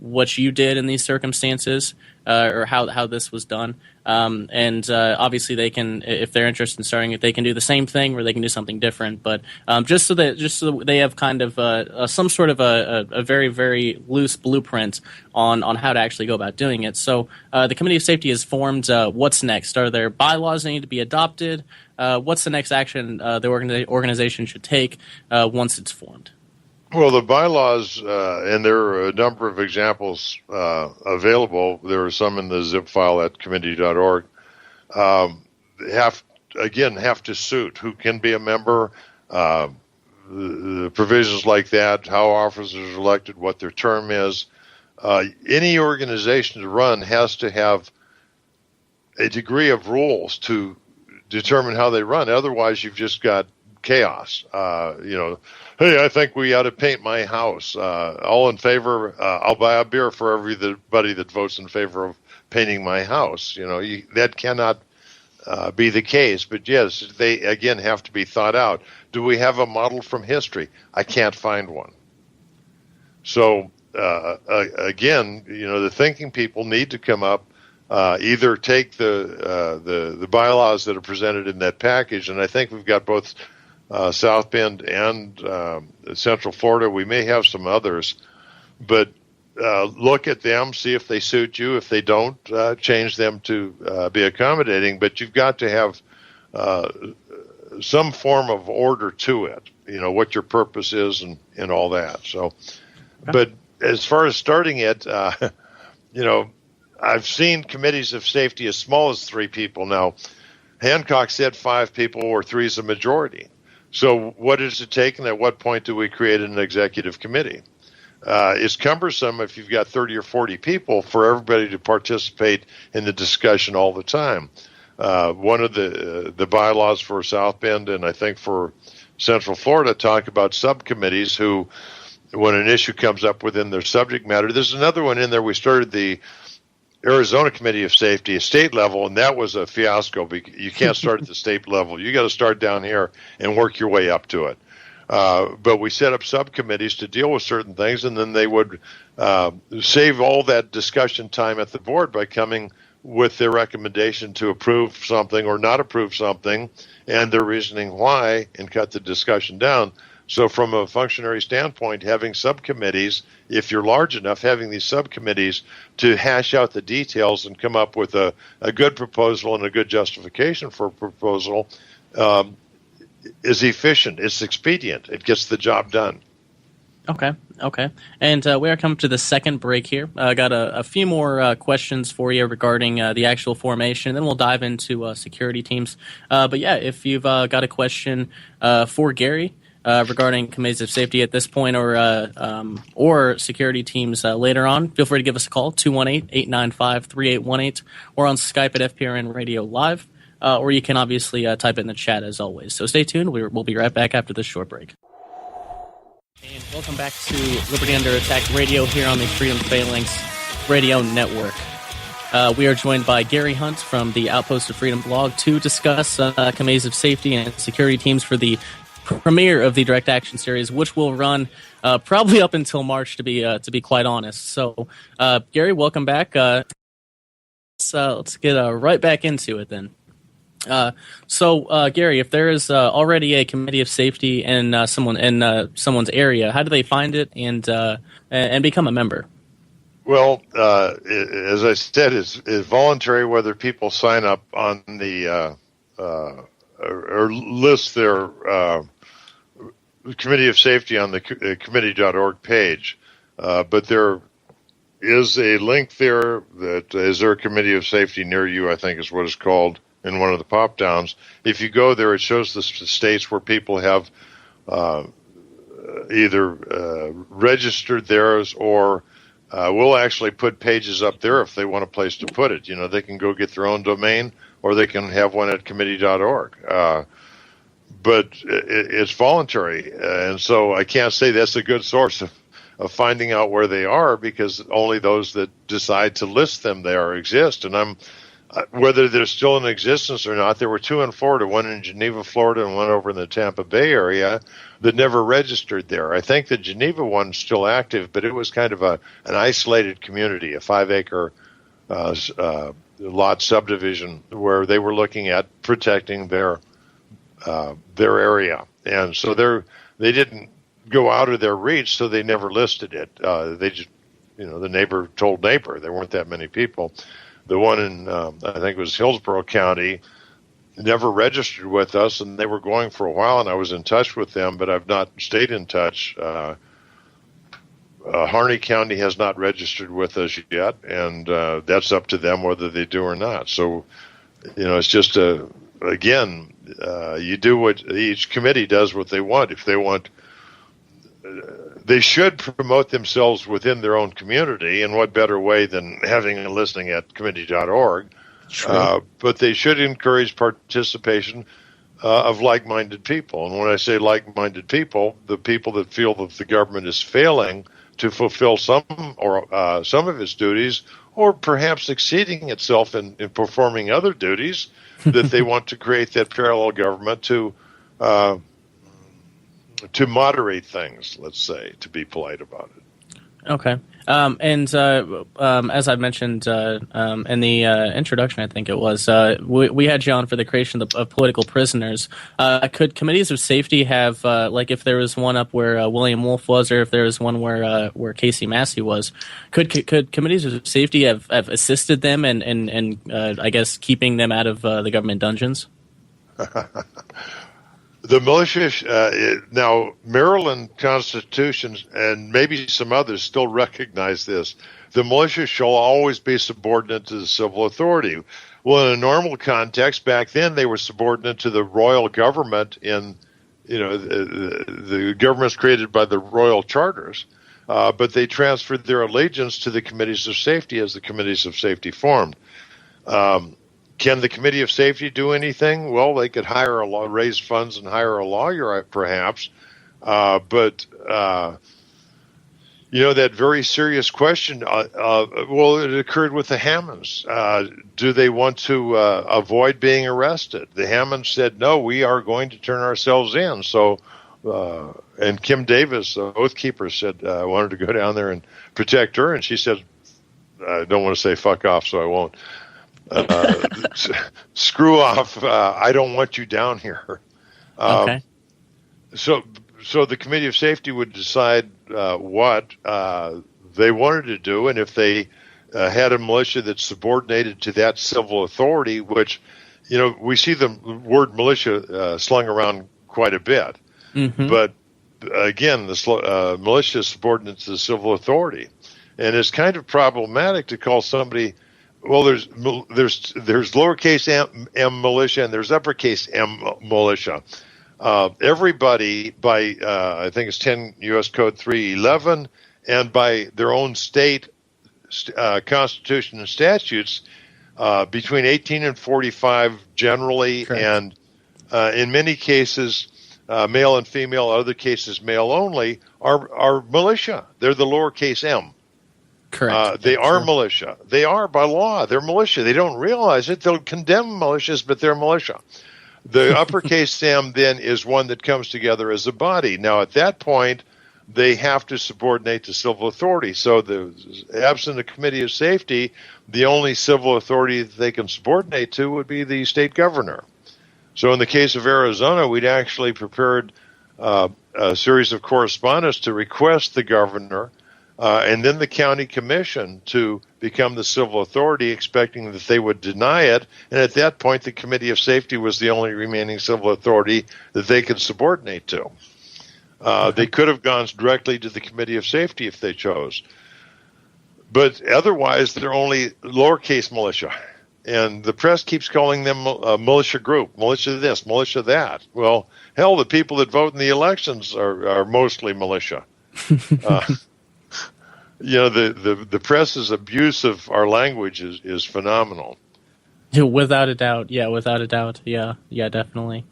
what you did in these circumstances or how this was done. And obviously they can, if they're interested in starting it, they can do the same thing or they can do something different. But just so they have kind of some sort of a very, very loose blueprint on how to actually go about doing it. So the Committee of Safety is formed. What's next? Are there bylaws that need to be adopted? What's the next action the organization should take once it's formed? Well, the bylaws, and there are a number of examples available. There are some in the zip file at committee.org. Have to suit who can be a member, the provisions like that, how officers are elected, what their term is. Any organization to run has to have a degree of rules to determine how they run. Otherwise, you've just got chaos. Hey, I think we ought to paint my house. All in favor? I'll buy a beer for everybody that votes in favor of painting my house. That cannot be the case. But yes, they again have to be thought out. Do we have a model from history? I can't find one. So again, the thinking people need to come up. Either take the bylaws that are presented in that package, and I think we've got both South Bend and Central Florida. We may have some others, but look at them, see if they suit you. If they don't, change them to be accommodating. But you've got to have some form of order to it, what your purpose is and all that. So, but as far as starting it, I've seen committees of safety as small as 3 people. Now, Hancock said 5 people or 3 is a majority. So what does it take, and at what point do we create an executive committee? It's cumbersome if you've got 30 or 40 people for everybody to participate in the discussion all the time. One of the bylaws for South Bend and I think for Central Florida talk about subcommittees who, when an issue comes up within their subject matter, there's another one in there. We started the Arizona Committee of Safety at state level, and that was a fiasco. You can't start at the state level. You got to start down here and work your way up to it. But we set up subcommittees to deal with certain things, and then they would save all that discussion time at the board by coming with their recommendation to approve something or not approve something and their reasoning why, and cut the discussion down. So from a functionary standpoint, having subcommittees, if you're large enough, having these subcommittees to hash out the details and come up with a good proposal and a good justification for a proposal is efficient. It's expedient. It gets the job done. Okay. And we are coming to the second break here. I got a few more questions for you regarding the actual formation, and then we'll dive into security teams. But yeah, if you've got a question for Gary, regarding committees of safety at this point or security teams later on, feel free to give us a call, 218-895-3818, or on Skype at FPRN Radio Live, or you can obviously type it in the chat as always. So stay tuned. We'll be right back after this short break. And welcome back to Liberty Under Attack Radio here on the Freedom Phalanx Radio Network. We are joined by Gary Hunt from the Outpost of Freedom blog to discuss committees of safety and security teams for the premiere of the Direct Action series, which will run probably up until March, to be quite honest. So, Gary, welcome back. Let's get right back into it then. So, Gary, if there is already a committee of safety in someone's area, how do they find it and become a member? Well, as I said, it's voluntary whether people sign up on the or list their committee of safety on the committee.org page. But there is a link there that is there a committee of safety near you, I think is what it's called, in one of the pop downs. If you go there, it shows the states where people have either registered theirs or we'll actually put pages up there if they want a place to put it. You know, they can go get their own domain or they can have one at committee.org. But it's voluntary. And so I can't say that's a good source of finding out where they are because only those that decide to list them there exist. And whether they're still in existence or not, there were 2 in Florida, one in Geneva, Florida, and one over in the Tampa Bay area that never registered there. I think the Geneva one's still active, but it was kind of an isolated community, a 5-acre lot subdivision where they were looking at protecting their area. And so they didn't go out of their reach, so they never listed it. They just, the neighbor told neighbor. There weren't that many people. The one in, I think it was Hillsborough County, never registered with us, and they were going for a while, and I was in touch with them, but I've not stayed in touch. Harney County has not registered with us yet, and that's up to them whether they do or not. So, it's just, again, you do what each committee does what they want. If they want, they should promote themselves within their own community, and what better way than having a listing at committee.org. But they should encourage participation of like-minded people. And when I say like-minded people, the people that feel that the government is failing to fulfill some of its duties, or perhaps exceeding itself in performing other duties, that they want to create that parallel government to moderate things, let's say, to be polite about it. Okay. And as I mentioned in the introduction, I think it was, we had you on for the creation of political prisoners. Could committees of safety have, like if there was one up where William Wolf was, or if there was one where Casey Massey was, could committees of safety have assisted them in I guess, keeping them out of the government dungeons? The militia, now Maryland Constitution and maybe some others still recognize this. The militia shall always be subordinate to the civil authority. Well, in a normal context, back then they were subordinate to the royal government in, the governments created by the royal charters, but they transferred their allegiance to the committees of safety as the committees of safety formed. Can the Committee of Safety do anything? Well, they could raise funds and hire a lawyer, perhaps. But that very serious question, it occurred with the Hammonds. Do they want to avoid being arrested? The Hammonds said, no, we are going to turn ourselves in. So, and Kim Davis, the oath keeper, said, I wanted to go down there and protect her. And she said, I don't want to say fuck off, so I won't. Screw off. I don't want you down here. Okay. So the Committee of Safety would decide what they wanted to do, and if they had a militia that's subordinated to that civil authority, which, we see the word militia slung around quite a bit. Mm-hmm. But again, the militia is subordinate to the civil authority, and it's kind of problematic to call somebody. Well, there's lowercase m militia and there's uppercase m militia. everybody by, I think it's 10 U.S. Code 311, and by their own state constitution and statutes, between 18 and 45 generally, Correct. and in many cases, male and female, other cases male only, are militia. They're the lowercase m. Correct. They are militia. They are by law. They're militia. They don't realize it. They'll condemn militias, but they're militia. The uppercase m then is one that comes together as a body. Now, at that point, they have to subordinate to civil authority. So, absent a committee of safety, the only civil authority that they can subordinate to would be the state governor. So, in the case of Arizona, we'd actually prepared a series of correspondence to request the governor and then the county commission to become the civil authority, expecting that they would deny it. And at that point, the committee of safety was the only remaining civil authority that they could subordinate to. They could have gone directly to the committee of safety if they chose. But otherwise, they're only lowercase militia. And the press keeps calling them a militia group, militia this, militia that. Well, hell, the people that vote in the elections are mostly militia. The press's abuse of our language is phenomenal. Without a doubt, yeah, definitely.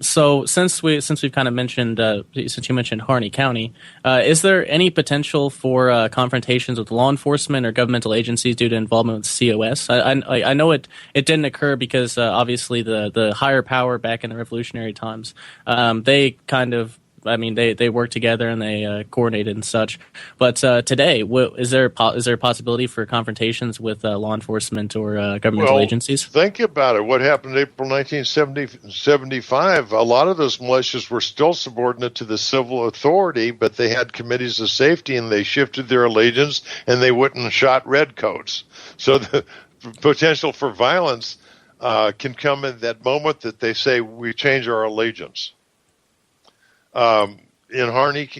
So since we've kind of mentioned, since you mentioned Harney County, is there any potential for confrontations with law enforcement or governmental agencies due to involvement with COS? I know it didn't occur because obviously the higher power back in the revolutionary times, they kind of, they work together and they coordinated and such. But today, is there a possibility for confrontations with law enforcement or governmental agencies? Think about it. What happened in April 1975? A lot of those militias were still subordinate to the civil authority, but they had committees of safety, and they shifted their allegiance, and they went and shot redcoats. So the potential for violence can come in that moment that they say, we change our allegiance. In Harney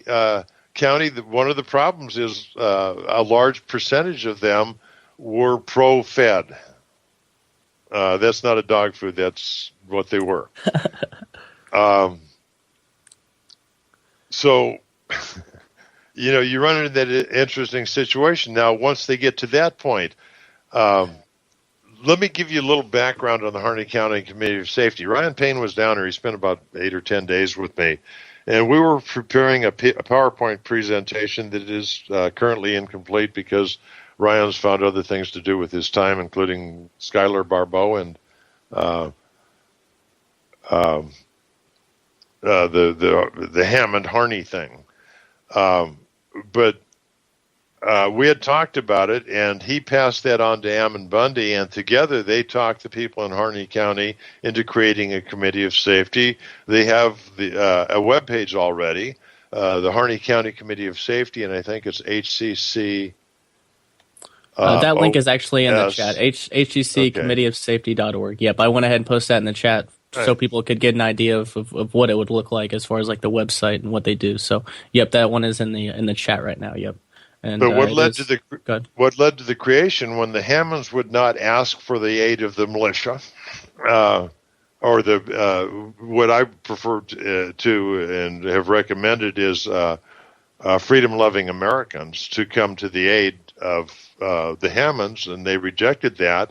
County, one of the problems is a large percentage of them were pro-Fed. That's not a dog food. That's what they were. So, you run into that interesting situation. Now, once they get to that point, let me give you a little background on the Harney County Committee of Safety. Ryan Payne was down there. He spent about 8 or 10 days with me. And we were preparing a PowerPoint presentation that is currently incomplete because Ryan's found other things to do with his time, including Skylar Barbeau and the Hammond Harney thing. But we had talked about it, and he passed that on to Ammon Bundy, and together they talked the people in Harney County into creating a committee of safety. They have a webpage already, the Harney County Committee of Safety, and I think it's HCC. That link is actually in the chat, hccommitteeofsafety.org. Yep, I went ahead and posted that in the chat so people could get an idea of what it would look like as far as like the website and what they do. So, yep, that one is in the chat right now. Yep. And, but what led to the creation, when the Hammonds would not ask for the aid of the militia, or what I prefer to and have recommended is freedom-loving Americans to come to the aid of the Hammonds, and they rejected that.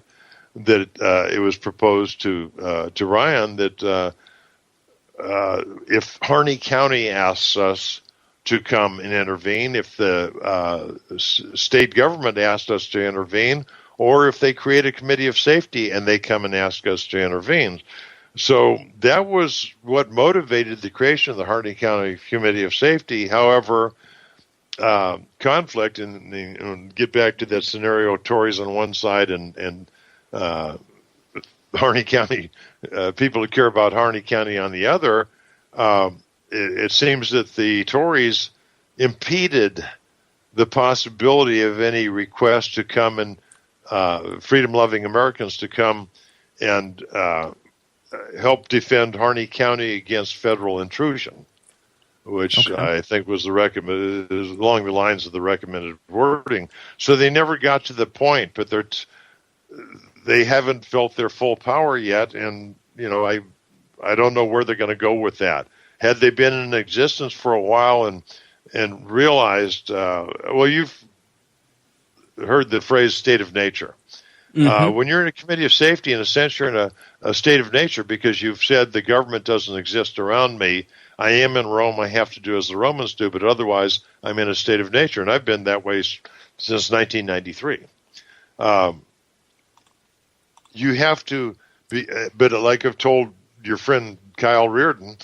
That it was proposed to Ryan that if Harney County asks us to come and intervene, if the state government asked us to intervene, or if they create a committee of safety and they come and ask us to intervene. So that was what motivated the creation of the Harney County Committee of Safety. However, conflict, and get back to that scenario, Tories on one side and Harney County, people who care about Harney County on the other, it seems that the Tories impeded the possibility of any request to come and freedom-loving Americans to come and help defend Harney County against federal intrusion, which I think was along the lines of the recommended wording. So they never got to the point, but they haven't felt their full power yet, and I don't know where they're going to go with that. Had they been in existence for a while and realized, well, you've heard the phrase state of nature. When you're in a committee of safety, in a sense, you're in a state of nature because you've said the government doesn't exist around me. I am in Rome. I have to do as the Romans do, but otherwise I'm in a state of nature, and I've been that way since 1993. You have to be, but like I've told your friend Kyle Reardon,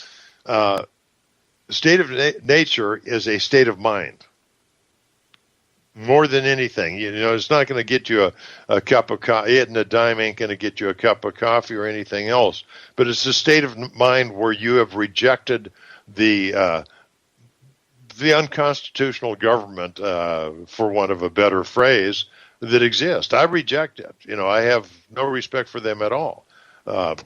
state of nature is a state of mind. More than anything, it's not going to get you a cup of coffee. It and a dime ain't going to get you a cup of coffee or anything else. But it's a state of mind where you have rejected the unconstitutional government, for want of a better phrase, that exists. I reject it. I have no respect for them at all.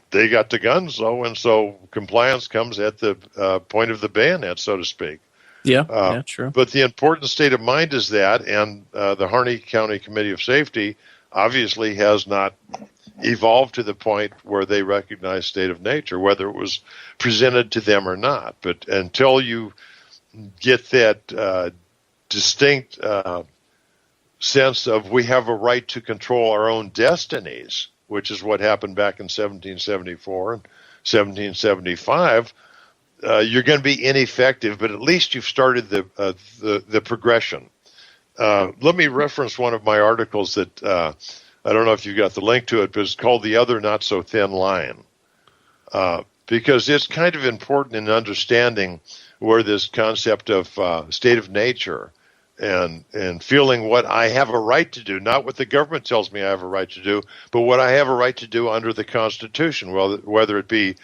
They got the guns, though, and so compliance comes at the point of the bayonet, so to speak. Yeah, true. But the important state of mind is that, and the Harney County Committee of Safety obviously has not evolved to the point where they recognize state of nature, whether it was presented to them or not. But until you get that distinct sense of we have a right to control our own destinies, which is what happened back in 1774 and 1775, you're going to be ineffective, but at least you've started the progression. Let me reference one of my articles that I don't know if you got the link to it, but it's called "The Other Not So Thin Line," because it's kind of important in understanding where this concept of state of nature and feeling what I have a right to do, not what the government tells me I have a right to do, but what I have a right to do under the Constitution, whether it be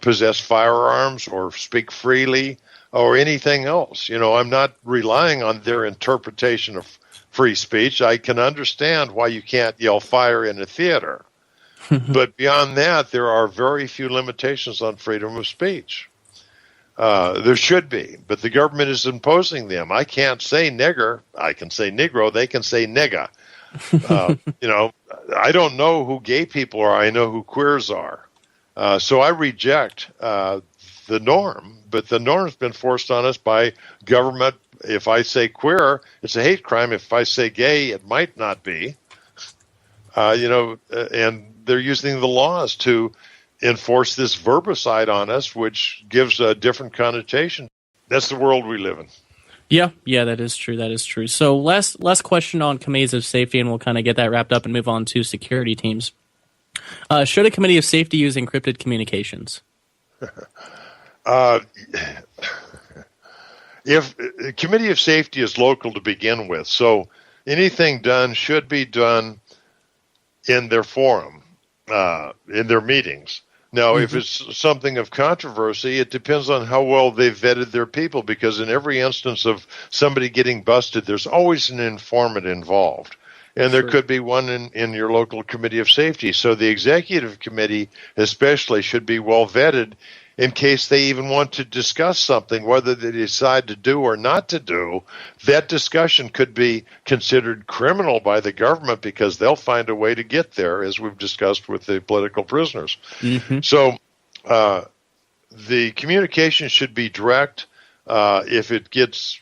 possess firearms or speak freely or anything else. I'm not relying on their interpretation of free speech. I can understand why you can't yell fire in a theater. But beyond that, there are very few limitations on freedom of speech. There should be, but the government is imposing them. I can't say nigger. I can say Negro. They can say nigga. I don't know who gay people are. I know who queers are. So I reject the norm, but the norm's been forced on us by government. If I say queer, it's a hate crime. If I say gay, it might not be. And they're using the laws to enforce this verbicide on us, which gives a different connotation. That's the world we live in. Yeah, that is true. That is true. So last question on committees of safety, and we'll kind of get that wrapped up and move on to security teams. Should a committee of safety use encrypted communications? If a committee of safety is local to begin with, so anything done should be done in their forum, in their meetings. Now, if it's something of controversy, it depends on how well they've vetted their people, because in every instance of somebody getting busted, there's always an informant involved. And there could be one in your local committee of safety. So the executive committee especially should be well vetted in case they even want to discuss something, whether they decide to do or not to do. That discussion could be considered criminal by the government because they'll find a way to get there, as we've discussed with the political prisoners. So the communication should be direct. If it gets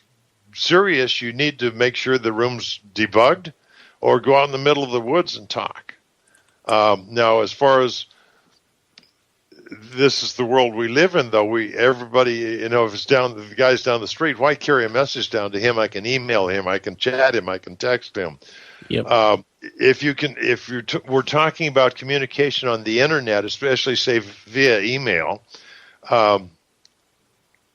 serious, you need to make sure the room's debugged, or go out in the middle of the woods and talk. Now, as far as this is the world we live in, though, everybody, if it's the guy's down the street, why carry a message down to him? I can email him, I can chat him, I can text him. Yep. We're talking about communication on the internet, especially say via email. I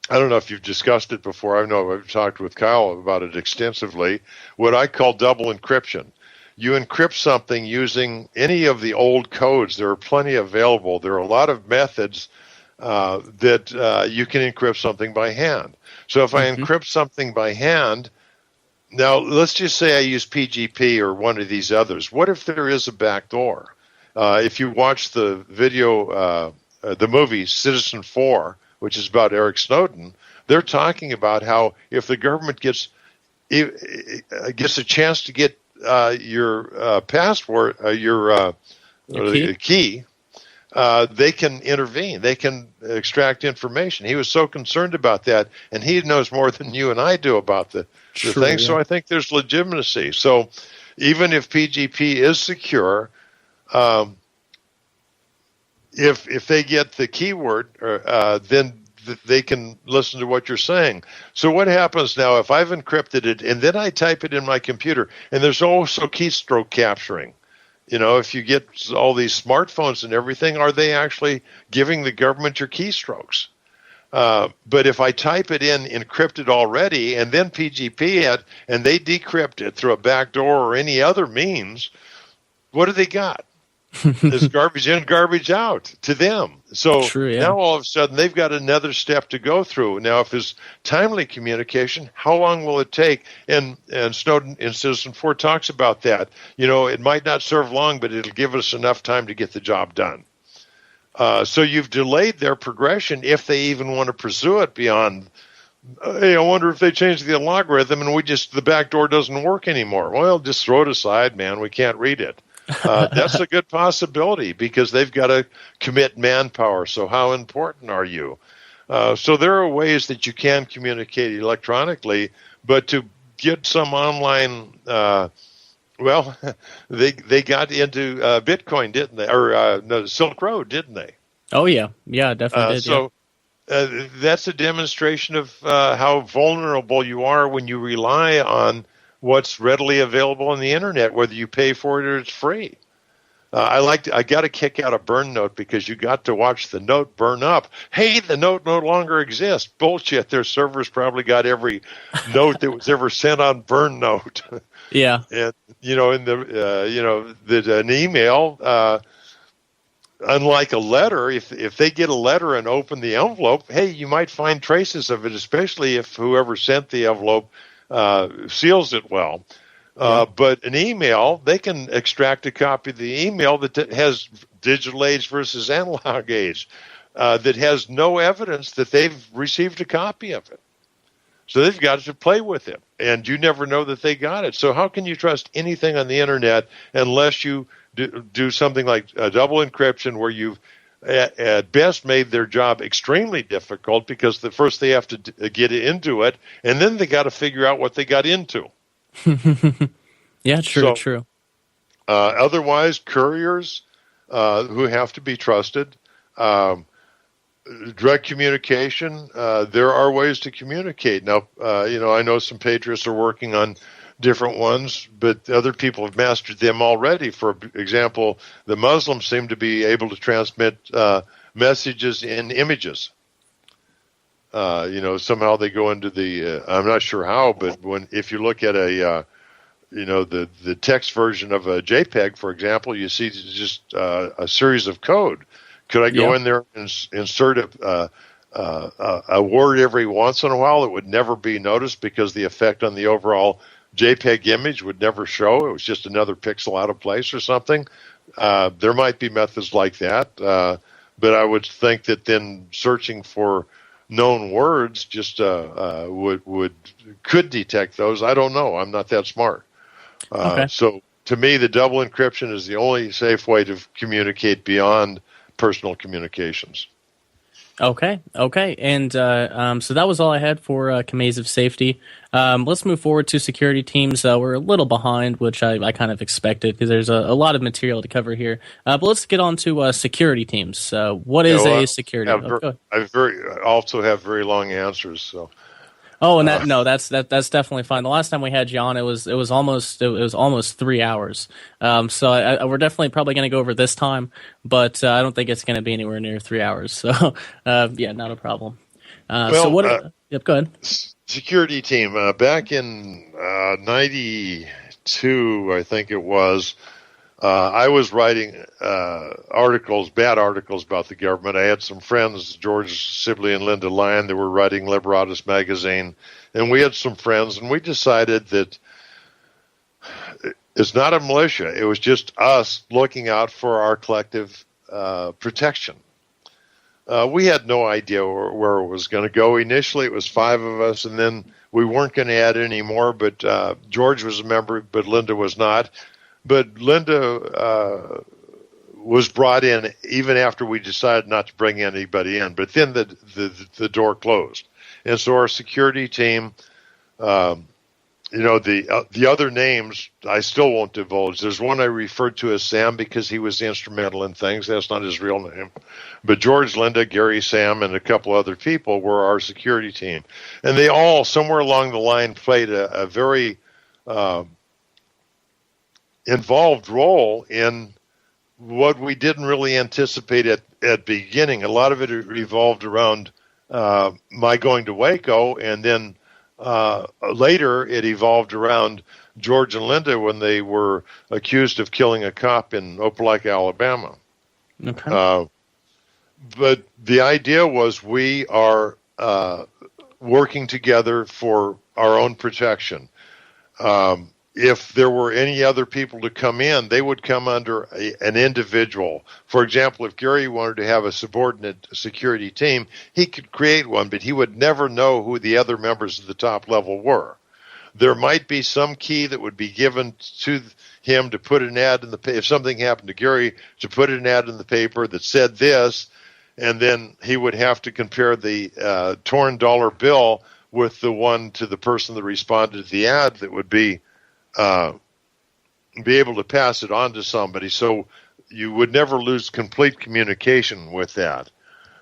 don't know if you've discussed it before. I know I've talked with Kyle about it extensively. What I call double encryption. You encrypt something using any of the old codes. There are plenty available. There are a lot of methods that you can encrypt something by hand. So if I encrypt something by hand, now let's just say I use PGP or one of these others. What if there is a backdoor? If you watch the video, the movie Citizen 4, which is about Eric Snowden, they're talking about how if the government gets a chance to get your password, your key, they can intervene. They can extract information. He was so concerned about that, and he knows more than you and I do about the thing. Yeah. So I think there's legitimacy. So even if PGP is secure, if they get the keyword, then they can listen to what you're saying. So what happens now if I've encrypted it and then I type it in my computer, and there's also keystroke capturing. If you get all these smartphones and everything, are they actually giving the government your keystrokes? But if I type it in encrypted already and then PGP it and they decrypt it through a backdoor or any other means, what do they got? It's garbage in, garbage out to them. So now all of a sudden they've got another step to go through. Now, if it's timely communication, how long will it take? And Snowden in Citizen 4 talks about that. It might not serve long, but it'll give us enough time to get the job done. So you've delayed their progression if they even want to pursue it beyond, hey, I wonder if they change the algorithm and the back door doesn't work anymore. Well, just throw it aside, man. We can't read it. That's a good possibility because they've got to commit manpower. So how important are you? So there are ways that you can communicate electronically, but to get some online, they got into Bitcoin, didn't they? Or no, Silk Road, didn't they? Oh, yeah. Yeah, definitely did. So that's a demonstration of how vulnerable you are when you rely on what's readily available on the internet, whether you pay for it or it's free. I got a kick out of Burn Note because you got to watch the note burn up. Hey, the note no longer exists. Bullshit. Their servers probably got every note that was ever sent on Burn Note. Yeah. And an email, unlike a letter, if they get a letter and open the envelope, hey, you might find traces of it, especially if whoever sent the envelope seals it well. But an email, they can extract a copy of the email that has digital age versus analog age, that has no evidence that they've received a copy of it. So they've got to play with it, and you never know that they got it. So how can you trust anything on the internet unless you do something like a double encryption where you've at best made their job extremely difficult because first they have to get into it, and then they got to figure out what they got into. Yeah, true. Otherwise, couriers who have to be trusted, direct communication, there are ways to communicate. Now, I know some patriots are working on different ones, but other people have mastered them already. For example, the Muslims seem to be able to transmit messages in images. Somehow they go into the, I'm not sure how, but if you look at the text version of a JPEG, for example, you see just a series of code. Could I go in there and insert a word every once in a while that would never be noticed because the effect on the overall JPEG image would never show? It was just another pixel out of place or something. There might be methods like that, but I would think that then searching for known words just could detect those. I don't know. I'm not that smart. So to me, the double encryption is the only safe way to communicate beyond personal communications. Okay. And so that was all I had for commands of safety. Let's move forward to security teams. We're a little behind, which I kind of expected because there's a lot of material to cover here. But let's get on to security teams. What is a security? I also have very long answers. So. Oh, and that's definitely fine. The last time we had you on, it was almost 3 hours. So we're definitely probably going to go over this time, but I don't think it's going to be anywhere near 3 hours. So yeah, not a problem. So what? Yep, go ahead. Security team back in '92, I think it was. I was writing bad articles about the government. I had some friends, George Sibley and Linda Lyon, that were writing Liberatus magazine, and we had some friends, and we decided that it's not a militia. It was just us looking out for our collective protection. We had no idea where it was going to go. Initially, it was 5 of us, and then we weren't going to add any more, but George was a member, but Linda was not. But Linda was brought in even after we decided not to bring anybody in. But then the door closed. And so our security team, the other names I still won't divulge. There's one I referred to as Sam because he was instrumental in things. That's not his real name. But George, Linda, Gary, Sam, and a couple other people were our security team. And they all, somewhere along the line, played a very involved role in what we didn't really anticipate at beginning. A lot of it revolved around my going to Waco, and then later it evolved around George and Linda when they were accused of killing a cop in Opelika, Alabama. Okay. But the idea was we are working together for our own protection. If there were any other people to come in, they would come under an individual. For example, if Gary wanted to have a subordinate security team, he could create one, but he would never know who the other members of the top level were. There might be some key that would be given to him to put an ad in the paper. If something happened to Gary, to put an ad in the paper that said this, and then he would have to compare the torn dollar bill with the one to the person that responded to the ad that would be able to pass it on to somebody. So you would never lose complete communication with that.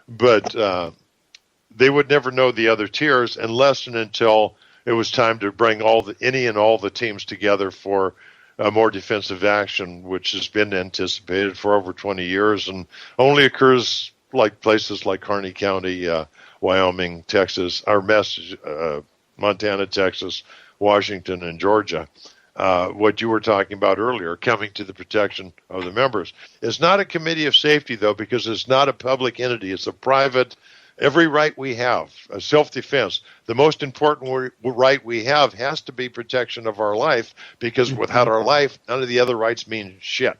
But they would never know the other tiers unless and until it was time to bring any and all the teams together for a more defensive action, which has been anticipated for over 20 years and only occurs like places like Harney County, Wyoming, Texas, Montana, Texas, Washington, and Georgia. What you were talking about earlier, coming to the protection of the members. It's not a committee of safety, though, because it's not a public entity. It's a private, every right we have, a self-defense. The most important right we have has to be protection of our life, because without our life, none of the other rights mean shit.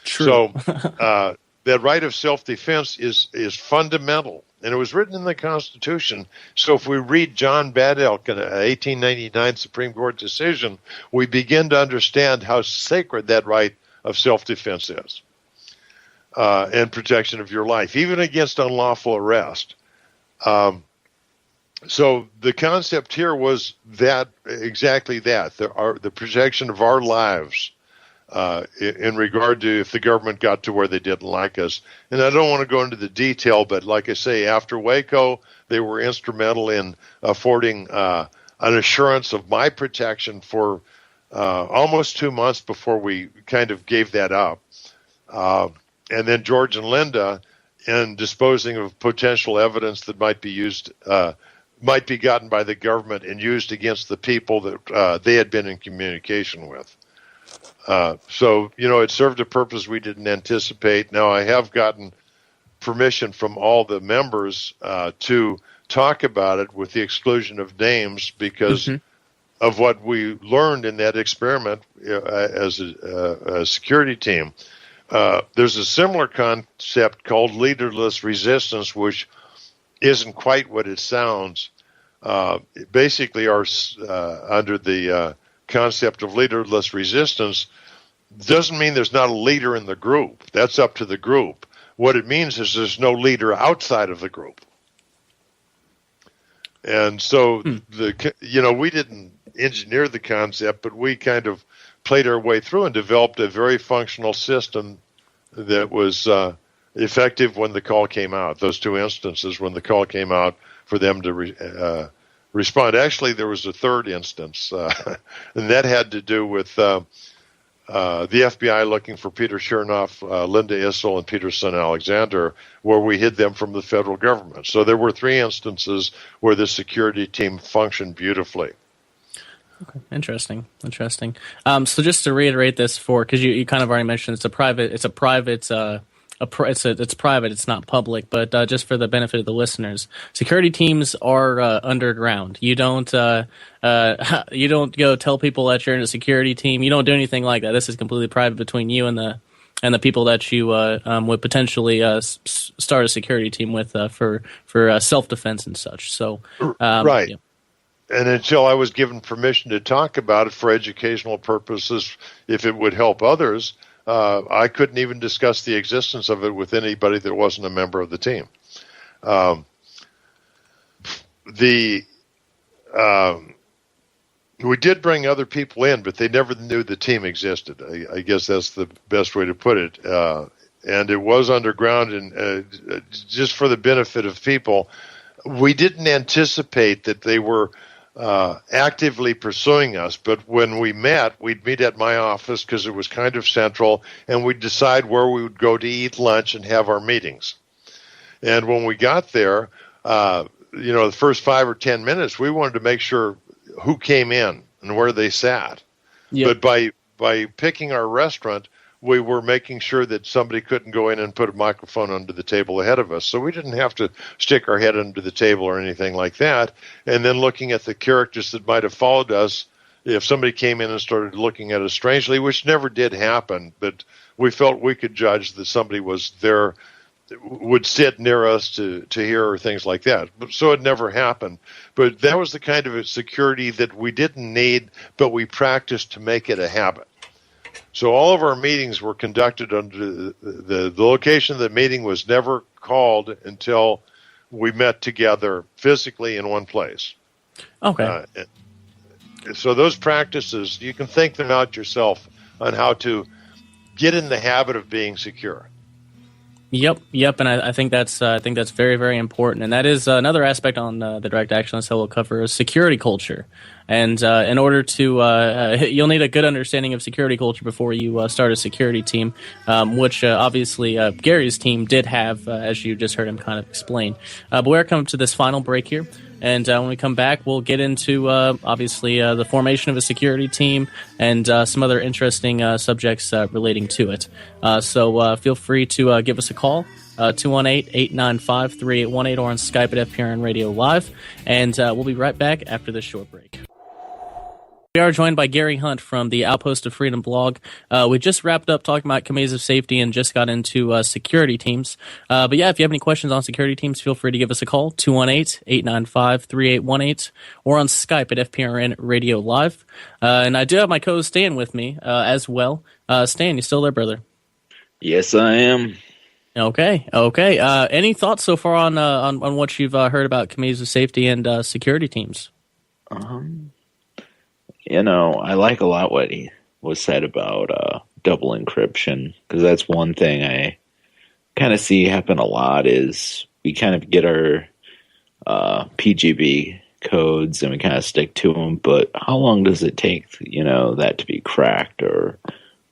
True. So that right of self-defense is fundamental. And it was written in the Constitution. So if we read John Bad Elk in an 1899 Supreme Court decision, we begin to understand how sacred that right of self-defense is and protection of your life, even against unlawful arrest. So the concept here was exactly that, the protection of our lives. In regard to if the government got to where they didn't like us. And I don't want to go into the detail, but like I say, after Waco, they were instrumental in affording an assurance of my protection for almost 2 months before we kind of gave that up. And then George and Linda in disposing of potential evidence that might be used, might be gotten by the government and used against the people that they had been in communication with. So, it served a purpose we didn't anticipate. Now, I have gotten permission from all the members to talk about it with the exclusion of names because of what we learned in that experiment as a security team. There's a similar concept called leaderless resistance, which isn't quite what it sounds. Basically, under the concept of leaderless resistance doesn't mean there's not a leader in the group. That's up to the group. What it means is there's no leader outside of the group. And so we didn't engineer the concept, but we kind of played our way through and developed a very functional system that was effective when the call came out. Those two instances when the call came out for them to respond. Actually, there was a third instance, and that had to do with the FBI looking for Peter Chernoff, Linda Issel, and Peter's son Alexander, where we hid them from the federal government. So there were 3 instances where the security team functioned beautifully. Okay, interesting. So just to reiterate this because you kind of already mentioned it's private. It's private. It's not public. But just for the benefit of the listeners, security teams are underground. You don't go tell people that you're in a security team. You don't do anything like that. This is completely private between you and the people that you would potentially start a security team with for self-defense and such. So right. Yeah. And until I was given permission to talk about it for educational purposes, if it would help others, I couldn't even discuss the existence of it with anybody that wasn't a member of the team. We did bring other people in, but they never knew the team existed. I guess that's the best way to put it. And it was underground, and just for the benefit of people, we didn't anticipate that they were actively pursuing us. But when we met, we'd meet at my office because it was kind of central, and we'd decide where we would go to eat lunch and have our meetings. And when we got there, the first 5 or 10 minutes, we wanted to make sure who came in and where they sat. Yep. But by picking our restaurant, we were making sure that somebody couldn't go in and put a microphone under the table ahead of us. So we didn't have to stick our head under the table or anything like that. And then looking at the characters that might have followed us, if somebody came in and started looking at us strangely, which never did happen, but we felt we could judge that somebody was there, would sit near us to hear things like that. So it never happened. But that was the kind of a security that we didn't need, but we practiced to make it a habit. So all of our meetings were conducted under the location of the meeting was never called until we met together physically in one place. Okay. So those practices, you can think them out yourself on how to get in the habit of being secure. Yep, and I think that's very, very important, and that is another aspect on the direct action list that we'll cover is security culture. And in order to, you'll need a good understanding of security culture before you start a security team, which obviously Gary's team did have, as you just heard him kind of explain. But we're coming to this final break here. And when we come back, we'll get into, obviously, the formation of a security team and some other interesting subjects relating to it. So feel free to give us a call, 218-895-3818, or on Skype at FPRN Radio Live. And we'll be right back after this short break. We are joined by Gary Hunt from the Outpost of Freedom blog. We just wrapped up talking about commands of safety and just got into security teams. But yeah, if you have any questions on security teams, feel free to give us a call, 218-895-3818, or on Skype at FPRN Radio Live. And I do have my co-host Stan with me as well. Stan, you still there, brother? Yes, I am. Okay. Any thoughts so far on what you've heard about commands of safety and security teams? I like a lot what was said about double encryption, because that's one thing I kind of see happen a lot is we kind of get our PGB codes and we kind of stick to them, but how long does it take, that to be cracked or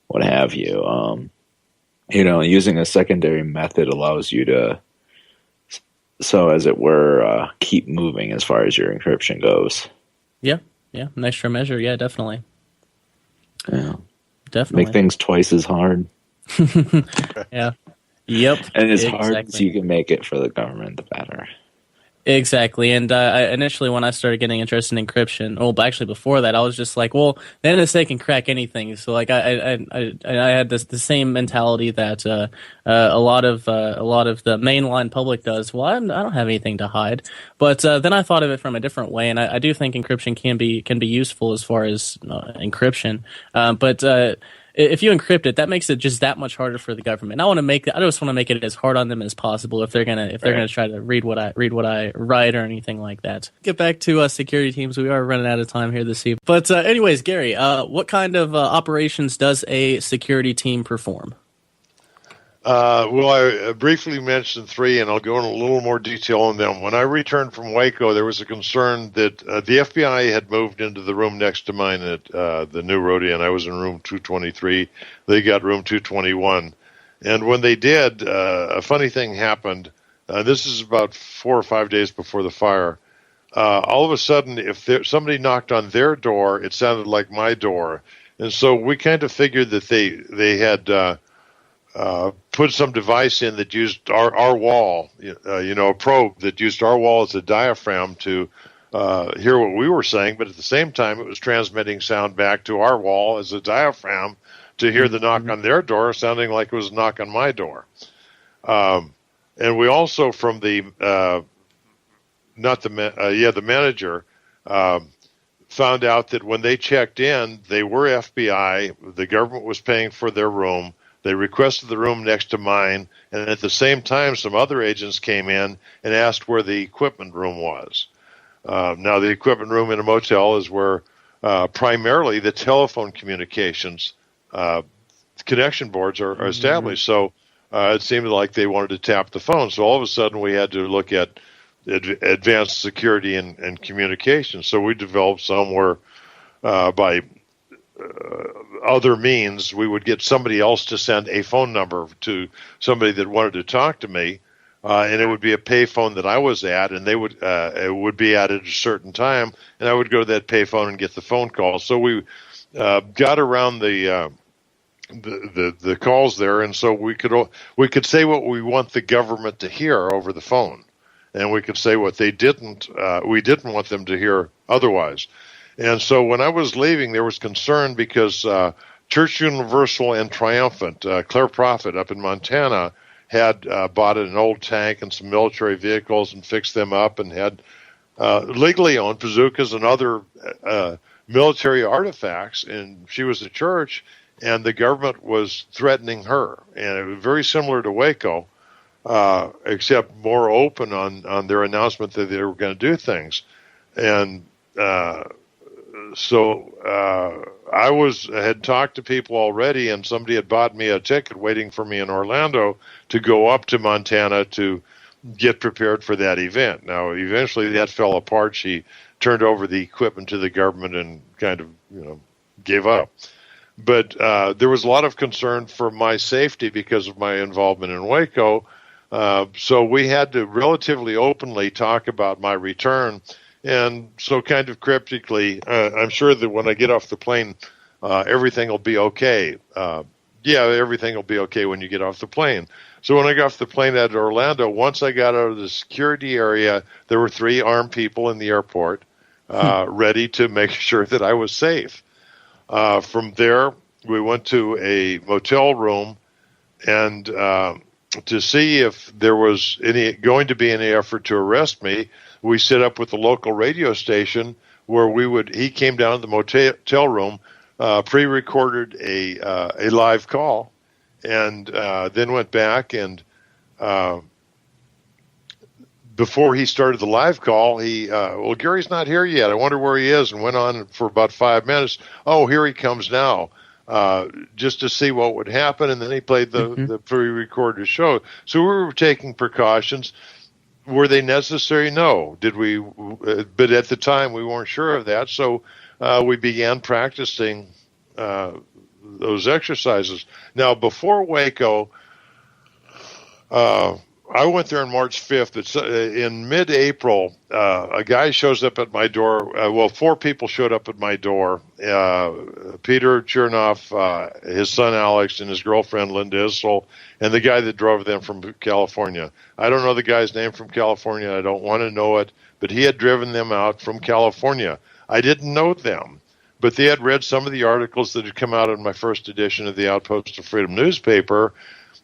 what have you? Using a secondary method allows you to, so as it were, keep moving as far as your encryption goes. Yeah, an extra measure. Yeah, definitely. Yeah, definitely. Make things twice as hard. Yeah. Yep. And as hard as you can make it for the government, the better. Exactly. And initially when I started getting interested in encryption, actually before that, I was just like, well, the NSA can crack anything. So like I had the same mentality that a lot of the mainline public does. Well, I don't have anything to hide. But then I thought of it from a different way, and I do think encryption can be useful as far as encryption. But if you encrypt it, that makes it just that much harder for the government. I just want to make it as hard on them as possible if they're gonna try to read what I write or anything like that. Get back to security teams. We are running out of time here this evening. But anyways, Gary, what kind of operations does a security team perform? Well, I briefly mentioned 3, and I'll go in a little more detail on them. When I returned from Waco, there was a concern that the FBI had moved into the room next to mine at the New Rodian. I was in room 223. They got room 221. And when they did, a funny thing happened. This is about 4 or 5 days before the fire. All of a sudden, if somebody knocked on their door, it sounded like my door. And so we kind of figured that they had put some device in that used our wall, a probe that used our wall as a diaphragm to hear what we were saying, but at the same time it was transmitting sound back to our wall as a diaphragm to hear the knock on their door sounding like it was a knock on my door. And we also, from the manager, found out that when they checked in, they were FBI, the government was paying for their room, They requested the room next to mine, and at the same time, some other agents came in and asked where the equipment room was. Now, the equipment room in a motel is where primarily the telephone communications connection boards are established. So it seemed like they wanted to tap the phone. So all of a sudden, we had to look at advanced security and communication. So we developed some where by other means, we would get somebody else to send a phone number to somebody that wanted to talk to me, and it would be a payphone that I was at, and they would it would be at a certain time, and I would go to that payphone and get the phone call. So we got around the calls there, and so we could say what we want the government to hear over the phone, and we could say what we didn't want them to hear otherwise. And so when I was leaving, there was concern because Church Universal and Triumphant, Claire Prophet up in Montana, had bought an old tank and some military vehicles and fixed them up and had legally owned bazookas and other military artifacts. And she was a church, and the government was threatening her. And it was very similar to Waco, except more open on their announcement that they were going to do things. And so I had talked to people already, and somebody had bought me a ticket waiting for me in Orlando to go up to Montana to get prepared for that event. Now, eventually that fell apart. She turned over the equipment to the government and kind of, gave up. But there was a lot of concern for my safety because of my involvement in Waco. So we had to relatively openly talk about my return. And so kind of cryptically, I'm sure that when I get off the plane, everything will be okay. Everything will be okay when you get off the plane. So when I got off the plane at Orlando, once I got out of the security area, there were 3 armed people in the airport ready to make sure that I was safe. From there, we went to a motel room and to see if there was going to be any effort to arrest me. We set up with the local radio station where he came down to the motel room, pre-recorded a live call, and then went back and before he started the live call, Gary's not here yet. I wonder where he is, and went on for about 5 minutes. Oh, here he comes now, just to see what would happen, and then he played the pre-recorded show. So we were taking precautions. Were they necessary? No. Did we? But at the time, we weren't sure of that, so we began practicing those exercises. Now, before Waco, I went there on March 5th. It's in mid-April. A guy shows up at my door. 4 people showed up at my door. Peter Chernoff, his son Alex, and his girlfriend Linda Issel, and the guy that drove them from California. I don't know the guy's name from California. I don't want to know it, but he had driven them out from California. I didn't know them, but they had read some of the articles that had come out in my first edition of the Outpost of Freedom newspaper.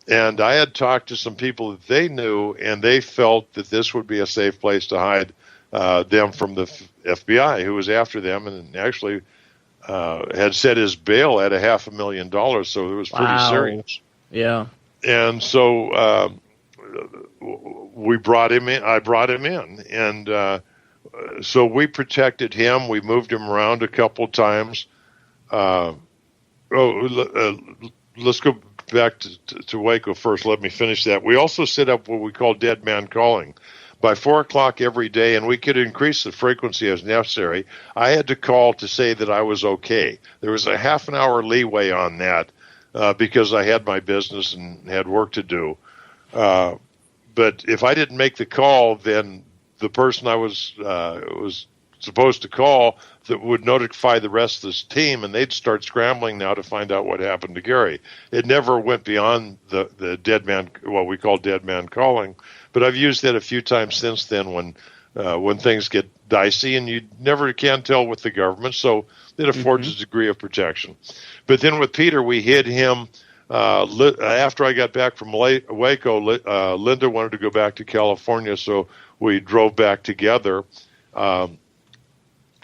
And I had talked to some people that they knew, and they felt that this would be a safe place to hide them from the FBI, who was after them, and actually had set his bail at $500,000. So it was pretty serious. Yeah. And so we brought him in. I brought him in, and so we protected him. We moved him around a couple of times. Let's go back to Waco first. Let me finish that. We also set up what we call dead man calling. By 4 o'clock every day, and we could increase the frequency as necessary, I had to call to say that I was okay. There was a half an hour leeway on that because I had my business and had work to do. But if I didn't make the call, then the person I was supposed to call that would notify the rest of this team, and they'd start scrambling now to find out what happened to Gary. It never went beyond the dead man, what we call dead man calling, but I've used that a few times since then when things get dicey, and you never can tell with the government, so it affords a degree of protection. But then with Peter, we hid him. After I got back from Waco, Linda wanted to go back to California, so we drove back together.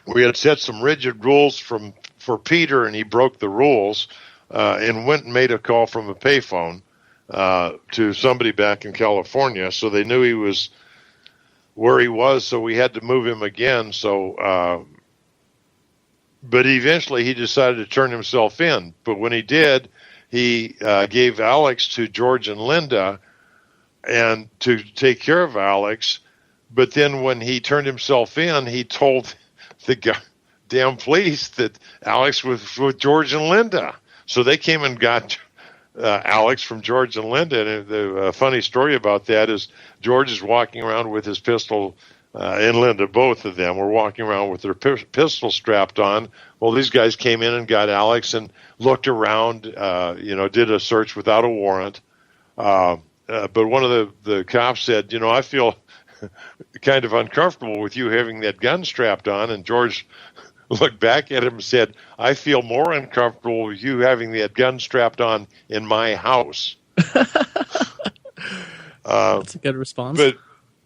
We had set some rigid rules for Peter, and he broke the rules. and went and made a call from a payphone to somebody back in California. So they knew he was where he was, so we had to move him again. So, but eventually he decided to turn himself in. But when he did, he gave Alex to George and Linda and to take care of Alex. But then when he turned himself in, he told the damn police that Alex was with George and Linda. So they came and got Alex from George and Linda. And the funny story about that is George is walking around with his pistol, and Linda, both of them, were walking around with their pistol strapped on. Well, these guys came in and got Alex and looked around, did a search without a warrant. But one of the cops said, I feel kind of uncomfortable with you having that gun strapped on. And George looked back at him and said, I feel more uncomfortable with you having that gun strapped on in my house. That's a good response.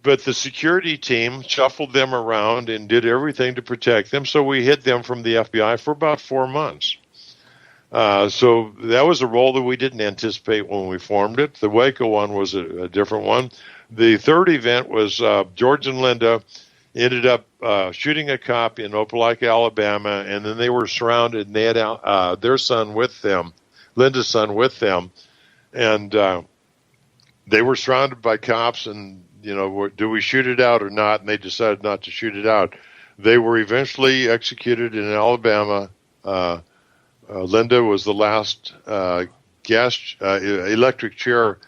But the security team shuffled them around and did everything to protect them. So we hid them from the FBI for about 4 months. So that was a role that we didn't anticipate when we formed it. The Waco one was a different one. The third event was George and Linda ended up shooting a cop in Opelika, Alabama, and then they were surrounded, and they had their son with them, Linda's son with them, and they were surrounded by cops, and, do we shoot it out or not? And they decided not to shoot it out. They were eventually executed in Alabama. Linda was the last electric chair,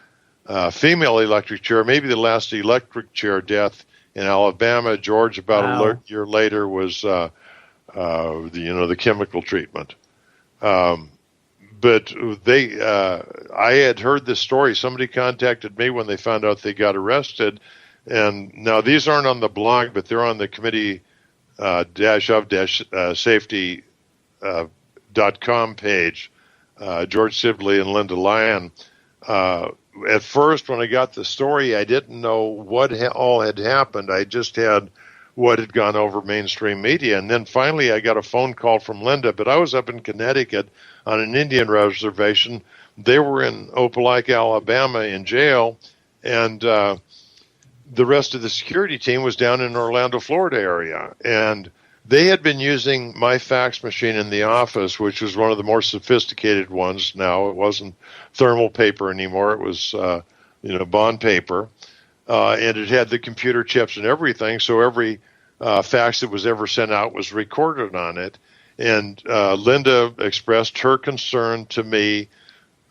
female electric chair, maybe the last electric chair death in Alabama. George, about a year later, was the chemical treatment. But I had heard this story. Somebody contacted me when they found out they got arrested. And now these aren't on the blog, but they're on the committee safety.com page, George Sibley and Linda Lyon. At first, when I got the story, I didn't know what all had happened. I just had what had gone over mainstream media. And then finally, I got a phone call from Linda, but I was up in Connecticut on an Indian reservation. They were in Opelika, Alabama in jail, and the rest of the security team was down in Orlando, Florida area. And they had been using my fax machine in the office, which was one of the more sophisticated ones now. It wasn't thermal paper anymore. It was, bond paper. And it had the computer chips and everything. So every fax that was ever sent out was recorded on it. And Linda expressed her concern to me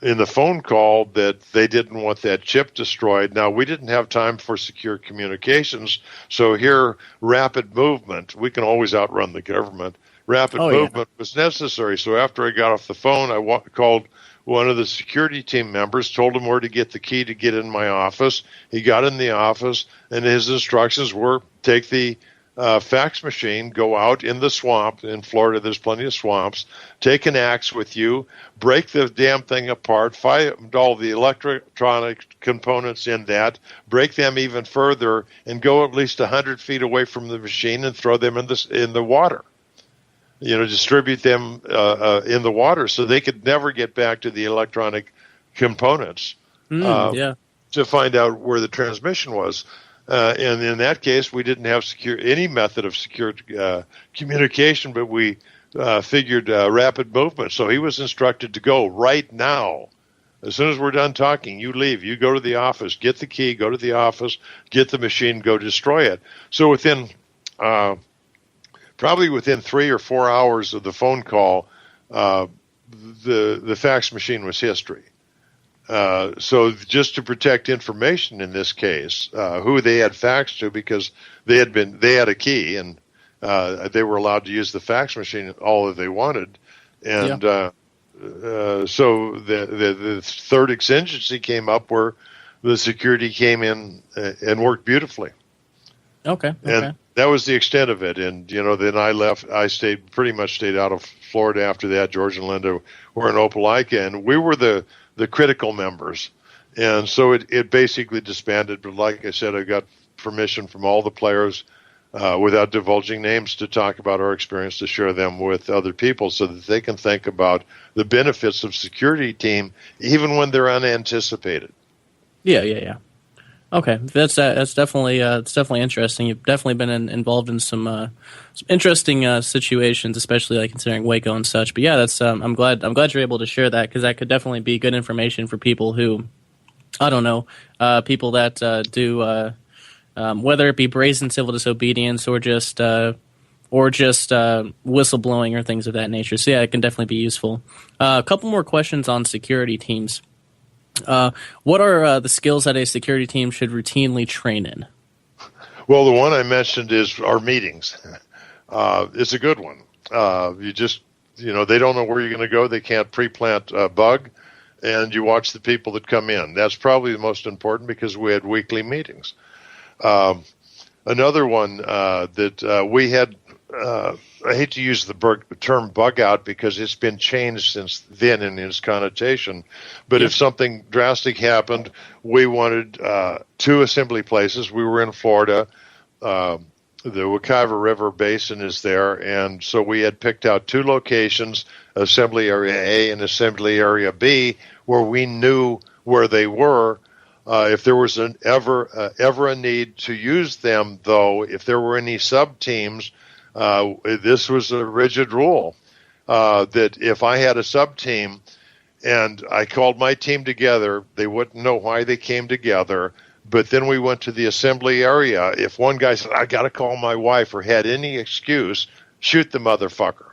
in the phone call that they didn't want that chip destroyed. Now, we didn't have time for secure communications, so here, rapid movement, we can always outrun the government. Rapid movement was necessary. So after I got off the phone, I called one of the security team members, told him where to get the key to get in my office. He got in the office, and his instructions were take the fax machine, go out in the swamp. In Florida, there's plenty of swamps. Take an axe with you, break the damn thing apart, find all the electronic components in that, break them even further, and go at least 100 feet away from the machine and throw them in the water. Distribute them in the water so they could never get back to the electronic components to find out where the transmission was. And in that case, we didn't have any method of secure communication, but we figured rapid movement. So he was instructed to go right now. As soon as we're done talking, you leave. You go to the office, get the key, go to the office, get the machine, go destroy it. So probably within 3 or 4 hours of the phone call, the fax machine was history. So just to protect information in this case, who they had faxed to, because they had a key and they were allowed to use the fax machine all that they wanted. And so the third exigency came up where the security came in and worked beautifully. Okay. And that was the extent of it. And, then I left. I pretty much stayed out of Florida after that. George and Linda were in Opelika, and we were the critical members. And so it basically disbanded. But like I said, I got permission from all the players without divulging names, to talk about our experience, to share them with other people so that they can think about the benefits of security team even when they're unanticipated. Yeah. Okay, that's definitely interesting. You've definitely been involved in some interesting situations, especially like considering Waco and such. But yeah, that's I'm glad you're able to share that, because that could definitely be good information for people who, I don't know, people that do whether it be brazen civil disobedience or just whistleblowing or things of that nature. So yeah, it can definitely be useful. A couple more questions on security teams. What are the skills that a security team should routinely train in? Well, the one I mentioned is our meetings. It's a good one. They don't know where you're going to go. They can't pre-plant a bug, and you watch the people that come in. That's probably the most important, because we had weekly meetings. Another one that we had, I hate to use the term bug out because it's been changed since then in its connotation, but if something drastic happened, we wanted 2 assembly places. We were in Florida. The Wekiva River Basin is there, and so we had picked out 2 locations, Assembly Area A and Assembly Area B, where we knew where they were. If there was ever a need to use them, though, if there were any sub-teams, this was a rigid rule, that if I had a sub-team and I called my team together, they wouldn't know why they came together. But then we went to the assembly area. If one guy said, I got to call my wife, or had any excuse, shoot the motherfucker.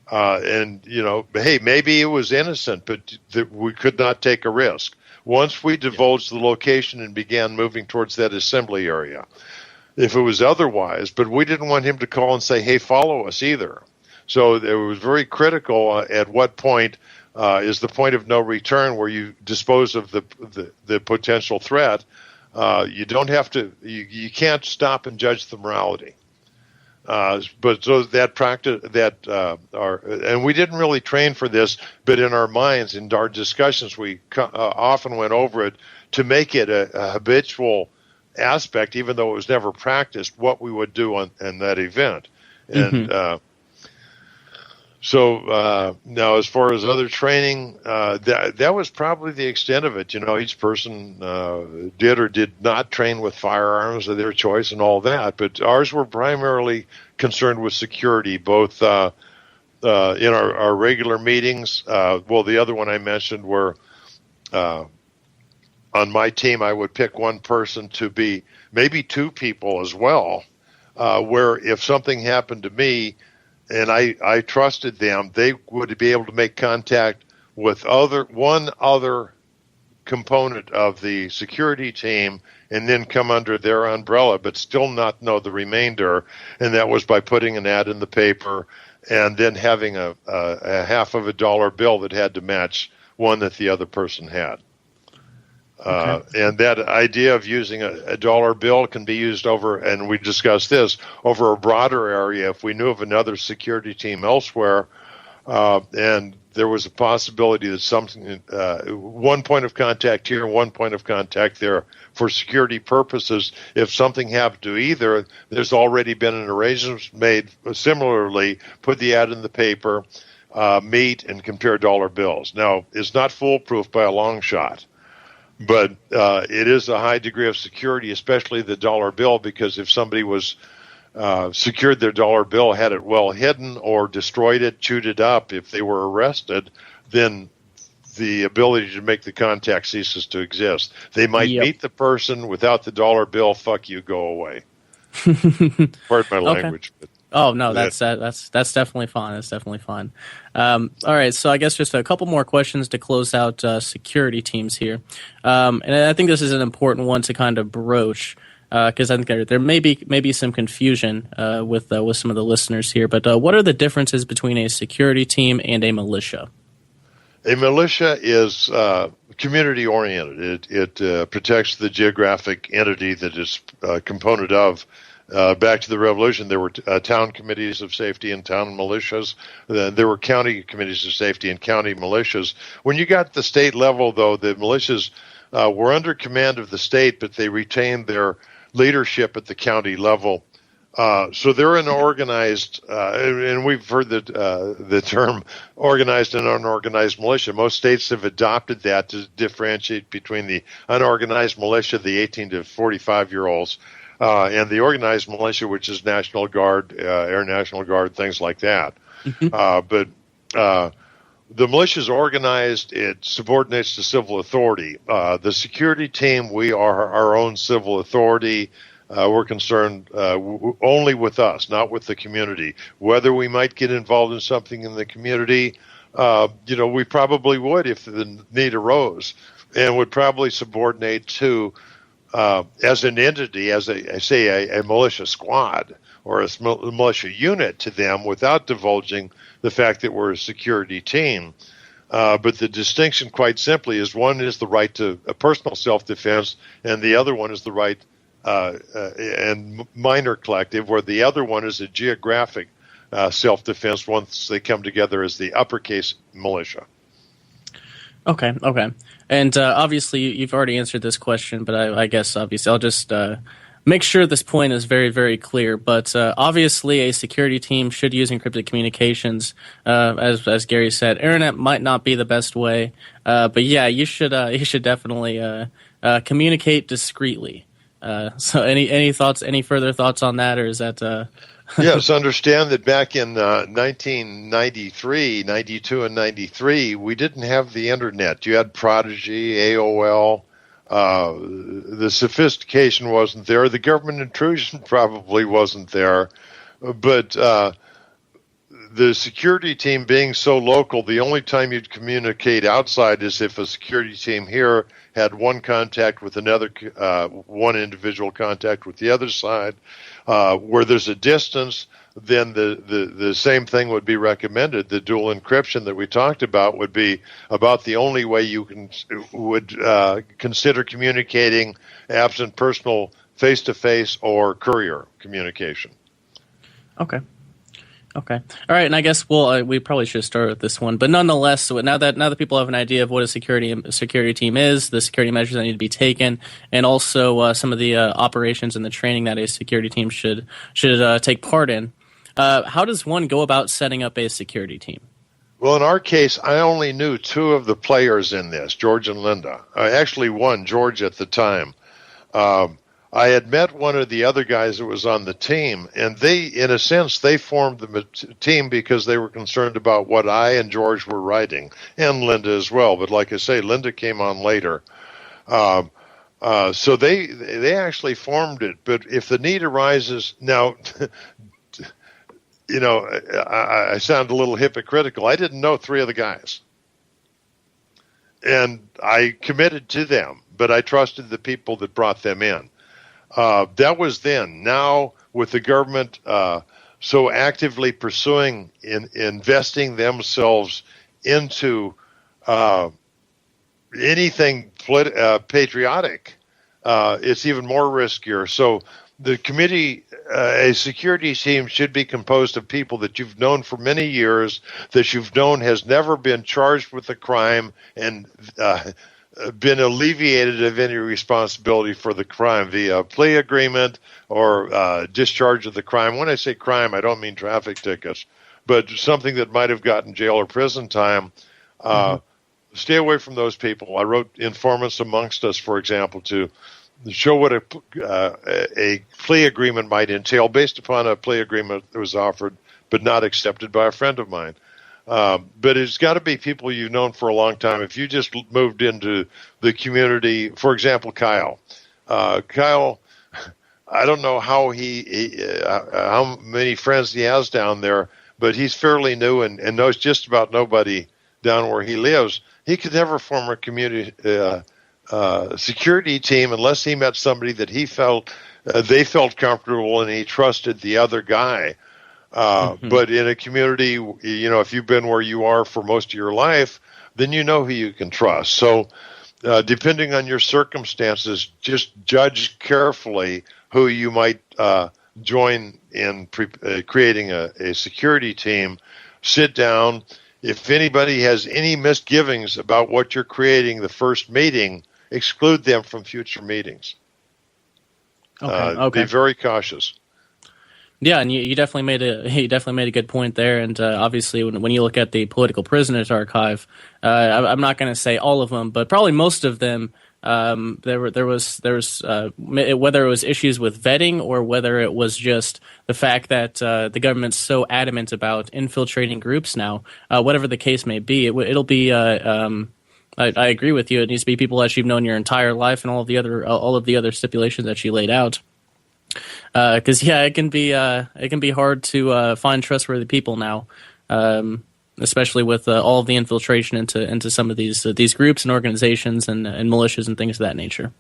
Hey, maybe it was innocent, but we could not take a risk. Once we divulged the location and began moving towards that assembly area, if it was otherwise, but we didn't want him to call and say, hey, follow us either. So it was very critical at what point is the point of no return, where you dispose of the potential threat. You don't have to, you can't stop and judge the morality. But so that practice, and we didn't really train for this, but in our minds, in our discussions, we often went over it to make it a habitual aspect, even though it was never practiced, what we would do in that event. And so now, as far as other training, that was probably the extent of it. Each person did or did not train with firearms of their choice and all that, but ours were primarily concerned with security, both in our regular meetings. The other one I mentioned were on my team, I would pick one person to be, maybe 2 people as well, where if something happened to me and I trusted them, they would be able to make contact with one other component of the security team and then come under their umbrella, but still not know the remainder. And that was by putting an ad in the paper and then having a $50 bill that had to match one that the other person had. And that idea of using a dollar bill can be used over, and we discussed this, over a broader area. If we knew of another security team elsewhere, and there was a possibility that something, one point of contact here, one point of contact there for security purposes, if something happened to either, there's already been an arrangement made similarly, put the ad in the paper, meet and compare dollar bills. Now, it's not foolproof by a long shot, but it is a high degree of security, especially the dollar bill, because if somebody was secured their dollar bill, had it well hidden, or destroyed it, chewed it up, if they were arrested, then the ability to make the contact ceases to exist. They might meet the person without the dollar bill. Fuck you, go away. Pardon my language. But oh no, that's definitely fine. That's definitely fine. All right, so I guess just a couple more questions to close out security teams here, and I think this is an important one to kind of broach, because I think there may be some confusion with some of the listeners here. But what are the differences between a security team and a militia? A militia is community oriented. It protects the geographic entity that is a component of. Back to the Revolution, there were town committees of safety and town militias. There were county committees of safety and county militias. When you got to the state level, though, the militias were under command of the state, but they retained their leadership at the county level. So they're an organized, and we've heard the term organized and unorganized militia. Most states have adopted that to differentiate between the unorganized militia, the 18 to 45-year-olds, and the organized militia, which is National Guard, Air National Guard, things like that. But the militia is organized. It subordinates to civil authority. The security team, we are our own civil authority. We're concerned only with us, not with the community. Whether we might get involved in something in the community, we probably would if the need arose, and would probably subordinate to, as an entity, as a militia squad or a militia unit to them without divulging the fact that we're a security team. But the distinction, quite simply, is one is the right to a personal self-defense, and the other one is the right and minor collective, where the other one is a geographic self-defense once they come together as the uppercase militia. Okay. And obviously, you've already answered this question, but I guess, obviously, I'll just make sure this point is very, very clear. But obviously, a security team should use encrypted communications. As Gary said, internet might not be the best way, but yeah, you should definitely communicate discreetly. So any thoughts, any further thoughts on that, or is that? Yes, understand that back in 1993, 92, and 93, we didn't have the internet. You had Prodigy, AOL. The sophistication wasn't there. The government intrusion probably wasn't there. But the security team being so local, the only time you'd communicate outside is if a security team here had one contact with another, one individual contact with the other side. Where there's a distance, then the same thing would be recommended. The dual encryption that we talked about would be about the only way you would consider communicating absent personal face-to-face or courier communication. Okay. All right, and I guess we probably should start with this one, but nonetheless, so now that people have an idea of what a security team is, the security measures that need to be taken, and also some of the operations and the training that a security team should take part in, how does one go about setting up a security team? Well, in our case, I only knew two of the players in this, George and Linda. Actually, one, George at the time. I had met one of the other guys that was on the team, and they, in a sense, they formed the team because they were concerned about what I and George were writing, and Linda as well. But like I say, Linda came on later. So they actually formed it. But if the need arises, now, I sound a little hypocritical. I didn't know three of the guys. And I committed to them, but I trusted the people that brought them in. That was then. Now, with the government so actively pursuing investing themselves into anything patriotic, it's even more riskier. So the committee, a security team should be composed of people that you've known for many years, that you've known has never been charged with a crime and been alleviated of any responsibility for the crime via plea agreement or discharge of the crime. When I say crime, I don't mean traffic tickets, but something that might have gotten jail or prison time. Stay away from those people. I wrote Informants Amongst Us, for example, to show what a plea agreement might entail based upon a plea agreement that was offered but not accepted by a friend of mine. But it's got to be people you've known for a long time. If you just moved into the community, for example, Kyle, I don't know how how many friends he has down there, but he's fairly new and knows just about nobody down where he lives. He could never form a community security team unless he met somebody that he felt they felt comfortable and he trusted the other guy. But in a community, if you've been where you are for most of your life, then you know who you can trust. So depending on your circumstances, just judge carefully who you might join in creating a security team. Sit down. If anybody has any misgivings about what you're creating the first meeting, exclude them from future meetings. Okay. Be very cautious. Yeah, and you definitely made a good point there. And obviously, when you look at the political prisoners archive, I'm not going to say all of them, but probably most of them. There was whether it was issues with vetting or whether it was just the fact that the government's so adamant about infiltrating groups now. Whatever the case may be, it'll be. I agree with you. It needs to be people that you've known your entire life, and all of the other stipulations that you laid out. Because it can be hard to find trustworthy people now, especially with all of the infiltration into some of these groups and organizations and militias and things of that nature.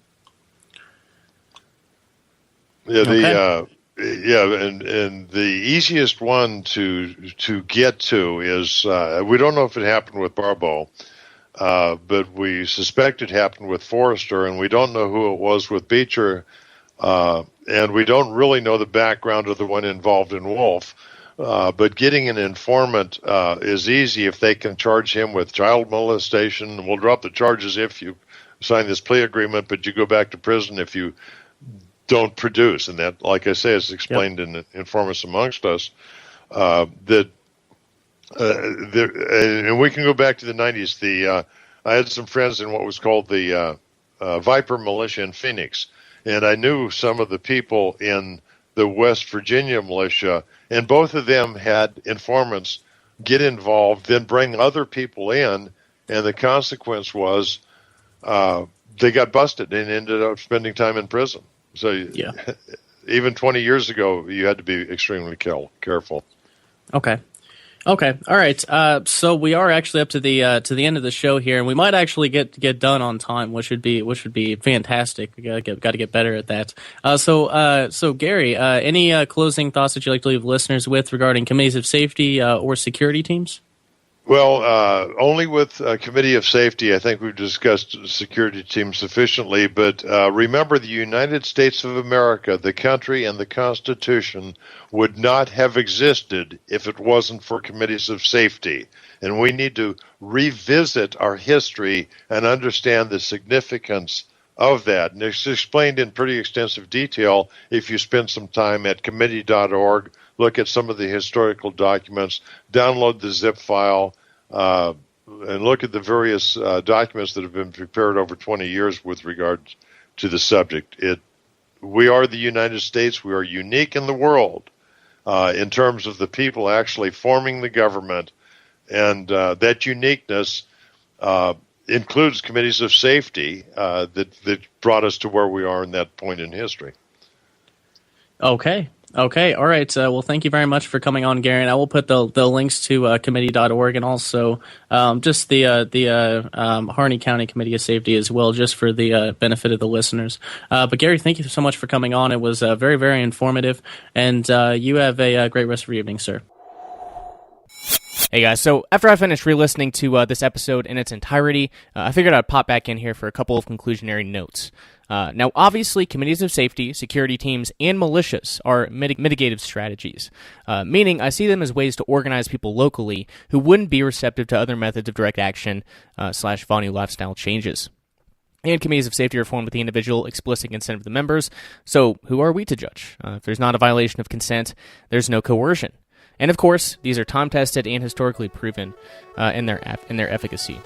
Yeah, and the easiest one to get to is we don't know if it happened with Barbeau, but we suspect it happened with Forrester, and we don't know who it was with Beecher. And we don't really know the background of the one involved in Wolf, but getting an informant is easy if they can charge him with child molestation. We'll drop the charges if you sign this plea agreement, but you go back to prison if you don't produce. And that, like I say, is explained in Informants Amongst Us. And we can go back to the 90s. I had some friends in what was called the Viper Militia in Phoenix. And I knew some of the people in the West Virginia militia, and both of them had informants get involved, then bring other people in, and the consequence was they got busted and ended up spending time in prison. So even 20 years ago, you had to be extremely careful. Okay. All right. So we are actually up to the end of the show here, and we might actually get done on time, which would be fantastic. We got to get better at that. So Gary, any closing thoughts that you'd like to leave listeners with regarding committees of safety or security teams? Well, only with Committee of Safety. I think we've discussed security teams sufficiently, but remember the United States of America, the country and the Constitution would not have existed if it wasn't for committees of safety. And we need to revisit our history and understand the significance of that. And it's explained in pretty extensive detail if you spend some time at committee.org. Look at some of the historical documents, download the zip file, and look at the various documents that have been prepared over 20 years with regard to the subject. We are the United States. We are unique in the world in terms of the people actually forming the government, and that uniqueness includes committees of safety that brought us to where we are in that point in history. Okay. All right. Well, thank you very much for coming on, Gary. And I will put the links to committee.org and also just the Harney County Committee of Safety as well, just for the benefit of the listeners. But Gary, thank you so much for coming on. It was very, very informative. And you have a great rest of your evening, sir. Hey guys, so after I finished re-listening to this episode in its entirety, I figured I'd pop back in here for a couple of conclusionary notes. Now, obviously, committees of safety, security teams, and militias are mitigative strategies, meaning I see them as ways to organize people locally who wouldn't be receptive to other methods of direct action / Vonu lifestyle changes. And committees of safety are formed with the individual explicit consent of the members, so who are we to judge? If there's not a violation of consent, there's no coercion. And of course, these are time-tested and historically proven in their efficacy.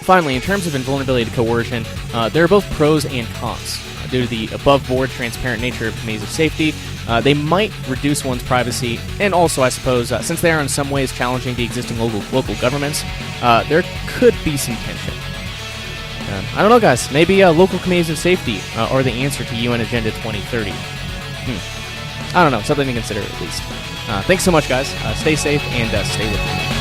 Finally, in terms of invulnerability to coercion, there are both pros and cons. Due to the above-board, transparent nature of committees of safety, they might reduce one's privacy, and also, I suppose, since they are in some ways challenging the existing local governments, there could be some tension. I don't know, guys. Maybe local committees of safety are the answer to UN Agenda 2030. I don't know. Something to consider, at least. Thanks so much, guys. Stay safe and stay with me.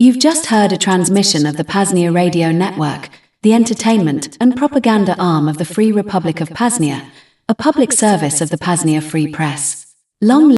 You've just heard a transmission of the PAZNIA Radio Network, the entertainment and propaganda arm of the Free Republic of PAZNIA, a public service of the PAZNIA Free Press. Long